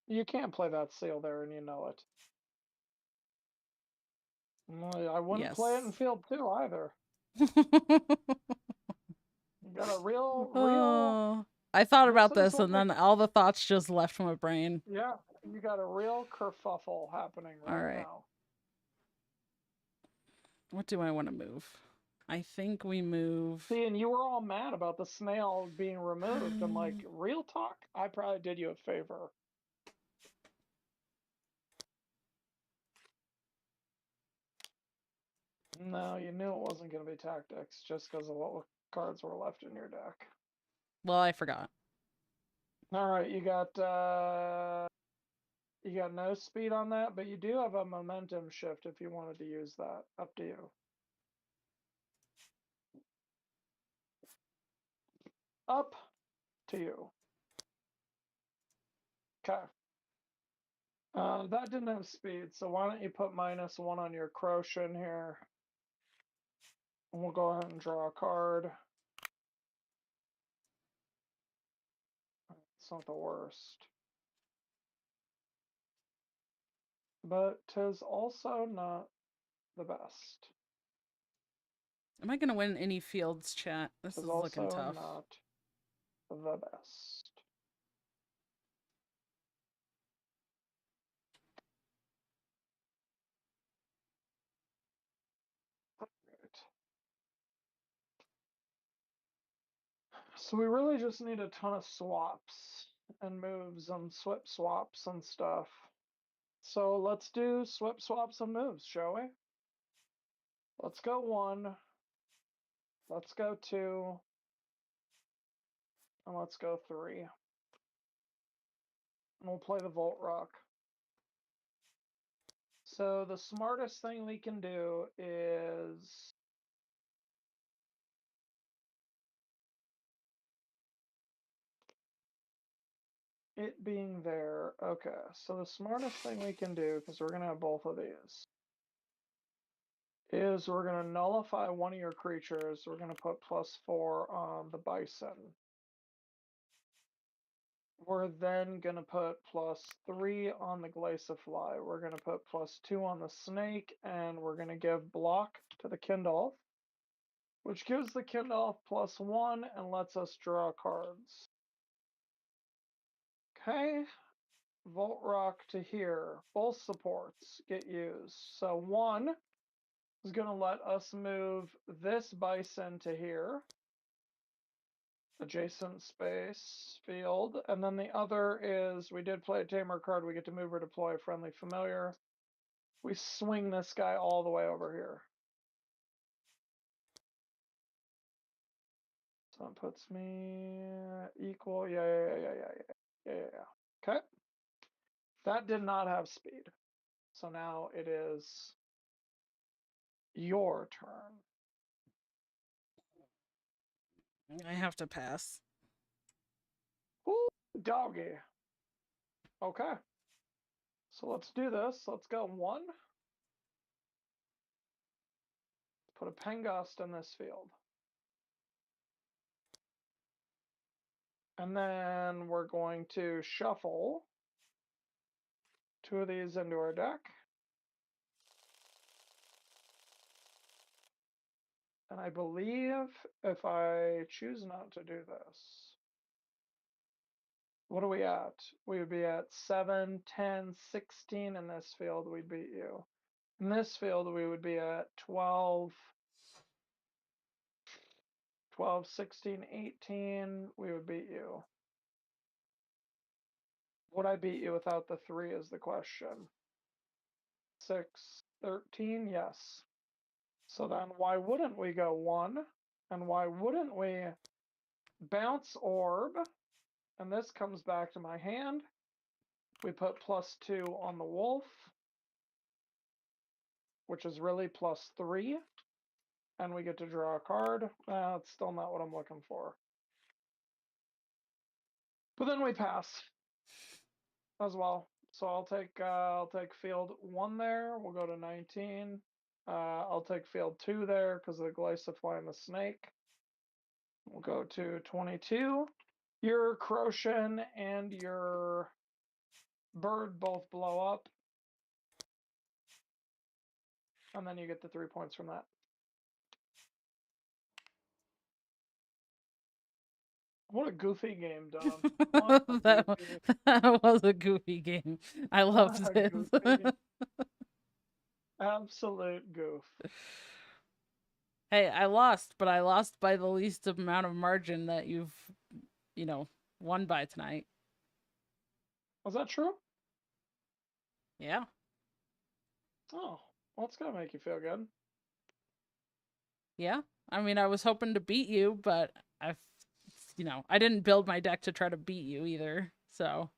[SPEAKER 3] You can't play that seal there, and you know it. I wouldn't play it in field 2 either. You got a real.
[SPEAKER 1] Oh, I thought about this, and
[SPEAKER 3] like,
[SPEAKER 1] then all the thoughts just left my brain.
[SPEAKER 3] Yeah, you got a real kerfuffle happening right now.
[SPEAKER 1] What do I want to move? I think we move.
[SPEAKER 3] See, and you were all mad about the snail being removed. I'm like, real talk? I probably did you a favor. No, you knew it wasn't going to be tactics just because of what cards were left in your deck.
[SPEAKER 1] Well, I forgot.
[SPEAKER 3] All right, you got no speed on that, but you do have a momentum shift if you wanted to use that. Up to you. Up to you. Okay. That didn't have speed, so why don't you put -1 on your Croshen here? And we'll go ahead and draw a card. It's not the worst. But 'tis also not the best.
[SPEAKER 1] Am I gonna win any fields, chat? This
[SPEAKER 3] 'Tis
[SPEAKER 1] is looking
[SPEAKER 3] also
[SPEAKER 1] tough.
[SPEAKER 3] not the best. So we really just need a ton of swaps and moves and swip swaps and stuff. So let's do swip swaps and moves, shall we? Let's go 1. Let's go 2. And let's go 3. And we'll play the Volt Rock. So the smartest thing we can do is it being there. Okay, so the smartest thing we can do, because we're going to have both of these, is we're going to nullify one of your creatures. We're going to put +4 on the Bison. We're then going to put +3 on the Glaciafly. We're going to put +2 on the Snake, and we're going to give block to the Kindle, which gives the Kindle +1 and lets us draw cards. Okay, Volt Rock to here. Both supports get used. So 1 is going to let us move this Bison to here. Adjacent space field, and then the other is we did play a tamer card. We get to move or deploy a friendly familiar. We swing this guy all the way over here. So it puts me equal. Yeah. Okay. That did not have speed. So now it is your turn.
[SPEAKER 1] I have to pass.
[SPEAKER 3] Ooh, doggy. Okay. So let's do this. Let's go 1. Put a Pengast in this field. And then we're going to shuffle 2 of these into our deck. And I believe if I choose not to do this, what are we at? We would be at 7, 10, 16 in this field, we'd beat you. In this field, we would be at 12, 16, 18, we would beat you. Would I beat you without the 3 is the question. 6, 13, yes. So then why wouldn't we go 1? And why wouldn't we bounce orb? And this comes back to my hand. We put +2 on the wolf, which is really +3. And we get to draw a card. It's still not what I'm looking for. But then we pass as well. So I'll take field 1 there. We'll go to 19. I'll take field 2 there because of the Glaciafly and the Snake. We'll go to 22. Your Croshen and your Bird both blow up. And then you get the 3 points from that. What a goofy game, Don. What a
[SPEAKER 1] that,
[SPEAKER 3] goofy,
[SPEAKER 1] that was a goofy game. I
[SPEAKER 3] what
[SPEAKER 1] loved
[SPEAKER 3] a
[SPEAKER 1] this.
[SPEAKER 3] goofy, absolute goof.
[SPEAKER 1] Hey, I lost, but I lost by the least amount of margin that you've, won by tonight.
[SPEAKER 3] Was that true?
[SPEAKER 1] Yeah.
[SPEAKER 3] Oh, well, it's gonna make you feel good.
[SPEAKER 1] Yeah. I mean, I was hoping to beat you, but I didn't build my deck to try to beat you either. So,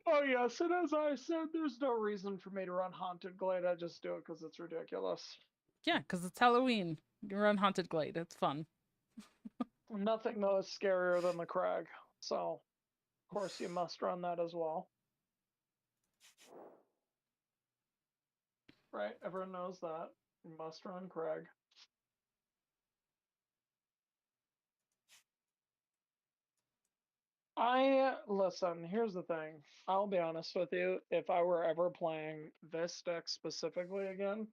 [SPEAKER 3] Oh yes, and as I said, there's no reason for me to run Haunted Glade. I just do it because it's ridiculous.
[SPEAKER 1] yeah, because it's Halloween. You run Haunted Glade. It's fun.
[SPEAKER 3] Nothing though is scarier than the Crag. So, of course, you must run that as well. Right? Everyone knows that. You must run Crag. Listen, here's the thing. I'll be honest with you. If I were ever playing this deck specifically again,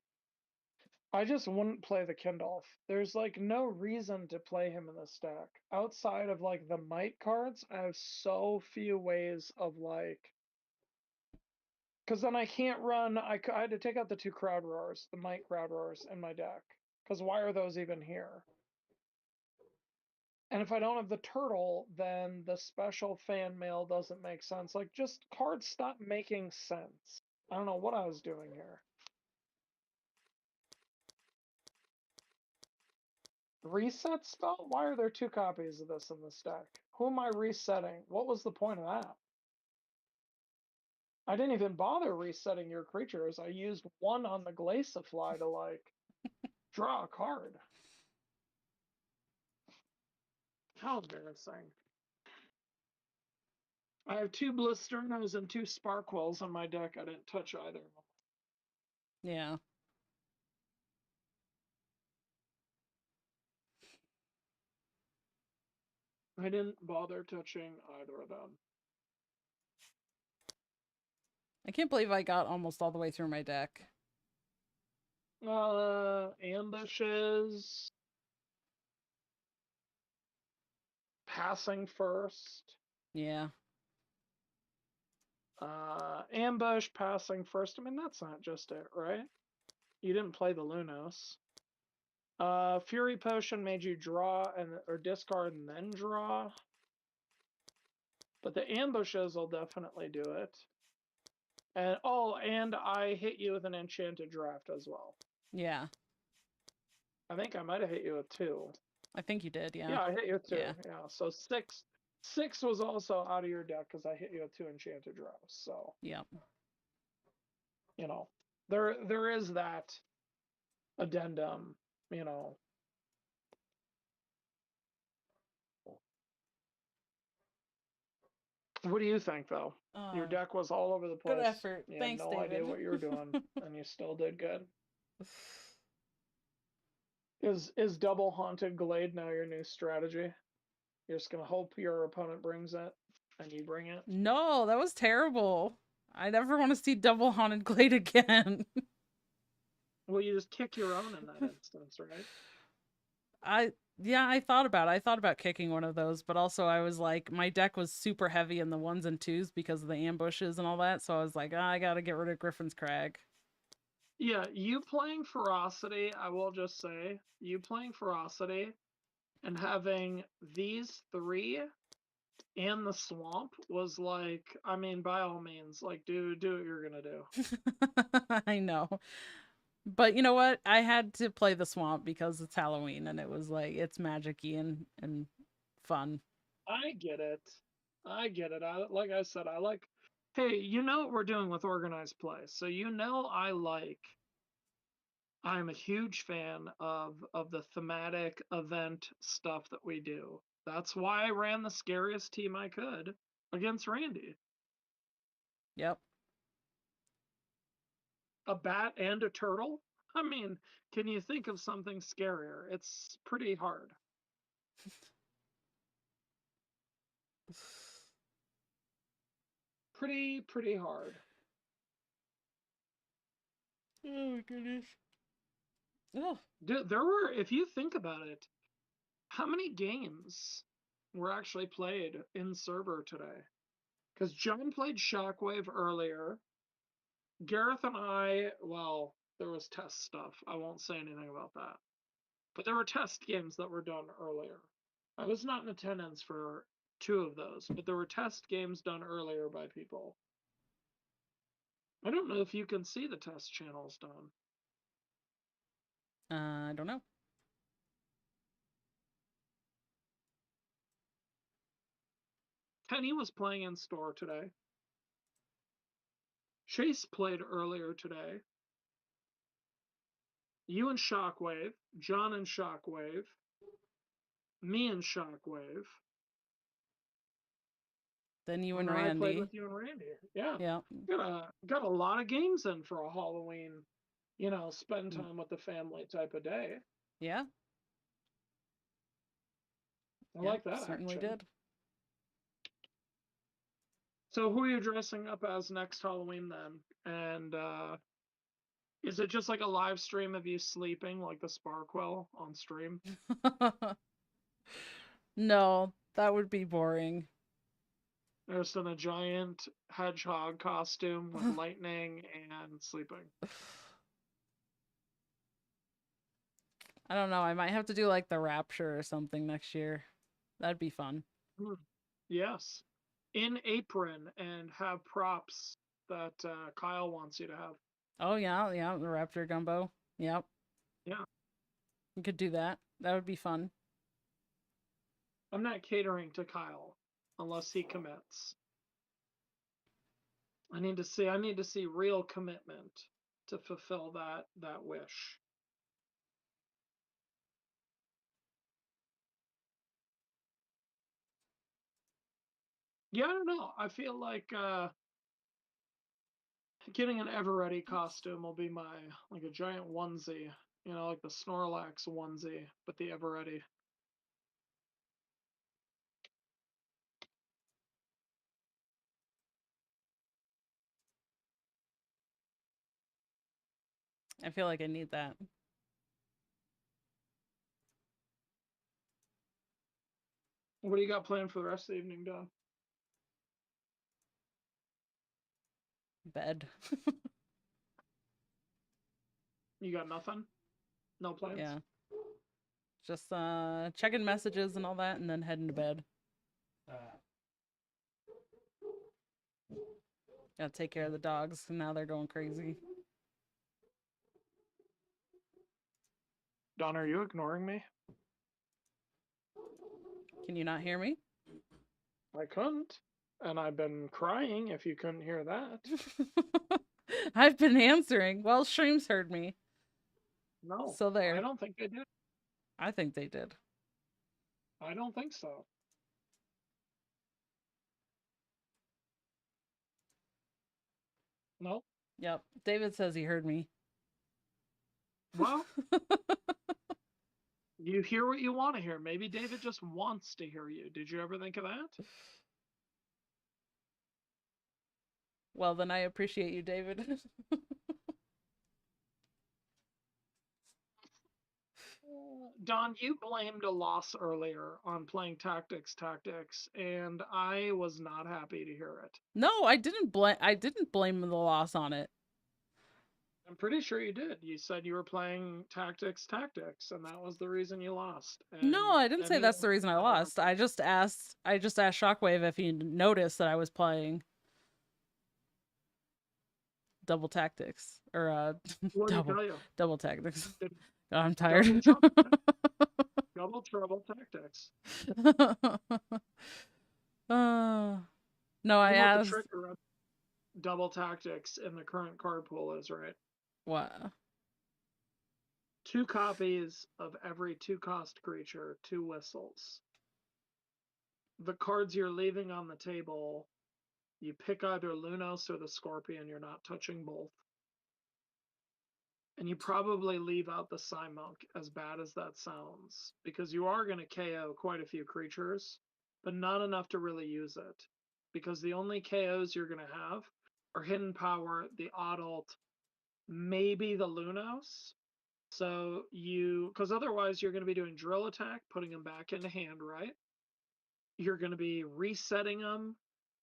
[SPEAKER 3] I just wouldn't play the Kindolf. There's like no reason to play him in this deck. Outside of like the Might cards, I have so few ways of like. Because then I can't run. I had to take out the 2 Crowd Roars, the Might Crowd Roars in my deck. Because why are those even here? And if I don't have the turtle, then the special fan mail doesn't make sense. Like, just cards stop making sense. I don't know what I was doing here. Reset spell? Why are there 2 copies of this in this deck? Who am I resetting? What was the point of that? I didn't even bother resetting your creatures. I used 1 on the Glaciafly to, like, draw a card. How embarrassing. I have 2 Blisternos and 2 Sparkwells on my deck. I didn't touch either of them.
[SPEAKER 1] Yeah.
[SPEAKER 3] I didn't bother touching either of them.
[SPEAKER 1] I can't believe I got almost all the way through my deck.
[SPEAKER 3] Ambushes. Passing first.
[SPEAKER 1] Yeah.
[SPEAKER 3] Ambush, passing first. I mean, that's not just it, right? You didn't play the Lunos. Fury Potion made you draw or discard and then draw. But the ambushes will definitely do it. And I hit you with an Enchanted Draft as well.
[SPEAKER 1] Yeah.
[SPEAKER 3] I think I might have hit you with 2.
[SPEAKER 1] I think you did, yeah.
[SPEAKER 3] Yeah, I hit you with 2.
[SPEAKER 1] Yeah.
[SPEAKER 3] So 6 was also out of your deck because I hit you with 2 Enchanted Drafts. So
[SPEAKER 1] Yeah.
[SPEAKER 3] There is that addendum, What do you think, though? Your deck was all over the place.
[SPEAKER 1] Good effort.
[SPEAKER 3] You
[SPEAKER 1] Thanks,
[SPEAKER 3] had no
[SPEAKER 1] David.
[SPEAKER 3] idea what you were doing, and you still did good. Is double Haunted Glade now your new strategy? You're just gonna hope your opponent brings it, and you bring it?
[SPEAKER 1] No, that was terrible. I never want to see double Haunted Glade again.
[SPEAKER 3] Well, you just kick your own in that instance, right?
[SPEAKER 1] I thought about kicking one of those, but also I was like, my deck was super heavy in the 1s and 2s because of the ambushes and all that, so I was like, I gotta get rid of Griffin's Crag.
[SPEAKER 3] Yeah, you playing Ferocity, I will just say, you playing Ferocity and having these 3 and the Swamp was like, I mean, by all means, like, do what you're gonna do.
[SPEAKER 1] I know. But you know what? I had to play the Swamp because it's Halloween and it was like, it's magic-y and fun.
[SPEAKER 3] I get it. Like I said, hey, you know what we're doing with organized play. So I'm a huge fan of the thematic event stuff that we do. That's why I ran the scariest team I could against Randy.
[SPEAKER 1] Yep.
[SPEAKER 3] A bat and a turtle? I mean, can you think of something scarier? It's pretty hard. Pretty hard.
[SPEAKER 1] Oh my goodness. Oh.
[SPEAKER 3] Dude, if you think about it, how many games were actually played in server today? Because John played Shockwave earlier. Gareth and I, well, there was test stuff. I won't say anything about that. But there were test games that were done earlier. I was not in attendance for 2 of those, but there were test games done earlier by people. I don't know if you can see the test channels done.
[SPEAKER 1] I don't know.
[SPEAKER 3] Penny was playing in store today. Chase played earlier today. You and Shockwave, John and Shockwave, me and Shockwave.
[SPEAKER 1] Then you and
[SPEAKER 3] I played
[SPEAKER 1] Randy.
[SPEAKER 3] with you and Randy. Yeah.
[SPEAKER 1] Yeah.
[SPEAKER 3] Got a lot of games in for a Halloween, spend time with the family type of day.
[SPEAKER 1] Yeah.
[SPEAKER 3] I like that
[SPEAKER 1] Certainly
[SPEAKER 3] action.
[SPEAKER 1] did.
[SPEAKER 3] So who are you dressing up as next Halloween then? And is it just like a live stream of you sleeping like the Sparkwell on stream?
[SPEAKER 1] No, that would be boring.
[SPEAKER 3] Just in a giant hedgehog costume with lightning and sleeping.
[SPEAKER 1] I don't know. I might have to do like the Rapture or something next year. That'd be fun.
[SPEAKER 3] Yes. In apron and have props that Kyle wants you to have.
[SPEAKER 1] Oh yeah, yeah, the Rapture gumbo. Yep.
[SPEAKER 3] Yeah.
[SPEAKER 1] You could do that. That would be fun.
[SPEAKER 3] I'm not catering to Kyle unless he commits. I need to see real commitment to fulfill that wish. Yeah, I don't know. I feel like getting an Everready costume will be like a giant onesie, like the Snorlax onesie, but the Everready.
[SPEAKER 1] I feel like I need that.
[SPEAKER 3] What do you got planned for the rest of the evening, Don?
[SPEAKER 1] Bed.
[SPEAKER 3] You got nothing? No plans?
[SPEAKER 1] Yeah. Just checking messages and all that and then heading to bed. Gotta take care of the dogs, and now they're going crazy.
[SPEAKER 3] Don, are you ignoring me?
[SPEAKER 1] Can you not hear me?
[SPEAKER 3] I couldn't. And I've been crying if you couldn't hear that.
[SPEAKER 1] I've been answering. Well, streams heard me.
[SPEAKER 3] No.
[SPEAKER 1] So there.
[SPEAKER 3] I don't think they did.
[SPEAKER 1] I think they did.
[SPEAKER 3] I don't think so. Nope.
[SPEAKER 1] Yep. David says he heard me.
[SPEAKER 3] Well, you hear what you want to hear. Maybe David just wants to hear you. Did you ever think of that?
[SPEAKER 1] Well, then I appreciate you, David.
[SPEAKER 3] Don, you blamed a loss earlier on playing tactics, and I was not happy to hear it.
[SPEAKER 1] No, I didn't blame the loss on it.
[SPEAKER 3] I'm pretty sure you did. You said you were playing tactics, and that was the reason you lost.
[SPEAKER 1] No, I didn't say that's the reason I lost. I just asked Shockwave if he noticed that I was playing double tactics or double tactics. God, I'm tired.
[SPEAKER 3] Double trouble tactics.
[SPEAKER 1] No, I asked.
[SPEAKER 3] The trick around double tactics in the current card pool is, right?
[SPEAKER 1] What?
[SPEAKER 3] 2 copies of every 2-cost creature, 2 whistles. The cards you're leaving on the table, you pick either Lunos or the Scorpion. You're not touching both. And you probably leave out the Psymonk, as bad as that sounds, because you are going to KO quite a few creatures, but not enough to really use it. Because the only KOs you're going to have are Hidden Power, the Adult, maybe the Lunos. So because otherwise you're going to be doing Drill Attack, putting them back into hand, right? You're going to be resetting them.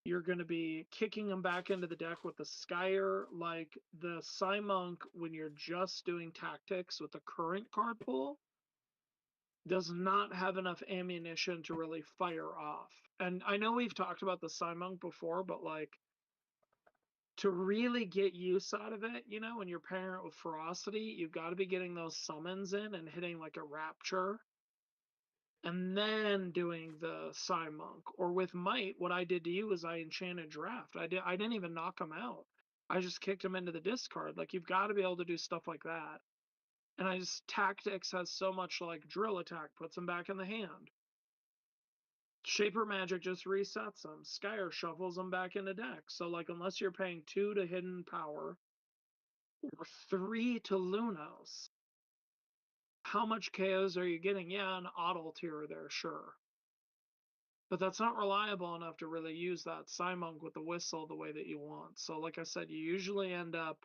[SPEAKER 3] You're going to be kicking them back into the deck with the Skyer. Like the Psymonk, when you're just doing tactics with the current card pool, does not have enough ammunition to really fire off. And I know we've talked about the Psymonk before, but like to really get use out of it, when you're pairing it with Ferocity, you've got to be getting those summons in and hitting like a Rapture and then doing the Psy Monk. Or with Might, what I did to you is I enchanted Draft. I didn't even knock him out. I just kicked him into the discard. Like, you've got to be able to do stuff like that. And I just, Tactics has so much, like, Drill Attack puts him back in the hand. Shaper Magic just resets them. Skyer shuffles them back into deck. So, like, unless you're paying 2 to Hidden Power or 3 to Lunos, how much KOs are you getting? Yeah, an Auto tier there, sure. But that's not reliable enough to really use that Psymonk with the whistle the way that you want. So, like I said, you usually end up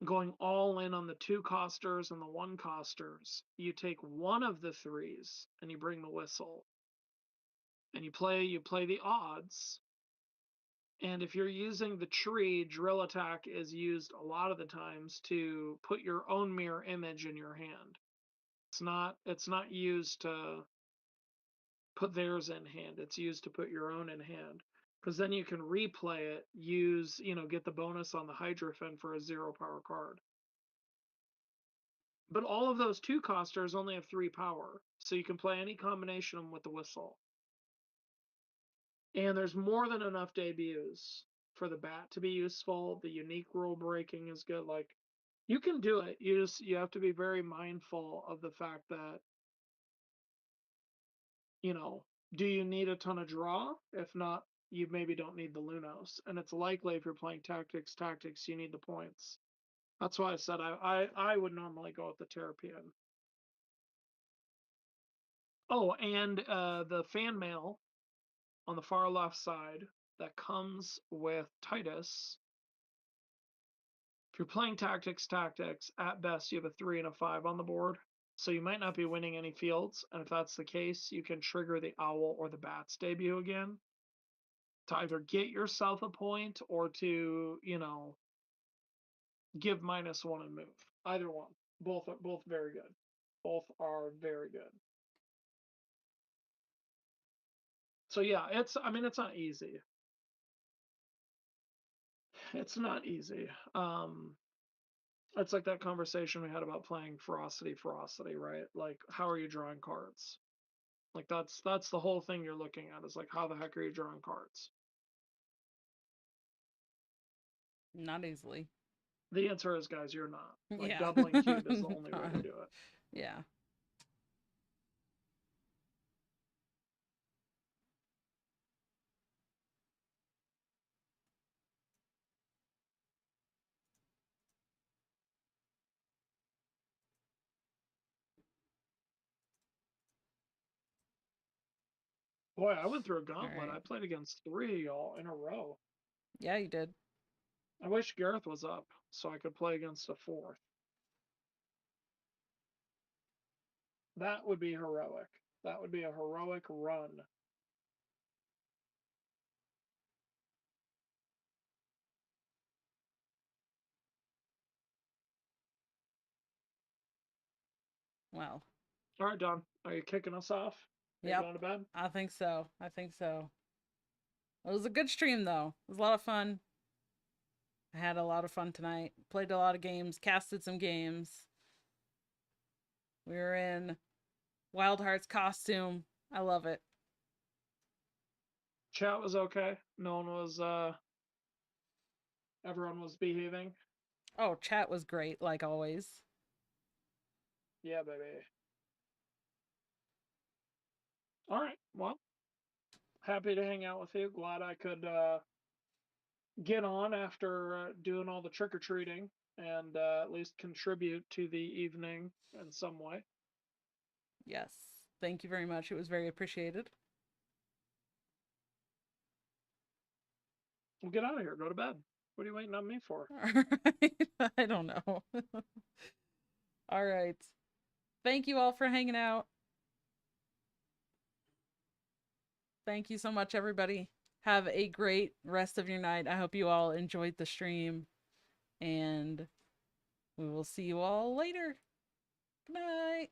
[SPEAKER 3] going all in on the 2-costers and the 1-costers. You take one of the 3s and you bring the whistle. And you play the odds. And if you're using the tree, Drill Attack is used a lot of the times to put your own mirror image in your hand. It's not used to put theirs in hand. It's used to put your own in hand. Because then you can replay it, get the bonus on the Hydrofen for a 0-power card. But all of those 2-costers only have 3 power. So you can play any combination of them with the whistle. And there's more than enough debuts for the bat to be useful. The unique rule breaking is good. Like, you can do it. You have to be very mindful of the fact that, do you need a ton of draw? If not, you maybe don't need the Lunos. And it's likely if you're playing tactics, you need the points. That's why I said I would normally go with the Terrapian. Oh, and the fan mail on the far left side that comes with Titus. If you're playing tactics, at best you have a 3 and a 5 on the board. So you might not be winning any fields. And if that's the case, you can trigger the Owl or the Bat's debut again to either get yourself a point or to, give -1 and move. Either one. Both are very good. Both are very good. So yeah, it's not easy. It's not easy. It's like that conversation we had about playing ferocity, right? Like, how are you drawing cards? Like, that's the whole thing you're looking at, is like, how the heck are you drawing cards?
[SPEAKER 1] Not easily.
[SPEAKER 3] The answer is, guys, you're not. Like,
[SPEAKER 1] Yeah.
[SPEAKER 3] doubling cube is the only way to do it.
[SPEAKER 1] Yeah.
[SPEAKER 3] Boy, I went through a gauntlet.
[SPEAKER 1] Right.
[SPEAKER 3] I played against 3 of y'all in a row.
[SPEAKER 1] Yeah, you did.
[SPEAKER 3] I wish Gareth was up so I could play against a 4th. That would be heroic. That would be a heroic run.
[SPEAKER 1] Well.
[SPEAKER 3] All right, Don. Are you kicking us off? Are you
[SPEAKER 1] Yep.
[SPEAKER 3] going to bed?
[SPEAKER 1] I think so. It was a good stream, though. It was a lot of fun. I had a lot of fun tonight. Played a lot of games. Casted some games. We were in Wildhearts costume. I love it.
[SPEAKER 3] Chat was okay. No one was, everyone was behaving.
[SPEAKER 1] Oh, chat was great, like always.
[SPEAKER 3] Yeah, baby. All right. Well, happy to hang out with you. Glad I could get on after doing all the trick-or-treating and at least contribute to the evening in some way.
[SPEAKER 1] Yes. Thank you very much. It was very appreciated.
[SPEAKER 3] Well, get out of here. Go to bed. What are you waiting on me for?
[SPEAKER 1] All right. I don't know. All right. Thank you all for hanging out. Thank you so much, everybody. Have a great rest of your night. I hope you all enjoyed the stream. And we will see you all later. Good night.